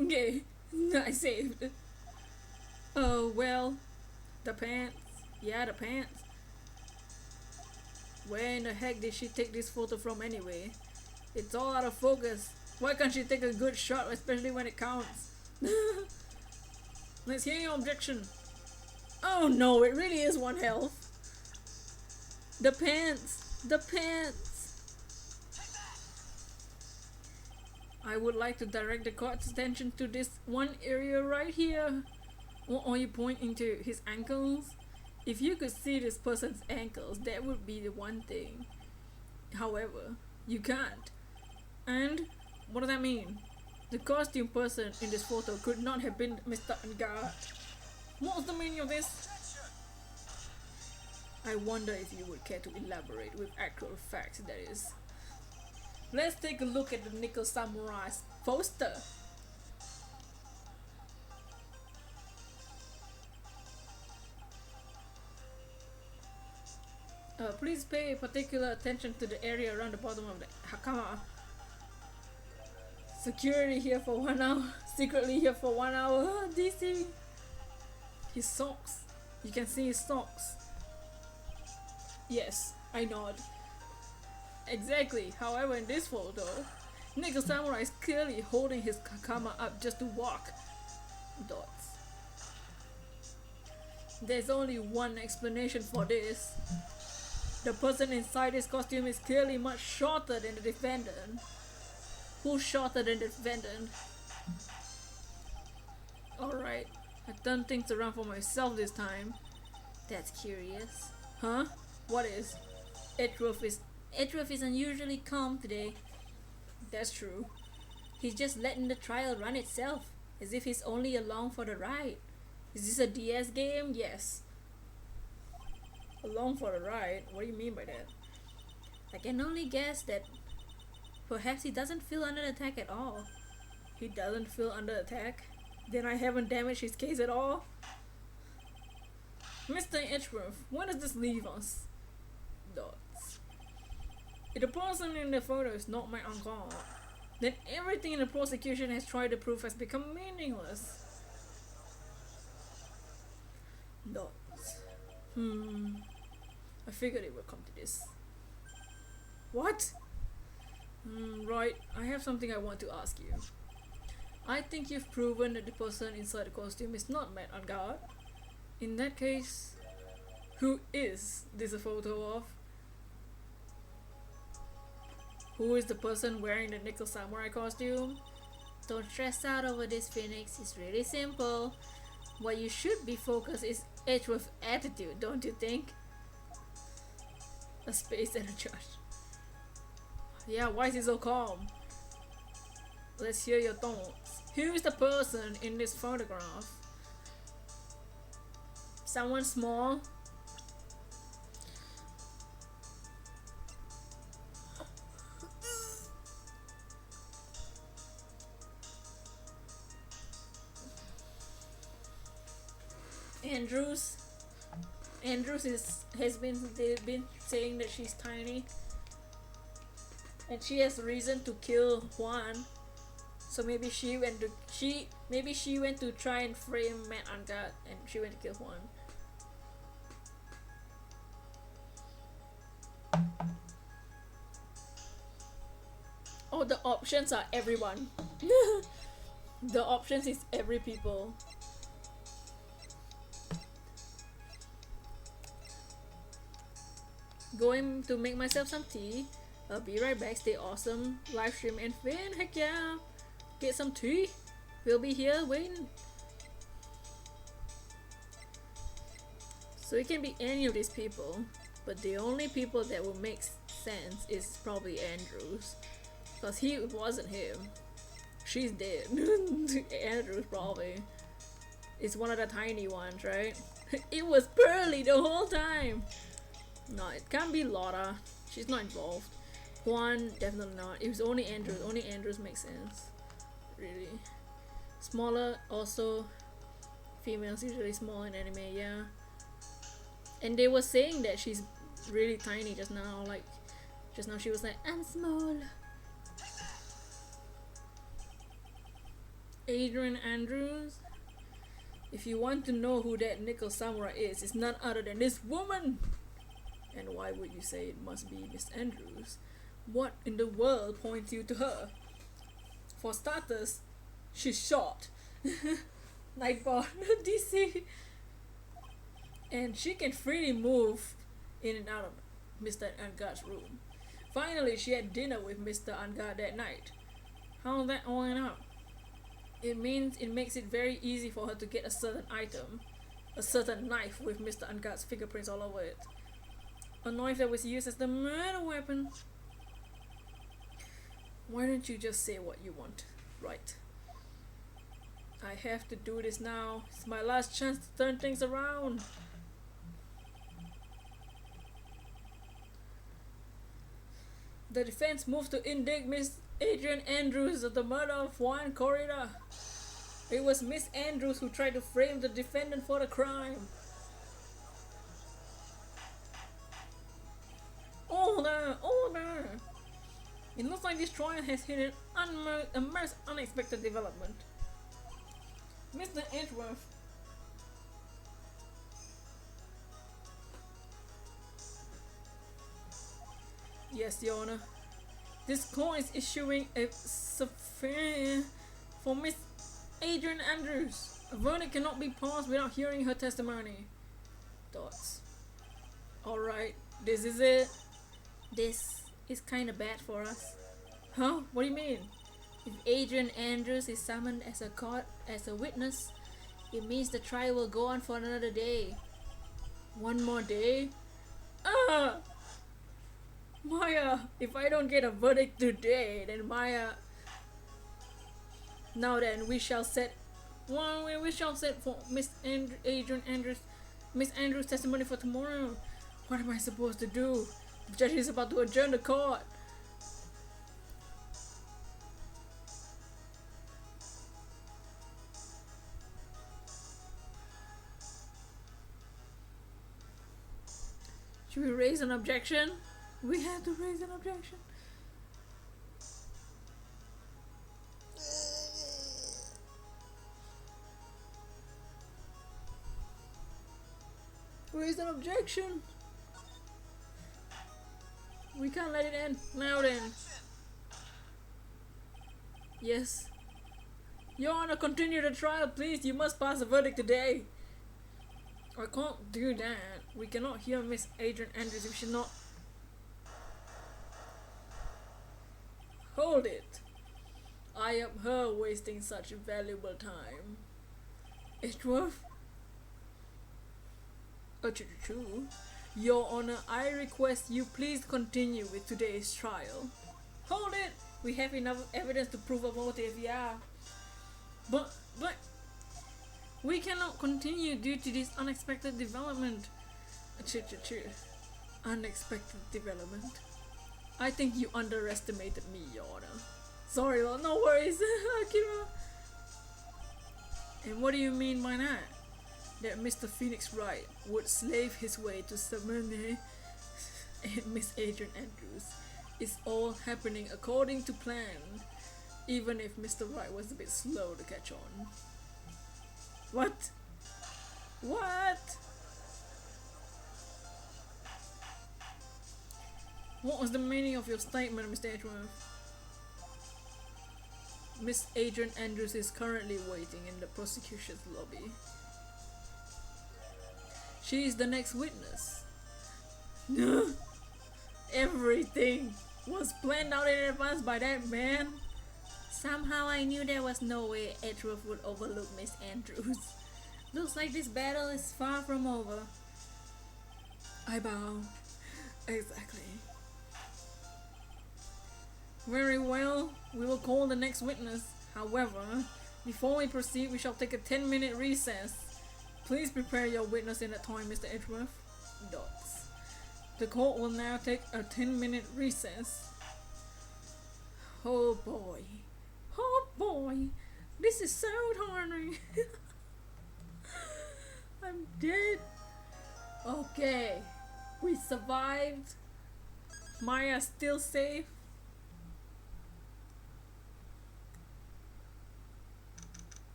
Okay, I saved. Oh well, the pants. Yeah, the pants. Where in the heck did she take this photo from anyway? It's all out of focus. Why can't she take a good shot, especially when it counts? Let's hear your objection. Oh no, it really is one health. The pants. The pants. I would like to direct the court's attention to this one area right here. What are you pointing to? His ankles? If you could see this person's ankles, that would be the one thing. However, you can't. And what does that mean? The costume person in this photo could not have been Mr. Angara. What was the meaning of this? I wonder if you would care to elaborate with actual facts, that is. Let's take a look at the Nickel Samurai's poster. Please pay particular attention to the area around the bottom of the Hakama. Security here for 1 hour. Secretly here for 1 hour. DC. His socks. You can see his socks. Yes, I nod. Exactly. However, in this photo, Nickel Samurai is clearly holding his Hakama up just to walk. Dots. There's only one explanation for this. The person inside this costume is clearly much shorter than the defendant. Who's shorter than the defendant? Alright, I turned things around for myself this time. That's curious. Huh? What is? Edgeworth is unusually calm today. That's true. He's just letting the trial run itself, as if he's only along for the ride. Is this a DS game? Yes. Along for the ride? What do you mean by that? I can only guess that perhaps he doesn't feel under attack at all. He doesn't feel under attack? Then I haven't damaged his case at all? Mr. Edgeworth, where does this leave us? Dots. If the person in the photo is not my uncle, then everything in the prosecution has tried to prove has become meaningless. Dots. I figured it would come to this. What? Right, I have something I want to ask you. I think you've proven that the person inside the costume is not Matt on guard. In that case, who is this a photo of? Who is the person wearing the nickel samurai costume? Don't stress out over this, Phoenix. It's really simple. What you should be focused is Edgeworth's attitude, don't you think? A space and a judge. Yeah, why is he so calm? Let's hear your thoughts. Who is the person in this photograph? Someone small? They've been saying that she's tiny, and she has reason to kill Juan. So maybe she went to try and frame Matt on guard, and she went to kill Juan. Oh, the options are everyone. The options is every people. Going to make myself some tea. I'll be right back. Stay awesome. Live stream and fin. Heck yeah. Get some tea. We'll be here waiting. So it can be any of these people, but the only people that will make sense is probably Andrews, because he wasn't him. She's dead. Andrews probably. It's one of the tiny ones, right? It was Pearly the whole time. No, it can't be Laura. She's not involved. Juan, definitely not. It was only Andrews. Only Andrews makes sense. Really. Smaller, also. Females usually small in anime, yeah. And they were saying that she's really tiny just now. Like, just now she was like, I'm small. Adrian Andrews. If you want to know who that nickel samurai is, it's none other than this woman. And why would you say it must be Miss Andrews? What in the world points you to her? For starters, she's short. Nightbot, DC. And she can freely move in and out of Mr. Angard's room. Finally, she had dinner with Mr. Angard that night. How's that all up? It means it makes it very easy for her to get a certain item. A certain knife with Mr. Angard's fingerprints all over it. A knife that was used as the murder weapon. Why don't you just say what you want, right? I have to do this now. It's my last chance to turn things around. The defense moved to indict Miss Adrian Andrews of the murder of Juan Corrida. It was Miss Andrews who tried to frame the defendant for the crime. Order! It looks like this trial has hit a most unexpected development. Mr. Edgeworth. Yes, Your Honor. This court is issuing a subpoena for Miss Adrian Andrews. A verdict cannot be passed without hearing her testimony. Thoughts. Alright, this is it. This is kinda bad for us. Huh? What do you mean? If Adrian Andrews is summoned as a witness, it means the trial will go on for another day. One more day? Maya, if I don't get a verdict today, then Maya... Now then, we shall set for Miss Andrews' testimony for tomorrow. What am I supposed to do? The judge is about to adjourn the court. Should we raise an objection? We have to raise an objection. Raise an objection. We can't let it end. Now then. Yes. Your Honor, continue the trial, please. You must pass a verdict today. I can't do that. We cannot hear Miss Adrian Andrews if she's not. Hold it. I am her wasting such valuable time. Edgeworth? True. Your Honor, I request you please continue with today's trial. Hold it! We have enough evidence to prove a motive, yeah. But we cannot continue due to this unexpected development. Unexpected development. I think you underestimated me, Your Honor. Sorry, Lord, no worries. And what do you mean by that? That Mr. Phoenix Wright would slave his way to Samene and Miss Adrian Andrews is all happening according to plan, even if Mr. Wright was a bit slow to catch on. What? What? What was the meaning of your statement, Mr. Edgeworth? Miss Adrian Andrews is currently waiting in the prosecution's lobby. She is the next witness. Everything was planned out in advance by that man. Somehow I knew there was no way Edgeworth would overlook Miss Andrews. Looks like this battle is far from over. I bow. Exactly. Very well, we will call the next witness. However, before we proceed, we shall take a 10-minute recess. Please prepare your witness in that time, Mr. Edgeworth. Dots. The court will now take a 10-minute recess. Oh boy. Oh boy. This is so tiring. I'm dead. Okay. We survived. Maya's still safe.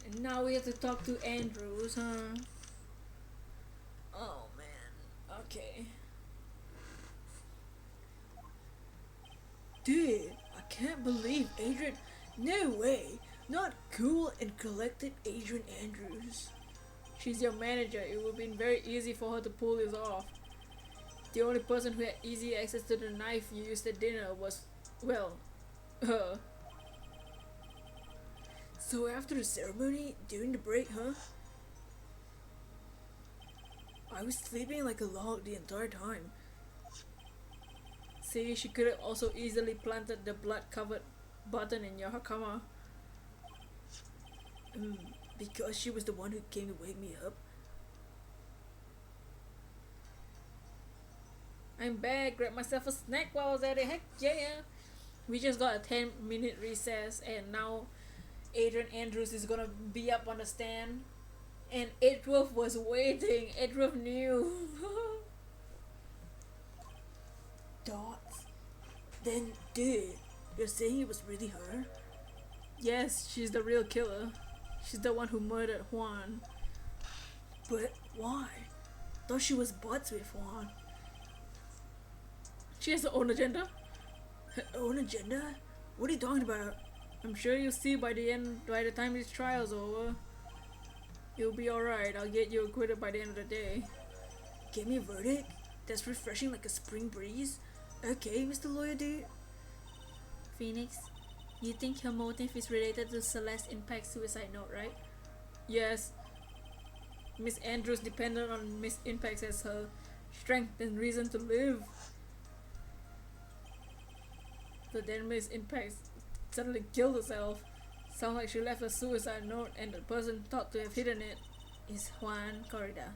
And now we have to talk to Andrews, huh? Oh man. Okay. Dude, I can't believe Adrian. No way. Not cool and collected Adrian Andrews. She's your manager. It would have been very easy for her to pull this off. The only person who had easy access to the knife you used at dinner was, well, her. So after the ceremony, during the break, huh? I was sleeping like a log the entire time. See, she could have also easily planted the blood-covered button in your hakama. Because she was the one who came to wake me up. I'm back, grabbed myself a snack while I was at it, heck yeah! We just got a 10-minute recess and now Adrian Andrews is gonna be up on the stand. And Edgeworth was waiting, Edgeworth knew. Dots. Then, dude, you're saying it was really her? Yes, she's the real killer. She's the one who murdered Juan. But why? Thought she was butts with Juan. She has her own agenda? Her own agenda? What are you talking about? I'm sure you'll see by the time this trial's over. You'll be alright. I'll get you acquitted by the end of the day. Get me a verdict? That's refreshing like a spring breeze? Okay, Mr. Lawyer dude. Phoenix, you think her motive is related to Celeste's Impact suicide note, right? Yes. Miss Andrews depended on Miss Impact as her strength and reason to live. But then Miss Impact suddenly killed herself. Sounds like she left a suicide note and the person thought to have hidden it is Juan Corrida,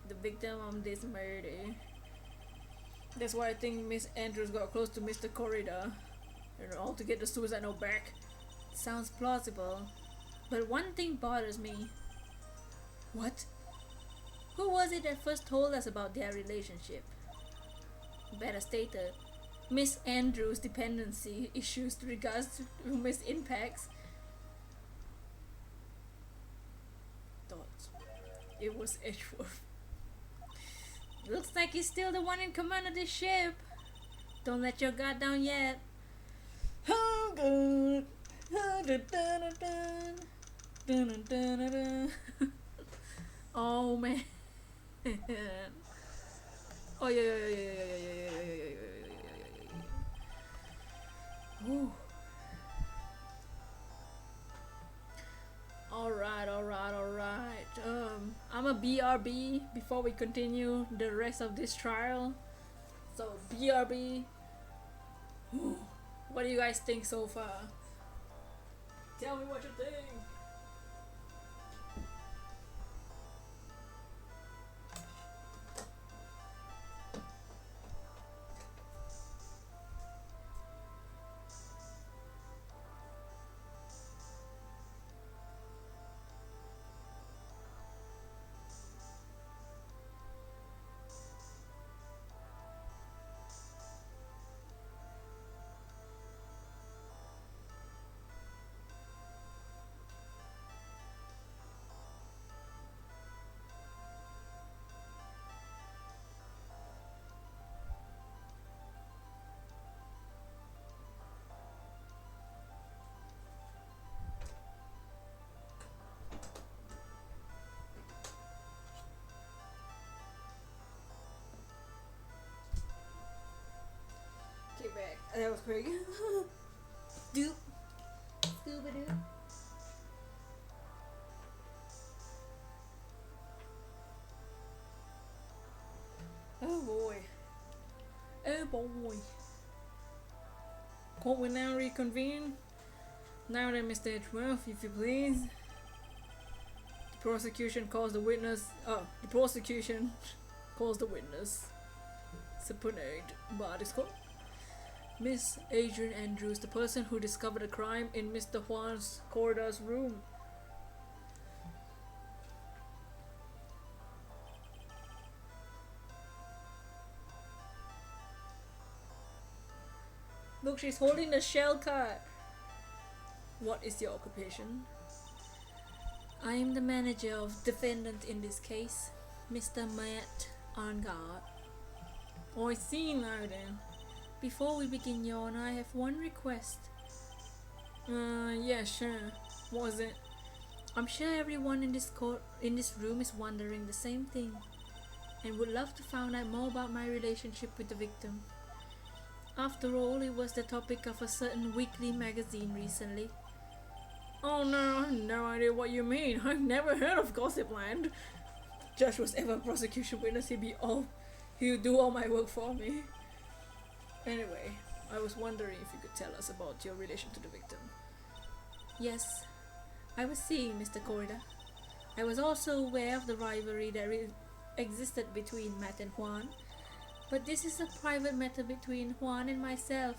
the victim of this murder. That's why I think Miss Andrews got close to Mr. Corrida, all to get the suicide note back. Sounds plausible, but one thing bothers me. What? Who was it that first told us about their relationship? Better stated, Miss Andrews' dependency issues with regards to Miss Impact's. Thoughts. It was Edgeworth. Looks like he's still the one in command of this ship. Don't let your guard down yet. Oh god. Ah, dun, dun, dun, dun. Dun, dun, dun, dun, dun. Oh man. Oh yeah, yeah, yeah, yeah, yeah, yeah, yeah, yeah, yeah, yeah, yeah. Ooh. Alright, alright, alright. I'm a BRB before we continue the rest of this trial. So BRB. What do you guys think so far? Tell me what you think. Get back. That was quick. Doop. Scuba doop. Oh boy. Oh boy. Court will now reconvene. Now then, Mr. Edgeworth, if you please. The prosecution calls the witness. Oh, the prosecution calls the witness. Subpoenaed by this court. Miss Adrian Andrews, the person who discovered the crime in Mr. Juan's corridor's room. Look, she's holding the shell card. What is your occupation? I am the manager of defendant in this case, Mr. Matt Arngard. Oh, I see now then. Before we begin, Your Honor, I have one request. Yeah, sure. What is it? I'm sure everyone in this room is wondering the same thing, and would love to find out more about my relationship with the victim. After all, it was the topic of a certain weekly magazine recently. Oh no, I have no idea what you mean. I've never heard of Gossipland. Judge was ever a prosecution witness, he would do all my work for me. Anyway, I was wondering if you could tell us about your relation to the victim. Yes, I was seeing Mr. Corridor. I was also aware of the rivalry that existed between Matt and Juan, but this is a private matter between Juan and myself.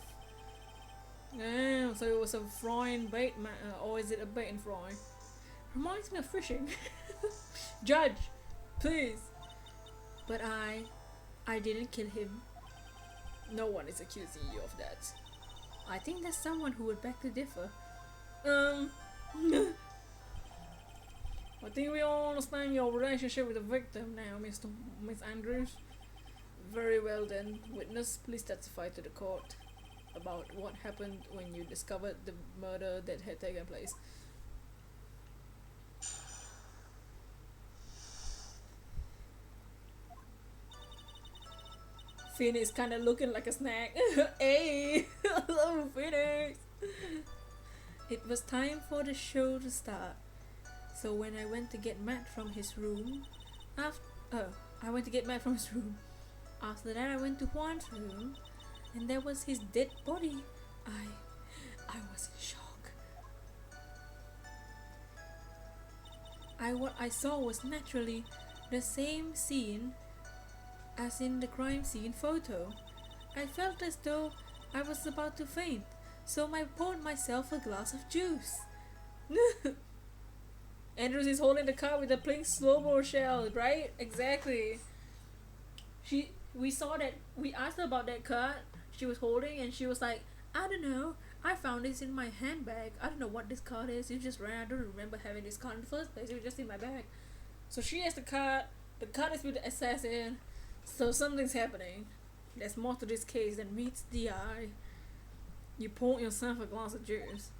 Oh, so it was a frying bait matter, or is it a bait and fry? Reminds me of fishing. Judge, please. But I didn't kill him. No one is accusing you of that. I think there's someone who would beg to differ. I think we all understand your relationship with the victim now, Miss Andrews. Very well then, witness, please testify to the court about what happened when you discovered the murder that had taken place. Phoenix kinda looking like a snack. Hey! Hello, Phoenix! It was time for the show to start. So when I went to get Matt from his room, After that I went to Juan's room, and there was his dead body. I was in shock. What I saw was naturally the same scene as in the crime scene photo. I felt as though I was about to faint, so I poured myself a glass of juice. Andrews is holding the card with the pink slow-mo shell, right? Exactly. We asked her about that card she was holding, and she was like, I don't know, I found this in my handbag. I don't know what this card is. It just ran. I don't remember having this card in the first place. It was just in my bag. So she has the card. The card is with the assassin. So something's happening. There's more to this case than meets the eye. You poured yourself a glass of juice.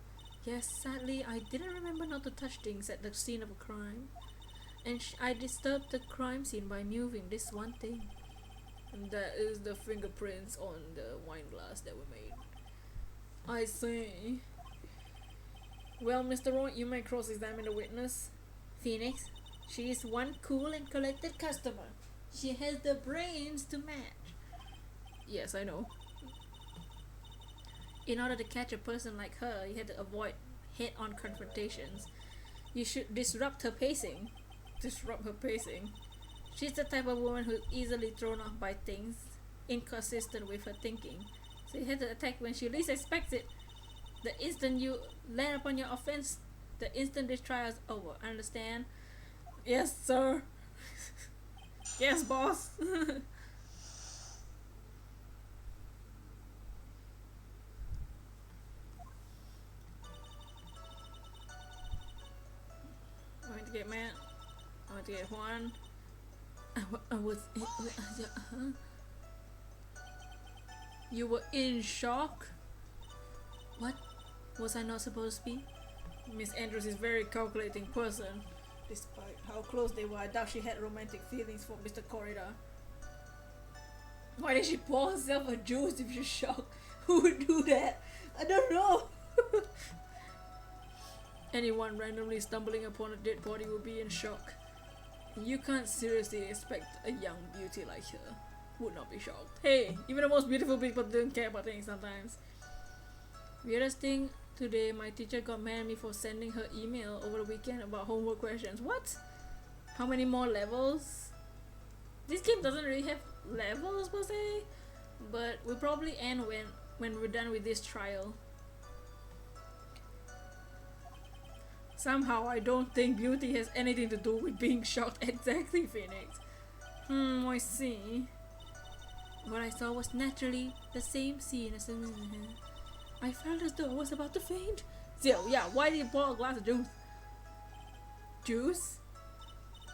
Yes, sadly, I didn't remember not to touch things at the scene of a crime. And I disturbed the crime scene by moving this one thing. And that is the fingerprints on the wine glass that were made. I see. Well, Mr. Wright, you may cross-examine the witness. Phoenix, she is one cool and collected customer. She has the brains to match. Yes, I know. In order to catch a person like her, you had to avoid head-on confrontations. You should disrupt her pacing. Disrupt her pacing. She's the type of woman who's easily thrown off by things inconsistent with her thinking. So you had to attack when she least expects it. The instant you land upon your offense, the instant this trial is over. Understand? Yes, sir. Yes, boss. I'm going to get Matt. I'm going to get Juan. I was. You were in shock? What? Was I not supposed to be? Miss Andrews is a very calculating person. Despite how close they were, I doubt she had romantic feelings for Mr. Corridor. Why did she pour herself a juice if she's shocked? Who would do that? I don't know. Anyone randomly stumbling upon a dead body will be in shock. You can't seriously expect a young beauty like her would not be shocked. Hey, even the most beautiful people don't care about things sometimes. Weirdest thing, today my teacher got mad at me for sending her email over the weekend about homework questions. What? How many more levels? This game doesn't really have levels per se, but we'll probably end when we're done with this trial. Somehow I don't think beauty has anything to do with being shocked. Exactly, Phoenix. I see. What I saw was naturally the same scene as I felt as though I was about to faint. So yeah, why did you pour a glass of juice? Juice?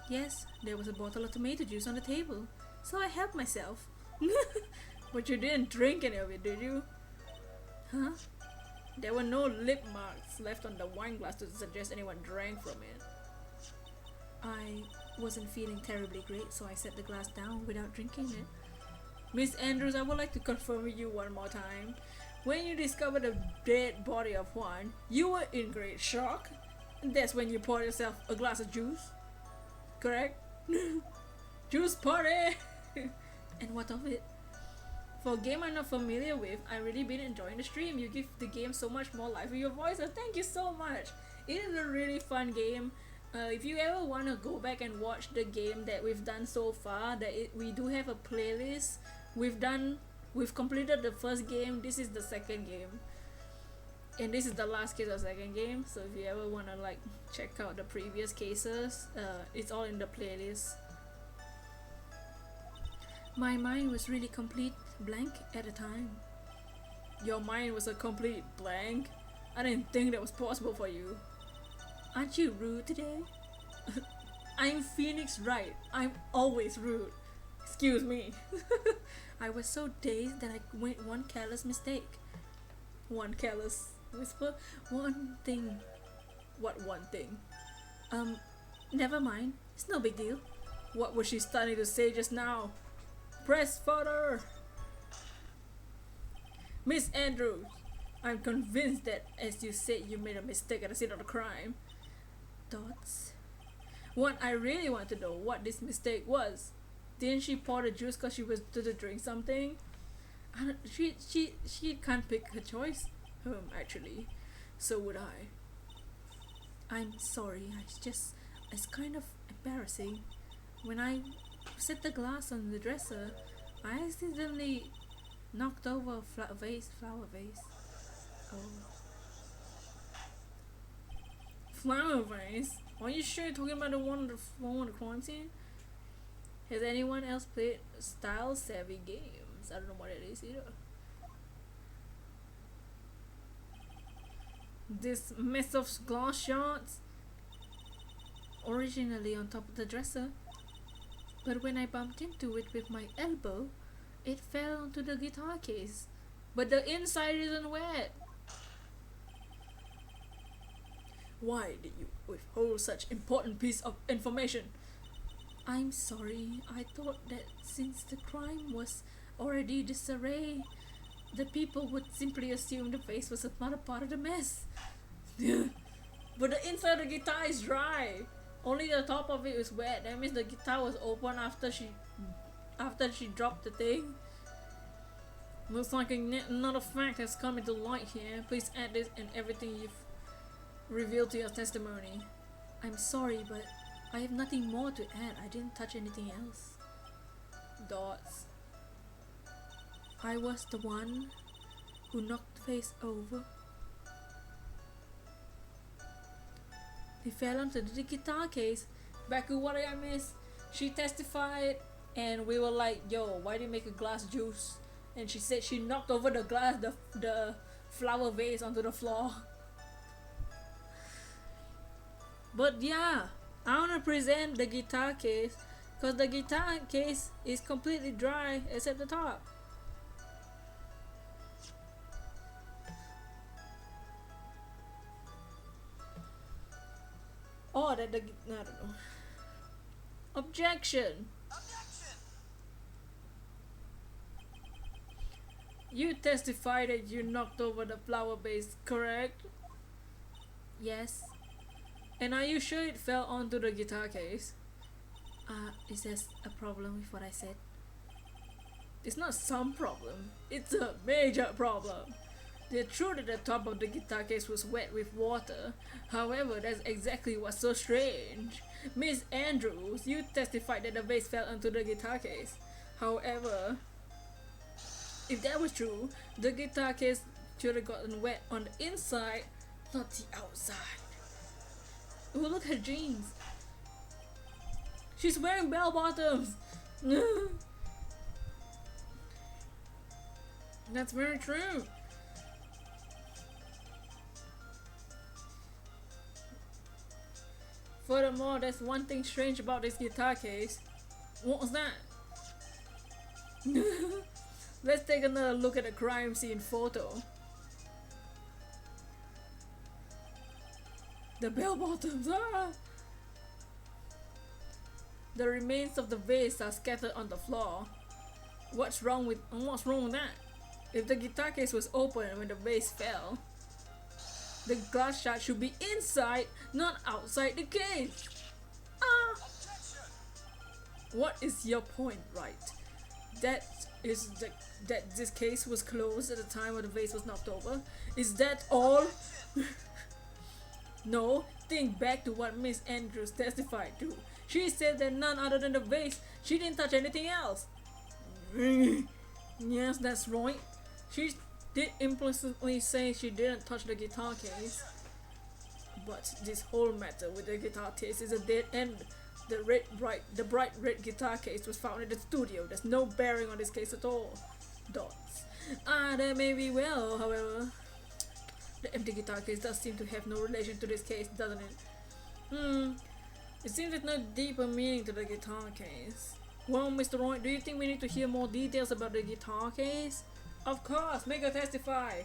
Yes, there was a bottle of tomato juice on the table, so I helped myself. But you didn't drink any of it, did you? Huh? There were no lip marks left on the wine glass to suggest anyone drank from it. I wasn't feeling terribly great, so I set the glass down without drinking it. Miss Andrews, I would like to confirm with you one more time. When you discovered the dead body of Juan, you were in great shock. And that's when you poured yourself a glass of juice. Correct? Juice party! And what of it? For a game I'm not familiar with, I've really been enjoying the stream. You give the game so much more life with your voice, so thank you so much. It is a really fun game. If you ever want to go back and watch the game that we've done so far, we do have a playlist. We've completed the first game. This is the second game, and this is the last case of the second game. So if you ever want to like check out the previous cases, it's all in the playlist. My mind was really complete blank at the time. Your mind was a complete blank? I didn't think that was possible for you. Aren't you rude today? I'm Phoenix Wright. I'm always rude. Excuse me. I was so dazed that I made one careless mistake. One careless whisper. One thing. What one thing? Never mind. It's no big deal. What was she starting to say just now? Press further! Miss Andrews, I'm convinced that, as you said, you made a mistake at the scene of the crime. Thoughts? What I really want to know what this mistake was. Didn't she pour the juice because she was to drink something? She can't pick her choice. Actually, so would I. I'm sorry. It's kind of embarrassing. When I set the glass on the dresser, I accidentally knocked over a flower vase. Oh. Flower vase? Are you sure you're talking about the one on the crime scene? Has anyone else played style savvy games? I don't know what it is either. This mess of glass shards, originally on top of the dresser, But when I bumped into it with my elbow, it fell onto the guitar case. But the inside isn't wet. Why did you withhold such important piece of information? I'm sorry. I thought that since the crime was already disarray, the people would simply assume the vase was not a part of the mess. But the inside of the guitar is dry. Only the top of it is wet. That means the guitar was open after she dropped the thing. Looks like another fact has come into light here. Please add this and everything you've revealed to your testimony. I'm sorry, but I have nothing more to add. I didn't touch anything else. Dots. I was the one who knocked the vase over. It fell onto the guitar case. Back to what I missed. She testified and we were like, yo, why do you make a glass juice? And she said she knocked over the flower vase onto the floor. But yeah, I wanna present the guitar case because the guitar case is completely dry except the top. Oh, I don't know. Objection! You testified that you knocked over the flower vase, correct? Yes. And are you sure it fell onto the guitar case? Is there a problem with what I said? It's not some problem. It's a major problem. The truth that the top of the guitar case was wet with water. However, that's exactly what's so strange. Miss Andrews, you testified that the vase fell onto the guitar case. However, if that was true, the guitar case should have gotten wet on the inside, not the outside. Oh, look at her jeans. She's wearing bell bottoms. That's very true. Furthermore, there's one thing strange about this guitar case. What was that? Let's take another look at the crime scene photo. The bell bottoms. The remains of the vase are scattered on the floor. What's wrong with that? If the guitar case was open when the vase fell, the glass shard should be inside, not outside the case. What is your point, Wright? That this case was closed at the time when the vase was knocked over? Is that all? No, think back to what Miss Andrews testified to. She said that none other than the vase. She didn't touch anything else. Yes, that's right. She did implicitly say she didn't touch the guitar case. But this whole matter with the guitar case is a dead end. The bright red guitar case was found in the studio. There's no bearing on this case at all. Dots. That may be well, however. The empty guitar case does seem to have no relation to this case, doesn't it? It seems there's no deeper meaning to the guitar case. Well, Mr. Wright, do you think we need to hear more details about the guitar case? Of course, make her testify.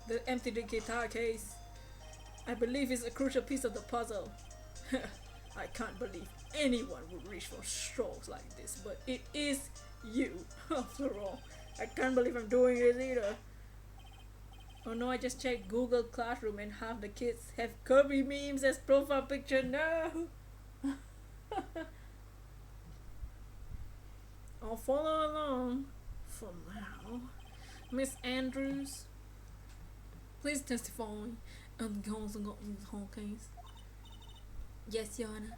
The empty guitar case, I believe, is a crucial piece of the puzzle. I can't believe anyone would reach for straws like this, but it is you, after all. I can't believe I'm doing this either. Oh no, I just checked Google Classroom and half the kids have Kirby memes as profile picture. No! I'll follow along for now. Miss Andrews, please testify on the cause of this whole case. Yes, Your Honor.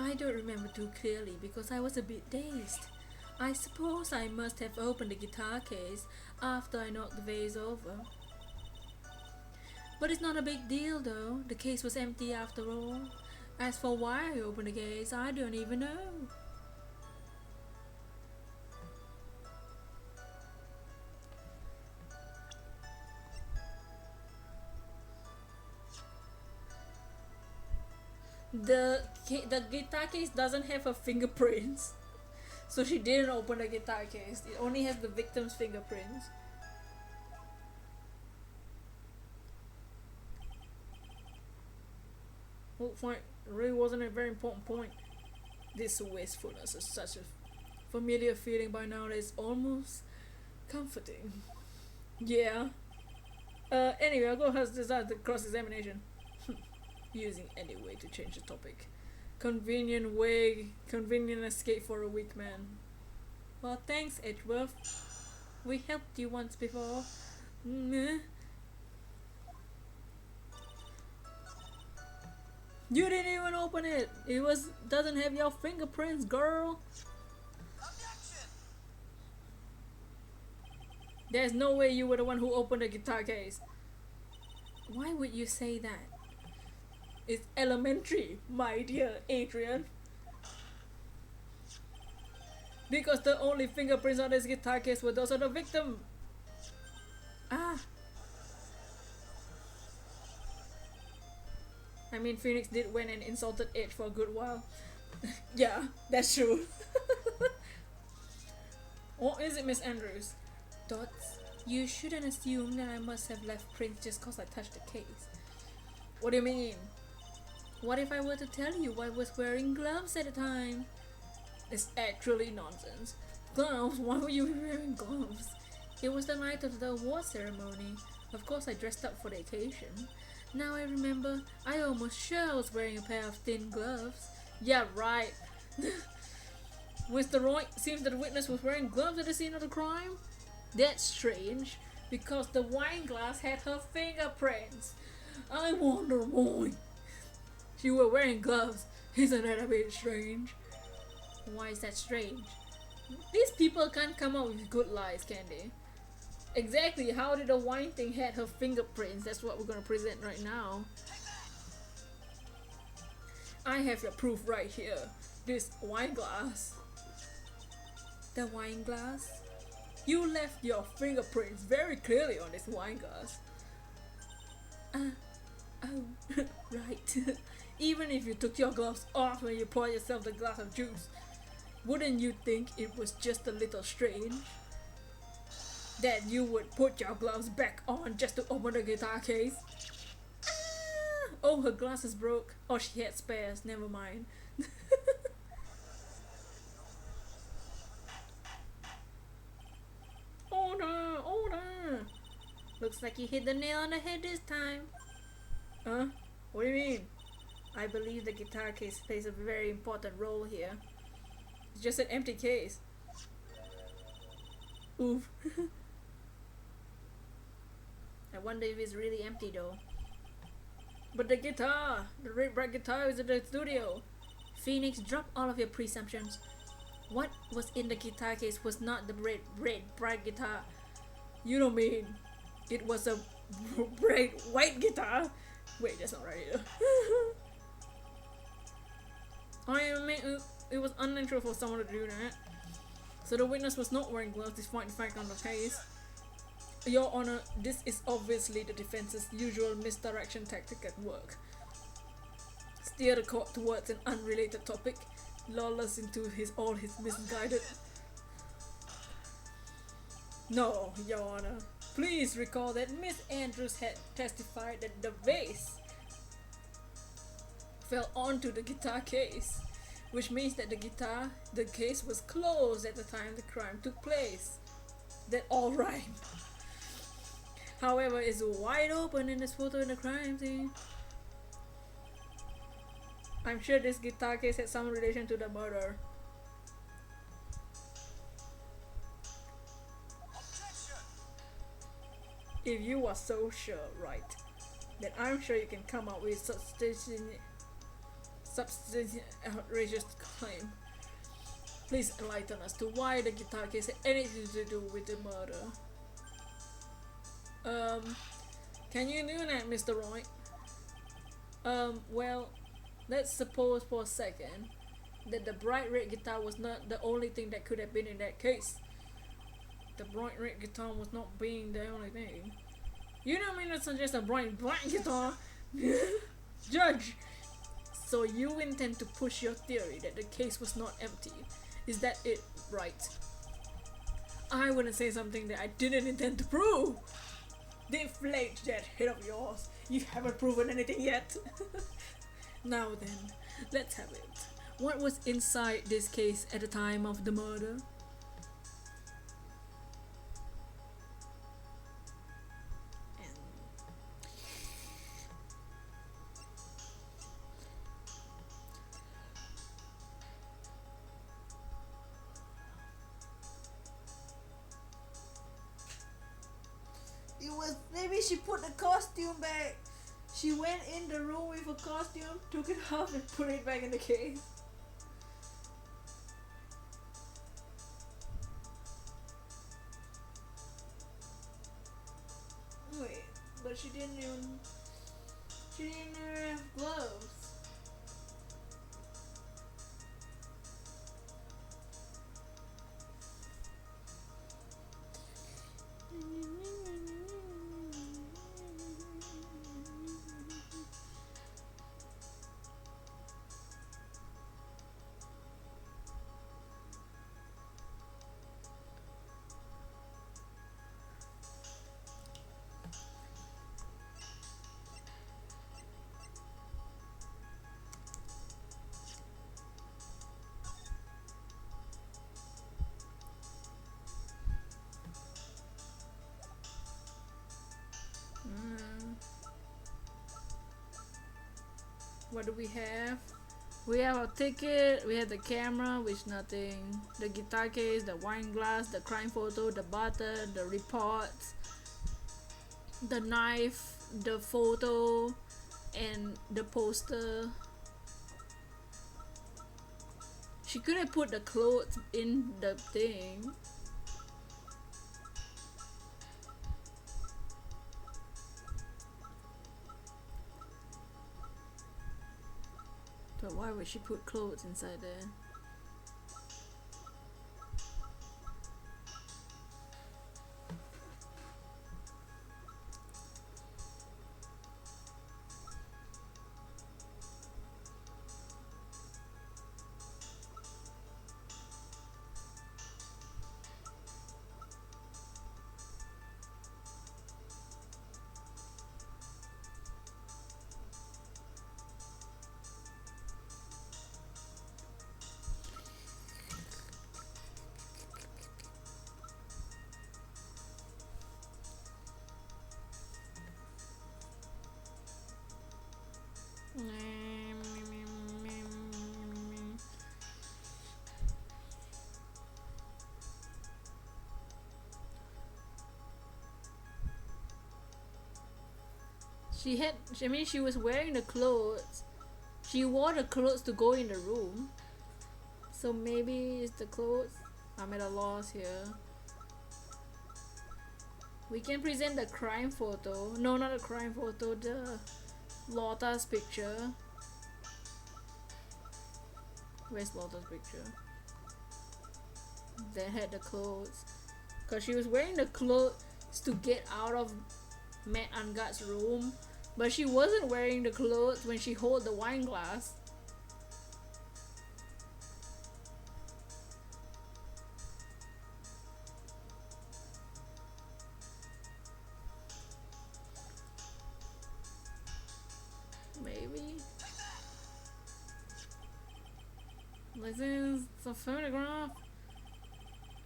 I don't remember too clearly because I was a bit dazed. I suppose I must have opened the guitar case after I knocked the vase over. But it's not a big deal though, the case was empty after all. As for why I opened the case, I don't even know. The guitar case doesn't have her fingerprints, so she didn't open the guitar case. It only has the victim's fingerprints. Well, fine. It really wasn't a very important point. This wastefulness is such a familiar feeling by now that it's almost comforting. Yeah. Anyway, I'll go ahead and decide the cross-examination. Using any way to change the topic. Convenient escape for a weak man. Well, thanks, Edgeworth. We helped you once before. You didn't even open it. It doesn't have your fingerprints, girl. Objection! There's no way you were the one who opened the guitar case. Why would you say that? It's elementary, my dear Adrian. Because the only fingerprints on this guitar case were those of the victim. Ah. I mean, Phoenix did went and insulted Edge for a good while. Yeah, that's true. Or is it Miss Andrews? Dots, you shouldn't assume that I must have left prints just cause I touched the case. What do you mean? What if I were to tell you I was wearing gloves at the time? It's actually nonsense. Gloves? Why were you wearing gloves? It was the night of the award ceremony. Of course I dressed up for the occasion. Now I remember, I almost sure I was wearing a pair of thin gloves. Yeah, right. Mr. Wright, seems that the witness was wearing gloves at the scene of the crime? That's strange, because the wine glass had her fingerprints. I wonder why. She were wearing gloves. Isn't that a bit strange? Why is that strange? These people can't come up with good lies, can they? Exactly, how did the wine thing had her fingerprints? That's what we're gonna present right now. I have your proof right here. This wine glass. The wine glass? You left your fingerprints very clearly on this wine glass. Oh, right. Even if you took your gloves off when you poured yourself the glass of juice, wouldn't you think it was just a little strange that you would put your gloves back on just to open the guitar case? Oh, her glasses broke. Oh, she had spares. Never mind. Order! Order! Looks like you hit the nail on the head this time. Huh? What do you mean? I believe the guitar case plays a very important role here. It's just an empty case. Oof. I wonder if it's really empty though. But the guitar! The red bright guitar is in the studio. Phoenix, drop all of your presumptions. What was in the guitar case was not the red bright guitar. You don't mean it was a bright white guitar? Wait, that's not right either. I mean, it was unnatural for someone to do that. So the witness was not wearing gloves despite the fact on the case. Your Honor, this is obviously the defense's usual misdirection tactic at work. Steer the court towards an unrelated topic, lull us into all his misguided... No, Your Honor. Please recall that Miss Andrews had testified that the vase fell onto the guitar case, which means that the case was closed at the time the crime took place. That all right. However, it's wide open in this photo in the crime scene. I'm sure this guitar case had some relation to the murder. Objection! If you are so sure, Wright, then I'm sure you can come up with substantial outrageous claim. Please enlighten us to why the guitar case had anything to do with the murder. Can you do that, Mr. Wright? Well, let's suppose for a second that the bright red guitar was not the only thing that could have been in that case. The bright red guitar was not being the only thing. You don't mean to suggest a bright black guitar? Judge, So you intend to push your theory that the case was not empty. Is that it, Wright? I wouldn't say something that I didn't intend to prove. Deflate that head of yours. You haven't proven anything yet. Now then, let's have it. What was inside this case at the time of the murder? It was maybe she put the costume back. She went in the room with a costume, took it off, and put it back in the case. Wait, but she didn't even have gloves. What do we have? We have a ticket, we have the camera, which nothing. The guitar case, the wine glass, the crime photo, the button, the reports, the knife, the photo, and the poster. She could have put the clothes in the thing. But why would she put clothes inside there? She was wearing the clothes. She wore the clothes to go in the room. So maybe it's the clothes. I'm at a loss here. We can present the crime photo. No, not a crime photo, the Lotta's picture. Where's Lotta's picture? That had the clothes. Because she was wearing the clothes to get out of Matt Ungat's room. But she wasn't wearing the clothes when she held the wine glass. Maybe. Like this, it's a photograph.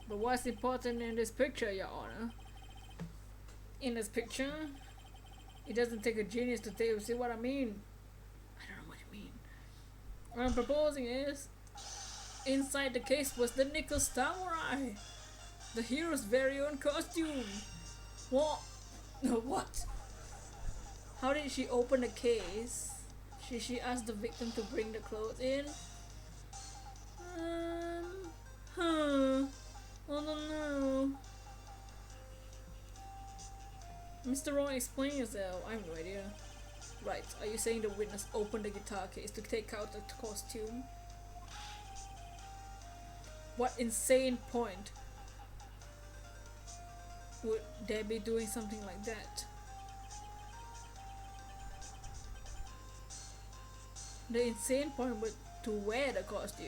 But what's important in this picture, Your Honor? In this picture, it doesn't take a genius to tell you. See what I mean? I don't know what you mean. What I'm proposing is, inside the case was the nickel samurai, the hero's very own costume. What? No, what? How did she open the case? She asked the victim to bring the clothes in. I don't know. Mr. Wrong, explain yourself. I have no idea. Right, are you saying the witness opened the guitar case to take out the costume? What insane point would they be doing something like that? the insane point was to wear the costume.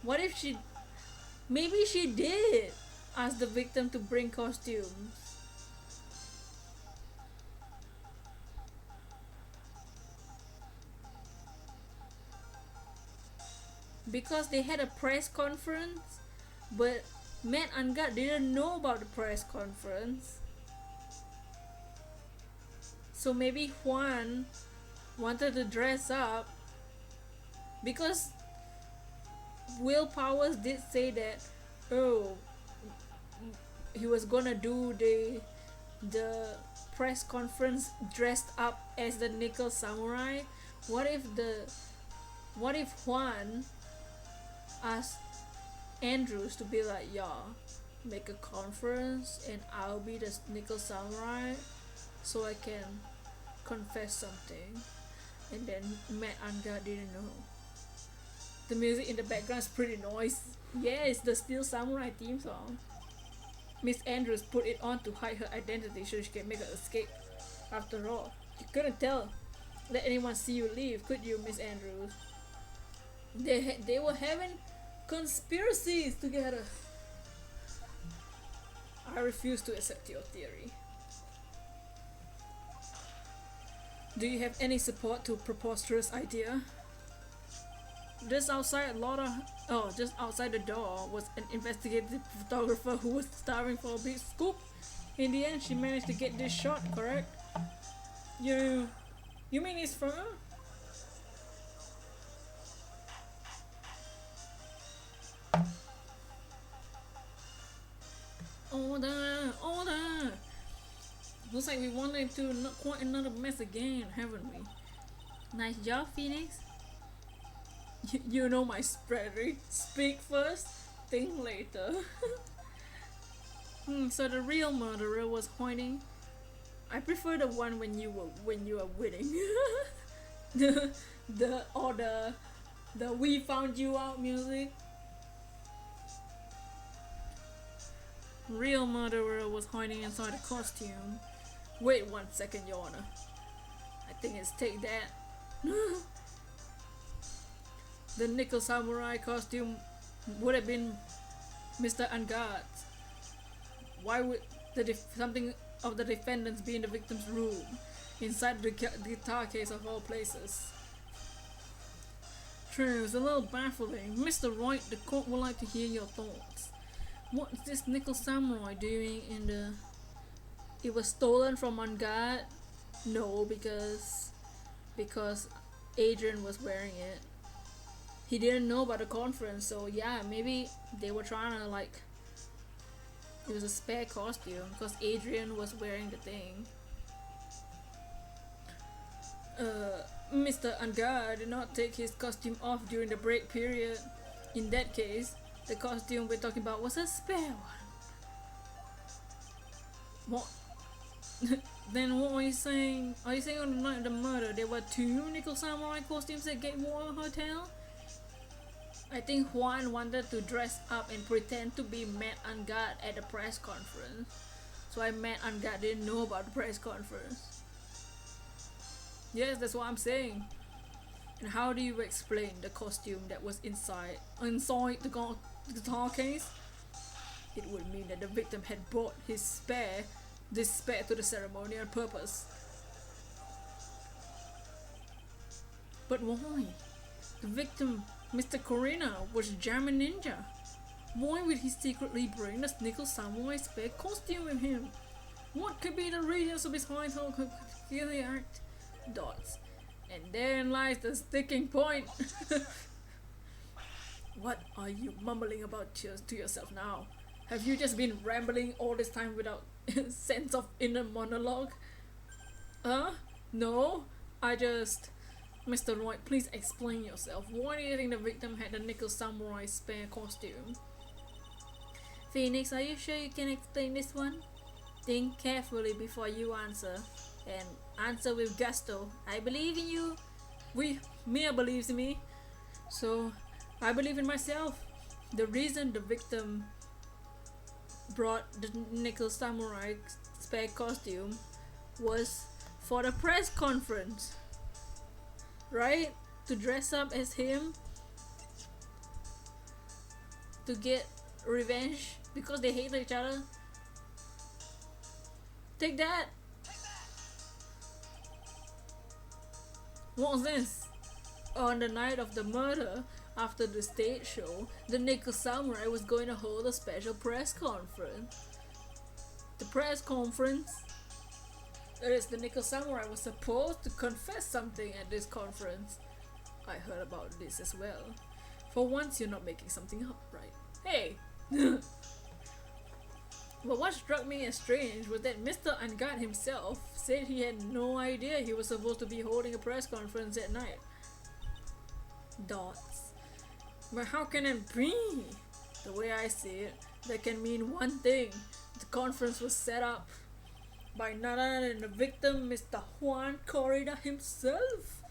What if she, maybe she did ask the victim to bring costumes. Because they had a press conference, but Matt and God didn't know about the press conference. So maybe Juan wanted to dress up because Will Powers did say that, oh, he was gonna do the press conference dressed up as the Nickel Samurai. What if Juan asked Andrews to be like, yeah, make a conference and I'll be the Nickel Samurai so I can confess something, and then Matt Anga didn't know. The music in the background is pretty noisy. Yeah, it's the Steel Samurai theme song. Miss Andrews put it on to hide her identity so she can make her escape. After all, you couldn't let anyone see you leave, could you, Miss Andrews? They were having conspiracies together. I refuse to accept your theory. Do you have any support to a preposterous idea? Just outside the door was an investigative photographer who was starving for a big scoop. In the end, she managed to get this shot, correct? You mean it's from her? Order! Looks like we wanted to not quite another mess again, haven't we? Nice job, Phoenix. You know my strategy. Speak first, think later. So the real murderer was pointing. I prefer the one when you are winning. the we found you out music. Real murderer was hiding inside a costume. Wait 1 second, Your Honor. I think it's take that. The Nickel Samurai costume would have been Mr. Angard's. Why would something of the defendants be in the victim's room, inside the guitar case of all places? True, it's a little baffling. Mr. Wright, the court would like to hear your thoughts. What is this Nickel Samurai doing in the... It was stolen from Angard? No, because Adrian was wearing it. He didn't know about the conference, so yeah, maybe they were trying to like... It was a spare costume because Adrian was wearing the thing. Mr. Angard did not take his costume off during the break period. In that case, the costume we're talking about was a spare one. What? Then what are you saying? Are you saying on the night of the murder there were 2 Nickel Samurai costumes at Gateway Hotel? I think Juan wanted to dress up and pretend to be Matt Angard at the press conference. So Matt Angard didn't know about the press conference. Yes, that's what I'm saying. And how do you explain the costume that was inside the guitar case? It would mean that the victim had brought this spare to the ceremony on purpose. But why? The victim, Mr. Corina, was German ninja. Why would he secretly bring the Nickel Samurai spare costume with him? What could be the reasons of his high-tone act? Dots. And therein lies the sticking point. What are you mumbling about to yourself now? Have you just been rambling all this time without sense of inner monologue? No, Mr. Wright, please explain yourself. Why do you think the victim had the Nickel Samurai spare costume? Phoenix, are you sure you can explain this one? Think carefully before you answer. And answer with gusto. I believe in you. Mia believes in me. So, I believe in myself. The reason the victim brought the nickel samurai spare costume was for the press conference, right? To dress up as him, to get revenge because they hate each other. Take that! What was this? On the night of the murder, after the stage show, the Nickel Samurai was going to hold a special press conference. The press conference? That is, the Nickel Samurai was supposed to confess something at this conference. I heard about this as well. For once, you're not making something up, right? Hey! But what struck me as strange was that Mr. Angad himself said he had no idea he was supposed to be holding a press conference at night. Dots. But how can it be? The way I see it, that can mean one thing. The conference was set up by none other than the victim, Mr. Juan Corrida himself.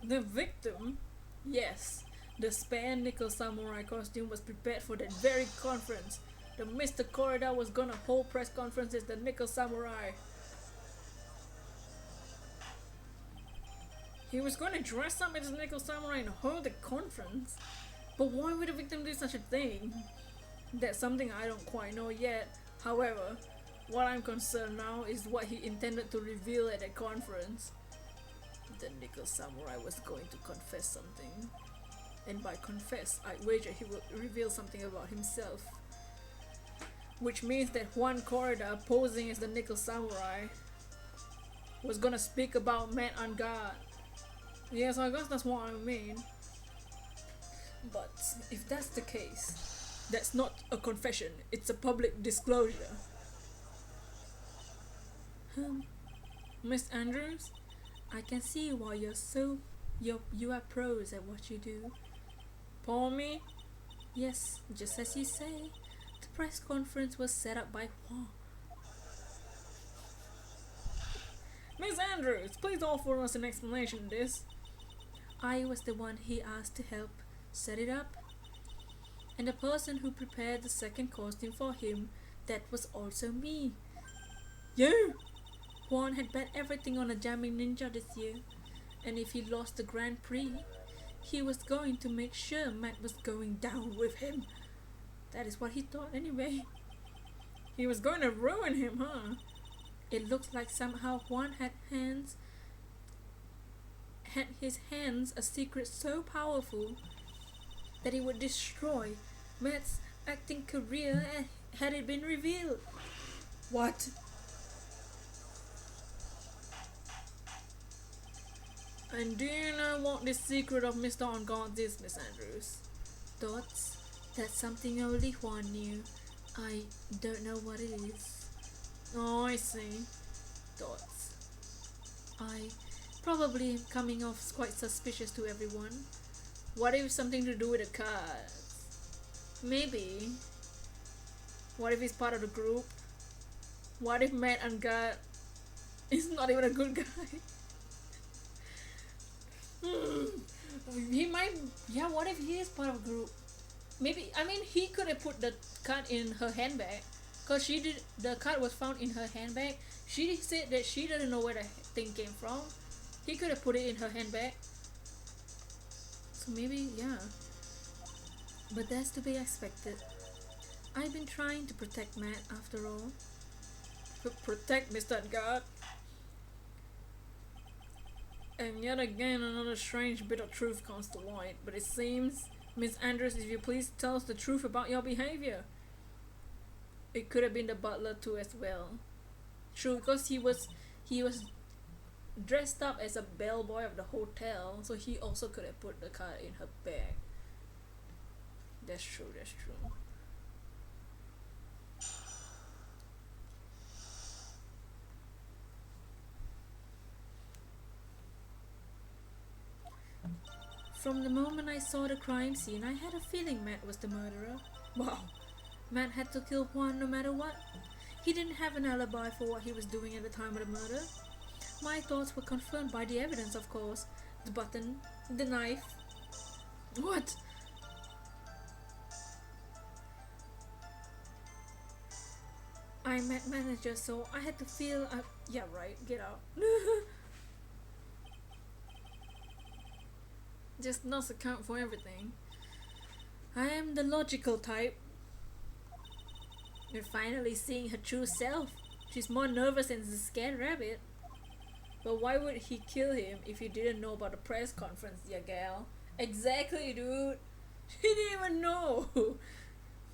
The victim? Yes. The spare nickel samurai costume was prepared for that very conference. The Mr. Corrida was gonna hold press conference as the Nickel Samurai. He was gonna dress up as the Nickel Samurai and hold the conference. But why would the victim do such a thing? That's something I don't quite know yet. However, what I'm concerned now is what he intended to reveal at that conference. The Nickel Samurai was going to confess something. And by confess, I wager he will reveal something about himself. Which means that Juan Corrida, posing as the Nickel Samurai, was gonna speak about Matt Angad. Yes, I guess that's what I mean. But if that's the case, that's not a confession, it's a public disclosure. Miss Andrews, I can see why you are pros at what you do. Pardon me? Yes, just as you say. The press conference was set up by Juan. Miss Andrews, please offer us an explanation of this. I was the one he asked to help set it up. And the person who prepared the second costume for him, that was also me. You? Juan had bet everything on a jamming ninja this year. And if he lost the Grand Prix, he was going to make sure Matt was going down with him. That is what he thought anyway. He was going to ruin him, huh? It looks like somehow Juan had his hands a secret so powerful that he would destroy Matt's acting career had it been revealed. What? And do you know what the secret of Mr. Angad is, Miss Andrews? Thoughts? That's something only Juan knew. I don't know what it is. Oh, I see. Thoughts. I probably am coming off quite suspicious to everyone. What if something to do with the cards? Maybe. What if he's part of the group? What if Matt Angad is not even a good guy? He might. Yeah, what if he is part of a group? Maybe, I mean, he could have put the card in her handbag. Because the card was found in her handbag. She said that she didn't know where the thing came from. He could have put it in her handbag. So maybe, yeah. But that's to be expected. I've been trying to protect Matt after all. Protect Mr. Angad? And yet again, another strange bit of truth comes to light. But it seems, Miss Andrews, if you please tell us the truth about your behavior. It could have been the butler too as well. True, because he was dressed up as a bellboy of the hotel, so he also could have put the card in her bag. That's true, that's true. From the moment I saw the crime scene, I had a feeling Matt was the murderer. Wow. Matt had to kill Juan no matter what. He didn't have an alibi for what he was doing at the time of the murder. My thoughts were confirmed by the evidence, of course. The button, the knife. What? I'm at manager, so I had to feel. Yeah, right. Get out. Just not account for everything. I am the logical type. You're finally seeing her true self. She's more nervous than the scared rabbit. But why would he kill him if he didn't know about the press conference, ya gal? Exactly, dude. He didn't even know.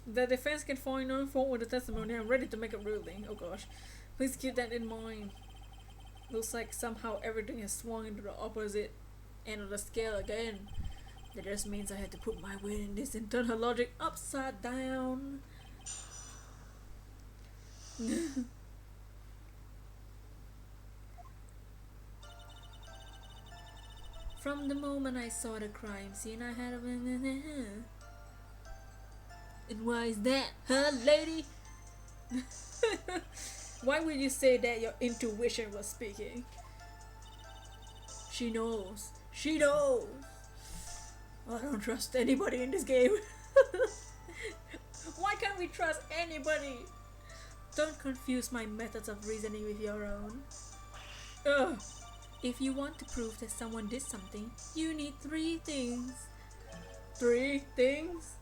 The defense can find no fault with the testimony. I'm ready to make a ruling. Oh gosh. Please keep that in mind. Looks like somehow everything has swung into the opposite end of the scale again. That just means I had to put my weight in this and turn her logic upside down. From the moment I saw the crime scene, I had a... And why is that, huh, lady? Why would you say that your intuition was speaking? She knows. She knows. I don't trust anybody in this game. Why can't we trust anybody? Don't confuse my methods of reasoning with your own. Ugh. If you want to prove that someone did something, you need 3 things. 3 things?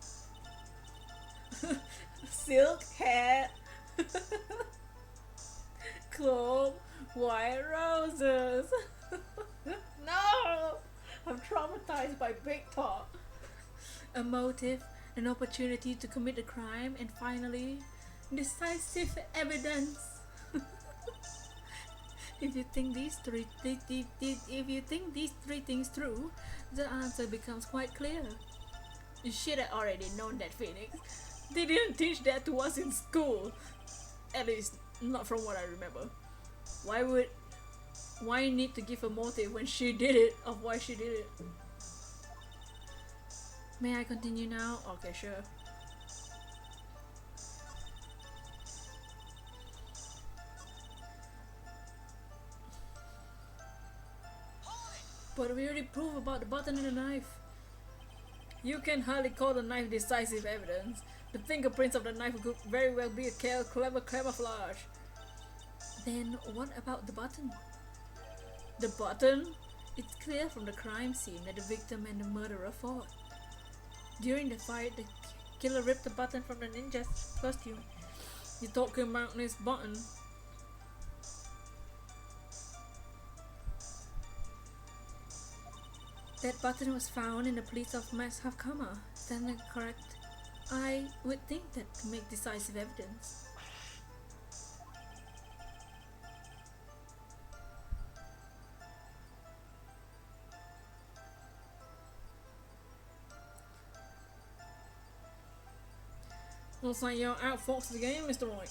Silk hat, clove, white roses. No! I'm traumatized by big talk. A motive, an opportunity to commit a crime, and finally, decisive evidence. If you think these three things through, the answer becomes quite clear. You should have already known that, Phoenix. They didn't teach that to us in school. At least, not from what I remember. Why need to give a motive when she did it, of why she did it? May I continue now? Okay, sure. But we already proved about the button and the knife. You can hardly call the knife decisive evidence. The fingerprints of the knife could very well be a clever camouflage. Then what about the button? The button? It's clear from the crime scene that the victim and the murderer fought. During the fight, the killer ripped the button from the ninja's costume. You're talking about this button. That button was found in the police of Max Hafkama. Is that correct? I would think that to make decisive evidence. Looks like you're outfoxed the game, Mr. Wright.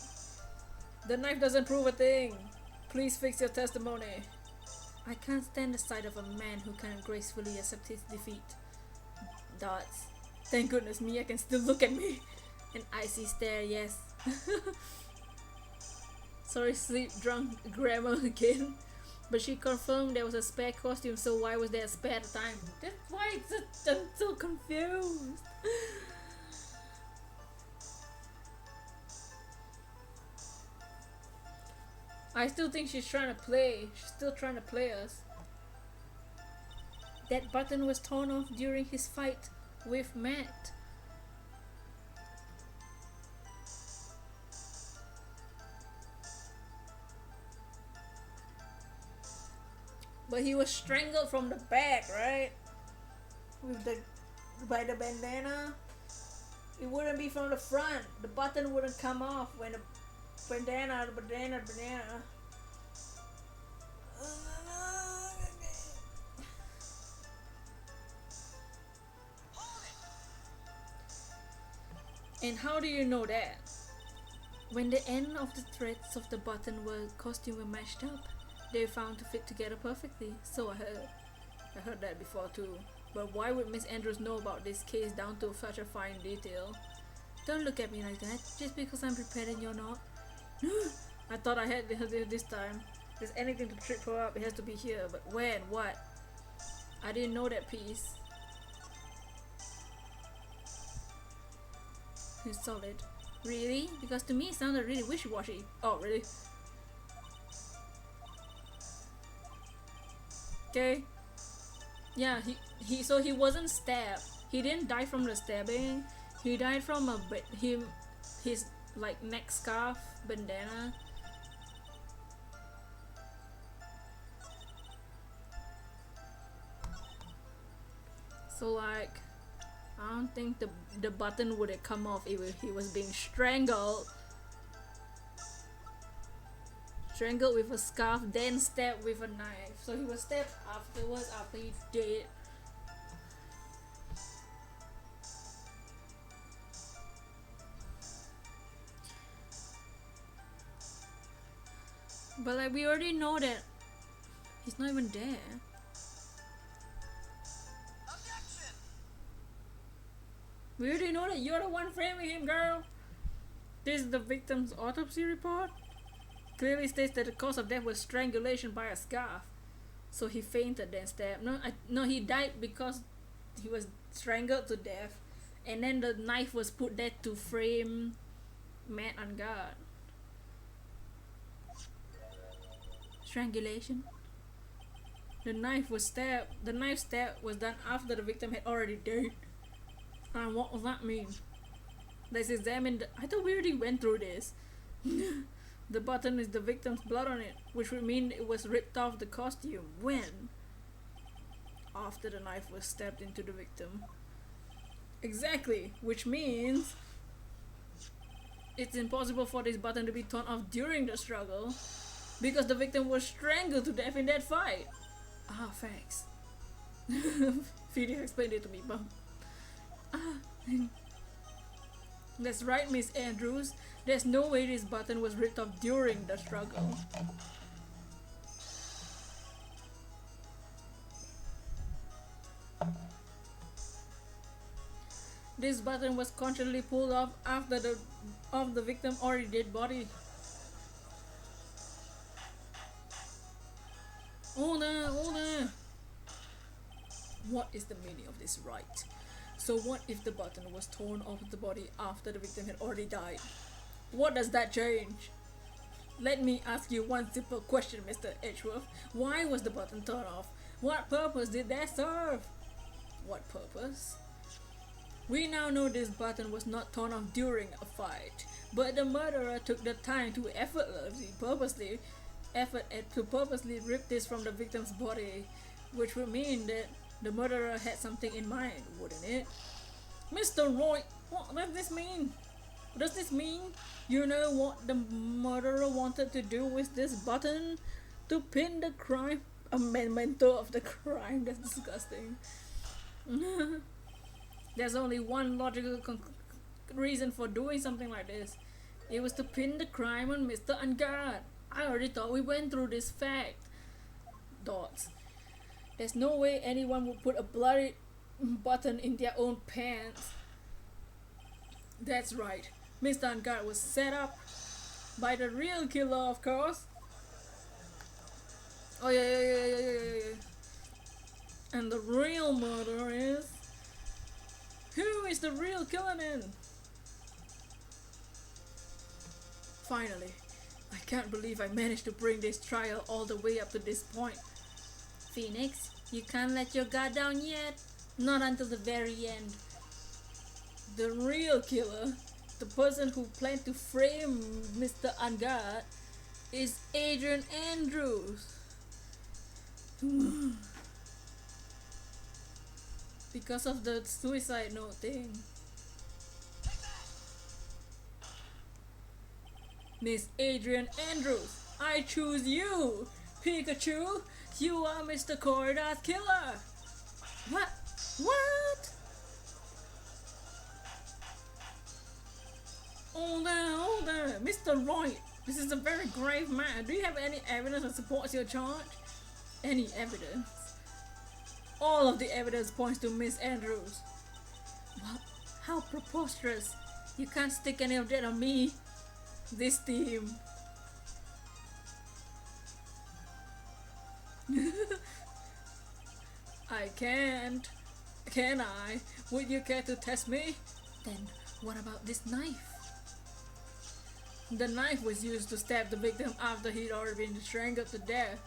The knife doesn't prove a thing. Please fix your testimony. I can't stand the sight of a man who can't gracefully accept his defeat. Dots. Thank goodness Mia can still look at me. An icy stare, yes. Sorry, sleep drunk grammar again. But she confirmed there was a spare costume, so why was there a spare at the time? That's why I'm so confused. I still think she's trying to play. She's still trying to play us. That button was torn off during his fight with Matt. But he was strangled from the back, right? By the bandana. It wouldn't be from the front. The button wouldn't come off when the bandana. And how do you know that? When the end of the threads of the button costume were matched up, they found to fit together perfectly. So I heard that before too. But why would Miss Andrews know about this case down to such a fine detail? Don't look at me like that, just because I'm prepared and you're not. I thought I had this time. If there's anything to trip her up, it has to be here. But when? What? I didn't know that piece. It's solid. Really? Because to me it sounded really wishy-washy. Oh, really? Okay. Yeah, so he wasn't stabbed. He didn't die from the stabbing. He died from his like neck scarf bandana. So like, I don't think the button would have come off if he was being strangled. Strangled with a scarf, then stabbed with a knife. So he was stabbed afterwards, after he did. But like, we already know that he's not even there. Objection! We already know that you're the one framing him, girl. This is the victim's autopsy report. Clearly states that the cause of death was strangulation by a scarf. So he fainted then stabbed. No, he died because he was strangled to death, and then the knife was put there to frame Matt on guard. Strangulation. The knife stab was done after the victim had already died. And what does that mean? Let's examine I thought we already went through this. The button is the victim's blood on it, which would mean it was ripped off the costume. When? After the knife was stabbed into the victim. Exactly, which means it's impossible for this button to be torn off during the struggle, because the victim was strangled to death in that fight. Ah, thanks. Phoebe explained it to me, but that's right, Miss Andrews. There's no way this button was ripped off during the struggle. This button was consciously pulled off after the victim already dead body. Hold on. What is the meaning of this, Wright? So what if the button was torn off the body after the victim had already died? What does that change? Let me ask you one simple question, Mr. Edgeworth. Why was the button torn off? What purpose did that serve? What purpose? We now know this button was not torn off during a fight, but the murderer took the time to purposely rip this from the victim's body, which would mean that the murderer had something in mind, wouldn't it? Mr. Wright, what does this mean? Does this mean you know what the murderer wanted to do with this button? To pin the crime, a memento of the crime. That's disgusting. There's only one logical reason for doing something like this. It was to pin the crime on Mr. Ungard. I already thought we went through this fact. Dots. There's no way anyone would put a bloody button in their own pants. That's right. Mr. Ungard was set up by the real killer, of course. Oh yeah. And the real murderer is... Who is the real killer then? Finally, I can't believe I managed to bring this trial all the way up to this point. Phoenix, you can't let your guard down yet. Not until the very end. The real killer, the person who planned to frame Mr. Ungard, is Adrian Andrews. Because of the suicide note thing. Miss Adrian Andrews, I choose you! Pikachu, you are Mr. Corridor's killer! What? Hold on, Mr. Wright, this is a very grave matter. Do you have any evidence that supports your charge? Any evidence? All of the evidence points to Miss Andrews. What? How preposterous. You can't stick any of that on me. This team. I can't. Can I? Would you care to test me? Then what about this knife? The knife was used to stab the victim after he'd already been strangled to death.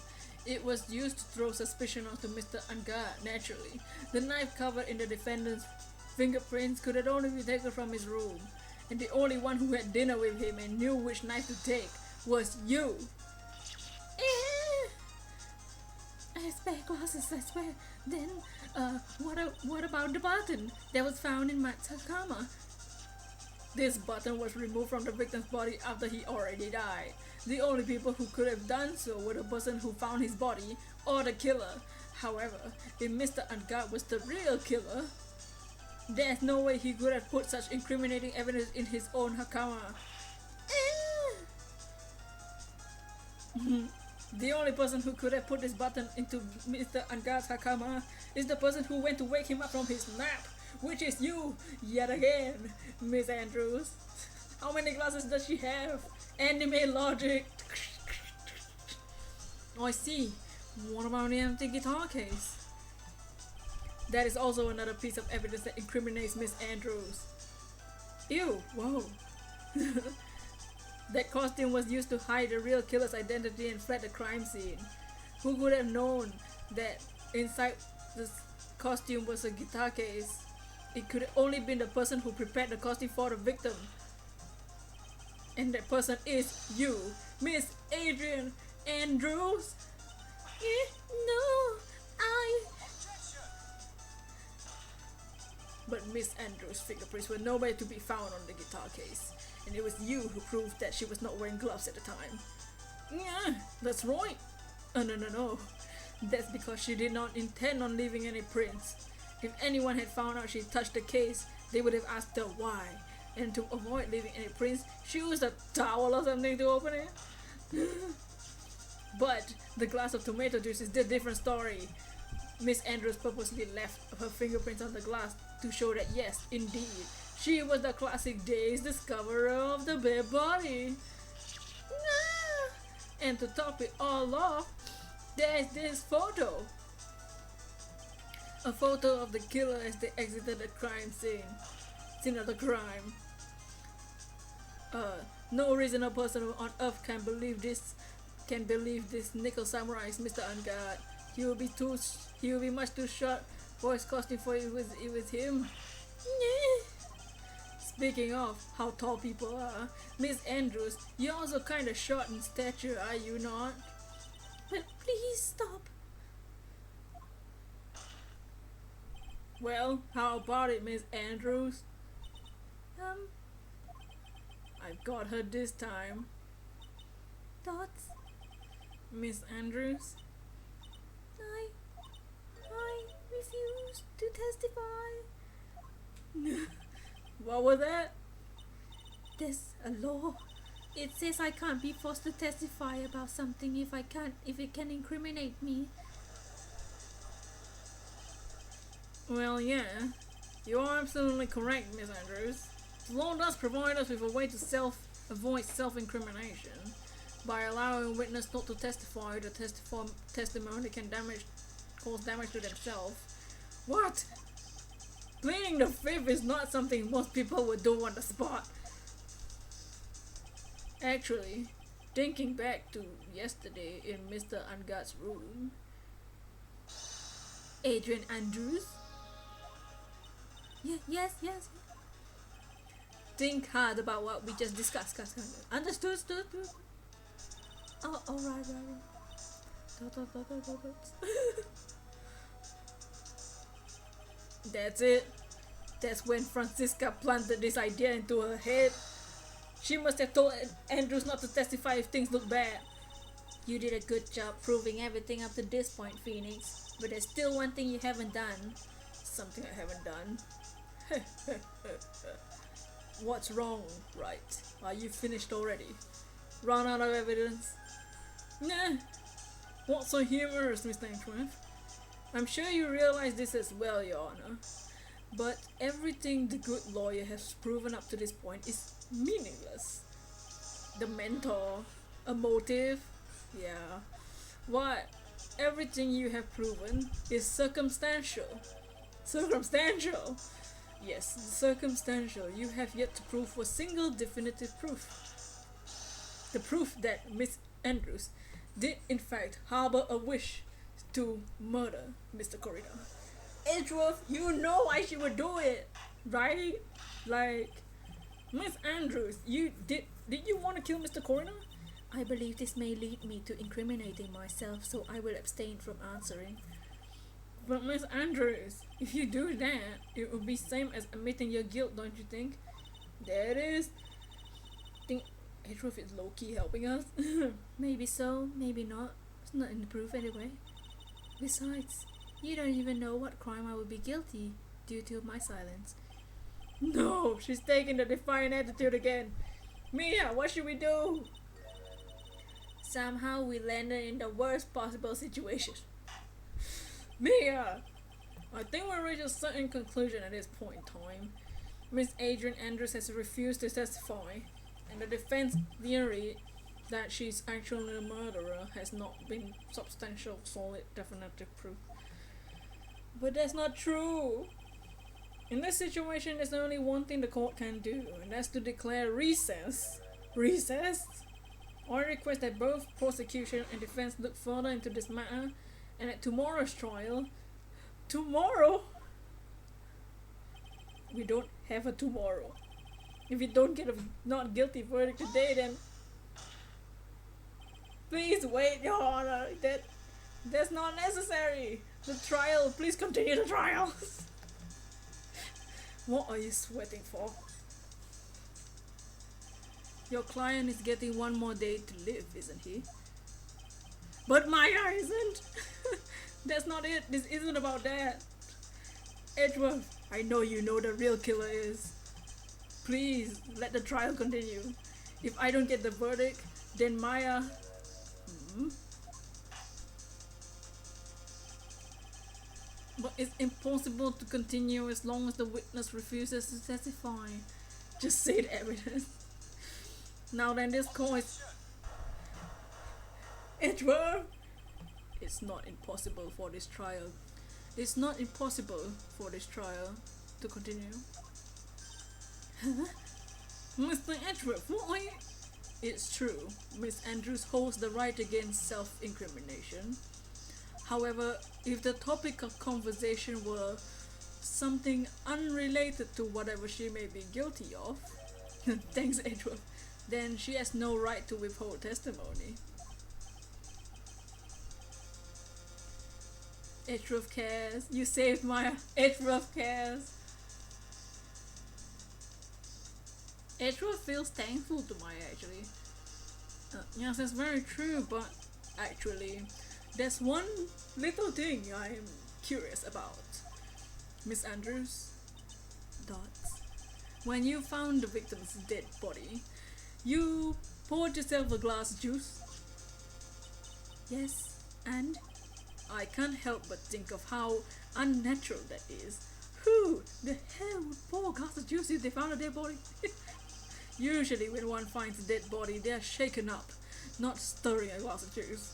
It was used to throw suspicion onto Mr. Angad, naturally. The knife covered in the defendant's fingerprints could have only been taken from his room, and the only one who had dinner with him and knew which knife to take was you. I expect glasses, I swear. Then, what about the button that was found in Matt's Hakama? This button was removed from the victim's body after he already died. The only people who could have done so were the person who found his body or the killer. However, if Mr. Angad was the real killer, there's no way he could have put such incriminating evidence in his own Hakama. The only person who could have put this button into Mr. Angad's Hakama is the person who went to wake him up from his nap, which is you, yet again, Miss Andrews. How many glasses does she have? Anime logic. Oh, I see. What about the empty guitar case? That is also another piece of evidence that incriminates Miss Andrews. Ew, whoa. That costume was used to hide the real killer's identity and fled the crime scene. Who could have known that inside this costume was a guitar case? It could have only been the person who prepared the costume for the victim. And that person is you, Miss Adrian Andrews. No, Objection! But Miss Andrews' fingerprints were nowhere to be found on the guitar case, and it was you who proved that she was not wearing gloves at the time. Yeah, that's right. No. That's because she did not intend on leaving any prints. If anyone had found out she touched the case, they would have asked her why. And to avoid leaving any prints, she used a towel or something to open it. But the glass of tomato juice is the different story. Miss Andrews purposely left her fingerprints on the glass to show that yes, indeed, she was the classic days discoverer of the dead body. And to top it all off, there's this photo. A photo of the killer as they exited the crime scene of the crime. No reasonable person on earth can believe this nickel samurai is Mr. Angad. He will be much too short for his costume for it was him. Speaking of how tall people are, Miss Andrews, you're also kinda short in stature, are you not? but please stop. Well, how about it, Miss Andrews? I've got her this time. Thoughts? Miss Andrews? I refuse to testify. What was that? There's a law. It says I can't be forced to testify about something if it can incriminate me. Well, yeah. You are absolutely correct, Miss Andrews. The law does provide us with a way to avoid self-incrimination. By allowing a witness not to testify, the testimony can cause damage to themselves. What? Pleading the fifth is not something most people would do on the spot. Actually, thinking back to yesterday in Mr. Angad's room, Adrian Andrews? Yes. think hard about what we just discussed. Understood? Oh, right. That's it. That's when Francisca planted this idea into her head. She must have told Andrews not to testify if things look bad. You did a good job proving everything up to this point, Phoenix. But there's still one thing you haven't done. Something I haven't done. What's wrong, Wright? Are you finished already? Run out of evidence? Nah. What's so humorous, Mr. Edgeworth? I'm sure you realize this as well, Your Honor. But everything the good lawyer has proven up to this point is meaningless. The mentor, a motive, yeah. What? Everything you have proven is circumstantial. Circumstantial? Yes, circumstantial. You have yet to prove a single definitive proof. the proof that Miss Andrews did in fact harbor a wish to murder Mr. Corridor. Edgeworth, you know why she would do it, right? Like, Miss Andrews, did you want to kill Mr. Corridor? I believe this may lead me to incriminating myself, so I will abstain from answering. But Miss Andrews, if you do that, it would be same as admitting your guilt, don't you think? There it is. Think Edgeworth is low-key helping us? Maybe so, maybe not. It's not in the proof anyway. Besides, you don't even know what crime I would be guilty due to my silence. No, she's taking the defiant attitude again. Mia, what should we do? Somehow we landed in the worst possible situation. Mia! I think we reached a certain conclusion at this point in time. Miss Adrian Andrews has refused to testify, and the defense theory that she's actually a murderer has not been substantial, solid, definitive proof. But that's not true! In this situation, there's only one thing the court can do, and that's to declare recess. Recess? I request that both prosecution and defense look further into this matter, and at tomorrow's trial... Tomorrow? We don't have a tomorrow. If we don't get a not guilty verdict today, then... Please wait, Your Honor. That's not necessary. The trial, please continue the trial. What are you sweating for? Your client is getting one more day to live, isn't he? But Maya isn't! That's not it. This isn't about that. Edgeworth, I know you know the real killer is. Please, let the trial continue. If I don't get the verdict, then Maya... But it's impossible to continue as long as the witness refuses to testify. Just say the evidence. Now then, this court is... Edgeworth! It's not impossible for this trial. It's not impossible for this trial to continue. Huh? Mr. Edgeworth, what are you... It's true, Miss Andrews holds the right against self-incrimination. However, if the topic of conversation were something unrelated to whatever she may be guilty of, thanks Edgeworth, then she has no right to withhold testimony. Edgeworth cares. You saved Maya. Edgeworth cares. Edgeworth feels thankful to Maya actually. Yes, that's very true, but actually, there's one little thing I'm curious about. Miss Andrews, dots. When you found the victim's dead body, you poured yourself a glass of juice? Yes, and? I can't help but think of how unnatural that is. Who the hell would pour a glass of juice if they found a dead body? Usually when one finds a dead body, they are shaken up, not stirring a glass of juice.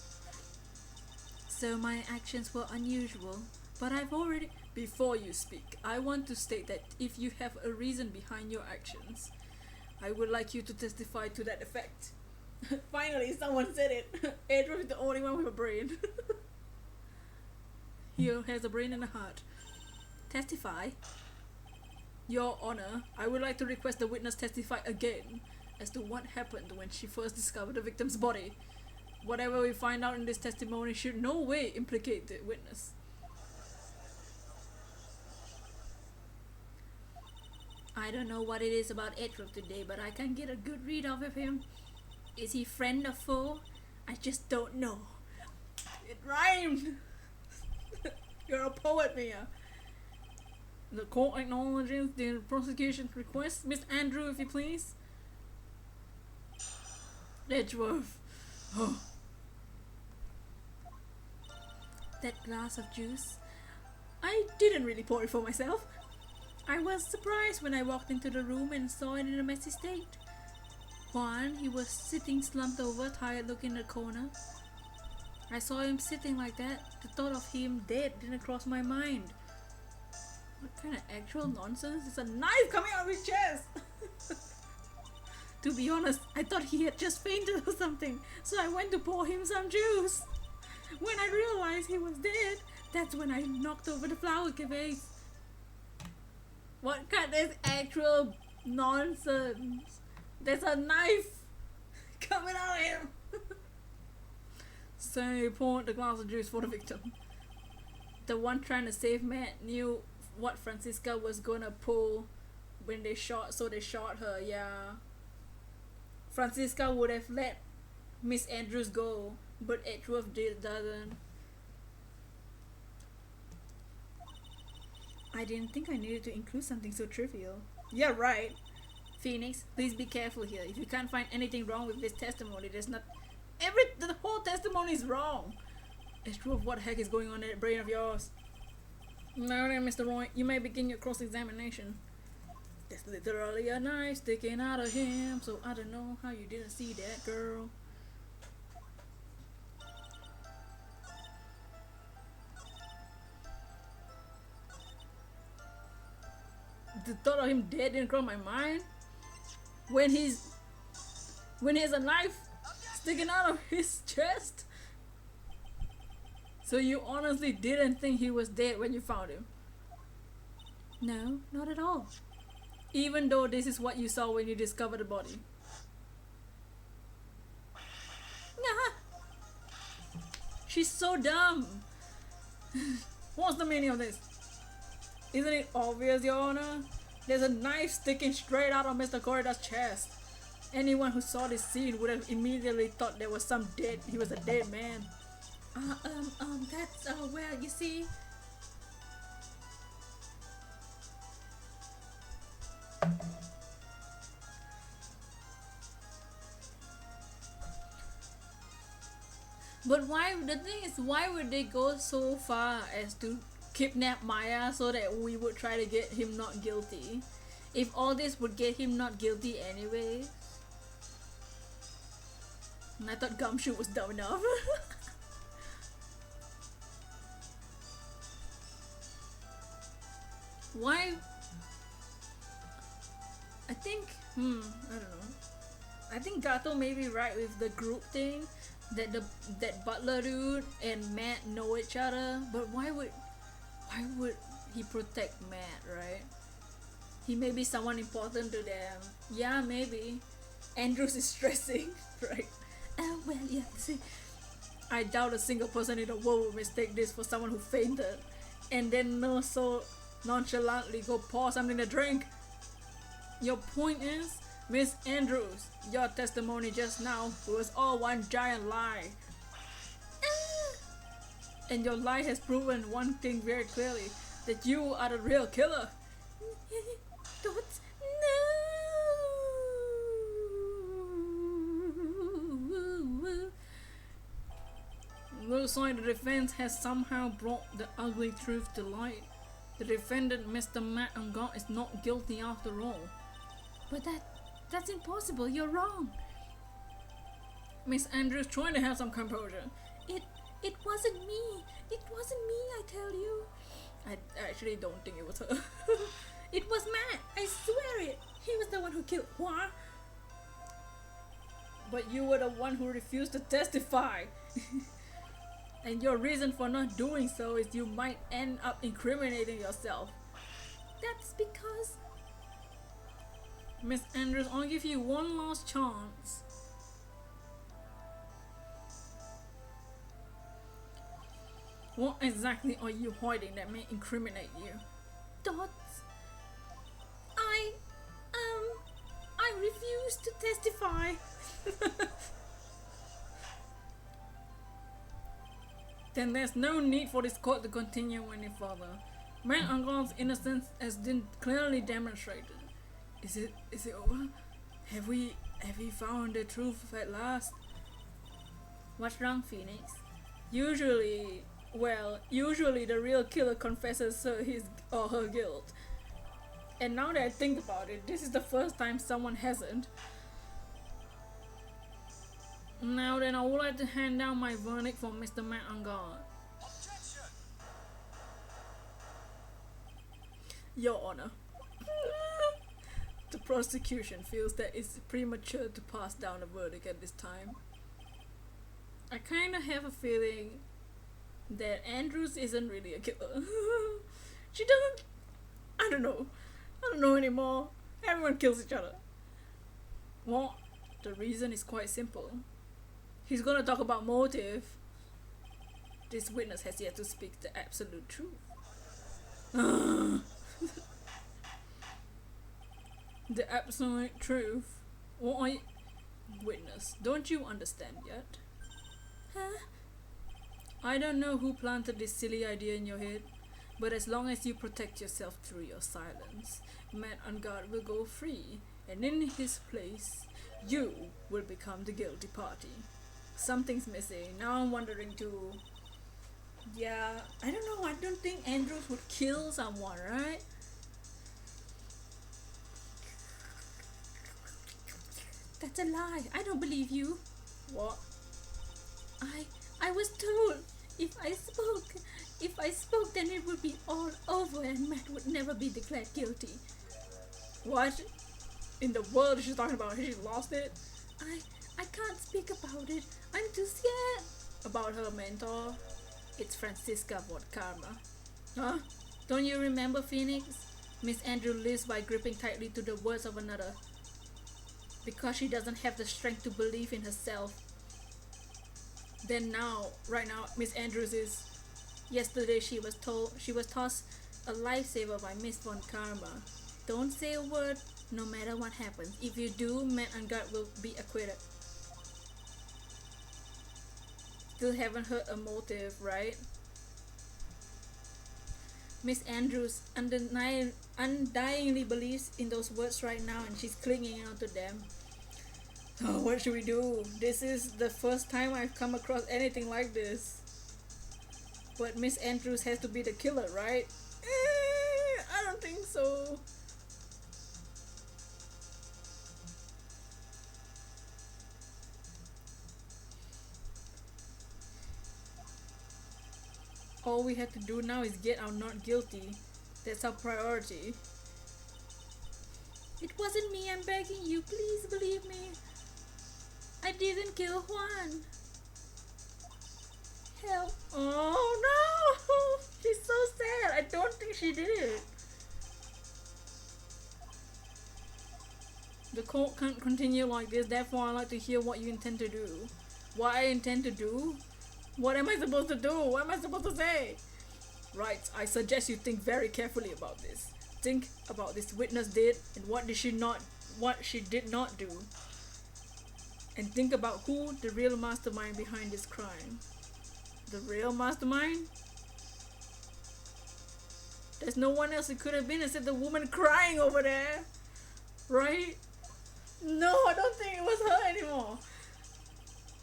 So my actions were unusual, but I've already... Before you speak, I want to state that if you have a reason behind your actions, I would like you to testify to that effect. Finally, someone said it. Edgeworth is the only one with a brain. He has a brain and a heart. Testify. Your Honor, I would like to request the witness testify again as to what happened when she first discovered the victim's body. Whatever we find out in this testimony should no way implicate the witness. I don't know what it is about Edgeworth today, but I can get a good read off of him. Is he friend or foe? I just don't know. It rhymed! You're a poet, Mia. The court acknowledges the prosecution's request. Miss Andrew, if you please. Edgeworth. Oh. That glass of juice? I didn't really pour it for myself. I was surprised when I walked into the room and saw it in a messy state. Juan, he was sitting slumped over, tired looking in the corner. I saw him sitting like that. The thought of him dead didn't cross my mind. What kind of actual nonsense? It's a knife coming out of his chest! To be honest, I thought he had just fainted or something, so I went to pour him some juice. When I realized he was dead, that's when I knocked over the flower vase. What kind of actual nonsense? There's a knife coming out of him. So he poured the glass of juice for the victim. The one trying to save Matt knew what Francisca was gonna pull when they shot, so they shot her. Yeah, Francisca would have let Miss Andrews go, but Edgeworth doesn't. I didn't think I needed to include something so trivial. Yeah, right. Phoenix, please be careful here. If you can't find anything wrong with this testimony, there's not... The whole testimony is wrong. Edgeworth, what the heck is going on in that brain of yours? Now then, Mr. Wright, you may begin your cross-examination. There's literally a knife sticking out of him, so I don't know how you didn't see that, girl. The thought of him dead didn't cross my mind. When he has a knife sticking out of his chest. So you honestly didn't think he was dead when you found him? No, not at all. Even though this is what you saw when you discovered the body. Nah. She's so dumb. What's the meaning of this? Isn't it obvious, Your Honor? There's a knife sticking straight out of Mr. Corrida's chest. Anyone who saw this scene would have immediately thought there was he was a dead man. Well, you see... But the thing is, why would they go so far as to kidnap Maya so that we would try to get him not guilty? If all this would get him not guilty anyway. And I thought Gumshoe was dumb enough. Why? I think, I don't know. I think Gato may be right with the group thing, that Butler dude and Matt know each other, but why would he protect Matt, right? He may be someone important to them. Yeah, maybe. Andrews is stressing, right? Well, yeah, see, I doubt a single person in the world would mistake this for someone who fainted and then so nonchalantly go pour something to drink. Your point is, Miss Andrews, your testimony just now was all one giant lie. And your lie has proven one thing very clearly, that you are the real killer. Don't. No. Looks like the defense has somehow brought the ugly truth to light. The defendant, Mr. Matt Ungot, is not guilty after all. But that's impossible. You're wrong. Miss Andrews, trying to have some composure. It wasn't me. It wasn't me, I tell you. I actually don't think it was her. It was Matt. I swear it. He was the one who killed Hua. But you were the one who refused to testify. And your reason for not doing so is you might end up incriminating yourself. That's because... Miss Andrews, I'll give you one last chance. What exactly are you hiding that may incriminate you? Dots. I refuse to testify. Then there's no need for this court to continue any further. Matt Ungot's innocence has been clearly demonstrated. Is it over? Have we found the truth at last? What's wrong, Phoenix? Usually the real killer confesses his or her guilt. And now that I think about it, this is the first time someone hasn't. Now then, I would like to hand down my verdict for Mr. Matt Ungot. Objection! Your Honor. The prosecution feels that it's premature to pass down a verdict at this time. I kind of have a feeling that Andrews isn't really a killer. She doesn't. I don't know anymore. Everyone kills each other. Well, the reason is quite simple. He's gonna talk about motive. This witness has yet to speak the absolute truth. The absolute truth? Why? Witness, don't you understand yet? Huh? I don't know who planted this silly idea in your head, but as long as you protect yourself through your silence, Matt and God will go free, and in his place, you will become the guilty party. Something's missing. Now I'm wondering too. Yeah, I don't know. I don't think Andrews would kill someone, right? That's a lie. I don't believe you. What? I was told if I spoke then it would be all over and Matt would never be declared guilty. What in the world is she talking about? Has she lost it? I can't speak about it. I'm too scared. About her mentor? It's Francisca Vaught Karma. Huh? Don't you remember, Phoenix? Miss Andrew lives by gripping tightly to the words of another. Because she doesn't have the strength to believe in herself. Then now, right now, Miss Andrews is. Yesterday she was tossed a lifesaver by Miss Von Karma. Don't say a word, no matter what happens. If you do, Matt and God will be acquitted. Still haven't heard a motive, right? Miss Andrews undyingly believes in those words right now and she's clinging on to them. Oh, what should we do? This is the first time I've come across anything like this. But Miss Andrews has to be the killer, right? I don't think so. All we have to do now is get our not guilty. That's our priority. It wasn't me, I'm begging you, please believe me. I didn't kill Juan. Help. Oh no! She's so sad. I don't think she did it. The court can't continue like this, therefore I'd like to hear what you intend to do. What I intend to do? What am I supposed to do? What am I supposed to say? Right, I suggest you think very carefully about this. Think about this witness did and what she did not do. And think about who the real mastermind behind this crime. The real mastermind? There's no one else it could have been except the woman crying over there. Right? No, I don't think it was her anymore.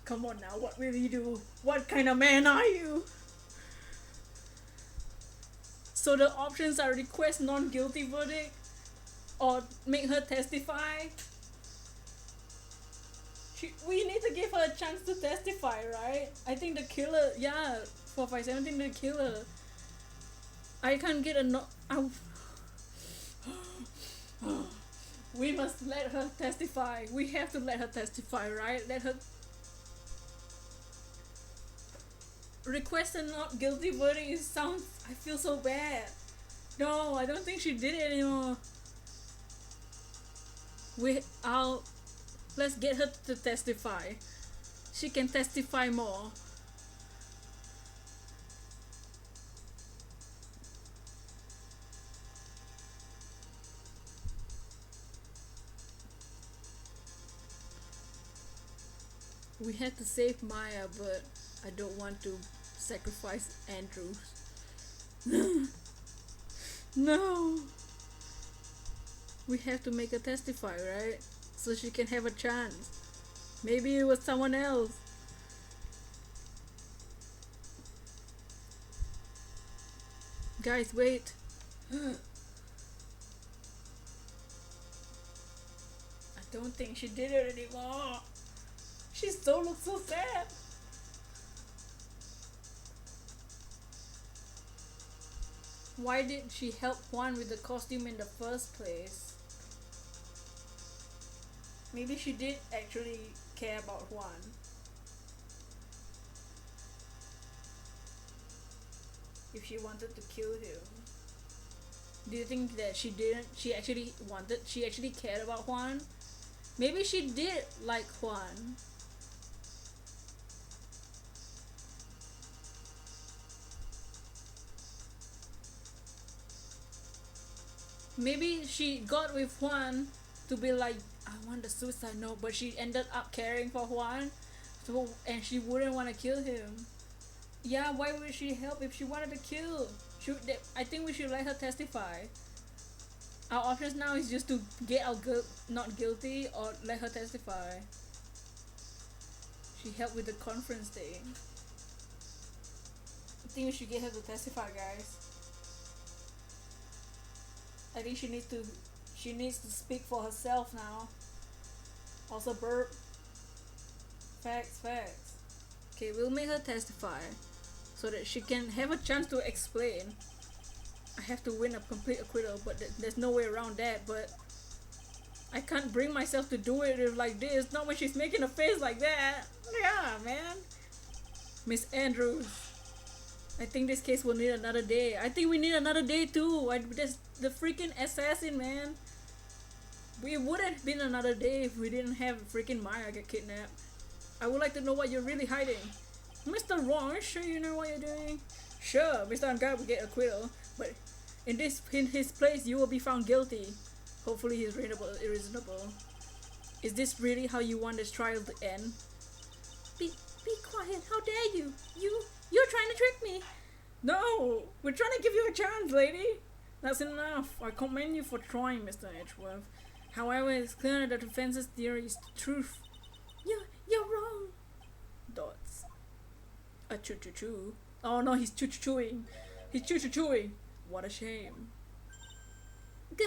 Come on now, what will you do? What kind of man are you? So the options are request non-guilty verdict or make her testify. We need to give her a chance to testify, right? I think the killer, yeah, 457, I think the killer. I can't get a no. We must let her testify. We have to let her testify, right? Let her request a not guilty verdict. It sounds. I feel so bad. No, I don't think she did it anymore. Let's get her to testify. She can testify more. We had to save Maya, but I don't want to sacrifice Andrews. No. We have to make her testify, right? So she can have a chance. Maybe it was someone else. Guys, wait. I don't think she did it anymore. She still looks so sad. Why did she help Juan with the costume in the first place? Maybe she did actually care about Juan. If she wanted to kill him. Do you think that she didn't? She actually cared about Juan? Maybe she did like Juan. Maybe she got with Juan to be like, I want the suicide note, but she ended up caring for Juan, so, and she wouldn't want to kill him. Yeah, why would she help if she wanted to kill? I think we should let her testify. Our options now is just to get out not guilty or let her testify. She helped with the conference thing. I think we should get her to testify, guys. I think she needs to speak for herself now. Also burp. Facts. Okay, we'll make her testify so that she can have a chance to explain. I have to win a complete acquittal, but there's no way around that, but I can't bring myself to do it like this, not when she's making a face like that. Yeah, man. Miss Andrews, I think this case will need another day. I think we need another day too. There's the freaking assassin, man. We wouldn't have been another day if we didn't have freaking Maya get kidnapped. I would like to know what you're really hiding. Mr. Wrong, sure you know what you're doing? Sure, Mr. Unguy will get acquittal, but in his place you will be found guilty. Hopefully he's reasonable. Is this really how you want this trial to end? Be quiet, how dare you? You're trying to trick me. No, we're trying to give you a chance, lady. That's enough. I commend you for trying, Mr. Edgeworth. However, it's clear that the defense's theory is the truth. You're wrong. Dots. A choo-choo-choo. Oh no, he's choo-choo-chooing. He's choo-choo-chooing. What a shame. Gah.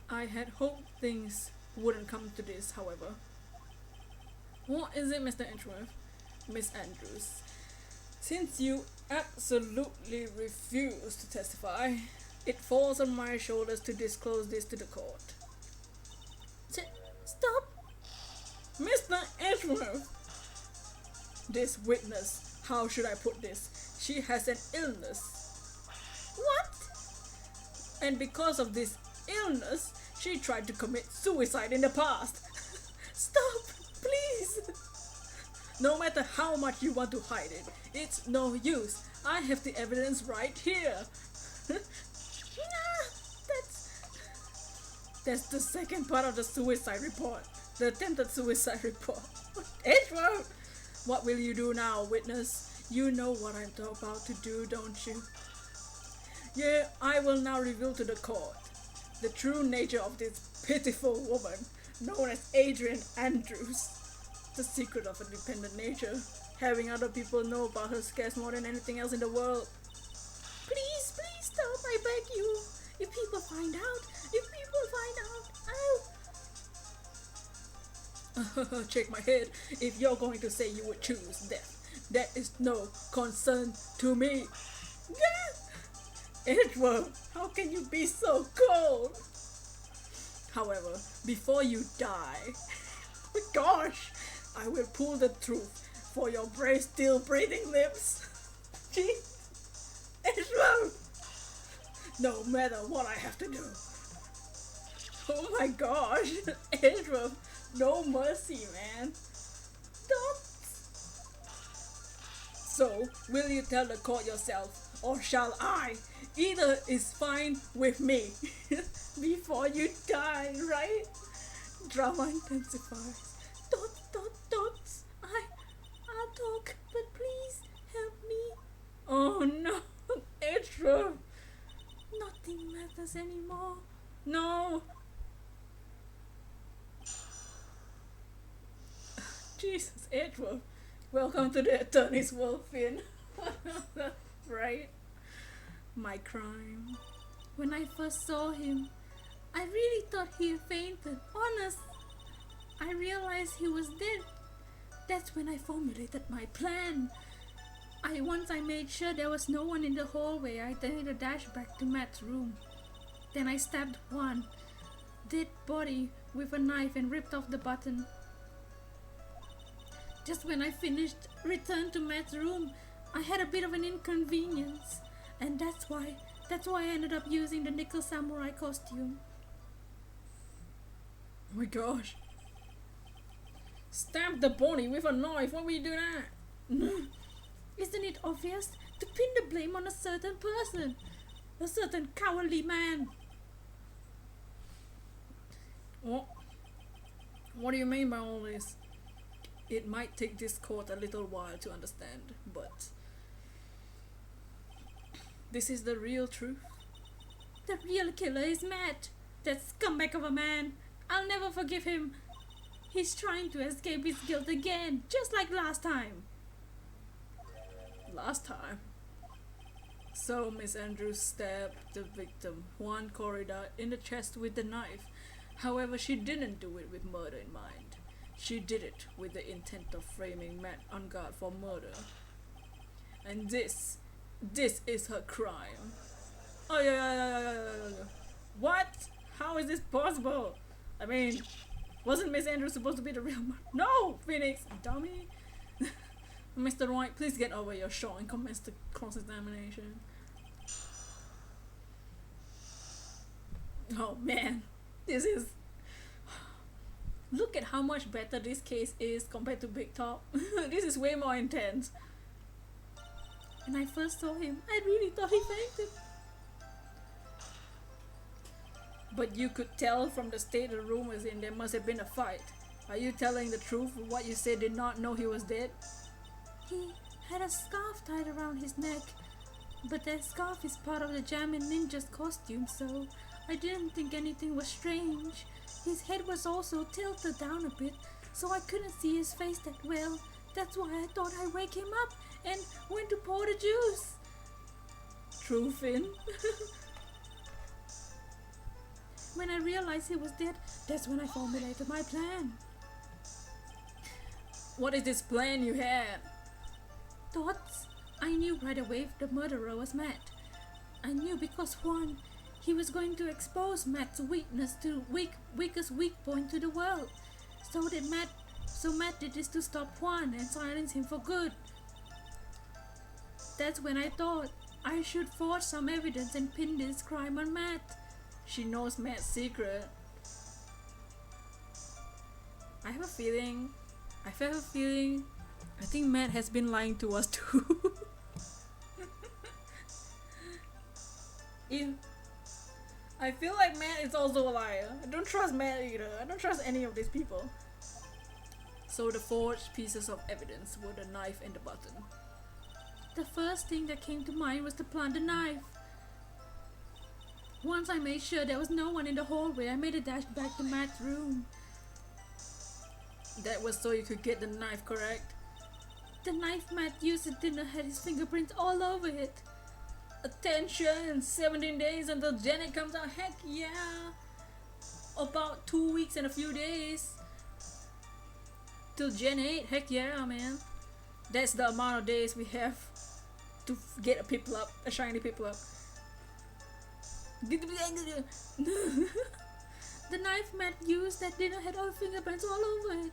I had hoped things wouldn't come to this, however. What is it, Mr. Edgeworth? Miss Andrews. Since you absolutely refuse to testify, it falls on my shoulders to disclose this to the court. Stop! Mr. Edgeworth! This witness, how should I put this? She has an illness. What? And because of this illness, she tried to commit suicide in the past. Stop! Please! No matter how much you want to hide it, it's no use. I have the evidence right here. That's the second part of the suicide report. The attempted suicide report. Edgeworth! What will you do now, witness? You know what I'm about to do, don't you? Yeah, I will now reveal to the court the true nature of this pitiful woman known as Adrian Andrews. The secret of a dependent nature. Having other people know about her scares more than anything else in the world. Please stop, I beg you. If people find out, I'll... Shake my head. If you're going to say you would choose death, that is no concern to me. Edgeworth, how can you be so cold? However, before you die, gosh, I will pull the truth for your brave, still breathing lips. Edgeworth! No matter what I have to do. Oh my gosh, Edgeworth, no mercy, man. Stop. So, will you tell the court yourself, or shall I? Either is fine with me. Before you die, right? Drama intensifies. Dots. I'll talk, but please help me. Oh no, Edgeworth. Nothing matters anymore. No. Jesus, Edgeworth. Welcome to the attorney's world, Finn. Right? My crime. When I first saw him, I really thought he fainted. Honest. I realized he was dead. That's when I formulated my plan. Once I made sure there was no one in the hallway, I then dashed back to Matt's room. Then I stabbed one dead body with a knife and ripped off the button. Just when I finished, returned to Matt's room, I had a bit of an inconvenience, and that's why I ended up using the nickel samurai costume. Oh my gosh. Stab the body with a knife. Why would you do that? Isn't it obvious? To pin the blame on a certain person, a certain cowardly man. What do you mean by all this? It might take this court a little while to understand, but this is the real truth. The real killer is Matt, that scumbag of a man. I'll never forgive him. He's trying to escape his guilt again, just like last time. Last time? So Miss Andrews stabbed the victim, Juan Corrida, in the chest with the knife. However, she didn't do it with murder in mind. She did it with the intent of framing Matt on guard for murder. And this is her crime. Oh yeah. What? How is this possible? I mean, wasn't Miss Andrews supposed to be the real murderer? No, Phoenix, dummy. Mr. Wright, please get over your shot and commence the cross-examination. Oh man, this is... Look at how much better this case is compared to Big Top. This is way more intense. When I first saw him, I really thought he fainted. But you could tell from the state the room was in, there must have been a fight. Are you telling the truth of what you said did not know he was dead? He had a scarf tied around his neck, but that scarf is part of the Jamin Ninja's costume, so I didn't think anything was strange. His head was also tilted down a bit, so I couldn't see his face that well. That's why I thought I'd wake him up and went to pour the juice. True, Finn. When I realized he was dead, that's when I formulated my plan. What is this plan you had? Thoughts? I knew right away the murderer was Matt. I knew because one, he was going to expose Matt's weakness to weakest weak point to the world. So Matt did this to stop Juan and silence him for good. That's when I thought I should forge some evidence and pin this crime on Matt. She knows Matt's secret. I have a feeling, I think Matt has been lying to us too. I feel like Matt is also a liar. I don't trust Matt either. I don't trust any of these people. So the forged pieces of evidence were the knife and the button. The first thing that came to mind was to plant the knife. Once I made sure there was no one in the hallway, I made a dash back to Matt's room. That was so you could get the knife, correct? The knife Matt used at dinner had his fingerprints all over it. Attention! 17 days until Janet comes out. Heck yeah! About 2 weeks and a few days. Till Janet. Heck yeah, man. That's the amount of days we have to get a shiny people up. The knife Matt used at dinner had all fingerprints all over it.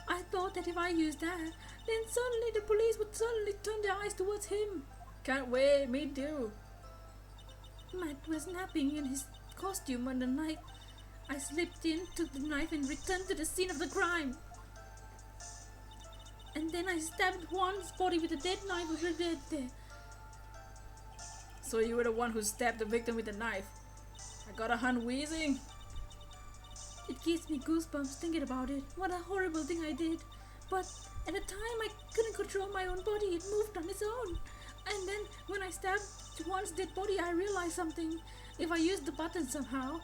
I thought that if I used that, then suddenly the police would suddenly turn their eyes towards him. Can't wait, me too. Matt was napping in his costume on the night. I slipped in, took the knife and returned to the scene of the crime. And then I stabbed Juan's body with a dead knife over there. So you were the one who stabbed the victim with the knife. I got a hand wheezing. It gives me goosebumps thinking about it. What a horrible thing I did. But at the time I couldn't control my own body. It moved on its own. And then when I stabbed Juan's dead body, I realized something. If I used the button somehow,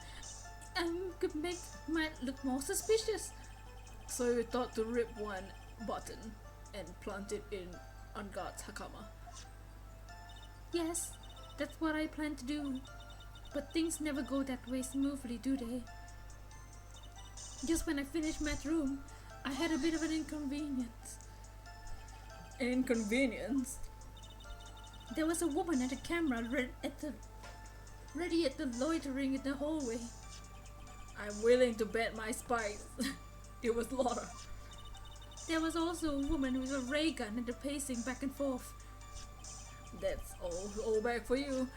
I could make Matt look more suspicious. So you thought to rip one button and plant it in on God's Hakama. Yes, that's what I planned to do. But things never go that way smoothly, do they? Just when I finished Matt's room, I had a bit of an inconvenience. An inconvenience? There was a woman at a camera ready at the loitering in the hallway. I'm willing to bet my spice. It was Laura. There was also a woman with a ray gun and pacing back and forth. That's all back for you.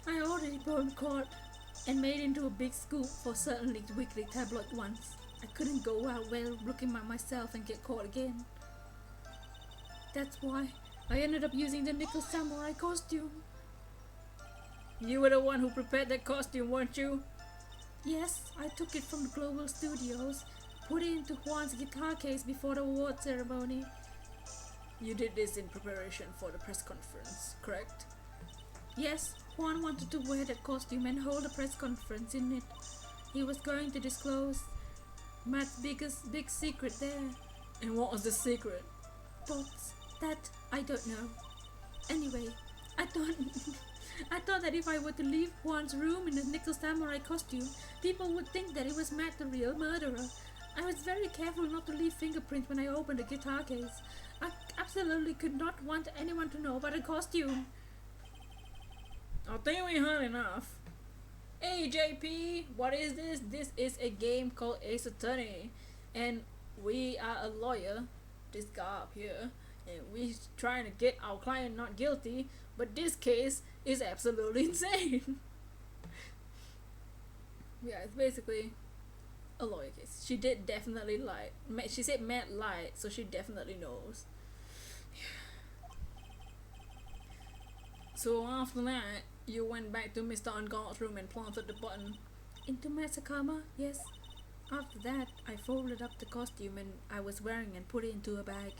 I already burned court and made into a big scoop for certainly the weekly tabloid once. I couldn't go out well looking at myself and get caught again. That's why I ended up using the nickel samurai costume. You were the one who prepared that costume, weren't you? Yes, I took it from the Global Studios, put it into Juan's guitar case before the award ceremony. You did this in preparation for the press conference, correct? Yes, Juan wanted to wear that costume and hold a press conference in it. He was going to disclose Matt's big secret there. And what was the secret? Thoughts that I don't know. Anyway, I thought that if I were to leave Juan's room in a nickel samurai costume, people would think that it was Matt the real murderer. I was very careful not to leave fingerprints when I opened the guitar case. I absolutely could not want anyone to know about the costume. I think we heard enough. Hey JP, what is this? This is a game called Ace Attorney, and we are a lawyer, this guy up here, and we trying to get our client not guilty, but this case is absolutely insane. Yeah, it's basically a lawyer case. She did definitely lie. She said Matt lied, so she definitely knows. So after that, you went back to Mr. Unguard's room and planted the button. Into Masakama, yes. After that, I folded up the costume and I was wearing and put it into a bag.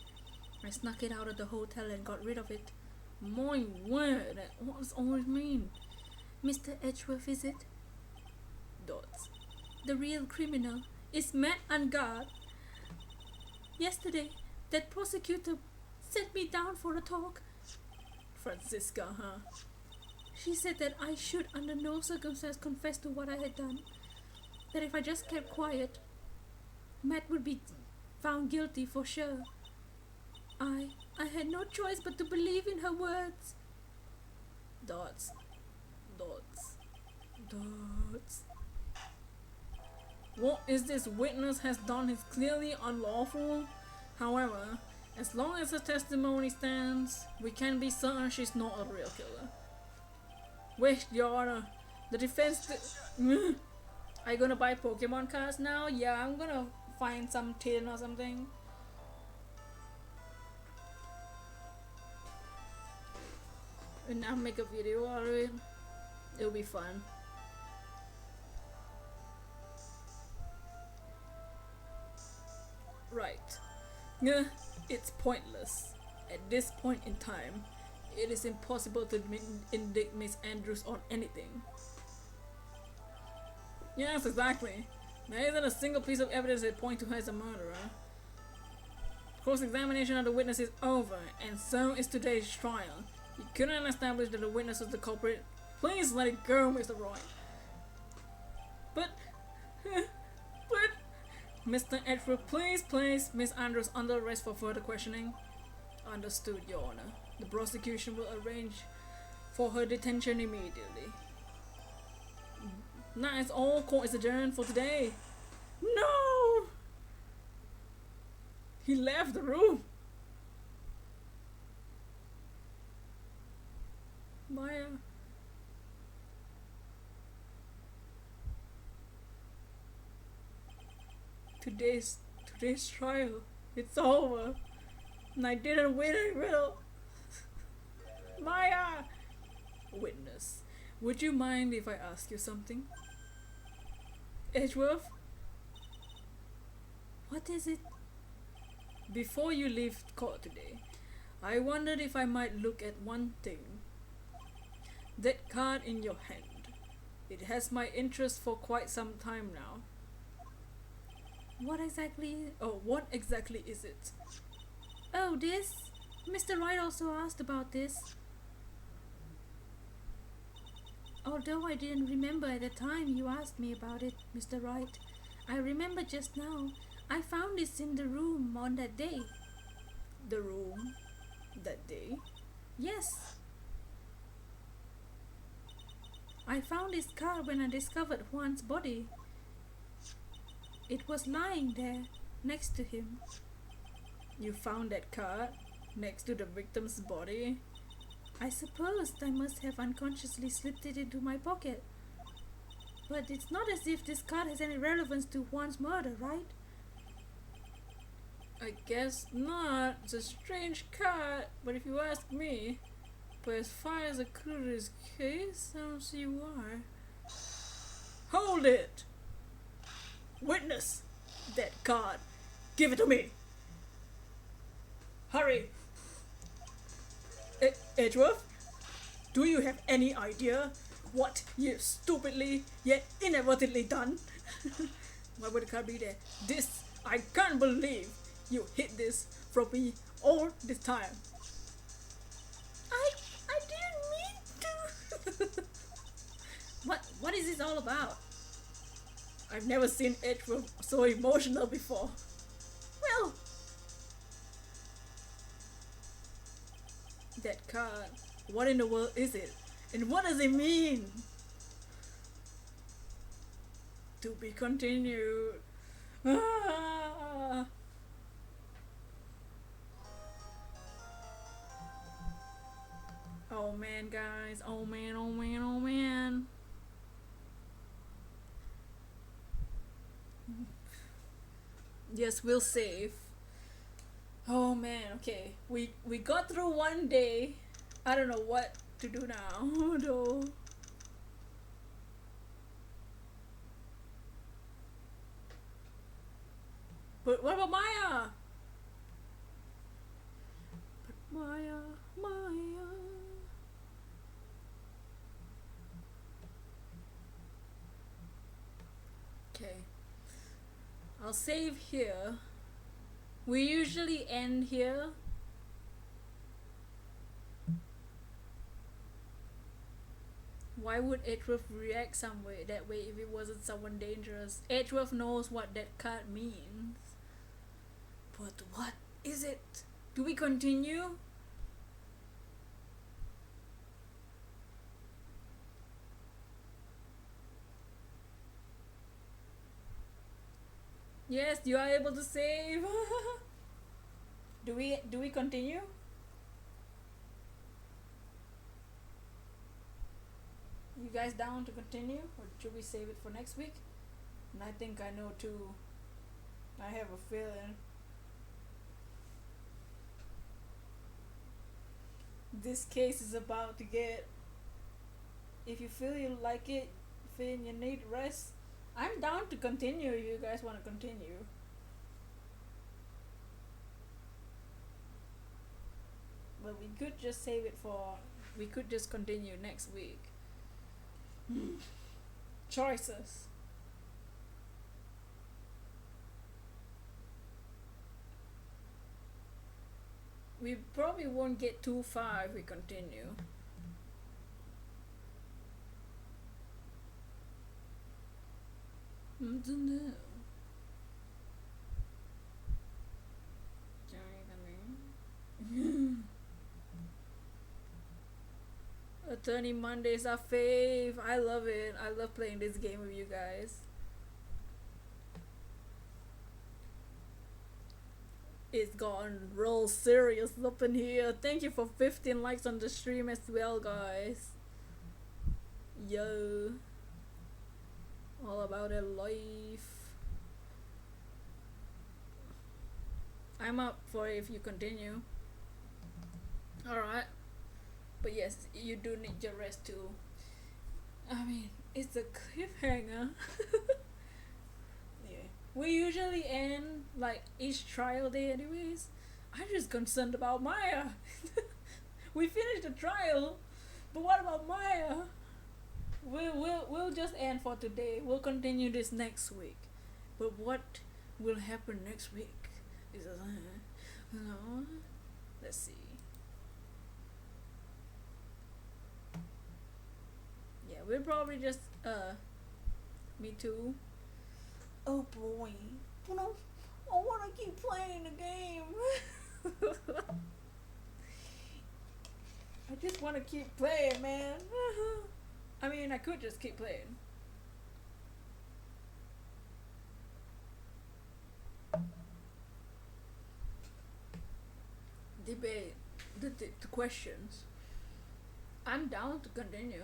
I snuck it out of the hotel and got rid of it. My word, what does all this mean? Mr. Edgeworth, is it? Dots. The real criminal is Matt Ungard. Yesterday, that prosecutor sent me down for a talk. Francisca, huh? She said that I should under no circumstance confess to what I had done. That if I just kept quiet, Matt would be found guilty for sure. I had no choice but to believe in her words. Dots. What is this witness has done is clearly unlawful. However, as long as her testimony stands, we can be certain she's not a real killer. Wait, Your Honor, the defense... Are you gonna buy Pokemon cards now? Yeah, I'm gonna find some tin or something. And I'll make a video out of it. It'll be fun. Right. It's pointless. At this point in time, it is impossible to indict Miss Andrews on anything. Yes, exactly. There isn't a single piece of evidence that points to her as a murderer. Cross-examination of the witness is over, and so is today's trial. You couldn't establish that the witness was the culprit. Please let it go, Mr. Wright. But... Mr. Edgeworth, please place Miss Andrews under arrest for further questioning. Understood, Your Honor. The prosecution will arrange for her detention immediately. That is all. Court is adjourned for today. No! He left the room. Maya. Today's trial. It's over. And I didn't win a riddle. Maya! Witness, would you mind if I ask you something? Edgeworth? What is it? Before you leave court today, I wondered if I might look at one thing. That card in your hand. It has my interest for quite some time now. What exactly? Oh, what exactly is it? Oh, this? Mr. Wright also asked about this. Although I didn't remember at the time you asked me about it, Mr. Wright, I remember just now. I found this in the room on that day. The room? That day? Yes. I found this card when I discovered Juan's body. It was lying there, next to him. You found that card next to the victim's body? I suppose I must have unconsciously slipped it into my pocket. But it's not as if this card has any relevance to Juan's murder, right? I guess not. It's a strange card, but if you ask me, but as far as a clue to this case, I don't see why. Hold it! Witness! That card! Give it to me! Hurry! Edgeworth? Do you have any idea what you've stupidly yet inadvertently done? Why would the card be there? This, I can't believe you hid this from me all this time. I didn't mean to. What is this all about? I've never seen Edgeworth so emotional before. Well, that card, what in the world is it? And what does it mean? To be continued. Ah. Oh man, guys. Oh man, oh man, oh man. Yes, we'll save. Oh man, okay. We got through one day. I don't know what to do now, though. But what about Maya? But Maya. Okay. I'll save here. We usually end here. Why would Edgeworth react some way that way if it wasn't someone dangerous? Edgeworth knows what that card means. But what is it? Do we continue? Yes, you are able to save. Do we continue? You guys down to continue, or should we save it for next week? And I think I know too. I have a feeling this case is about to get. If you feel you like it, feel you need rest, I'm down to continue if you guys want to continue. But we could just save it for. We could just continue next week. Choices. We probably won't get too far if we continue. I don't know. Attorney Mondays are fave. I love it. I love playing this game with you guys. It's gone real serious up in here. Thank you for 15 likes on the stream as well, guys. Yo. All about a life. I'm up for it if you continue. Alright. But yes, you do need your rest too. I mean, it's a cliffhanger. Yeah. We usually end like each trial day anyways. I'm just concerned about Maya. We finished the trial, but what about Maya? We'll just end for today. We'll continue this next week. But what will happen next week is let's see. Yeah, we'll probably just me too. Oh boy. You know, I wanna keep playing the game. I just wanna keep playing, man. I mean, I could just keep playing. debate, the questions. I'm down to continue.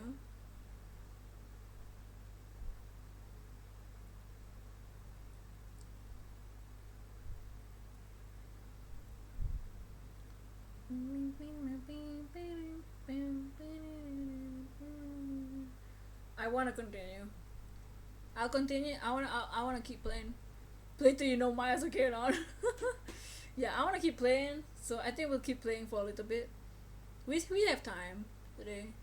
I wanna continue. I'll continue. I wanna keep playing. Play till you know Maya's okay or not. Yeah, I wanna keep playing. So I think we'll keep playing for a little bit. We have time today.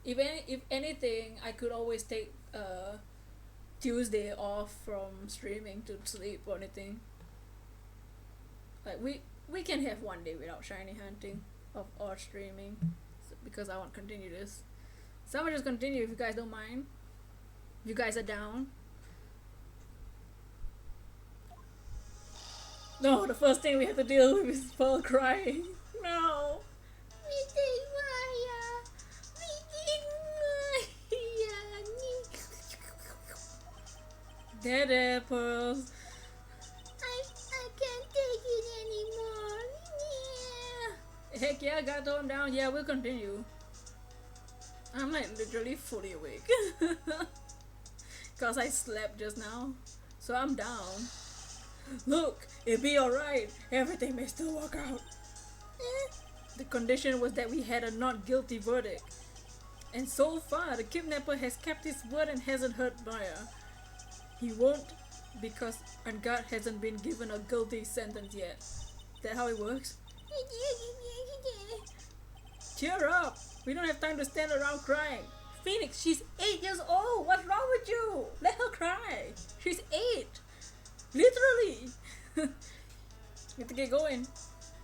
If anything, I could always take Tuesday off from streaming to sleep or anything. Like we can have one day without shiny hunting or streaming, because I want to continue this. So I'm gonna just continue if you guys don't mind. If you guys are down. No, the first thing we have to deal with is Pearl crying. No. Mr. Maya. There, Pearls. I can't take it anymore. Yeah. Heck yeah, gotta tone down. Yeah, we'll continue. I'm like literally fully awake. Cause I slept just now. So I'm down. Look, it'll be alright. Everything may still work out. The condition was that we had a not guilty verdict. And so far, the kidnapper has kept his word and hasn't hurt Maya. He won't, because Angad hasn't been given a guilty sentence yet. That how it works? Cheer up! We don't have time to stand around crying. Phoenix, she's 8 years old! What's wrong with you? Let her cry! She's 8! Literally! We have to get going.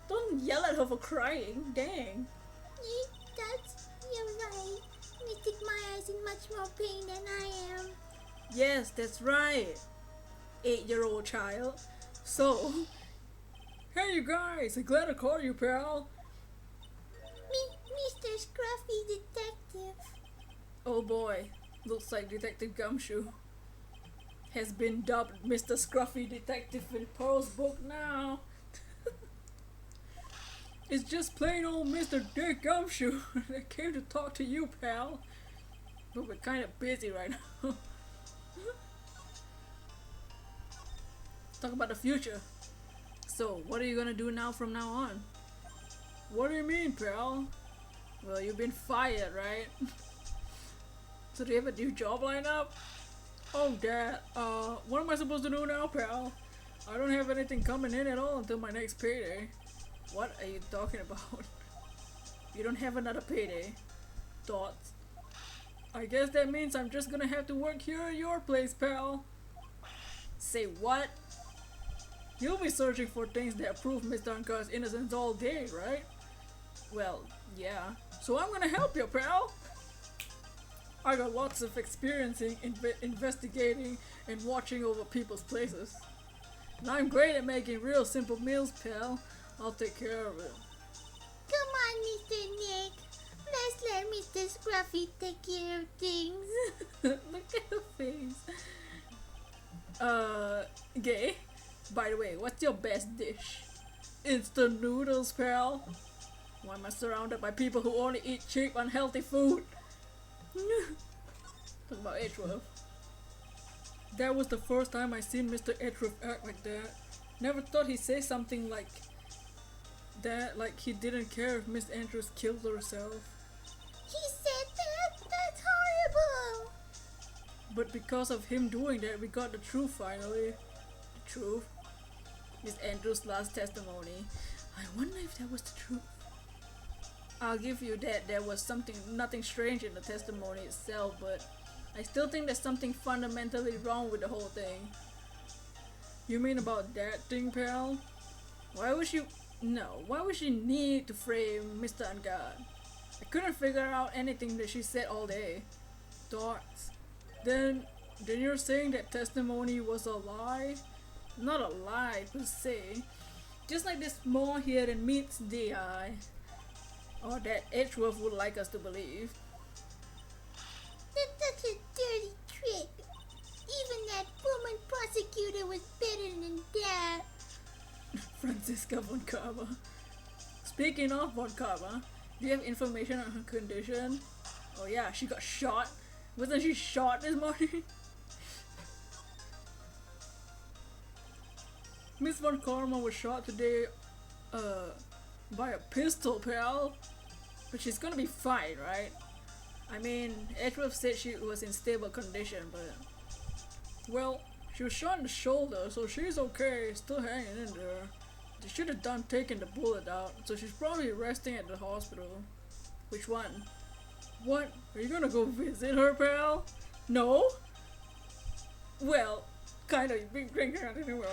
Don't yell at her for crying. Dang. You're right. Mystic Maya is in much more pain than I am. Yes, that's right. 8-year-old child. So, hey you guys, I'm glad I caught you, pal. Mr. Scruffy Detective. Oh boy, looks like Detective Gumshoe has been dubbed Mr. Scruffy Detective in Pearl's book now. It's just plain old Mr. Dick Gumshoe. I came to talk to you, pal. But we're kind of busy right now. Talk about the future. So, what are you gonna do now from now on? What do you mean, pal? Well, you've been fired, right? So do you have a new job lined up? Oh, Dad, what am I supposed to do now, pal? I don't have anything coming in at all until my next payday. What are you talking about? You don't have another payday. Thoughts? I guess that means I'm just gonna have to work here at your place, pal. Say what? You'll be searching for things that prove Mr. Ankar's innocence all day, right? Well, yeah. So I'm gonna help you, pal. I got lots of experience in investigating and watching over people's places. And I'm great at making real simple meals, pal. I'll take care of it. Come on, Mr. Nick. Let's let Mr. Scruffy take care of things. Look at her face. Gay? By the way, what's your best dish? Instant noodles, pal. Why am I surrounded by people who only eat cheap, unhealthy food? Talk about Edgeworth. That was the first time I seen Mr. Edgeworth act like that. Never thought he'd say something like that, like he didn't care if Miss Andrews killed herself. He said that? That's horrible! But because of him doing that, we got the truth finally. The truth? Miss Andrews' last testimony. I wonder if that was the truth. I'll give you that there was nothing strange in the testimony itself, but I still think there's something fundamentally wrong with the whole thing. You mean about that thing, pal? Why would she need to frame Mr. Angad? I couldn't figure out anything that she said all day. Thoughts? Then you're saying that testimony was a lie? Not a lie per se. Just like there's more here than meets the eye. Or that Edgeworth would like us to believe. That's such a dirty trick. Even that woman prosecutor was better than that. Franziska von Karma. Speaking of von Karma, do you have information on her condition? Oh yeah, she got shot. Wasn't she shot this morning? Miss von Karma was shot today, by a pistol, pal. But she's gonna be fine, right? I mean, Edgeworth said she was in stable condition, but... Well, she was shot in the shoulder, so she's okay, still hanging in there. They should have done taking the bullet out, so she's probably resting at the hospital. Which one? What? Are you gonna go visit her, pal? No? Well, kinda, you've been drinking anyway.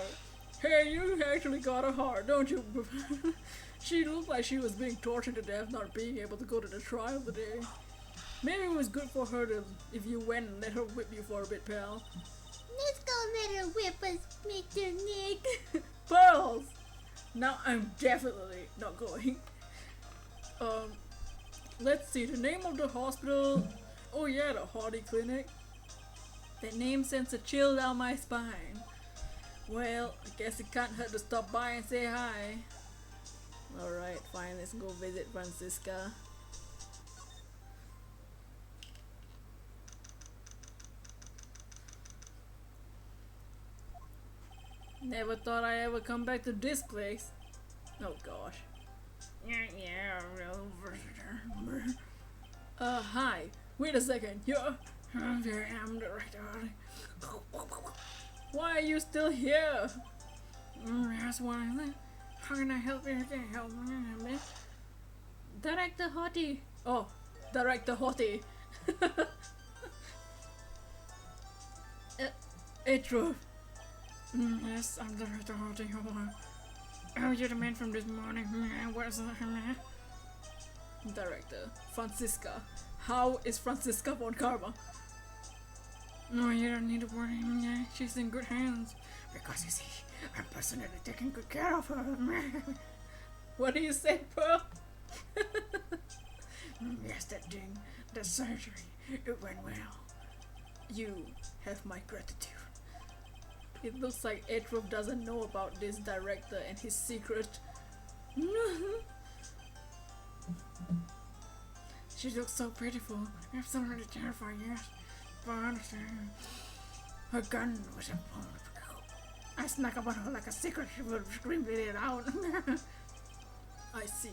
Hey, you actually got a heart, don't you? She looked like she was being tortured to death, not being able to go to the trial today. Maybe it was good for her to, if you went and let her whip you for a bit, pal. Let's go let her whip us, Mr. Nick. Pearls! Now I'm definitely not going. Let's see, the name of the hospital. Oh yeah, the Hardy Clinic. That name sends a chill down my spine. Well, I guess it can't hurt to stop by and say hi. Alright, fine, let's go visit Franziska. Never thought I'd ever come back to this place. Oh gosh. Hi. Wait a second. There I am, the right. Why are you still here? That's why. How can I help you? Help me. Director Hottie. Oh, Director Hottie. Edgeworth. Yes, I'm Director Hottie. Oh, you're the man from this morning. Where's the Director Franziska? How is Franziska von Karma? No, you don't need to worry. She's in good hands. Because you see, I'm personally taking good care of her. What do you say, Pearl? Yes, that thing, the surgery, it went well. You have my gratitude. It looks like Edgeworth doesn't know about this director and his secret. She looks so beautiful, absolutely terrifying, yes. But I understand. Her gun was a bomb. I snuck up on her like a secret. She would scream it out. I see.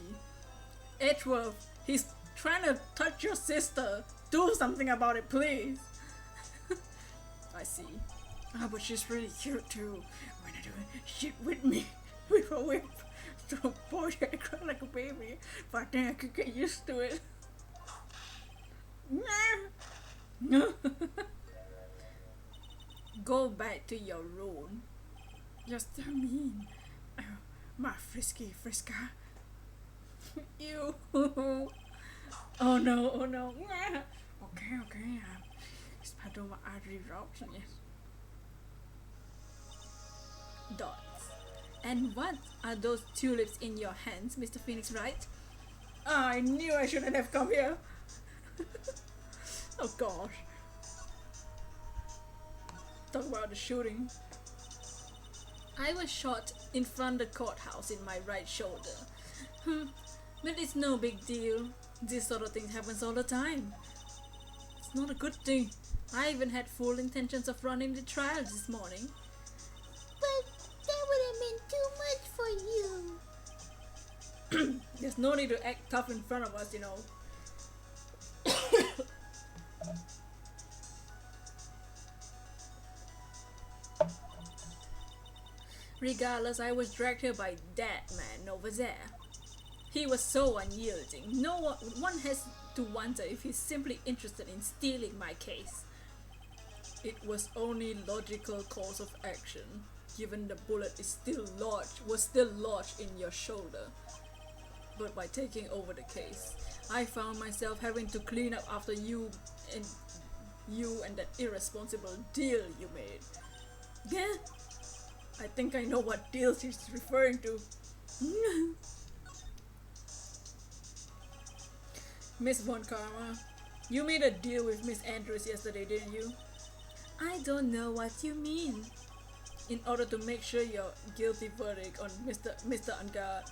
Edgeworth, he's trying to touch your sister. Do something about it, please. I see. Oh, but she's really cute too. When I do shit with me, with a whip. So boy, I cry like a baby. But then I could get used to it. Go back to your room. You're still mean. My frisky friska. Ew. Oh no, oh no. Okay. It's part of my artery drops, yes. Dots. And what are those tulips in your hands, Mr. Phoenix Wright? I knew I shouldn't have come here. Oh gosh. Talk about the shooting. I was shot in front of the courthouse in my right shoulder. But it's no big deal. This sort of thing happens all the time. It's not a good thing. I even had full intentions of running the trial this morning. But that would have been too much for you. There's no need to act tough in front of us, you know. Regardless, I was dragged here by that man over there. He was so unyielding. One has to wonder if he's simply interested in stealing my case. It was only logical course of action, given the bullet was still lodged in your shoulder. But by taking over the case, I found myself having to clean up after you and that irresponsible deal you made. Yeah? I think I know what deal she's referring to. Miss Von Karma, you made a deal with Miss Andrews yesterday, didn't you? I don't know what you mean. in order to make sure your guilty verdict on Mr. Ungard.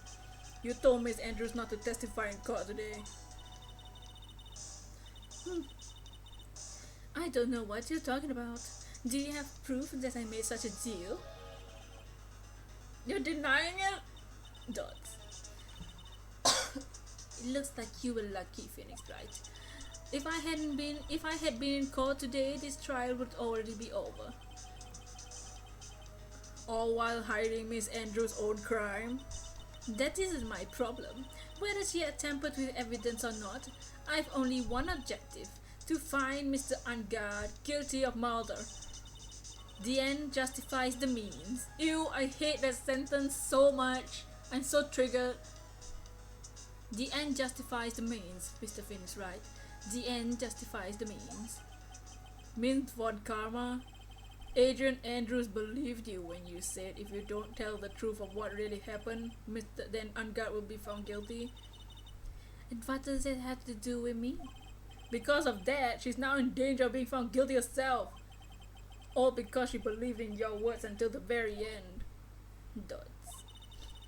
You told Miss Andrews not to testify in court today. I don't know what you're talking about. Do you have proof that I made such a deal? You're denying it? Dots. It looks like you were lucky, Phoenix Wright. If I had been in court today, this trial would already be over. All while hiding Miss Andrews' own crime? That isn't my problem. Whether she had tampered with evidence or not, I've only one objective: to find Mr. Ungard guilty of murder. The end justifies the means. Ew, I hate that sentence so much. I'm so triggered. The end justifies the means, Mr. Phoenix Wright. The end justifies the means. Means what, Karma? Agent Andrews believed you when you said if you don't tell the truth of what really happened, then Ungard will be found guilty. And what does that have to do with me? Because of that, she's now in danger of being found guilty herself. All because she believed in your words until the very end. Dots.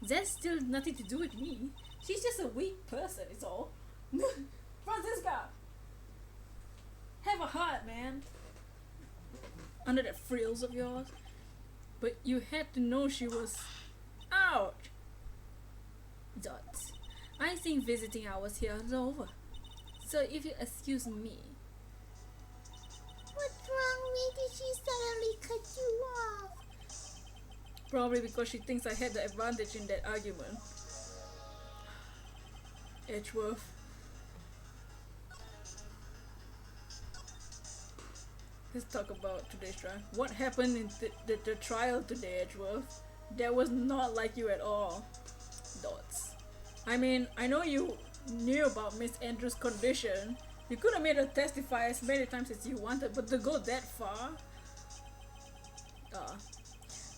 That's still nothing to do with me. She's just a weak person, is all. Francisca! Have a heart, man. Under the frills of yours. But you had to know she was... Ouch! Dots. I think visiting hours here is over. So if you excuse me. What's wrong? Why did she suddenly cut you off? Probably because she thinks I had the advantage in that argument. Edgeworth. Let's talk about today's trial. What happened in the trial today, Edgeworth? That was not like you at all. Dots. I mean, I know you knew about Miss Andrews' condition. You could have made her testify as many times as you wanted, but to go that far?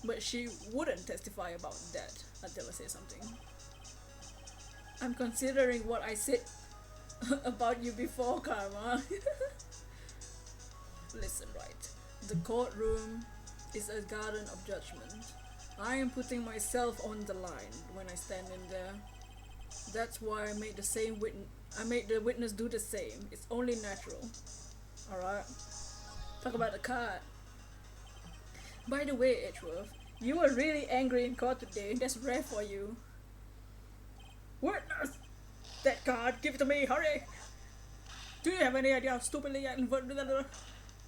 But she wouldn't testify about that until I say something. I'm considering what I said about you before, Karma. Listen, Wright. The courtroom is a garden of judgment. I am putting myself on the line when I stand in there. That's why I made the witness do the same. It's only natural. Alright? Talk about the card. By the way, Edgeworth, you were really angry in court today. That's rare for you. Witness! That card, give it to me, hurry! Do you have any idea how stupidly I inverted that?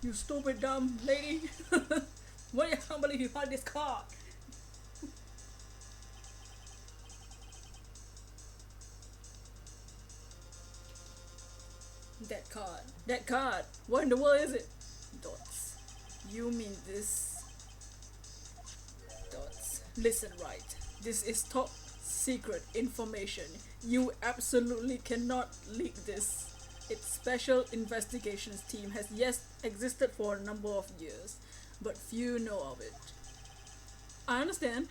You stupid dumb lady! Why I can't believe you had this card? That card! What in the world is it? Dots. You mean this? Dots. Listen, Wright. This is top secret information. You absolutely cannot leak this. Its special investigations team has existed for a number of years, but few know of it. I understand.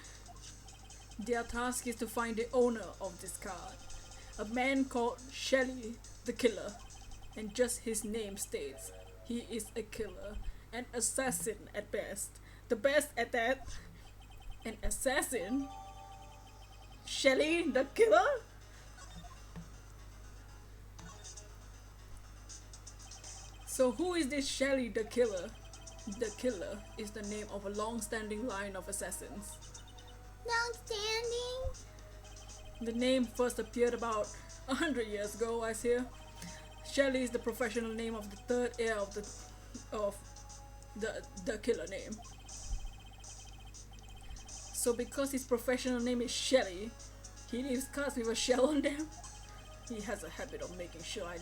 Their task is to find the owner of this card, a man called Shelley the Killer, and just his name states, he is a killer, an assassin at best. The best at that? An assassin? Shelley the Killer? So who is this Shelley the Killer? The Killer is the name of a long-standing line of assassins. Long-standing? The name first appeared about 100 years ago, I hear. Shelley is the professional name of the third heir of the killer name. So because his professional name is Shelley, he leaves cards with a shell on them. He has a habit of making sure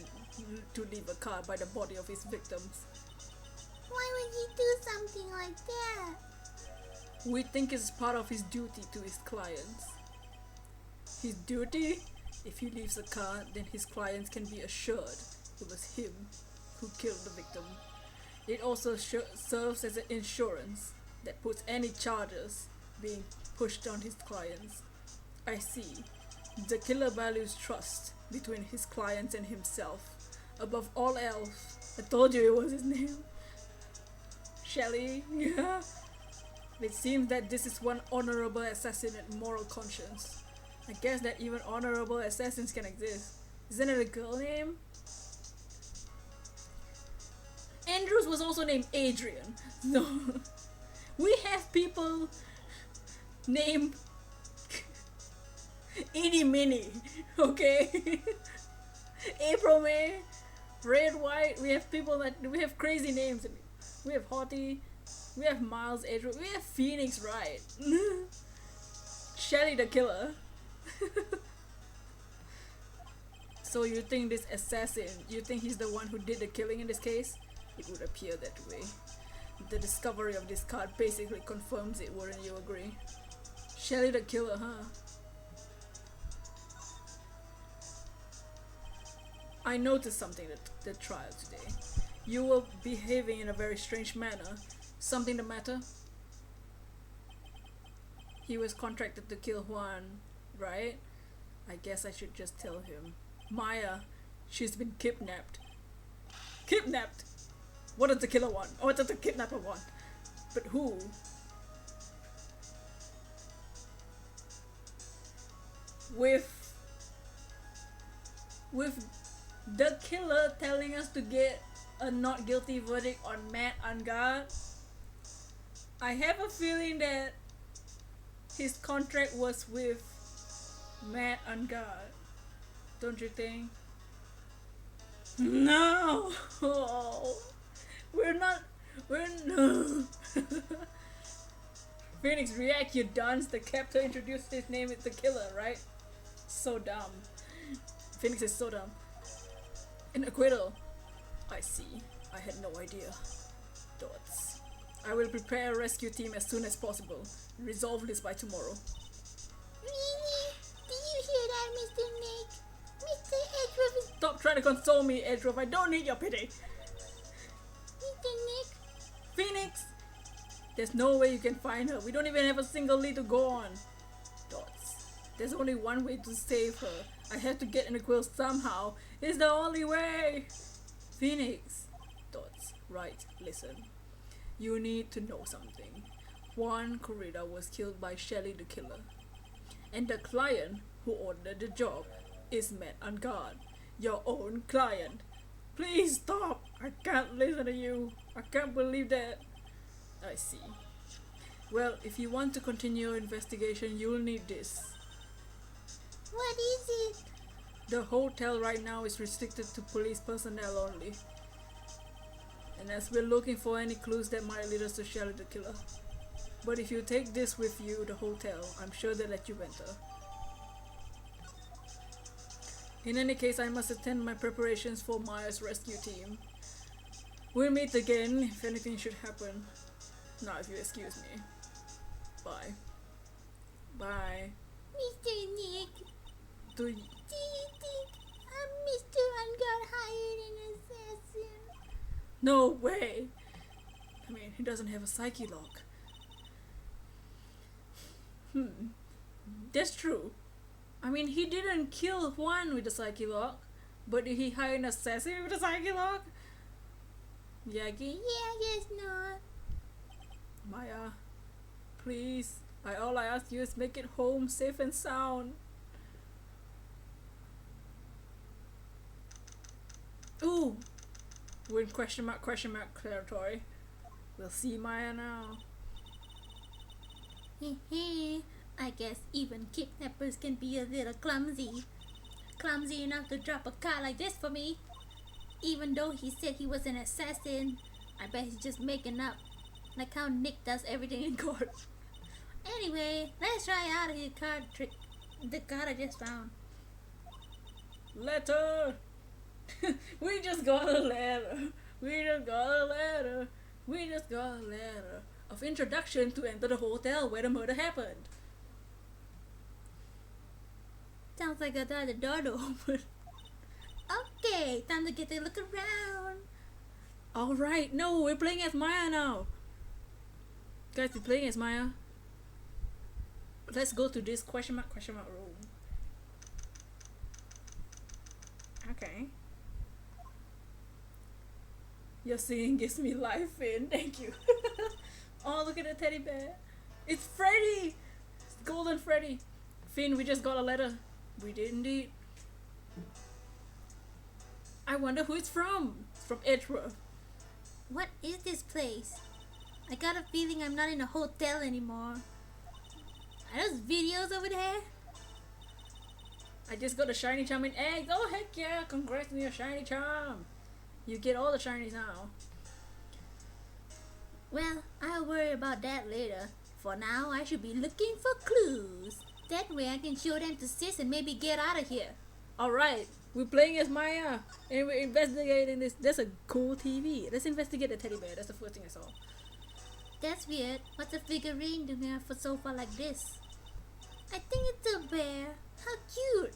to leave a card by the body of his victims. Why would he do something like that? We think it's part of his duty to his clients. His duty? If he leaves a card, then his clients can be assured it was him who killed the victim. It also serves as an insurance that puts any charges being pushed on his clients. I see. The killer values trust between his clients and himself. Above all else, I told you it was his name. Shelley, yeah. It seems that this is one honorable assassin with moral conscience. I guess that even honorable assassins can exist. Isn't it a girl name? Andrews was also named Adrian. No. We have people named Itty Minnie, okay? April May, Red White, we have people that, we have crazy names. We have Hottie, we have Miles Edgeworth, we have Phoenix Wright, Shelly the Killer. So you think this assassin, you think he's the one who did the killing in this case? It would appear that way. The discovery of this card basically confirms it, wouldn't you agree? Shelly the Killer, huh? I noticed something at the trial today. You were behaving in a very strange manner. Something the matter? He was contracted to kill Juan, right? I guess I should just tell him. Maya, she's been kidnapped. Kidnapped? What does the killer want? Or what does the kidnapper want? But who? With the killer telling us to get a not guilty verdict on Matt Ungard, I have a feeling that his contract was with Matt Ungard. Don't you think? No! We're no. Phoenix, react, you dunce. The captor introduced his name as the killer, right? So dumb. Phoenix is so dumb. An acquittal. I see. I had no idea. Dots. I will prepare a rescue team as soon as possible. Resolve this by tomorrow. Really? Did you hear that, Mr. Nick? Mr. Edgeworth is... Stop trying to console me, Edgeworth. I don't need your pity. Mr. Nick? Phoenix! There's no way you can find her. We don't even have a single lead to go on. Dots. There's only one way to save her. I have to get in the quill somehow. It's the only way. Phoenix. Dots. Right, listen. You need to know something. Juan Corrida was killed by Shelly the Killer. And the client who ordered the job is Matt Ungard. Your own client. Please stop. I can't listen to you. I can't believe that. I see. Well, if you want to continue your investigation, you'll need this. What is it? The hotel right now is restricted to police personnel only. And as we're looking for any clues that might lead us to Shelly the Killer. But if you take this with you, the hotel, I'm sure they'll let you enter. In any case, I must attend my preparations for Maya's rescue team. We'll meet again if anything should happen. Now, if you excuse me. Bye. Bye. Mr. Nick, Do do you think Mr. Ungard hired an assassin? No way! I mean, he doesn't have a psyche lock. That's true. I mean, he didn't kill Juan with a psyche lock, but did he hire an assassin with a psyche lock? Yagi? Yeah, I guess not. Maya, please. All I ask you is make it home safe and sound. Ooh! We're in question mark territory. We'll see Maya now. Heh, I guess even kidnappers can be a little clumsy. Clumsy enough to drop a card like this for me. Even though he said he was an assassin, I bet he's just making up. Like how Nick does everything in court. Anyway, let's try out his card trick. The card I just found. Letter! We just got a letter. We just got a letter. We just got a letter of introduction to enter the hotel where the murder happened. Sounds like I got the door to open. Okay, time to get a look around. Alright, no, we're playing as Maya now. Guys, we're playing as Maya. Let's go to this question mark room. Okay. Your singing gives me life in. Thank you. Oh, look at the teddy bear. It's Freddy! It's Golden Freddy. Finn, we just got a letter. We did indeed. I wonder who it's from. It's from Edgeworth. What is this place? I got a feeling I'm not in a hotel anymore. Are those videos over there? I just got a shiny charm in eggs. Oh heck yeah! Congrats on your shiny charm. You get all the shinies now. Well, I'll worry about that later. For now, I should be looking for clues. That way I can show them to Sis and maybe get out of here. Alright, we're playing as Maya and we're investigating this. There's a cool TV. Let's investigate the teddy bear. That's the first thing I saw. That's weird. What's a figurine doing on a sofa like this? I think it's a bear. How cute.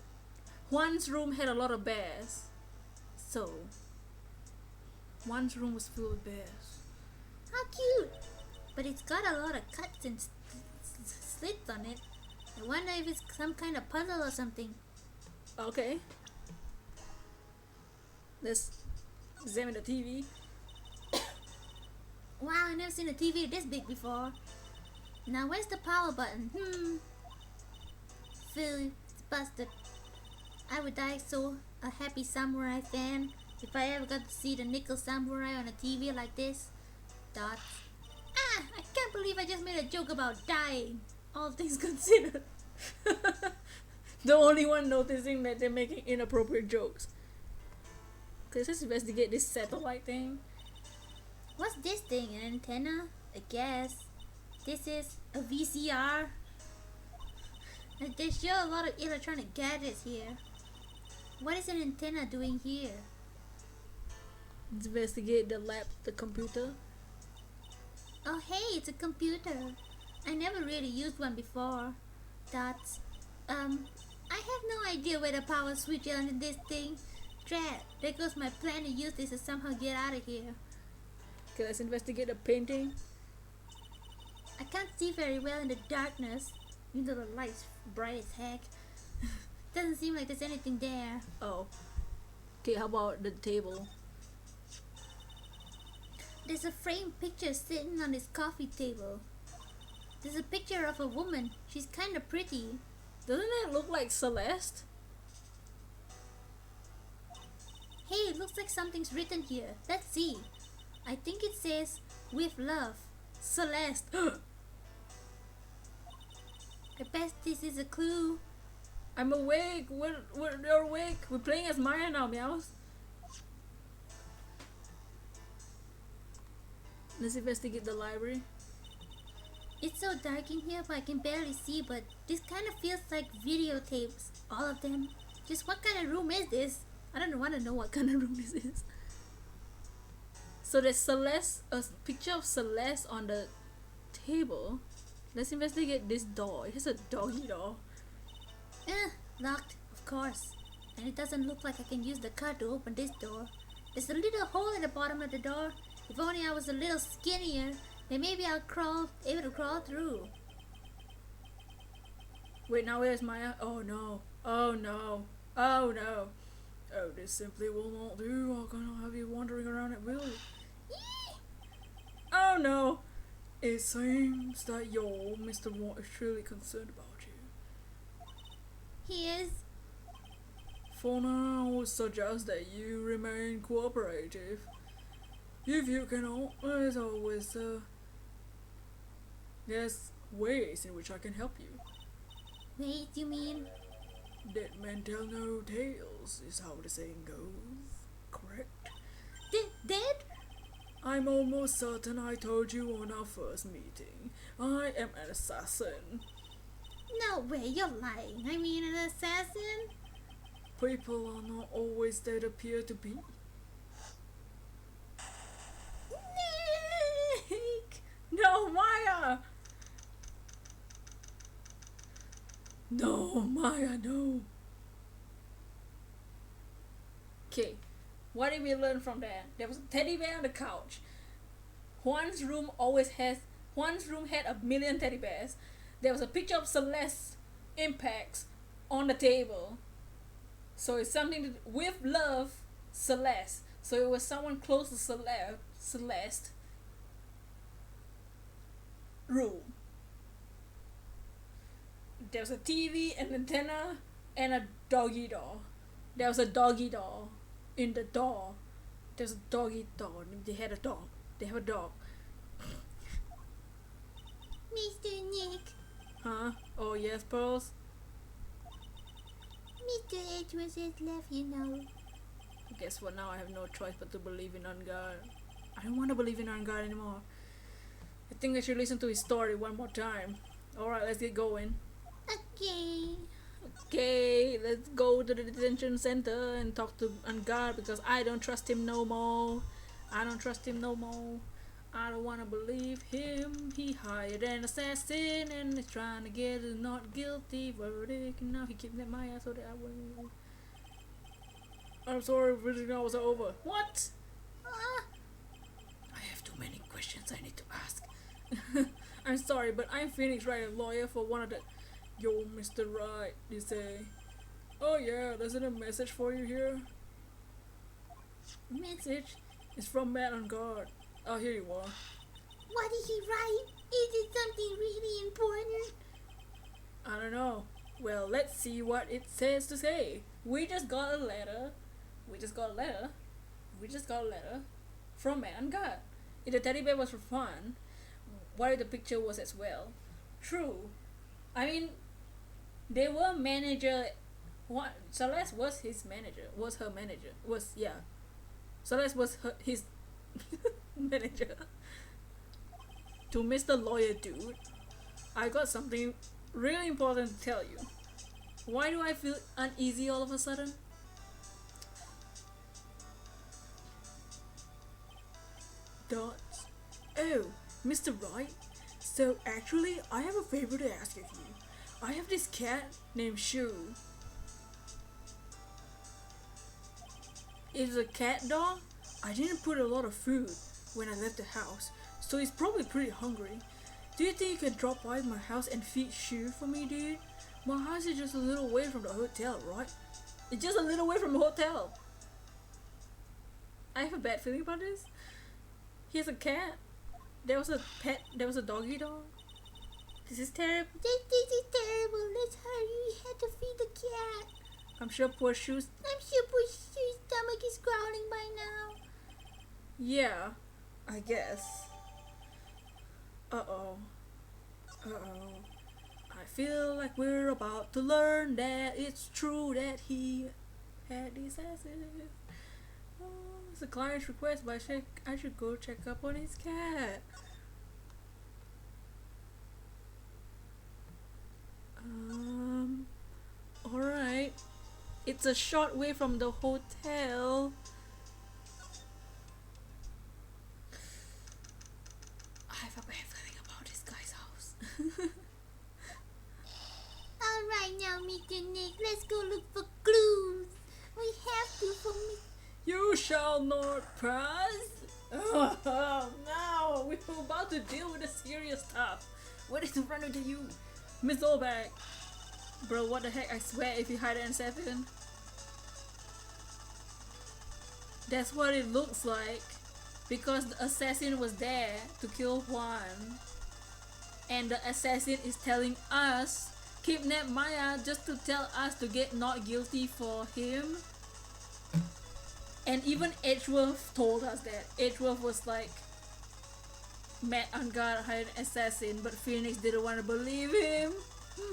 Juan's room had a lot of bears. So, Juan's room was full of bears. How cute. But it's got a lot of cuts and slits on it. I wonder if it's some kind of puzzle or something. Okay. Let's examine the TV. Wow, I've never seen a TV this big before. Now where's the power button? Phil, it's busted. I would die so a happy samurai fan if I ever got to see the nickel samurai on a TV like this. Dots. Ah, I can't believe I just made a joke about dying. All things considered. The only one noticing that they're making inappropriate jokes. Okay, let's investigate this satellite thing. What's this thing? An antenna? I guess. This is a VCR. And they show a lot of electronic gadgets here. What is an antenna doing here? Let's investigate the computer. Oh hey, it's a computer. I never really used one before. Dots. I have no idea where the power switch is on this thing. Drat, there goes my plan to use this to somehow get out of here. Okay, let's investigate the painting. I can't see very well in the darkness, even though the light's bright as heck. Doesn't seem like there's anything there. Oh. Okay, how about the table? There's a framed picture sitting on this coffee table. There's a picture of a woman. She's kinda pretty. Doesn't that look like Celeste? Hey, it looks like something's written here. Let's see. I think it says, with love, Celeste. I bet this is a clue. I'm awake. You're awake. We're playing as Maya now, Meows. Let's investigate the library. It's so dark in here, but I can barely see, but this kind of feels like videotapes. All of them. Just what kind of room is this? I don't want to know what kind of room this is. So there's Celeste, a picture of Celeste on the table. Let's investigate this door. It has a doggy door. Locked, of course. And it doesn't look like I can use the card to open this door. There's a little hole in the bottom of the door. If only I was a little skinnier, then maybe I'll able to crawl through. Wait, now where's Maya? Oh no. Oh no. Oh no. Oh, this simply will not do. I'm gonna have you wandering around at will. Oh no. It seems that your Mr. Wright is truly concerned about you. He is. For now, I would suggest that you remain cooperative. If you cannot, there's always there's ways in which I can help you. Wait, you mean? Dead men tell no tales is how the saying goes. Correct? Dead? I'm almost certain I told you on our first meeting. I am an assassin. No way, you're lying. I mean an assassin? People are not always they appear to be. Nick! No, Maya! No, Maya, no. Okay, what did we learn from that? There was a teddy bear on the couch. Juan's room had a million teddy bears. There was a picture of Celeste impacts on the table. So it's something with love, Celeste. So it was someone close to Celeste room. There's a TV, an antenna, and a doggy door. There was a doggy door in the door. There's a doggy door. They had a dog. They have a dog. Mr. Nick, Huh? Oh yes, Pearls? Mr. Edgeworth has left, you know. Guess what, now I have no choice but to believe in On God. I don't want to believe in On God anymore. I think I should listen to his story one more time. Alright, let's get going. Okay. Okay, let's go to the detention center and talk to On God because I don't trust him no more. I don't trust him no more. I don't want to believe him. He hired an assassin and is trying to get a not guilty verdict. And now he kidnapped my ass so that I wouldn't. I'm sorry, visiting hours are over. What? I have too many questions I need to ask. I'm sorry, but I'm Phoenix Wright, a lawyer for one of the... Yo, Mr. Wright, they say. Oh yeah, there's a message for you here. Message? It's from Matt on guard. Oh, here you are. What did he write? Is it something really important? I don't know. Well, let's see what it says to say. We just got a letter from Matt on guard. If the teddy bear was for fun, what if the picture was as well? True. I mean, they were manager. What? Celeste was his manager. Was her manager. Celeste was his manager. To Mr. Lawyer Dude, I got something really important to tell you. Why do I feel uneasy all of a sudden? Dots. Oh, Mr. Wright. So actually, I have a favor to ask of you. I have this cat named Shoo. It's a cat dog. I didn't put a lot of food when I left the house, so he's probably pretty hungry. Do you think you can drop by my house and feed Shoo for me, dude? My house is just a little way from the hotel, right? It's just a little way from the hotel. I have a bad feeling about this. He has a cat. There was a pet. There was a doggy dog. This is terrible. This is terrible. Let's hurry. We had to feed the cat. I'm sure poor Shoo's... I'm sure poor Shoo's stomach is growling by now. Yeah, I guess. Uh-oh. Uh-oh. I feel like we're about to learn that it's true that he had these asses. Oh, it's a client's request, but I should go check up on his cat. Alright. It's a short way from the hotel. I have a bad feeling about this guy's house. Alright now, Mr. Nick, let's go look for clues. We have to for me. You shall not pass. Oh no, we're about to deal with the serious stuff. What is in front of you? Miss Olbach. Bro, what the heck? I swear if you hide an assassin. That's what it looks like. Because the assassin was there to kill Juan. And the assassin is telling us, kidnap Maya just to tell us to get not guilty for him. And even Edgeworth told us that. Edgeworth was like, Matt on guard hired an assassin, but Phoenix didn't want to believe him.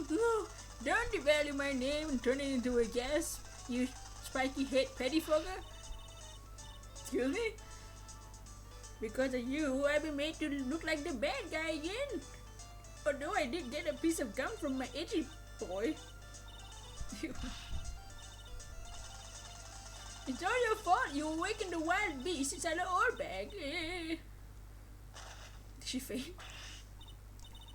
No, don't devalue my name and turn it into a guess, you spiky head pettifogger. Excuse me? Because of you, I've been made to look like the bad guy again. Although I did get a piece of gum from my edgy boy. It's all your fault. You awakened the wild beast inside the ore bag. Did she faint?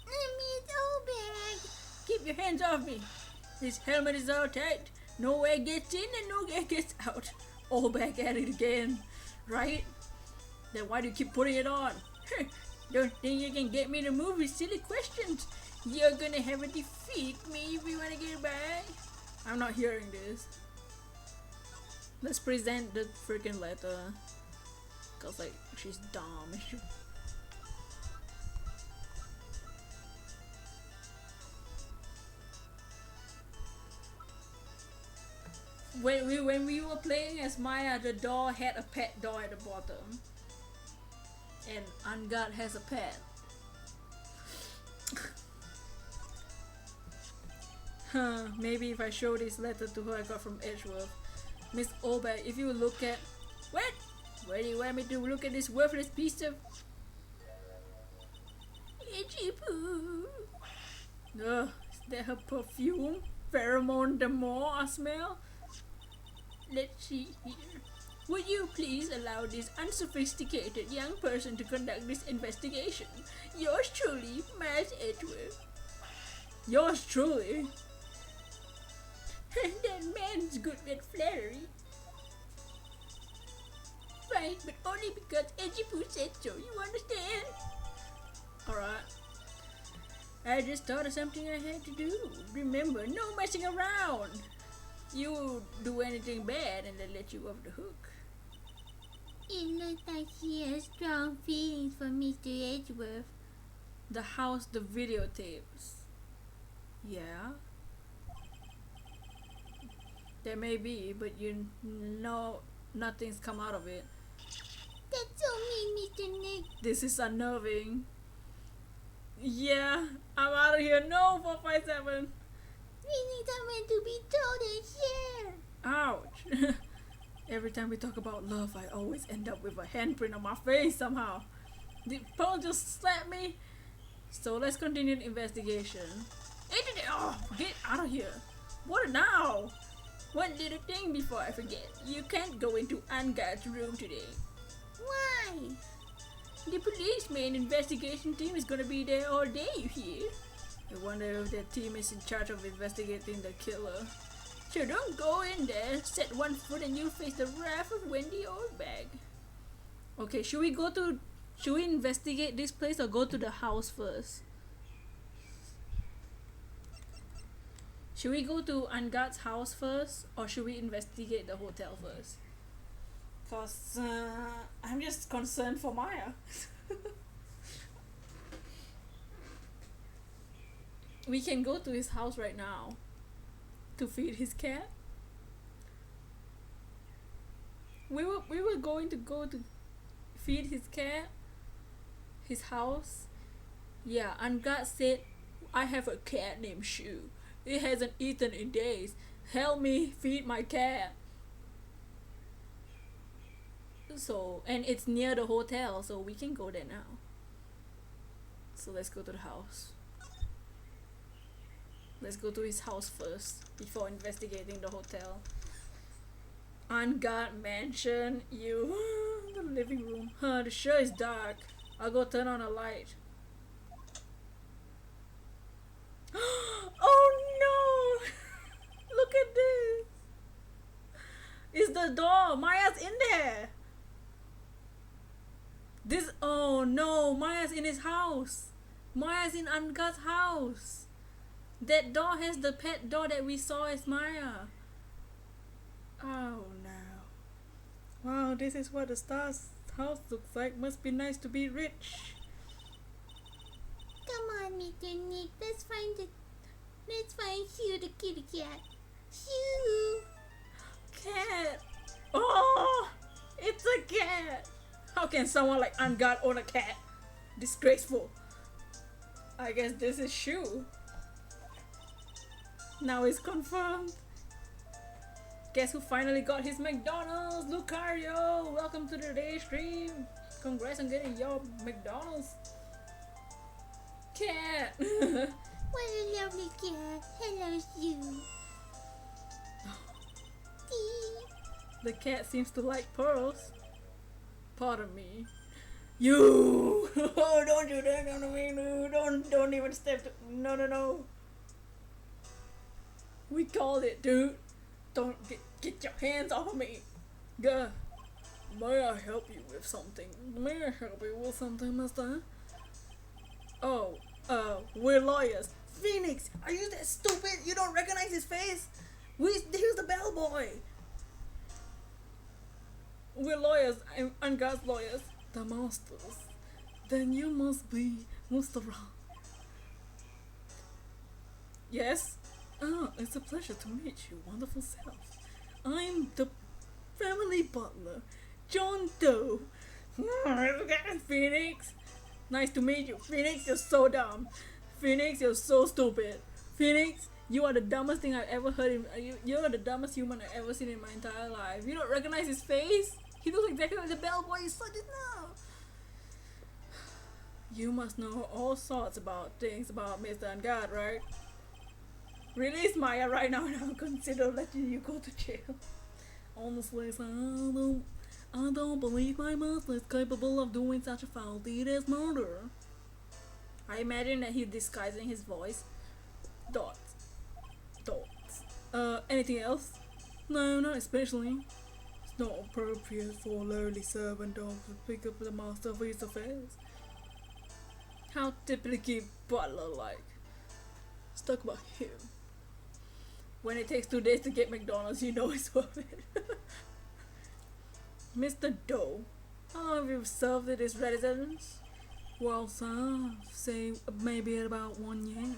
Miss Olbach. Keep your hands off me. This helmet is all tight. No air gets in and no air gets out. All back at it again, right? Then why do you keep putting it on? Don't think you can get me to move with silly questions. You're gonna have to defeat me if you wanna get by. I'm not hearing this. Let's present the freaking letter. Cause like, she's dumb. when we were playing as Maya, the door had a pet door at the bottom, and Angad has a pet. Maybe if I show this letter to her I got from Edgeworth. Miss Obey, if you look at... What? Where do you want me to look at this worthless piece of... Itchy poo. Ugh, is that her perfume? Pheromone the more I smell? Let's see here. Would you please allow this unsophisticated young person to conduct this investigation? Yours truly, Miles Edgeworth. Yours truly? That man's good with flattery. Right, but only because Edgy Poo said so, you understand? Alright. I just thought of something I had to do. Remember, no messing around. You do anything bad and they let you off the hook. It looks like she has strong feelings for Mr. Edgeworth. The house, the videotapes. Yeah. There may be, but you know nothing's come out of it. That's so mean, Mr. Nick. This is unnerving. Yeah, I'm out of here. No, 457. We need someone to be told and share. Ouch. Every time we talk about love, I always end up with a handprint on my face somehow. Did Paul just slap me? So let's continue the investigation. Oh, get out of here. What now? One little thing before I forget. You can't go into Angad's room today. Why? The police main investigation team is gonna be there all day, you hear? I wonder if that team is in charge of investigating the killer. So don't go in there, set one foot and you'll face the wrath of Wendy Oldbag. Okay, should we investigate this place or go to the house first? Should we go to Angad's house first or should we investigate the hotel first? Cause I'm just concerned for Maya. We can go to his house right now to feed his cat. We were going to go to feed his cat, his house. Yeah, Angad said, I have a cat named Shu. It hasn't eaten in days. Help me feed my cat. So, and it's near the hotel, so we can go there now. So let's go to the house. Let's go to his house first before investigating the hotel. Angad mansion, you. The living room. The show is dark. I'll go turn on a light. Oh no! Look at this! It's the door! Maya's in there! Oh no! Maya's in his house! Maya's in Angad's house! That door has the pet door that we saw as Maya. Oh no. Wow, this is what the star's house looks like. Must be nice to be rich. Come on, Mr. Nick. Let's find Sue the kitty cat. Sue! Cat! Oh! It's a cat! How can someone like Angad own a cat? Disgraceful. I guess this is Shu. Now it's confirmed. Guess who finally got his McDonald's? Lucario! Welcome to the day stream. Congrats on getting your McDonald's. Cat! What a lovely cat. Hello, Sue. The cat seems to like pearls. Pardon me. You! Oh, don't do that on me. No, don't even step to... No. We called it, dude. Don't get your hands off of me. Gah. May I help you with something? May I help you with something, mister? Oh, we're lawyers. Phoenix, are you that stupid? You don't recognize his face? Here's the bellboy. We're lawyers. I'm God's lawyers. The monsters. Then you must be Mr. Wrong. Yes? Oh, it's a pleasure to meet you, wonderful self. I'm the family butler, John Doe. Phoenix, nice to meet you. Phoenix, you're so dumb. Phoenix, you're so stupid. Phoenix, you are the dumbest thing I've ever heard. You're the dumbest human I've ever seen in my entire life. You don't recognize his face? He looks exactly like the bellboy you saw just now. You must know all sorts about things about Mr. Ungod, right? Release Maya right now and I'll consider letting you go to jail. Honestly, sir, I don't believe my master is capable of doing such a foul deed as murder. I imagine that he's disguising his voice. Dots. Anything else? No, not especially. It's not appropriate for a lowly servant dog to pick up the master of his affairs. How typically butler-like. Let's talk about him. When it takes 2 days to get McDonald's, you know it's worth it. Mr. Doe, how long have you served at his residence? Well, sir, say maybe about 1 year.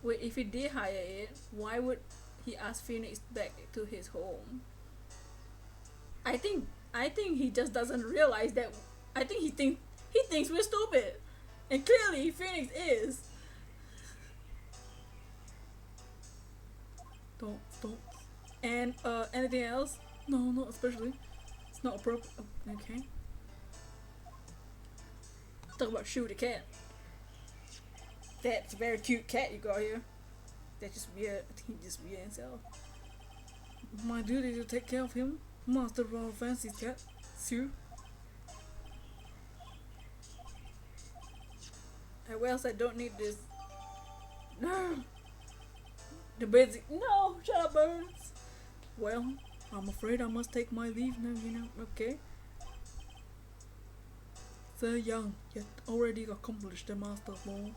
Wait, if he did hire it, why would he ask Phoenix back to his home? I think he just doesn't realize that. I think he thinks we're stupid, and clearly Phoenix is. Don't. And anything else? No, not especially. It's not appropriate. Oh, okay. Talk about shoot a cat. That's a very cute cat you got here. That's just weird. I think he's just weird himself. My duty to take care of him. Master of all fancy cat. Sue. Where else I don't need this. No. The basic. No, shut up, birds. Well, I'm afraid I must take my leave now, you know. Okay. So young, yet already accomplished the master's law.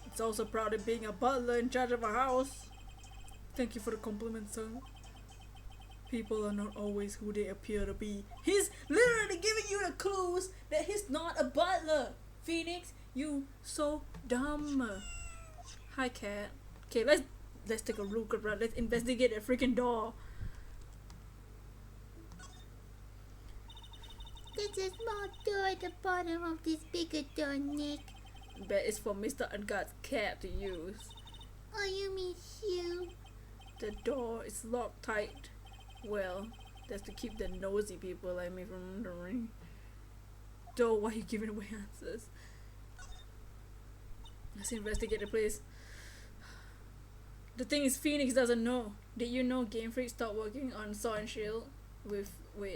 It's also proud of being a butler in charge of a house. Thank you for the compliment, sir. People are not always who they appear to be. He's literally giving you the clues that he's not a butler. Phoenix, you so dumb. Hi, cat. Okay, let's take a look around. Let's investigate the freaking door. There's a small door at the bottom of this bigger door, Nick. Bet it's for Mr. Ungod's cat to use. Oh, you mean you? The door is locked tight. Well, that's to keep the nosy people like me from wondering. Though, why are you giving away answers? Let's investigate the place. The thing is, Phoenix doesn't know. Did you know Game Freak stopped working on Sword and Shield? With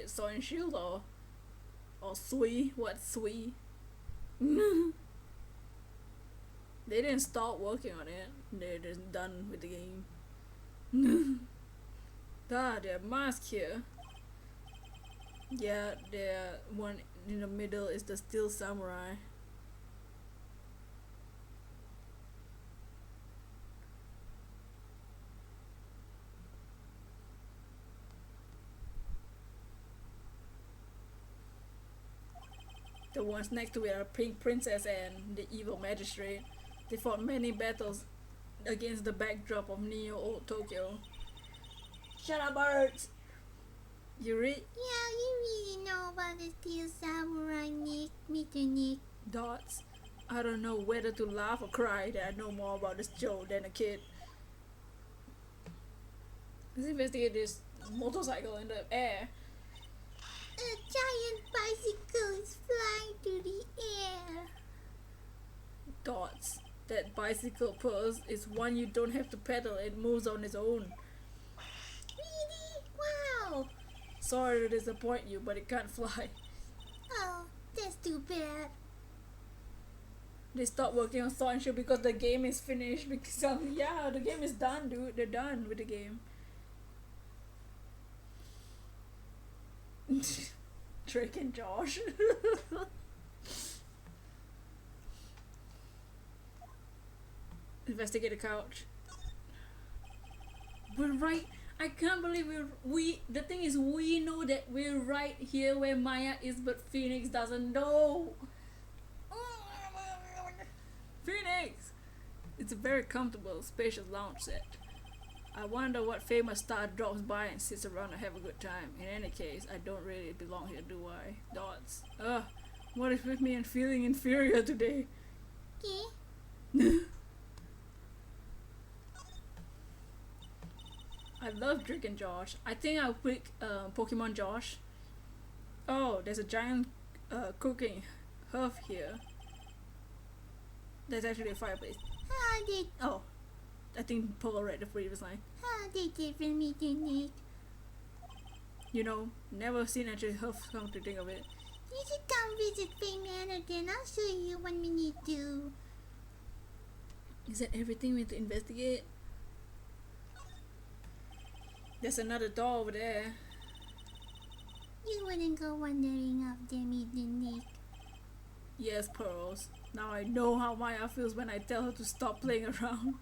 Sword and Shield or Sui? What Sui? They didn't stop working on it. They're just done with the game. They're masked here. Yeah, the one in the middle is the Steel Samurai. The ones next to it are Pink Princess and the Evil Magistrate. They fought many battles against the backdrop of Neo Old Tokyo. Shut up, birds! You read? Yeah, you really know about the Steel Samurai, Nick. Mr. Nick. Dots. I don't know whether to laugh or cry that I know more about this show than a kid. Let's investigate this motorcycle in the air. A giant bicycle is flying through the air. Dots. That bicycle pose is one you don't have to pedal, it moves on its own. Really? Wow. Sorry to disappoint you, but it can't fly. Oh, that's too bad. They stopped working on Sword and Shield because the game is finished. Because yeah, the game is done, dude. They're done with the game. Drake and Josh. Investigate the couch. We're right. I can't believe the thing is, we know that we're right here where Maya is, but Phoenix doesn't know. Phoenix! It's a very comfortable, spacious lounge set. I wonder what famous star drops by and sits around to have a good time. In any case, I don't really belong here, do I? Dots. Ugh, what is with me and feeling inferior today? Yeah. I love Drake and Josh. I think I'll pick Pokemon Josh. Oh, there's a giant cooking hearth here. There's actually a fireplace. How did Oh, I think Polo read the previous line. how they different me than it? You know, never seen actually hearth come to think of it. You should come visit Fay Manor, then I'll show you what we need to do. Is that everything we need to investigate? There's another door over there. You wouldn't go wandering off them eating Nick. Yes, Pearls. Now I know how Maya feels when I tell her to stop playing around.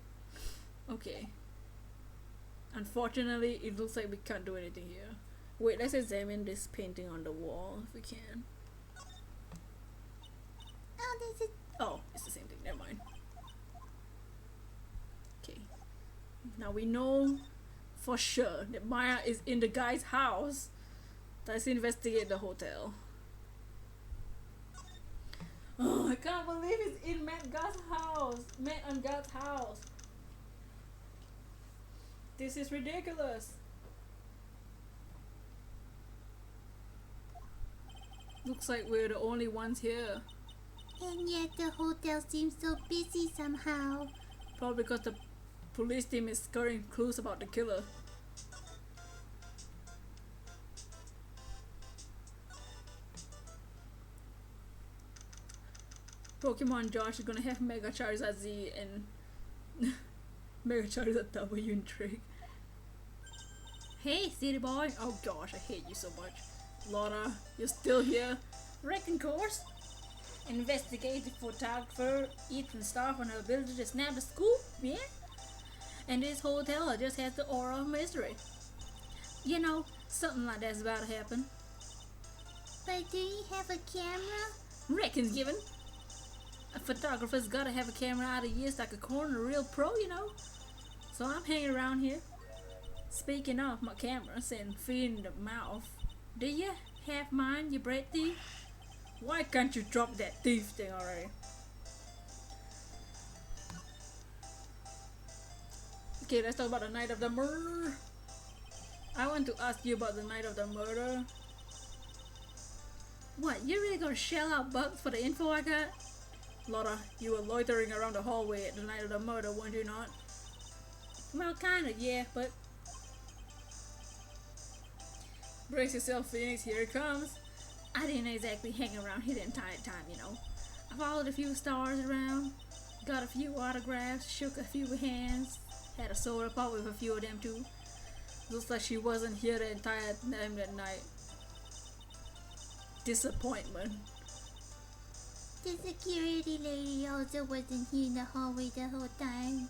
Okay. Unfortunately, it looks like we can't do anything here. Wait, let's examine this painting on the wall if we can. Oh, there's a Oh, it's the same thing. Never mind. Okay. Now we know for sure that Maya is in the guy's house. Let's investigate the hotel. Oh, I can't believe it's in Matt and God's house. This is ridiculous. Looks like we're the only ones here. and yet the hotel seems so busy somehow. Probably because the police team is scurrying clues about the killer. Pokemon Josh is gonna have Mega Charizard Z and Mega Charizard W in Trick. Hey, city boy! Oh gosh, I hate you so much. Laura, you're still here? Wrecking course? Investigative photographer Ethan Staff on her ability to snap the scoop, yeah? And this hotel just has the aura of mystery. You know, something like that's about to happen. But do you have a camera? Reckon's given. A photographer's gotta have a camera out of years like a corner real pro, you know. So I'm hanging around here. Speaking of my cameras and feeding the mouth, do you have mine, you bread thief? Why can't you drop that thief thing already? Okay, let's talk about the night of the murder. I want to ask you about the night of the murder. What, you really gonna shell out bucks for the info I got? Laura, you were loitering around the hallway at the night of the murder, weren't you not? Well, kinda, yeah, but... Brace yourself, Phoenix, here it comes. I didn't exactly hang around here the entire time, you know. I followed a few stars around, got a few autographs, shook a few hands, had a soda pop with a few of them too. Looks like she wasn't here the entire time that night. Disappointment. The security lady also wasn't here in the hallway the whole time.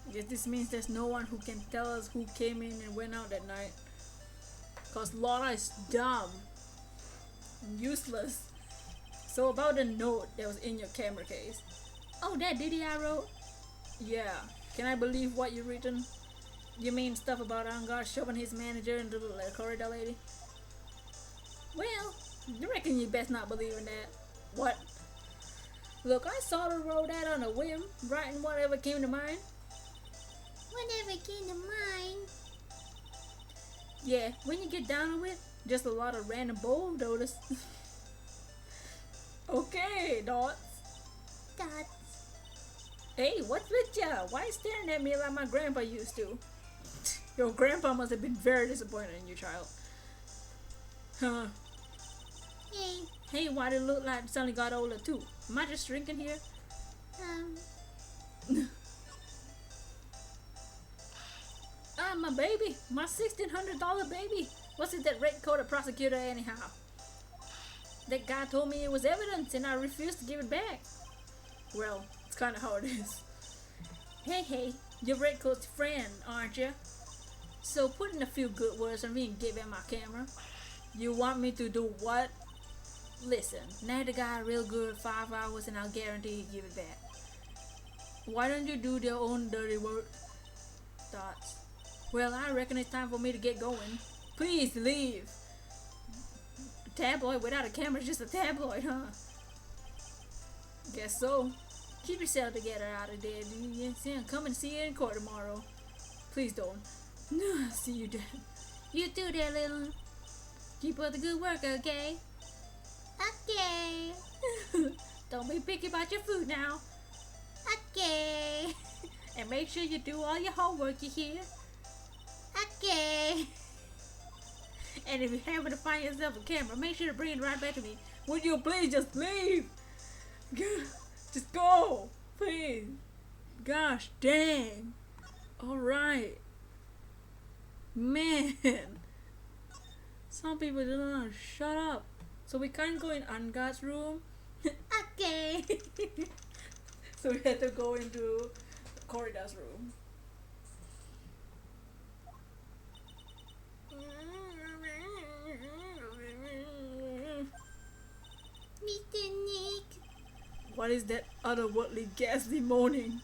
I guess this means there's no one who can tell us who came in and went out that night. Cause Laura is dumb. Useless. So about the note that was in your camera case. Oh, that Diddy I wrote? Yeah. Can I believe what you written? You mean stuff about Angar shoving his manager into the corridor lady? Well, you reckon you best not believe in that. What? Look, I sort of wrote that on a whim, writing whatever came to mind. Whatever came to mind. Yeah, when you get down to it, just a lot of random bold notice. Okay, Dots. Dots. Hey, what's with ya? Why you staring at me like my grandpa used to? Your grandpa must have been very disappointed in you, child. Huh. Hey, Hey, why did it look like suddenly got older too? Am I just shrinking here? Ah, my baby. My $1,600 baby. What's it that red coated prosecutor anyhow? That guy told me it was evidence and I refused to give it back. Well, it's kinda how it is. Hey, you're red coat's friend, aren't you? So put in a few good words on me and give him my camera. You want me to do what? Listen, nag the guy real good 5 hours and I'll guarantee he'll give it back. Why don't you do your own dirty work? Thoughts. Well, I reckon it's time for me to get going. Please leave. A tabloid without a camera is just a tabloid, huh? Guess so. Keep yourself together out of there, dude. Yeah, come and see you in court tomorrow. Please don't. No, see you, Dad. You too there, little. Keep up the good work, okay? Okay. Don't be picky about your food now. Okay. And make sure you do all your homework, you hear? Okay. And if you happen to find yourself a camera, make sure to bring it right back to me. Would you please just leave? Just go, please. Gosh dang. Alright. Man. Some people don't know. Shut up. So we can't go in Angat's room. Okay. So we had to go into Corrida's room. Mr. Nick. What is that otherworldly ghastly moaning?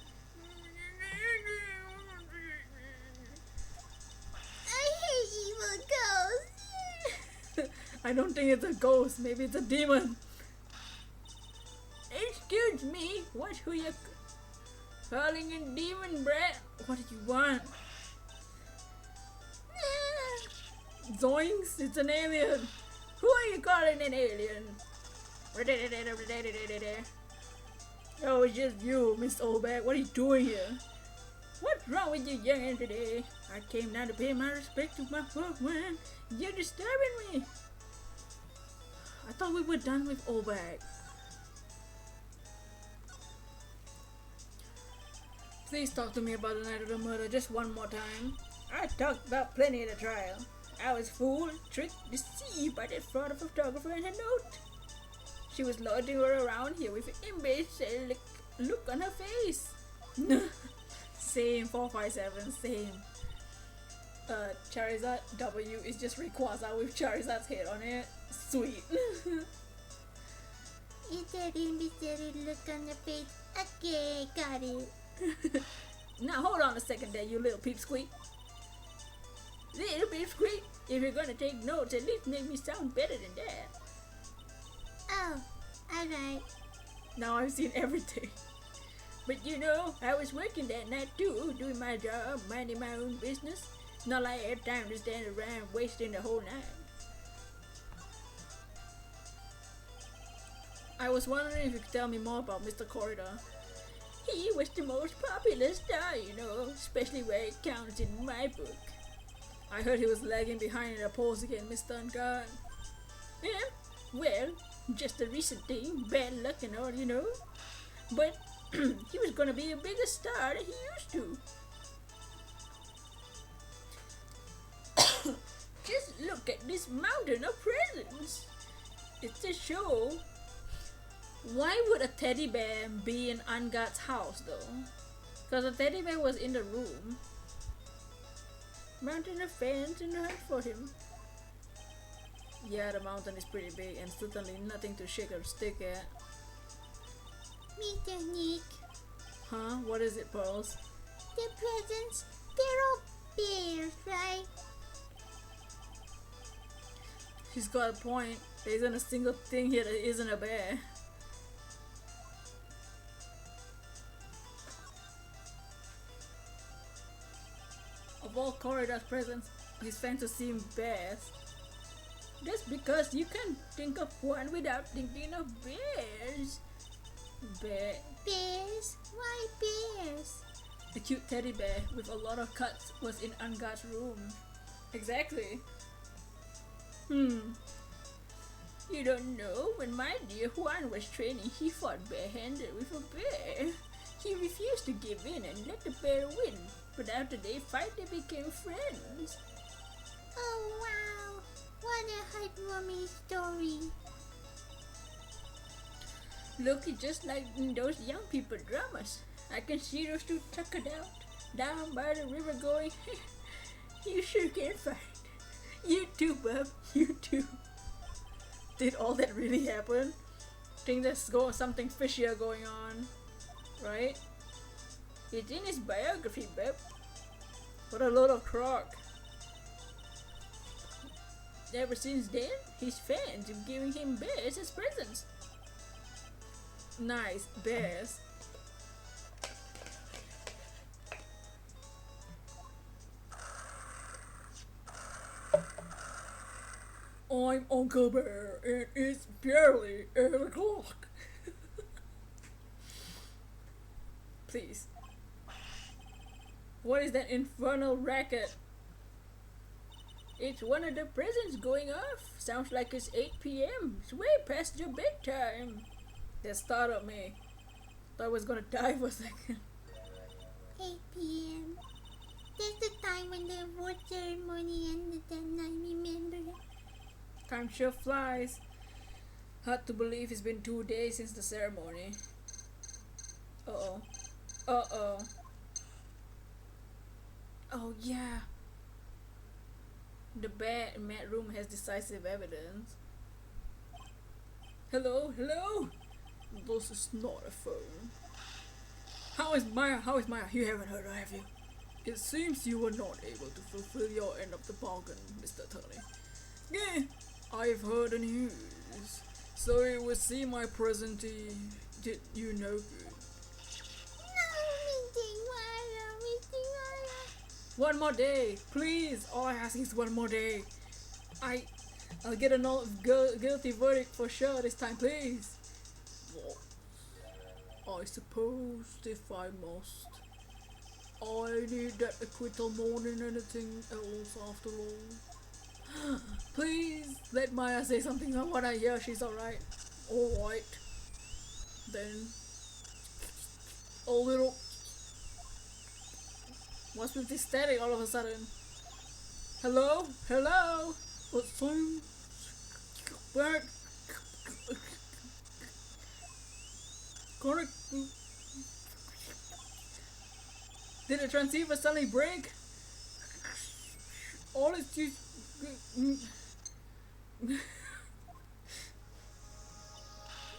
I hate evil ghosts. I don't think it's a ghost. Maybe it's a demon. Excuse me. Who you calling a demon, Brett? What do you want? Zoinks! It's an alien. Who are you calling an alien? Oh, it's just you, Miss Oldback. What are you doing here? What's wrong with you youngin' today? I came down to pay my respect to my workman. You're disturbing me. I thought we were done with Oldback. Please talk to me about the night of the murder just one more time. I talked about plenty at the trial. I was fooled, tricked, deceived by that fraud photographer and her note. She was loitering around here with an imbecile look on her face. Same, 457, same. Charizard W is just Rayquaza with Charizard's head on it. Sweet. Is that imbecile look on the face? Okay, got it. Now hold on a second there, you little peepsqueak. Little peepsqueak, if you're gonna take notes, at least make me sound better than that. Oh, alright. Now I've seen everything. But you know, I was working that night too, doing my job, minding my own business. It's not like I had time to stand around wasting the whole night. I was wondering if you could tell me more about Mr. Corridor. He was the most popular star, you know, especially where it counts in my book. I heard he was lagging behind in the polls against Mr. Ungard. Yeah, well, just a recent thing, bad luck and all, you know. But he was gonna be a bigger star than he used to. Just look at this mountain of presents. It's a show. Why would a teddy bear be in Angard's house though? Because the teddy bear was in the room. Mountain of fans in the hunt for him. Yeah, the mountain is pretty big and certainly nothing to shake a stick at. Mr. Nick. Huh? What is it, Pearls? The presents, they're all bears, right? She's got a point. There isn't a single thing here that isn't a bear. Of all Corridor's presents, his fans seem bears. Just because you can think of one without thinking of bears. Bears? Why bears? The cute teddy bear with a lot of cuts was in Angard's room. Exactly. You don't know, when my dear Juan was training, he fought barehanded with a bear. He refused to give in and let the bear win, but after they fight, they became friends. Oh wow, what a heartwarming story. Look, it's just like in those young people dramas. I can see those two tuckered out, down by the river going, you sure can fight. You too, bub, you too. Did all that really happen? Think there's something fishier going on, right? It's in his biography, bub. What a load of crock. Ever since then, his fans have given him bears as presents. Nice, bears. I'm Uncle Bear, and it's barely 8 o'clock. Please. What is that infernal racket? It's one of the presents going off. Sounds like it's 8 p.m. It's way past your bedtime. That startled me. Thought I was gonna die for a second. 8 p.m. That's the time when the award ceremony ended, and I remember. Time sure flies. Hard to believe it's been 2 days since the ceremony. Uh-oh. Uh-oh. Oh yeah. The bed in Matt's room has decisive evidence. Hello? Hello? This is not a phone. How is Maya? How is Maya? You haven't heard her, have you? It seems you were not able to fulfill your end of the bargain, Mr. Attorney. Yeah, I've heard the news. So it would seem my present did you no good. One more day, please. All I ask is one more day. I'll get a guilty verdict for sure this time, please. Well, I suppose if I must. I need that acquittal more than anything else after all. Please let Maya say something on what I hear. She's alright. Alright. Then a little. What's with this static all of a sudden? Hello? Hello? What sound? Back. Correct. Did the transceiver suddenly break? All is just.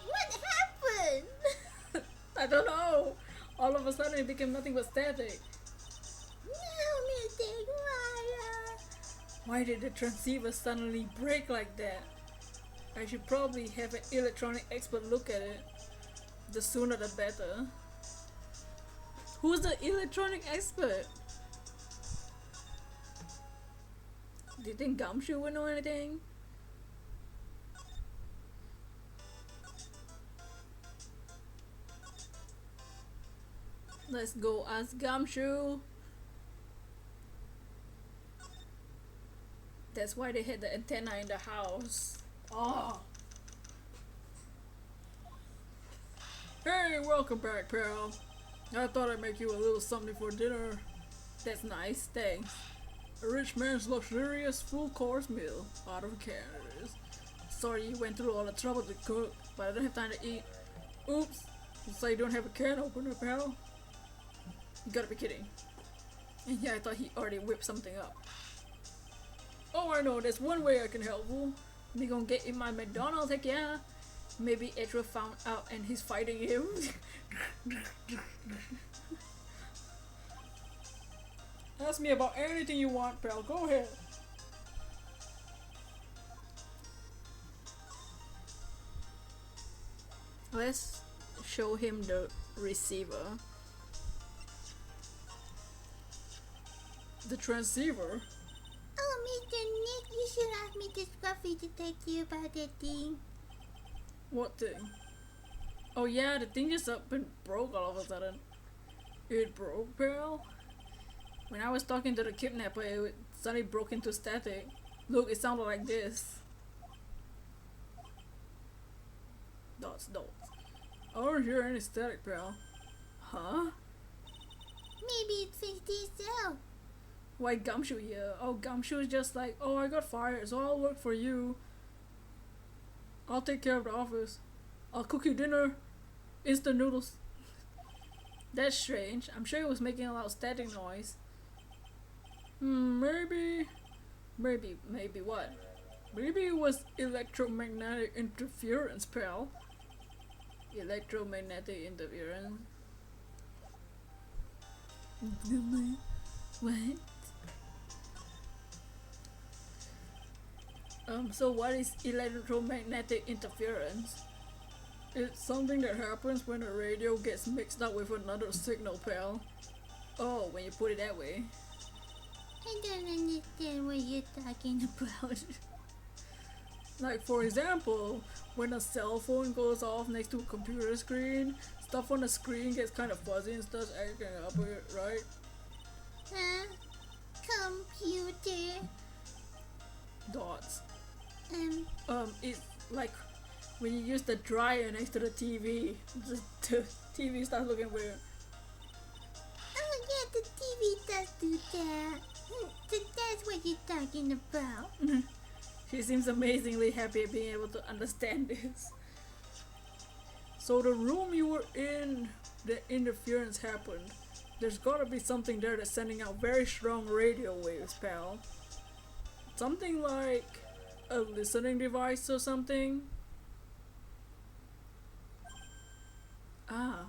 What happened? I don't know. All of a sudden it became nothing but static. Why did the transceiver suddenly break like that? I should probably have an electronic expert look at it. The sooner the better. Who's the electronic expert? Do you think Gumshoe would know anything? Let's go ask Gumshoe. That's why they had the antenna in the house. Oh. Hey, welcome back, pal. I thought I'd make you a little something for dinner. That's nice, thanks. A rich man's luxurious full-course meal out of Canada's. Sorry you went through all the trouble to cook, but I don't have time to eat. Oops, you say you don't have a can opener, pal? You gotta be kidding. And yeah, I thought he already whipped something up. Oh, I know, there's one way I can help you. Me gonna get in my McDonald's, heck yeah. Maybe Edgeworth found out and he's fighting him. Ask me about anything you want, pal. Go ahead. Let's show him the receiver. The transceiver? Oh, Mr. Nick, you should ask me to Scruffy to talk to you about that thing. What thing? Oh yeah, the thing just up and broke all of a sudden. It broke, pal? When I was talking to the kidnapper, it suddenly broke into static. Look, it sounded like this. Dots, dots. I don't hear any static, pal. Huh? Maybe it fixed itself. Why Gumshoe here? Oh, Gumshoe is just like, oh, I got fired, so I'll work for you. I'll take care of the office. I'll cook you dinner. Instant noodles. That's strange. I'm sure it was making a lot of static noise. Maybe what? Maybe it was electromagnetic interference, pal. Electromagnetic interference. What? So what is electromagnetic interference? It's something that happens when a radio gets mixed up with another signal, pal. Oh, when you put it that way. I don't understand what you're talking about. Like, for example, when a cell phone goes off next to a computer screen, stuff on the screen gets kind of fuzzy and starts acting up, right? Huh? Computer. Dots. It's like when you use the dryer next to the TV, the TV starts looking weird. Oh yeah, the TV does do that. So that's what you're talking about. She seems amazingly happy at being able to understand this. So the room you were in, the interference happened. There's gotta be something there that's sending out very strong radio waves, pal. Something like a listening device or something. Ah.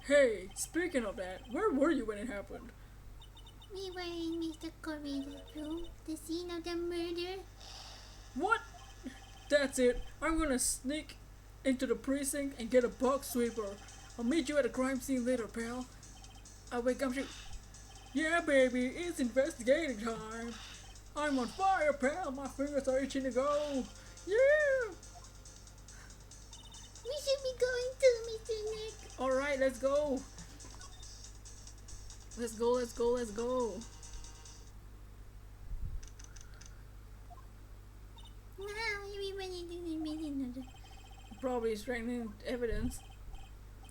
Hey, speaking of that, where were you when it happened? We were in Mr. Corrida's room, the scene of the murder. What? That's it. I'm gonna sneak into the precinct and get a bug sweeper. I'll meet you at the crime scene later, pal. Oh wait, come shoot. Yeah, baby, it's investigating time. I'm on fire, pal. My fingers are itching to go. Yeah. We should be going too, Mr. Nick. All right, let's go. Let's go. Let's go. Let's go. Wow, everybody doing million. Probably strengthening evidence.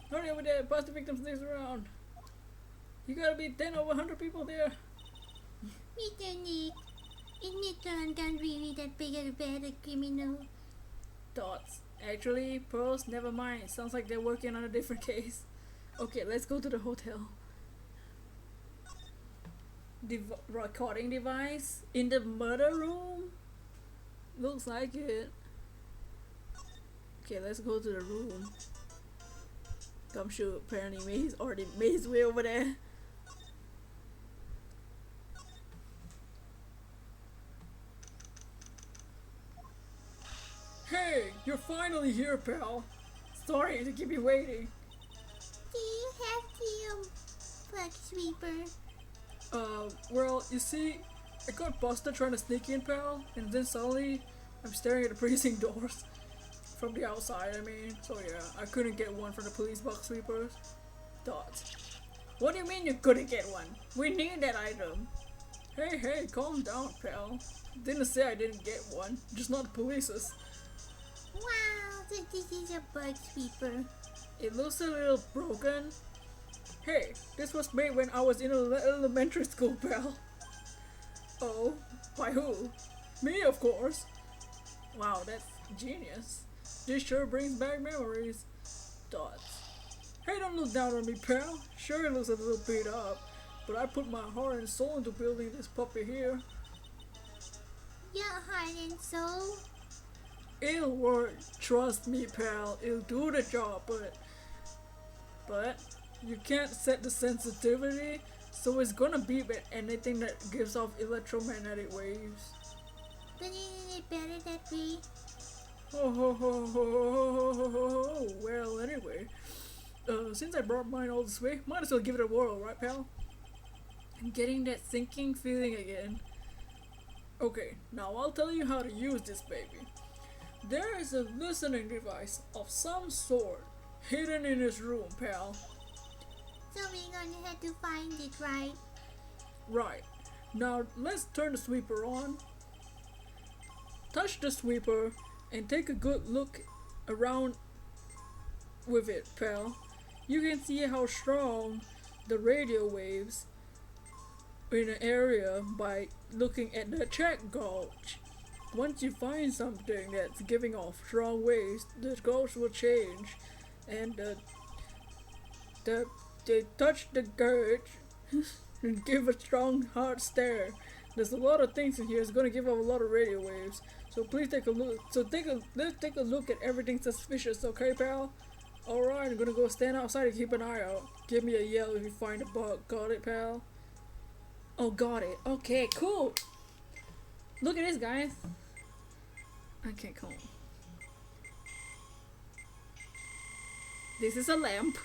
Hurry over there. Bust the victim's legs around. You gotta be 10 over 100 people there. Mr. Nick, is Mr. Undone really that big of a bad criminal? Dots. Actually, pearls, never mind. Sounds like they're working on a different case. Okay, let's go to the hotel. Recording device in the murder room? Looks like it. Okay, let's go to the room. Come shoot, apparently he's already made his way over there. Hey, you're finally here, pal. Sorry to keep you waiting. Do you have the bug sweeper? Well, you see, I got busted trying to sneak in, pal, and then suddenly I'm staring at the precinct doors from the outside, I mean. So yeah, I couldn't get one from the police bug sweepers. Dots. What do you mean you couldn't get one? We need that item. Hey, calm down, pal. Didn't say I didn't get one, just not the police's. Wow, so this is a bug sweeper. It looks a little broken. Hey, this was made when I was in elementary school, pal. Oh, by who? Me, of course. Wow, that's genius. This sure brings back memories. Dots. Hey, don't look down on me, pal. Sure, it looks a little beat up, but I put my heart and soul into building this puppy here. Your heart and soul? It'll work. Trust me, pal. It'll do the job, but you can't set the sensitivity, so it's gonna beep at anything that gives off electromagnetic waves. But isn't it better that way? Well, anyway, since I brought mine all this way, might as well give it a whirl, right, pal? I'm getting that sinking feeling again. Okay, now I'll tell you how to use this baby. There is a listening device of some sort hidden in this room, pal. So we're gonna have to find it, right? Right. Now let's turn the sweeper on. Touch the sweeper and take a good look around with it, pal. You can see how strong the radio waves in an area by looking at the check gauge. Once you find something that's giving off strong waves, the gauge will change, and they touch the gauge and give a strong hard stare. There's a lot of things in here. It's gonna give off a lot of radio waves. So please take a look. Let's take a look at everything suspicious, okay, pal? Alright, I'm gonna go stand outside and keep an eye out. Give me a yell if you find a bug. Got it, pal? Oh, got it. Okay, cool. Look at this, guys. Okay, cool. This is a lamp.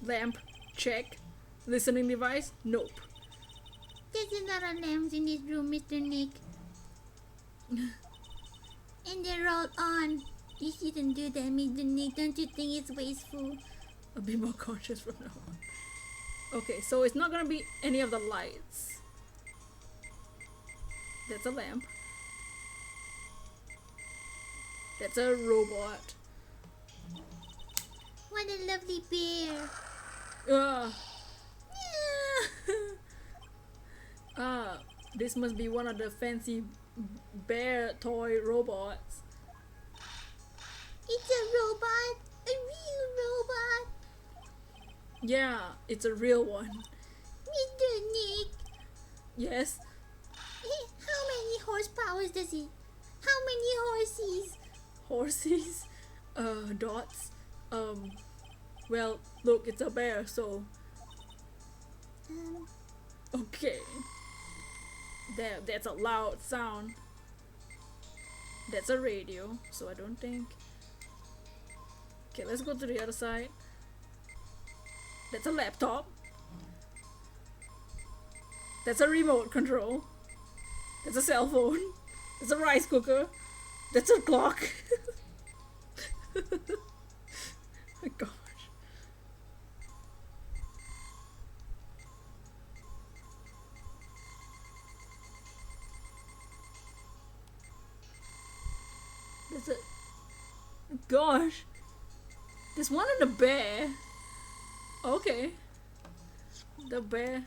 Lamp, check. Listening device, nope. There's a lot of lamps in this room, Mr. Nick. And they're all on. You shouldn't do that, Mr. Nick. Don't you think it's wasteful? I'll be more conscious from now on. Okay, so it's not gonna be any of the lights. That's a lamp. That's a robot. What a lovely bear. This must be one of the fancy bear toy robots. It's a robot. A real robot. Yeah, it's a real one. Mr. Nick. Yes. How many horsepower does it? How many horses? Horses? Dots? Well, look, it's a bear, so... Okay. That's a loud sound. That's a radio, so I don't think... Okay, let's go to the other side. That's a laptop. That's a remote control. That's a cell phone. That's a rice cooker. That's a clock. My gosh. There's a... Gosh. There's one in the bear. Okay. The bear.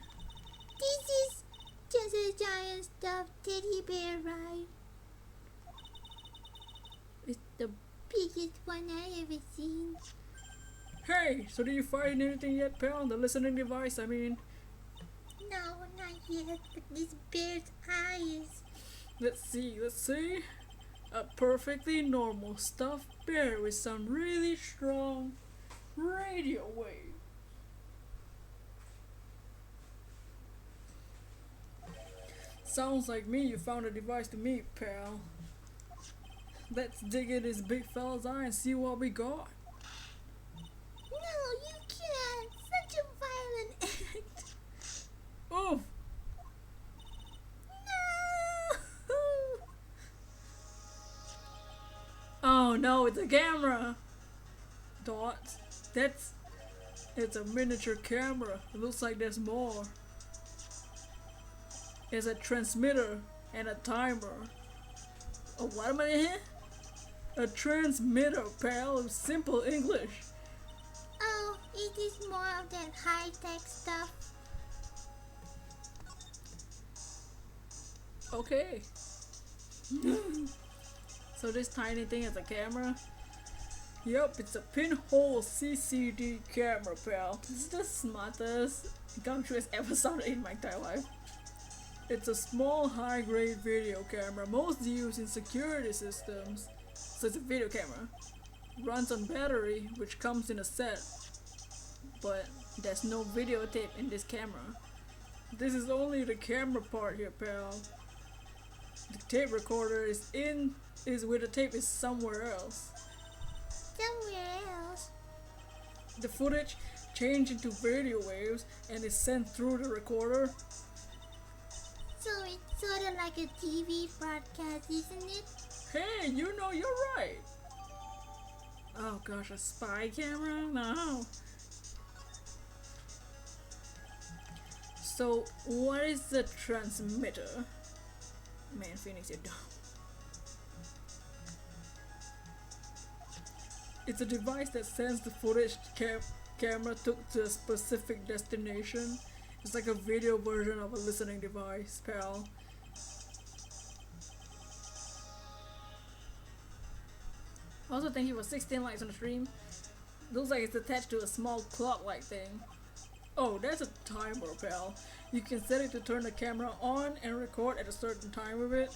This is just a giant stuffed teddy bear, right? It's the... Biggest one I ever seen. Hey, so did you find anything yet, pal? The listening device, I mean. No, not yet, but this bear's eyes. Let's see. A perfectly normal stuffed bear with some really strong radio wave. Sounds like me, you found a device to me, pal. Let's dig in this big fella's eye and see what we got. No, you can't. Such a violent act. Oof! No. Oh no, it's a camera! Dots. It's a miniature camera. It looks like there's more. It's a transmitter and a timer. Oh, what am I in here? A transmitter, pal. Simple English. Oh, it is more of that high-tech stuff. Okay. So this tiny thing is a camera? Yup, it's a pinhole CCD camera, pal. This is the smartest gumshoe has ever sounded in my entire life. It's a small high-grade video camera, mostly used in security systems. So it's a video camera. Runs on battery, which comes in a set. But there's no videotape in this camera. This is only the camera part here, pal. The tape recorder is where the tape is somewhere else. Somewhere else. The footage changed into video waves and is sent through the recorder. So it's sort of like a TV broadcast, isn't it? Hey, you know, you're right. Oh gosh, a spy camera? No. So, what is the transmitter? Man, Phoenix, you're dumb. It's a device that sends the footage camera took to a specific destination. It's like a video version of a listening device, pal. Also, thank you for 16 likes on the stream. Looks like it's attached to a small clock-like thing. Oh, that's a timer, pal. You can set it to turn the camera on and record at a certain time with it.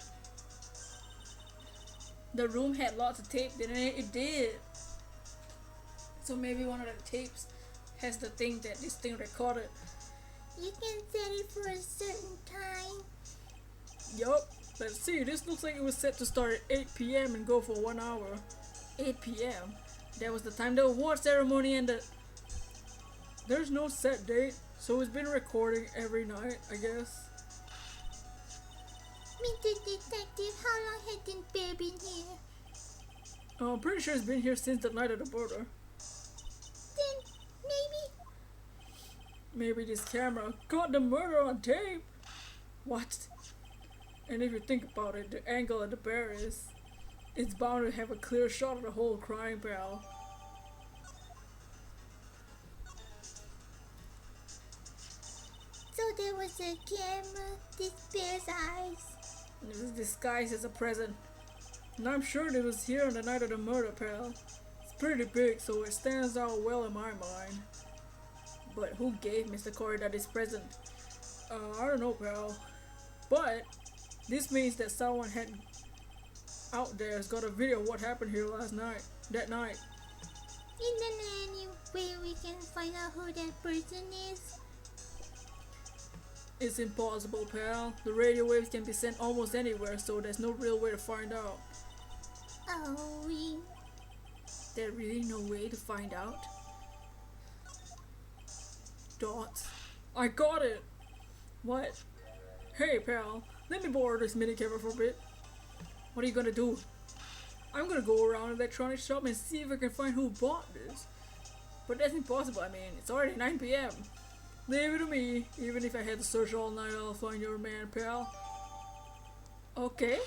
The room had lots of tape, didn't it? It did. So maybe one of the tapes has the thing that this thing recorded. You can set it for a certain time. Yup. Let's see, this looks like it was set to start at 8 p.m. and go for 1 hour. 8 p.m. That was the time the award ceremony ended. There's no set date, so it's been recording every night, I guess. Mr. Detective, how long has this bear been here? I'm pretty sure it's been here since the night of the murder. Then Maybe this camera caught the murder on tape. What? And if you think about it, the angle of the bear is, it's bound to have a clear shot of the whole crime, pal. so there was a camera, this bear's eyes. It was disguised as a present. And I'm sure it was here on the night of the murder, pal. It's pretty big, so it stands out well in my mind. But who gave Mr. Corridor this present? I don't know, pal. But this means that someone had out there has got a video of what happened here that night. Is there any way we can find out who that person is? It's impossible, pal. The radio waves can be sent almost anywhere, so there's no real way to find out. Oh, There's really no way to find out? Dots. I got it! What? Hey, pal. Let me borrow this mini camera for a bit. What are you gonna do? I'm gonna go around the electronics shop and see if I can find who bought this. But that's impossible, I mean, it's already 9 p.m. Leave it to me. Even if I had to search all night, I'll find your man, pal. Okay.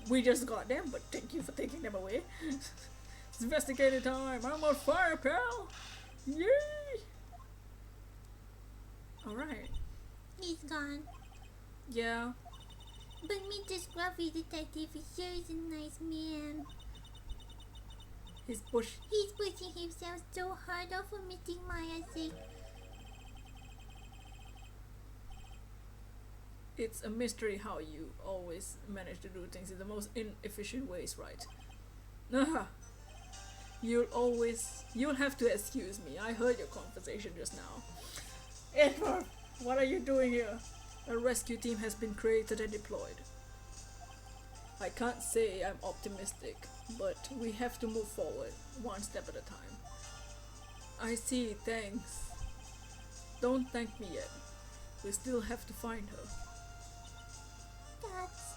We just got them, but thank you for taking them away. It's investigating time. I'm on fire, pal. Yay! Alright. he's gone. Yeah. But Mr. Scruffy Detective is sure is a nice man. He's pushing himself so hard off for Mr. Maya's sake. It's a mystery how you always manage to do things in the most inefficient ways, right? You'll have to excuse me. I heard your conversation just now. Edgeworth, what are you doing here? A rescue team has been created and deployed. I can't say I'm optimistic, but we have to move forward, one step at a time. I see, thanks. Don't thank me yet. We still have to find her. That's...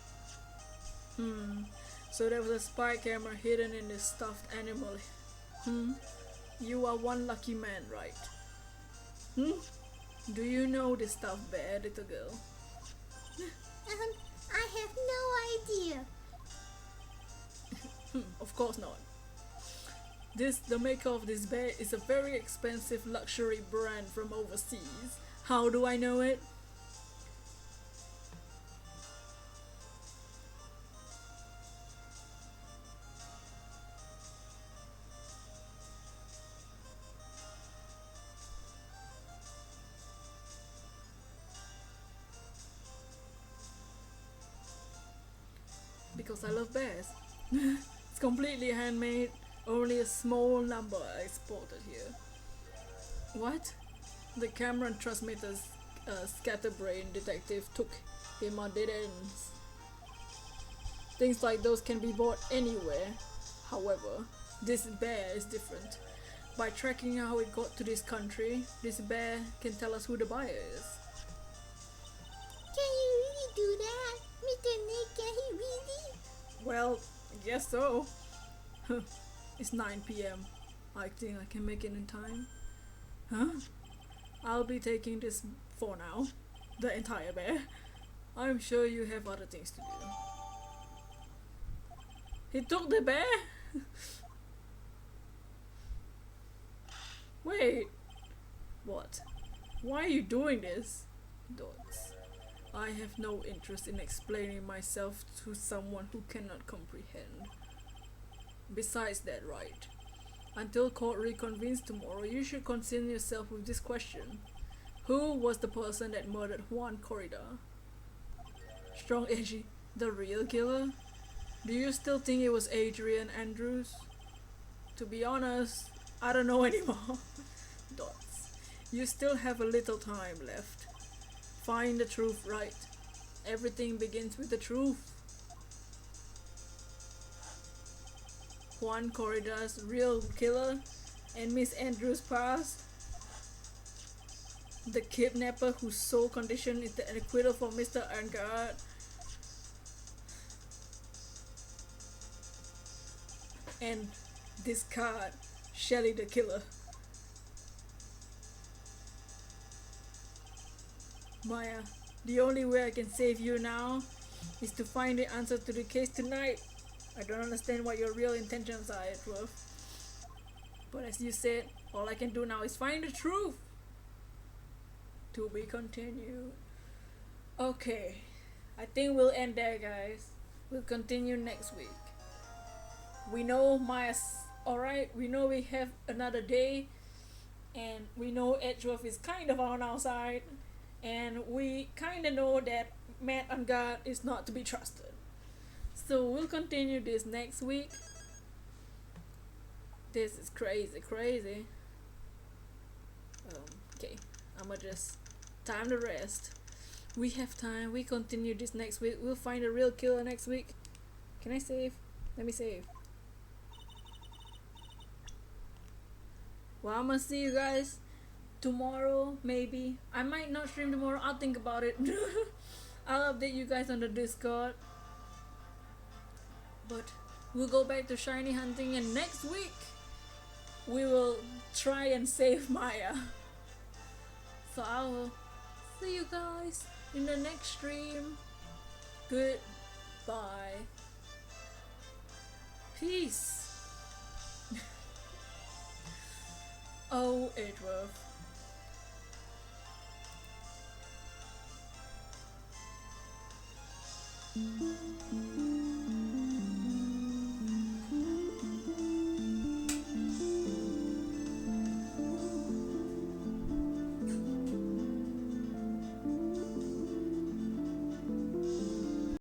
So there was a spy camera hidden in this stuffed animal. You are one lucky man, right? Do you know this stuffed bear, little girl? I have no idea. Of course not. The maker of this bear is a very expensive luxury brand from overseas. How do I know it? Because I love bears. It's completely handmade. Only a small number are exported here. What? The camera and transmitter's scatterbrain detective took him on dead ends. Things like those can be bought anywhere. However, this bear is different. By tracking how it got to this country, this bear can tell us who the buyer is. Can you really do that? Mr. Nick, can he really? Well, I guess so. It's 9 p.m. I think I can make it in time. I'll be taking this for now. The entire bear. I'm sure you have other things to do. He took the bear? Wait. What? Why are you doing this? Dots. I have no interest in explaining myself to someone who cannot comprehend. Besides that, Wright, until court reconvenes tomorrow, you should concern yourself with this question. Who was the person that murdered Juan Corridor? Strong Edgy, the real killer? Do you still think it was Adrian Andrews? To be honest, I don't know anymore. Dots. You still have a little time left. Find the truth, Wright. Everything begins with the truth. Juan Corrida's real killer and Miss Andrews' past. The kidnapper whose sole condition is the acquittal for Mr. Angard. And this card, Shelly the killer. Maya, the only way I can save you now is to find the answer to the case tonight. I don't understand what your real intentions are, Edgeworth. But as you said, all I can do now is find the truth. To be continued. Okay, I think we'll end there, guys. We'll continue next week. We know Maya's alright, we know we have another day, and we know Edgeworth is kind of on our side, and we kind of know that Matt and God is not to be trusted. So we'll continue this next week. This is crazy. Okay, I'ma just time to rest. We have time. We continue this next week. We'll find a real killer next week. Can I save? Let me save. Well, I'm gonna see you guys tomorrow, maybe. I might not stream tomorrow. I'll think about it. I'll update you guys on the Discord. But we'll go back to shiny hunting, and next week we will try and save Maya. So I will see you guys in the next stream. Goodbye. Peace. Oh, Edgeworth.